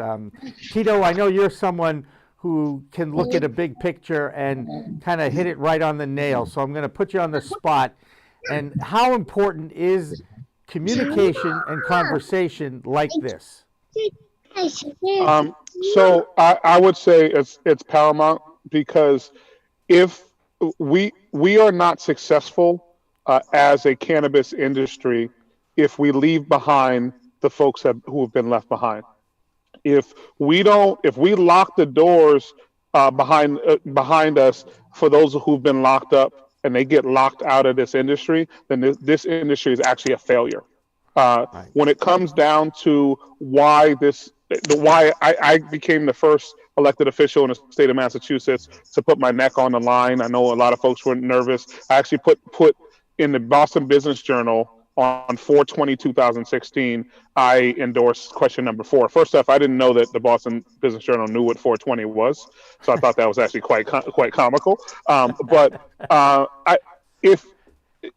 Speaker 2: Tito, I know you're someone who can look at a big picture and kind of hit it right on the nail. So I'm going to put you on the spot. And how important is communication and conversation like this?
Speaker 19: So I would say it's paramount, because if we are not successful as a cannabis industry if we leave behind the folks who have been left behind. If we lock the doors behind us for those who've been locked up and they get locked out of this industry, then this industry is actually a failure. When it comes down to why I became the first elected official in the state of Massachusetts to put my neck on the line. I know a lot of folks were nervous. I actually put in the Boston Business Journal on 4/20/2016, I endorsed question number 4. First off, I didn't know that the Boston Business Journal knew what 420 was, so I thought that was actually quite comical.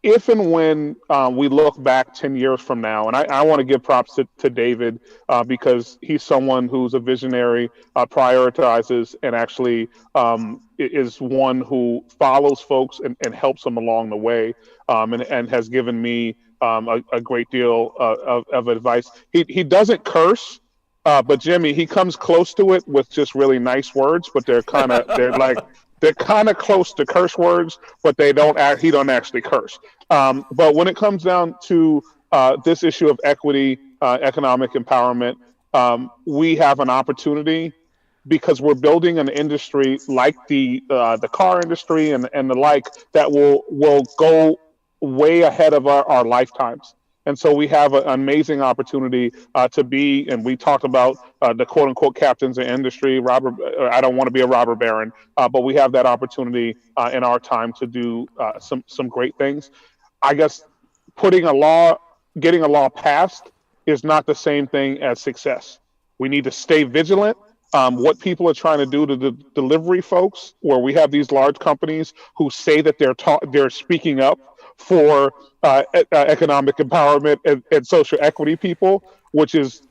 Speaker 19: If and when we look back 10 years from now, and I want to give props to David because he's someone who's a visionary, prioritizes, and actually is one who follows folks and helps them along the way, and has given me a great deal of advice. He doesn't curse, but Jimmy, he comes close to it with just really nice words, but they're kind of close to curse words, but he don't actually curse. But when it comes down to this issue of equity, economic empowerment, we have an opportunity because we're building an industry like the car industry and the like that will go way ahead of our lifetimes. And so we have an amazing opportunity to be, and we talked about the quote unquote captains of industry, I don't want to be a robber baron, but we have that opportunity in our time to do some great things. I guess getting a law passed is not the same thing as success. We need to stay vigilant. What people are trying to do to the delivery folks, where we have these large companies who say that they're speaking up for economic empowerment and social equity people, which is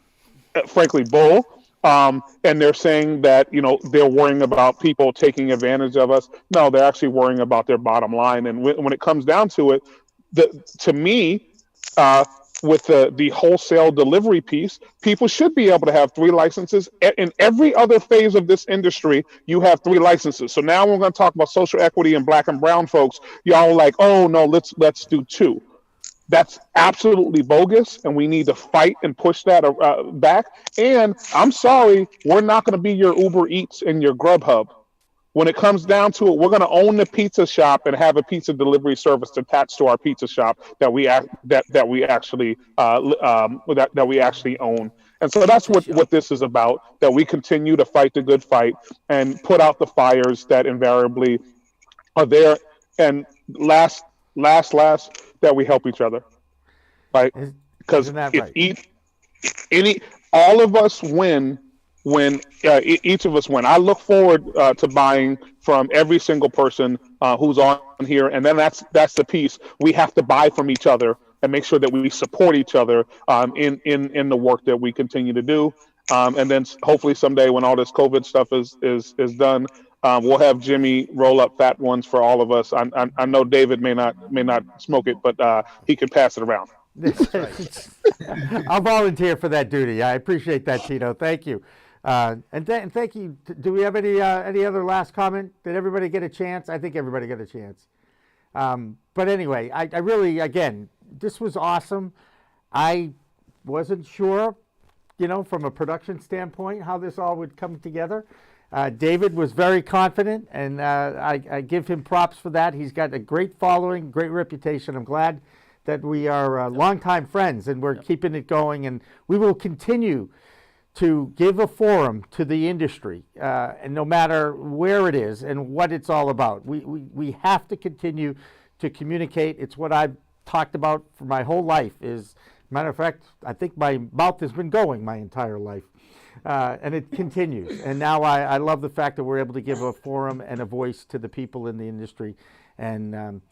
Speaker 19: frankly bull. And they're saying that, they're worrying about people taking advantage of us. No, they're actually worrying about their bottom line. And when it comes down to it, to me, with the wholesale delivery piece, people should be able to have 3 licenses. In every other phase of this industry, you have 3 licenses. So now we're going to talk about social equity and black and brown folks. Y'all are like, oh no, let's do 2. That's absolutely bogus, and we need to fight and push that back. And I'm sorry, we're not going to be your Uber Eats and your Grubhub. When it comes down to it, we're going to own the pizza shop and have a pizza delivery service attached to our pizza shop that we actually own. And so that's what this is about, that we continue to fight the good fight and put out the fires that invariably are there. And last, that we help each other, right? Because all of us win when each of us win. I look forward to buying from every single person who's on here, and then that's the piece. We have to buy from each other and make sure that we support each other in the work that we continue to do. And then hopefully someday, when all this COVID stuff is done, we'll have Jimmy roll up fat ones for all of us. I know David may not smoke it, but he can pass it around.
Speaker 2: I'll volunteer for that duty. I appreciate that, Tito. Thank you. And thank you. Do we have any other last comment? Did everybody get a chance? I think everybody got a chance. But anyway, I really, again, this was awesome. I wasn't sure, from a production standpoint, how this all would come together. David was very confident, and I give him props for that. He's got a great following, great reputation. I'm glad that we are longtime friends, and we're keeping it going, and we will continue to give a forum to the industry, and no matter where it is and what it's all about. We have to continue to communicate. It's what I've talked about for my whole life. Matter of fact, I think my mouth has been going my entire life, and it continues. And now I love the fact that we're able to give a forum and a voice to the people in the industry, and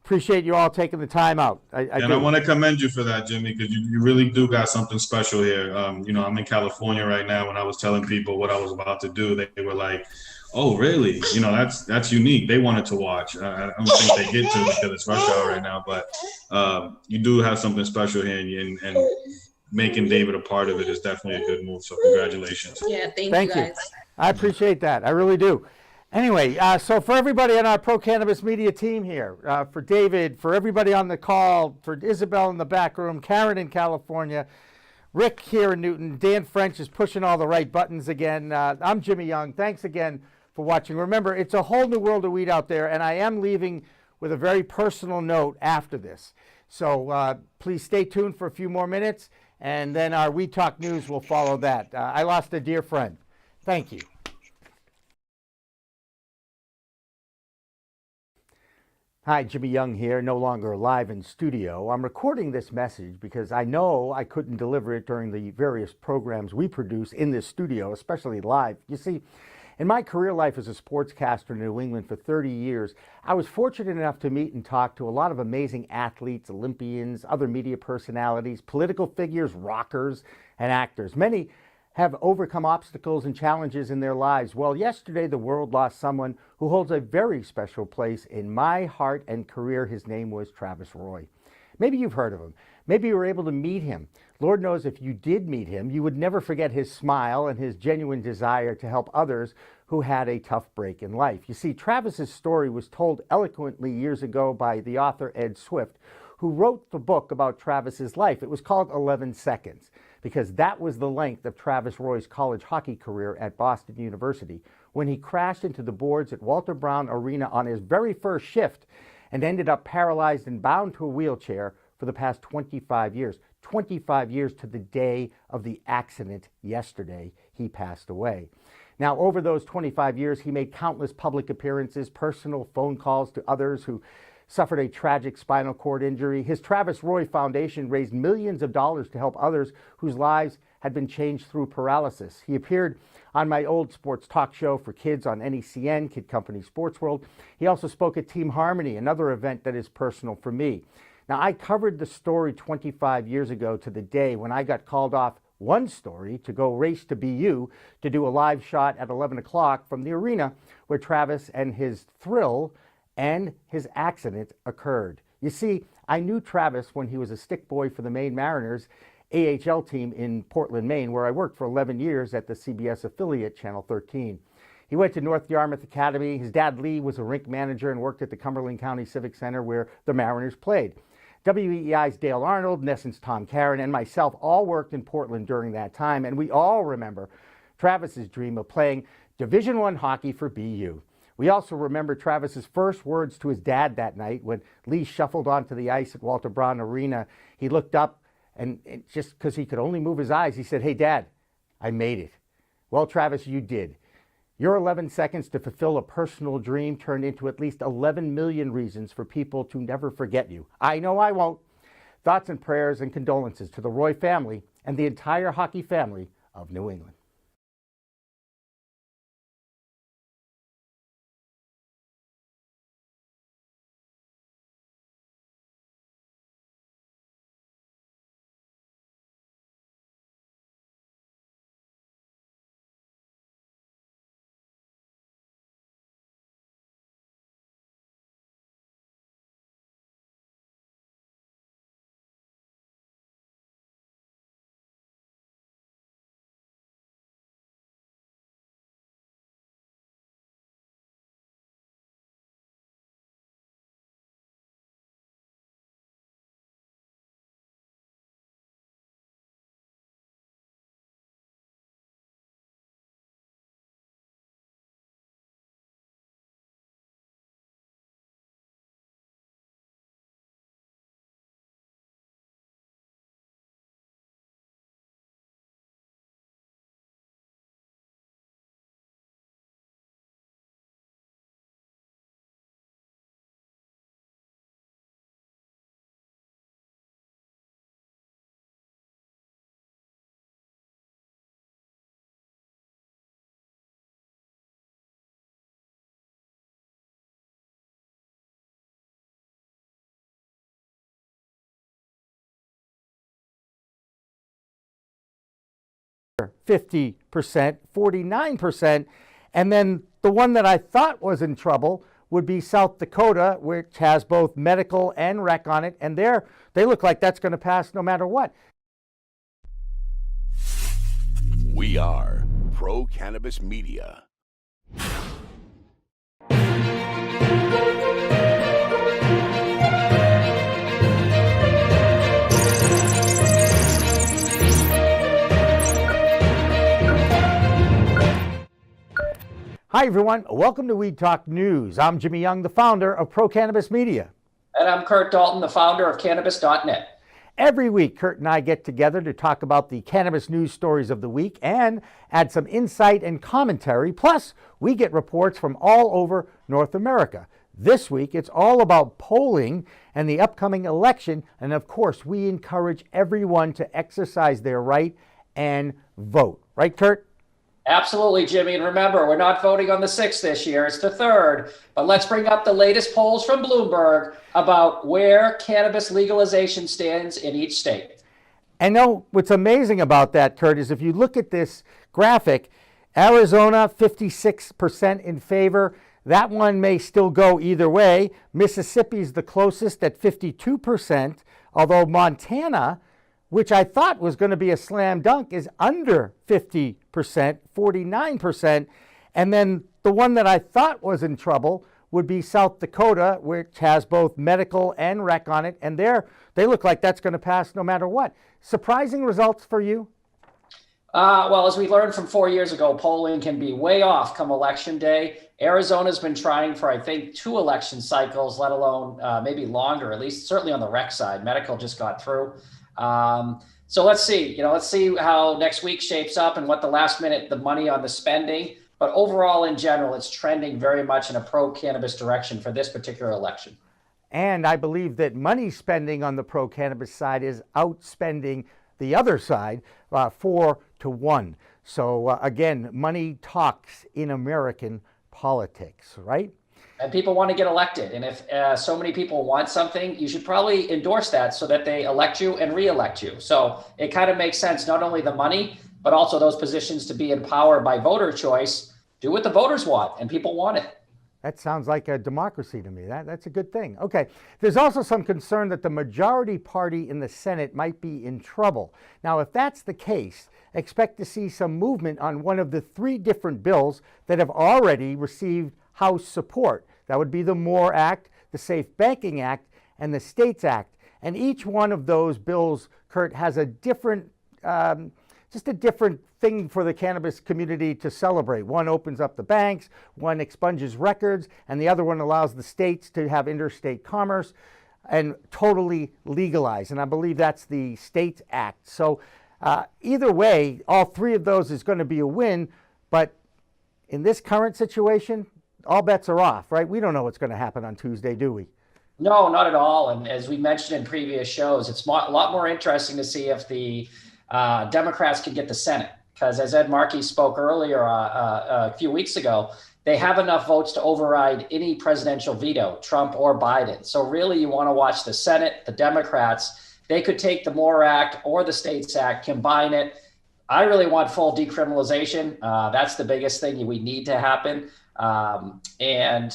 Speaker 2: appreciate you all taking the time out. I
Speaker 18: want to commend you for that, Jimmy, because you really do got something special here. I'm in California right now. When I was telling people what I was about to do, they were like, "Oh, really? That's unique." They wanted to watch. I don't think they get to because it's rush hour right now. But you do have something special here, and making David a part of it is definitely a good move. So congratulations.
Speaker 14: Yeah,
Speaker 2: Thank
Speaker 14: you
Speaker 2: you.
Speaker 14: guys.
Speaker 2: I appreciate that. I really do. Anyway, so for everybody on our Pro Cannabis Media team here, for David, for everybody on the call, for Isabel in the back room, Karen in California, Rick here in Newton, Dan French is pushing all the right buttons again. I'm Jimmy Young. Thanks again for watching. Remember, it's a whole new world of weed out there, and I am leaving with a very personal note after this. So please stay tuned for a few more minutes, and then our Weed Talk News will follow that. I lost a dear friend. Thank you. Hi, Jimmy Young here, no longer live in studio. I'm recording this message because I know I couldn't deliver it during the various programs we produce in this studio, especially live. You see, in my career life as a sportscaster in New England for 30 years, I was fortunate enough to meet and talk to a lot of amazing athletes, Olympians, other media personalities, political figures, rockers, and actors. Many have overcome obstacles and challenges in their lives. Well, yesterday the world lost someone who holds a very special place in my heart and career. His name was Travis Roy. Maybe you've heard of him. Maybe you were able to meet him. Lord knows if you did meet him, you would never forget his smile and his genuine desire to help others who had a tough break in life. You see, Travis's story was told eloquently years ago by the author Ed Swift, who wrote the book about Travis's life. It was called 11 Seconds, because that was the length of Travis Roy's college hockey career at Boston University when he crashed into the boards at Walter Brown Arena on his very first shift and ended up paralyzed and bound to a wheelchair for the past 25 years. 25 years to the day of the accident yesterday, he passed away. Now, over those 25 years, he made countless public appearances, personal phone calls to others who suffered a tragic spinal cord injury. His Travis Roy Foundation raised millions of dollars to help others whose lives had been changed through paralysis. He appeared on my old sports talk show for kids on NECN, Kid Company Sports World. He also spoke at Team Harmony, another event that is personal for me. Now, I covered the story 25 years ago to the day when I got called off one story to go race to BU to do a live shot at 11 o'clock from the arena where Travis and his thrill and his accident occurred. You see, I knew Travis when he was a stick boy for the Maine Mariners AHL team in Portland, Maine, where I worked for 11 years at the CBS affiliate Channel 13. He went to North Yarmouth Academy. His dad, Lee, was a rink manager and worked at the Cumberland County Civic Center where the Mariners played. WEEI's Dale Arnold, Nesson's Tom Caron, and myself all worked in Portland during that time, and we all remember Travis's dream of playing Division I hockey for BU. We also remember Travis's first words to his dad that night when Lee shuffled onto the ice at Walter Brown Arena. He looked up, and just because he could only move his eyes, he said, "Hey, Dad, I made it." Well, Travis, you did. Your 11 seconds to fulfill a personal dream turned into at least 11 million reasons for people to never forget you. I know I won't. Thoughts and prayers and condolences to the Roy family and the entire hockey family of New England. Sure. 50%, 49%, and then the one that I thought was in trouble would be South Dakota, which has both medical and rec on it, and they look like that's going to pass no matter what.
Speaker 20: We are Pro Cannabis Media.
Speaker 2: Hi, everyone. Welcome to Weed Talk News. I'm Jimmy Young, the founder of Pro Cannabis Media.
Speaker 21: And I'm Kurt Dalton, the founder of Cannabis.net.
Speaker 2: Every week, Kurt and I get together to talk about the cannabis news stories of the week and add some insight and commentary. Plus, we get reports from all over North America. This week, it's all about polling and the upcoming election. And of course, we encourage everyone to exercise their right and vote. Right, Kurt?
Speaker 21: Absolutely, Jimmy. And remember, we're not voting on the 6th this year. It's the 3rd. But let's bring up the latest polls from Bloomberg about where cannabis legalization stands in each state.
Speaker 2: And no, what's amazing about that, Kurt, is if you look at this graphic, Arizona, 56% in favor. That one may still go either way. Mississippi's the closest at 52%, although Montana, which I thought was going to be a slam dunk, is under 50%, 49%. And then the one that I thought was in trouble would be South Dakota, which has both medical and rec on it. And they look like that's going to pass no matter what. Surprising results for you?
Speaker 21: Well, as we learned from 4 years ago, polling can be way off come election day. Arizona's been trying for, I think, 2 election cycles, let alone maybe longer, at least certainly on the rec side. Medical just got through. So let's see, let's see how next week shapes up and what the last minute, the money on the spending. But overall, in general, it's trending very much in a pro-cannabis direction for this particular election.
Speaker 2: And I believe that money spending on the pro-cannabis side is outspending the other side 4-1. So again, money talks in American politics, right?
Speaker 21: And people want to get elected. And if so many people want something, you should probably endorse that so that they elect you and re-elect you. So it kind of makes sense, not only the money, but also those positions to be in power by voter choice. Do what the voters want, and people want it.
Speaker 2: That sounds like a democracy to me. That's a good thing. Okay, there's also some concern that the majority party in the Senate might be in trouble. Now, if that's the case, expect to see some movement on one of the 3 different bills that have already received House support. That would be the MORE Act, the Safe Banking Act, and the States Act. And each one of those bills, Kurt, has a different, just a different thing for the cannabis community to celebrate. One opens up the banks, one expunges records, and the other one allows the states to have interstate commerce and totally legalize. And I believe that's the States Act. So either way, all 3 of those is going to be a win. But in this current situation, all bets are off, right? We don't know what's going to happen on Tuesday, do we?
Speaker 21: No, not at all. And as we mentioned in previous shows, it's a lot more interesting to see if the Democrats can get the Senate. Because as Ed Markey spoke earlier a few weeks ago, they have enough votes to override any presidential veto, Trump or Biden. So really, you want to watch the Senate, the Democrats. They could take the MORE Act or the States Act, combine it. I really want full decriminalization. That's the biggest thing we need to happen. And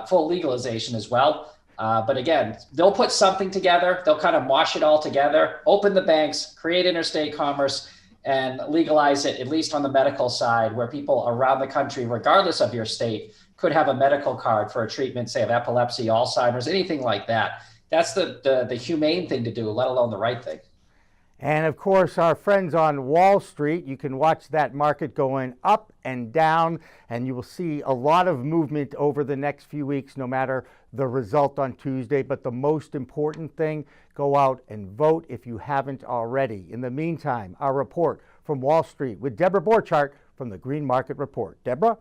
Speaker 21: full legalization as well. But again, they'll put something together. They'll kind of mosh it all together, open the banks, create interstate commerce, and legalize it, at least on the medical side, where people around the country, regardless of your state, could have a medical card for a treatment, say, of epilepsy, Alzheimer's, anything like that. That's the humane thing to do, let alone the right thing.
Speaker 2: And of course, our friends on Wall Street, you can watch that market going up and down, and you will see a lot of movement over the next few weeks, no matter the result on Tuesday. But the most important thing, go out and vote if you haven't already. In the meantime, our report from Wall Street with Deborah Borchardt from the Green Market Report. Deborah?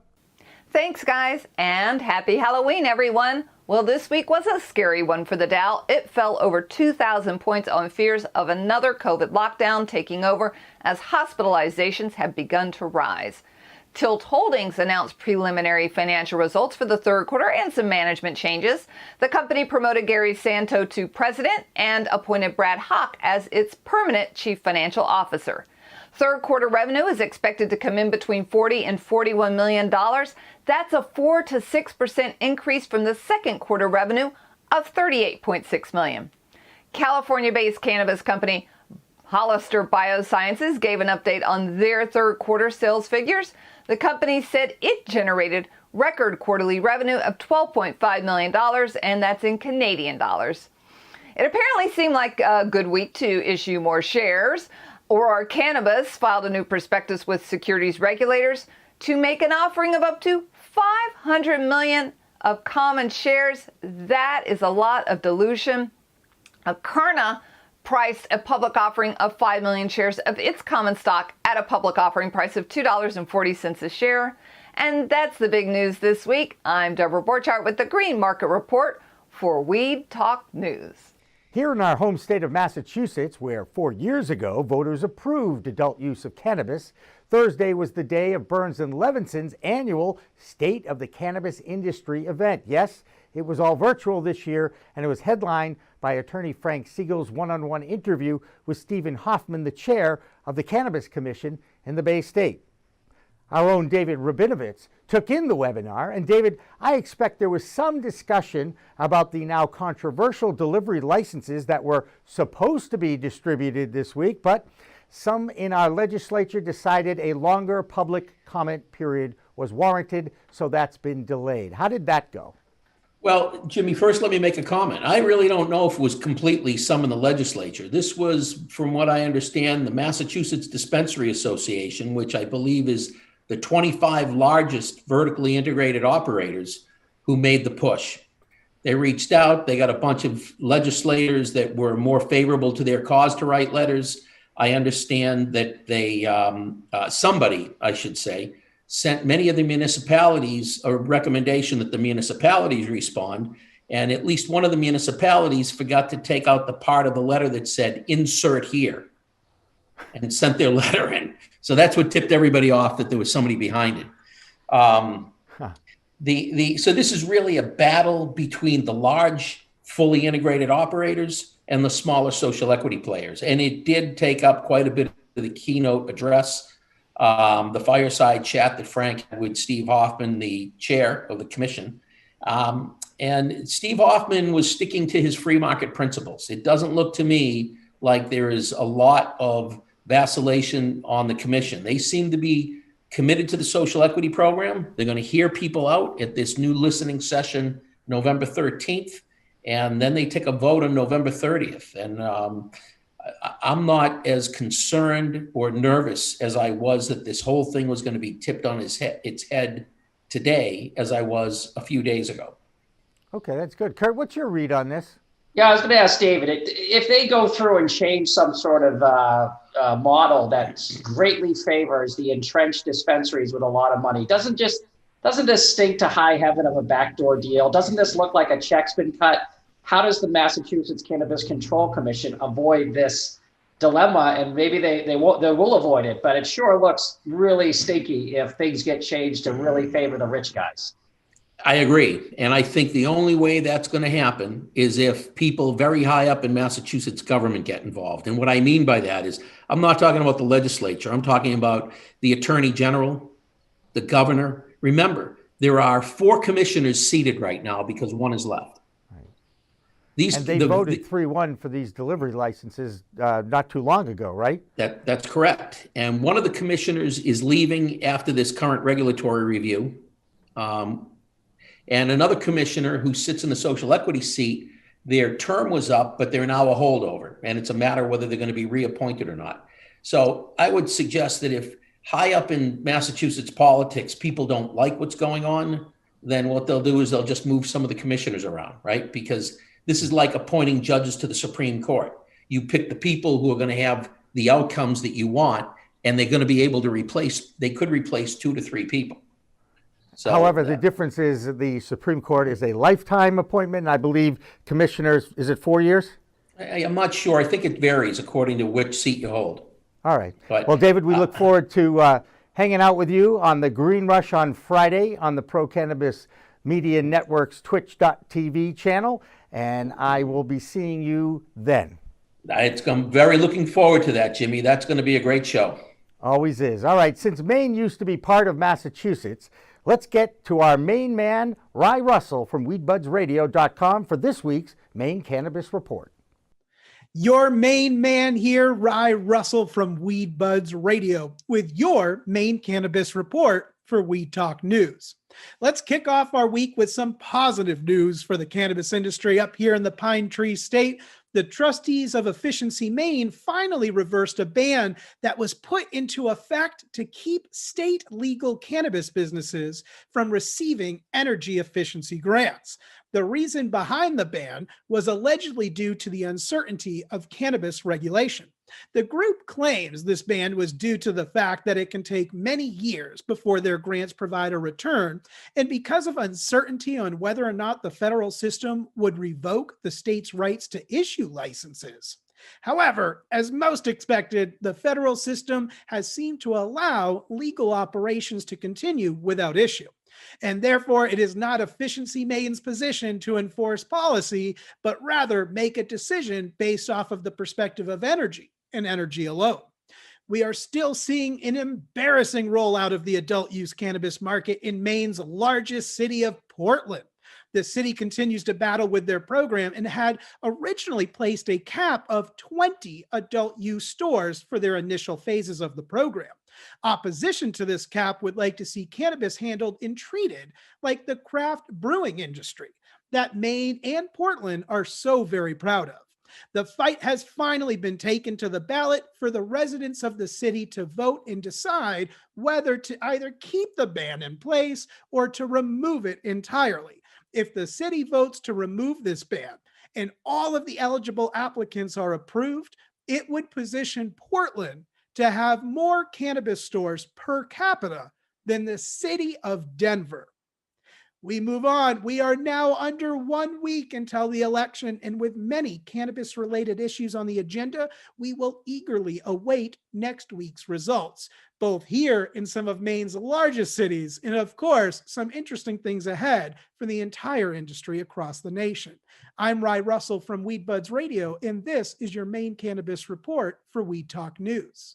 Speaker 4: Thanks, guys, and happy Halloween, everyone. Well, this week was a scary one for the Dow. It fell over 2,000 points on fears of another COVID lockdown taking over as hospitalizations have begun to rise. Tilt Holdings announced preliminary financial results for the 3rd quarter and some management changes. The company promoted Gary Santo to president and appointed Brad Hawk as its permanent chief financial officer. 3rd quarter revenue is expected to come in between $40 and $41 million. That's a 4 to 6% increase from the 2nd quarter revenue of $38.6 million. California-based cannabis company Hollister Biosciences gave an update on their third quarter sales figures. The company said it generated record quarterly revenue of $12.5 million, and that's in Canadian dollars. It apparently seemed like a good week to issue more shares. Aurora Cannabis filed a new prospectus with securities regulators to make an offering of up to 500 million of common shares. That is a lot of dilution. Akerna priced a public offering of 5 million shares of its common stock at a public offering price of $2.40 a share. And that's the big news this week. I'm Deborah Borchardt with the Green Market Report for Weed Talk News.
Speaker 2: Here in our home state of Massachusetts, where 4 years ago voters approved adult use of cannabis, Thursday was the day of Burns and Levinson's annual State of the Cannabis Industry event. Yes, it was all virtual this year, and it was headlined by attorney Frank Siegel's one-on-one interview with Stephen Hoffman, the chair of the Cannabis Commission in the Bay State. Our own David Rabinovitz took in the webinar, and David, I expect there was some discussion about the now controversial delivery licenses that were supposed to be distributed this week, but some in our legislature decided a longer public comment period was warranted, so that's been delayed. How did that go?
Speaker 3: Well, Jimmy, first let me make a comment. I really don't know if it was completely some in the legislature. This was, from what I understand, the Massachusetts Dispensary Association, which I believe is the 25 largest vertically integrated operators, who made the push. They reached out, they got a bunch of legislators that were more favorable to their cause to write letters. I understand that they, somebody, I should say, sent many of the municipalities a recommendation that the municipalities respond, and at least one of the municipalities forgot to take out the part of the letter that said insert here and sent their letter in. So that's what tipped everybody off that there was somebody behind it. So this is really a battle between the large, fully integrated operators and the smaller social equity players. And it did take up quite a bit of the keynote address, the fireside chat that Frank had with Steve Hoffman, the chair of the commission. And Steve Hoffman was sticking to his free market principles. It doesn't look to me like there is a lot of vacillation on the commission. They seem to be committed to the social equity program. They're going to hear people out at this new listening session November 13th, and then they take a vote on November 30th. And I'm not as concerned or nervous as I was that this whole thing was going to be tipped on its head today as I was a few days ago.
Speaker 2: Okay, that's good. Kurt, what's your read on this?
Speaker 21: Yeah, I was going to ask David, if they go through and change some sort of model that greatly favors the entrenched dispensaries with a lot of money, doesn't this stink to high heaven of a backdoor deal? Doesn't this look like a check's been cut? How does the Massachusetts Cannabis Control Commission avoid this dilemma? And maybe they will avoid it, but it sure looks really stinky if things get changed to really favor the rich guys.
Speaker 3: I agree. And I think the only way that's going to happen is if people very high up in Massachusetts government get involved. And what I mean by that is I'm not talking about the legislature. I'm talking about the attorney general, the governor. Remember, there are 4 commissioners seated right now because one is left.
Speaker 2: Right. And they voted 3-1 for these delivery licenses not too long ago, right?
Speaker 3: That's correct. And one of the commissioners is leaving after this current regulatory review. And another commissioner who sits in the social equity seat, their term was up, but they're now a holdover. And it's a matter of whether they're going to be reappointed or not. So I would suggest that if high up in Massachusetts politics, people don't like what's going on, then what they'll do is they'll just move some of the commissioners around, right? Because this is like appointing judges to the Supreme Court. You pick the people who are going to have the outcomes that you want, and they're going to be able to they could replace 2 to 3 people. So,
Speaker 2: however, the difference is the Supreme Court is a lifetime appointment, and I believe commissioners, is it 4 years?
Speaker 3: I'm not sure. I think it varies according to which seat you hold.
Speaker 2: All right.
Speaker 3: But,
Speaker 2: well, David, we look forward to hanging out with you on the Green Rush on Friday on the Pro Cannabis Media Network's Twitch.tv channel, and I will be seeing you then.
Speaker 3: I'm very looking forward to that, Jimmy. That's going to be a great show.
Speaker 2: Always is. All right. Since Maine used to be part of Massachusetts, let's get to our Maine man, Rye Russell from WeedBudsRadio.com for this week's Maine Cannabis Report.
Speaker 1: Your main man here, Rye Russell from Weed Buds Radio, with your main cannabis report for Weed Talk News. Let's kick off our week with some positive news for the cannabis industry up here in the Pine Tree State. The trustees of Efficiency Maine finally reversed a ban that was put into effect to keep state legal cannabis businesses from receiving energy efficiency grants. The reason behind the ban was allegedly due to the uncertainty of cannabis regulation. The group claims this ban was due to the fact that it can take many years before their grants provide a return, and because of uncertainty on whether or not the federal system would revoke the state's rights to issue licenses. However, as most expected, the federal system has seemed to allow legal operations to continue without issue. And therefore, it is not Efficiency Maine's position to enforce policy, but rather make a decision based off of the perspective of energy and energy alone. We are still seeing an embarrassing rollout of the adult use cannabis market in Maine's largest city of Portland. The city continues to battle with their program and had originally placed a cap of 20 adult use stores for their initial phases of the program. Opposition to this cap would like to see cannabis handled and treated like the craft brewing industry that Maine and Portland are so very proud of. The fight has finally been taken to the ballot for the residents of the city to vote and decide whether to either keep the ban in place or to remove it entirely. If the city votes to remove this ban and all of the eligible applicants are approved, it would position Portland to have more cannabis stores per capita than the city of Denver. We move on. We are now under 1 week until the election, and with many cannabis-related issues on the agenda, we will eagerly await next week's results, both here in some of Maine's largest cities, and of course, some interesting things ahead for the entire industry across the nation. I'm Rye Russell from Weed Buds Radio, and this is your Maine Cannabis Report for Weed Talk News.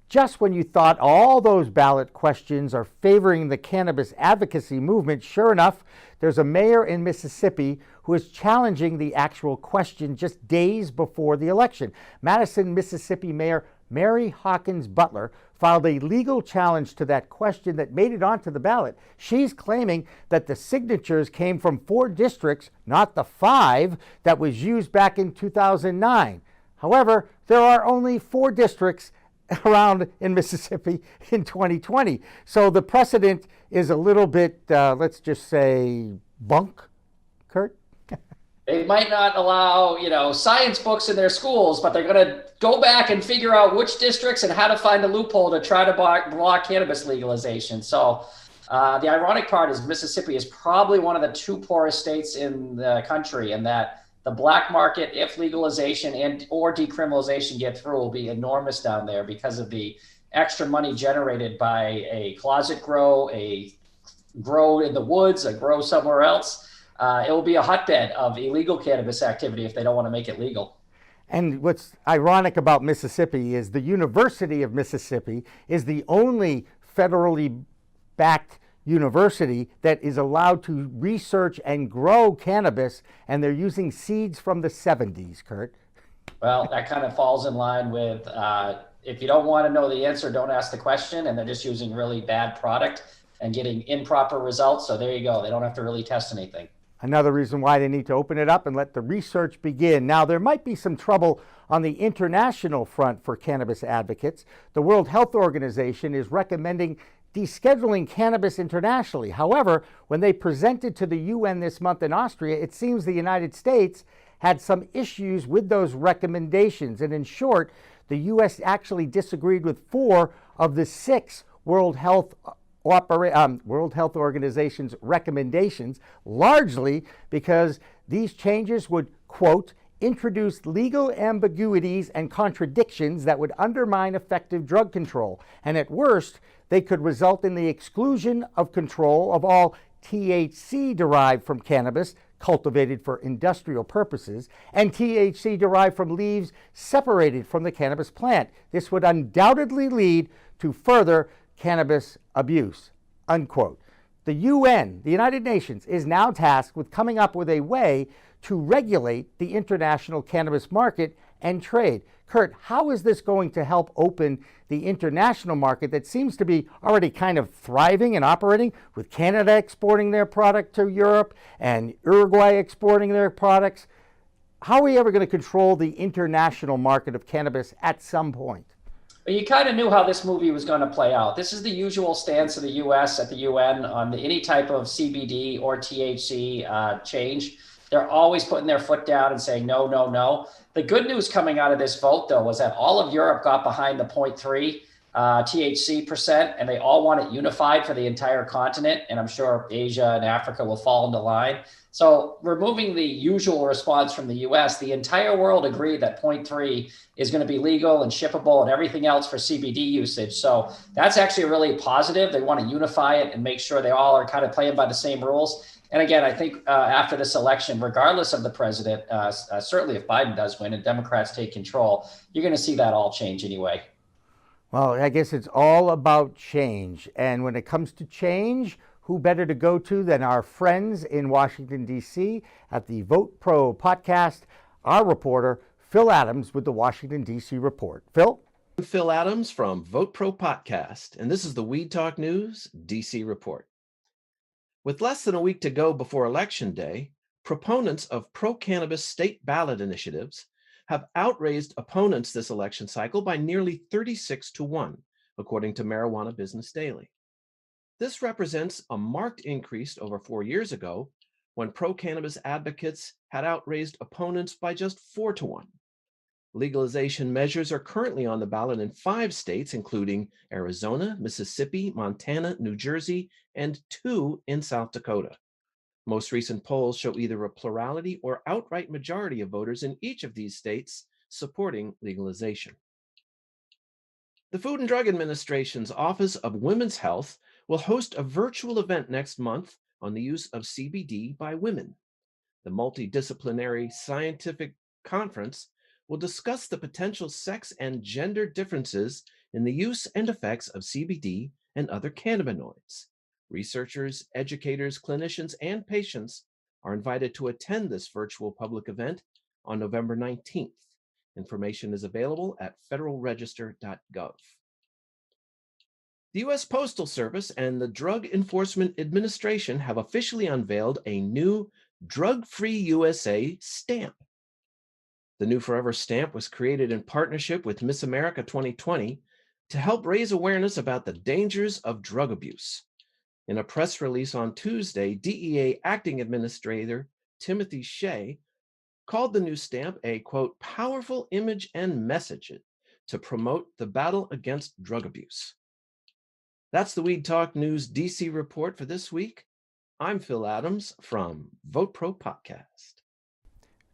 Speaker 2: Just when you thought all those ballot questions are favoring the cannabis advocacy movement, sure enough, there's a mayor in Mississippi who is challenging the actual question just days before the election. Madison, Mississippi Mayor Mary Hawkins Butler filed a legal challenge to that question that made it onto the ballot. She's claiming that the signatures came from 4 districts, not the 5 that was used back in 2009. However, there are only 4 districts around in Mississippi in 2020. So the precedent is a little bit, let's just say, bunk, Kurt?
Speaker 21: They might not allow, science books in their schools, but they're going to go back and figure out which districts and how to find a loophole to try to block cannabis legalization. So the ironic part is Mississippi is probably one of the 2 poorest states in the country, and that the black market, if legalization and or decriminalization get through, will be enormous down there because of the extra money generated by a closet grow, a grow in the woods, a grow somewhere else. It will be a hotbed of illegal cannabis activity if they don't want to make it legal.
Speaker 2: And what's ironic about Mississippi is the University of Mississippi is the only federally backed university that is allowed to research and grow cannabis, and they're using seeds from the 70s, Kurt.
Speaker 21: Well, that kind of falls in line with if you don't want to know the answer, don't ask the question, and they're just using really bad product and getting improper results. So there you go. They don't have to really test anything.
Speaker 2: Another reason why they need to open it up and let the research begin. Now, there might be some trouble on the international front for cannabis advocates. The World Health Organization is recommending descheduling cannabis internationally. However, when they presented to the UN this month in Austria, it seems the United States had some issues with those recommendations. And in short, the U.S. actually disagreed with 4 of the 6 World Health Organization's recommendations, largely because these changes would, quote, introduce legal ambiguities and contradictions that would undermine effective drug control. And at worst, they could result in the exclusion of control of all THC derived from cannabis cultivated for industrial purposes and THC derived from leaves separated from the cannabis plant. This would undoubtedly lead to further cannabis abuse, unquote. The UN, the United Nations, is now tasked with coming up with a way to regulate the international cannabis market and trade. Kurt, how is this going to help open the international market that seems to be already kind of thriving and operating, with Canada exporting their product to Europe and Uruguay exporting their products? How are we ever going to control the international market of cannabis at some point?
Speaker 21: But you kind of knew how this movie was going to play out. This is the usual stance of the U.S. at the UN on any type of CBD or THC change. They're always putting their foot down and saying, no, no, no. The good news coming out of this vote, though, was that all of Europe got behind the 0.3 THC percent, and they all want it unified for the entire continent. And I'm sure Asia and Africa will fall into line. So removing the usual response from the US, the entire world agreed that 0.3 is going to be legal and shippable and everything else for CBD usage. So that's actually really positive. They want to unify it and make sure they all are kind of playing by the same rules. And again, I think after this election, regardless of the president, certainly if Biden does win and Democrats take control, you're going to see that all change anyway.
Speaker 2: Well, I guess it's all about change. And when it comes to change, who better to go to than our friends in Washington, D.C. at the Vote Pro podcast, our reporter, Phil Adams with the Washington, D.C. Report. Phil?
Speaker 5: I'm Phil Adams from Vote Pro podcast, and this is the Weed Talk News D.C. Report. With less than a week to go before Election Day, proponents of pro-cannabis state ballot initiatives have outraised opponents this election cycle by nearly 36-1, according to Marijuana Business Daily. This represents a marked increase over 4 years ago, when pro-cannabis advocates had outraised opponents by just 4-1. Legalization measures are currently on the ballot in 5 states, including Arizona, Mississippi, Montana, New Jersey, and 2 in South Dakota. Most recent polls show either a plurality or outright majority of voters in each of these states supporting legalization. The Food and Drug Administration's Office of Women's Health will host a virtual event next month on the use of CBD by women. The multidisciplinary scientific conference will discuss the potential sex and gender differences in the use and effects of CBD and other cannabinoids. Researchers, educators, clinicians, and patients are invited to attend this virtual public event on November 19th. Information is available at federalregister.gov. The U.S. Postal Service and the Drug Enforcement Administration have officially unveiled a new Drug-Free USA stamp. The new Forever stamp was created in partnership with Miss America 2020 to help raise awareness about the dangers of drug abuse. In a press release on Tuesday, DEA Acting Administrator Timothy Shea called the new stamp a, quote, powerful image and message to promote the battle against drug abuse. That's the Weed Talk News DC report for this week. I'm Phil Adams from Vote Pro Podcast.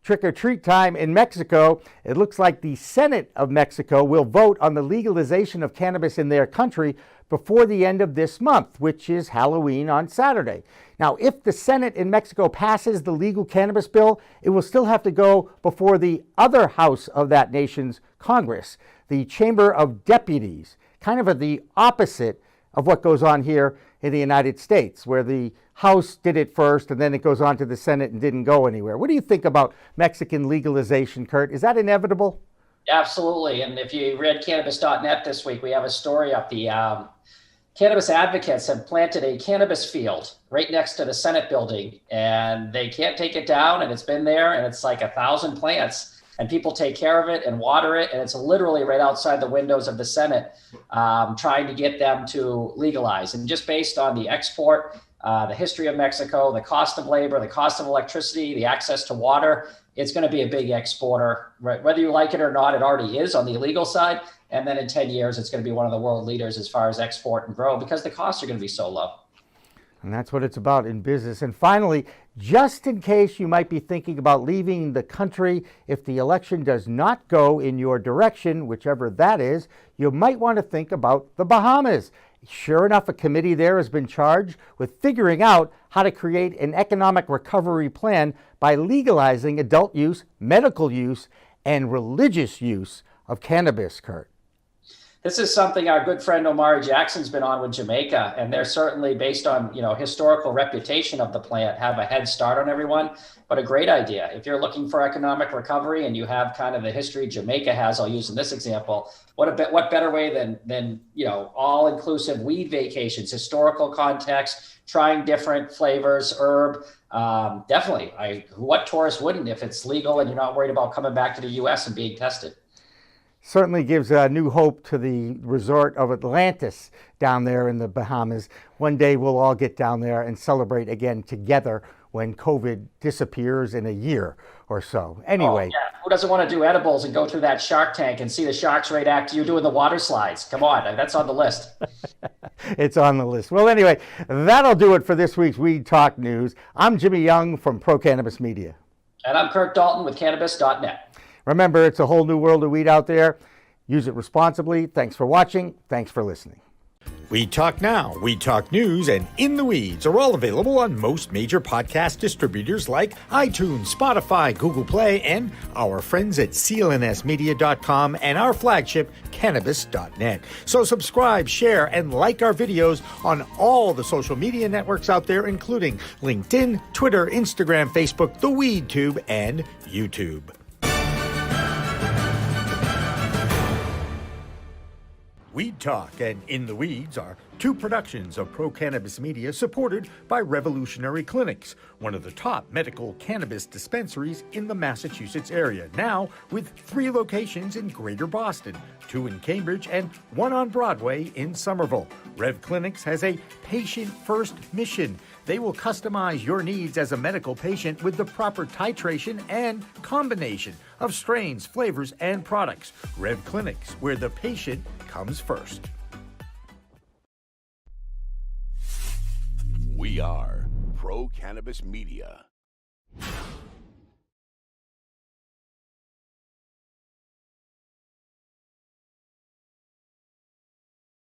Speaker 2: Trick or treat time in Mexico. It looks like the Senate of Mexico will vote on the legalization of cannabis in their country before the end of this month, which is Halloween on Saturday. Now, if the Senate in Mexico passes the legal cannabis bill, it will still have to go before the other house of that nation's Congress, the Chamber of Deputies, kind of the opposite of what goes on here in the United States, where the House did it first and then it goes on to the Senate and didn't go anywhere. What do you think about Mexican legalization, Kurt? Is that inevitable?
Speaker 21: Absolutely. And if you read cannabis.net this week, we have a story up. The cannabis advocates have planted a cannabis field right next to the Senate building, and they can't take it down, and it's been there, and it's like 1,000 plants. And people take care of it and water it, and it's literally right outside the windows of the Senate, trying to get them to legalize. And just based on the export, the history of Mexico, the cost of labor, the cost of electricity, the access to water, it's going to be a big exporter. Right? Whether you like it or not, it already is on the illegal side. And then in 10 years, it's going to be one of the world leaders as far as export and grow, because the costs are going to be so low.
Speaker 2: And that's what it's about in business. And finally, just in case you might be thinking about leaving the country if the election does not go in your direction, whichever that is, you might want to think about the Bahamas. Sure enough, a committee there has been charged with figuring out how to create an economic recovery plan by legalizing adult use, medical use, and religious use of cannabis, Kurt.
Speaker 21: This is something our good friend Omari Jackson's been on with Jamaica, and they're certainly, based on historical reputation of the plant, have a head start on everyone. But a great idea. If you're looking for economic recovery and you have kind of the history Jamaica has, I'll use in this example, what better way than all-inclusive weed vacations, historical context, trying different flavors, herb. Definitely. What tourist wouldn't if it's legal and you're not worried about coming back to the U.S. and being tested?
Speaker 2: Certainly gives new hope to the resort of Atlantis down there in the Bahamas. One day we'll all get down there and celebrate again together when COVID disappears in a year or so. Anyway.
Speaker 21: Oh, yeah. Who doesn't want to do edibles and go through that shark tank and see the sharks right after you doing the water slides? Come on, that's on the list.
Speaker 2: It's on the list. Well, anyway, that'll do it for this week's Weed Talk News. I'm Jimmy Young from Pro Cannabis Media.
Speaker 21: And I'm Kirk Dalton with Cannabis.net.
Speaker 2: Remember, it's a whole new world of weed out there. Use it responsibly. Thanks for watching. Thanks for listening.
Speaker 7: Weed Talk Now, Weed Talk News, and In the Weeds are all available on most major podcast distributors like iTunes, Spotify, Google Play, and our friends at clnsmedia.com and our flagship, Cannabis.net. So subscribe, share, and like our videos on all the social media networks out there, including LinkedIn, Twitter, Instagram, Facebook, the WeedTube, and YouTube. Weed Talk and In the Weeds are two productions of Pro Cannabis Media supported by Revolutionary Clinics, one of the top medical cannabis dispensaries in the Massachusetts area, now with 3 locations in Greater Boston, 2 in Cambridge, and 1 on Broadway in Somerville. Rev Clinics has a patient-first mission. They will customize your needs as a medical patient with the proper titration and combination of strains, flavors, and products. Rev Clinics, where the patient comes first.
Speaker 20: We are Pro Cannabis Media.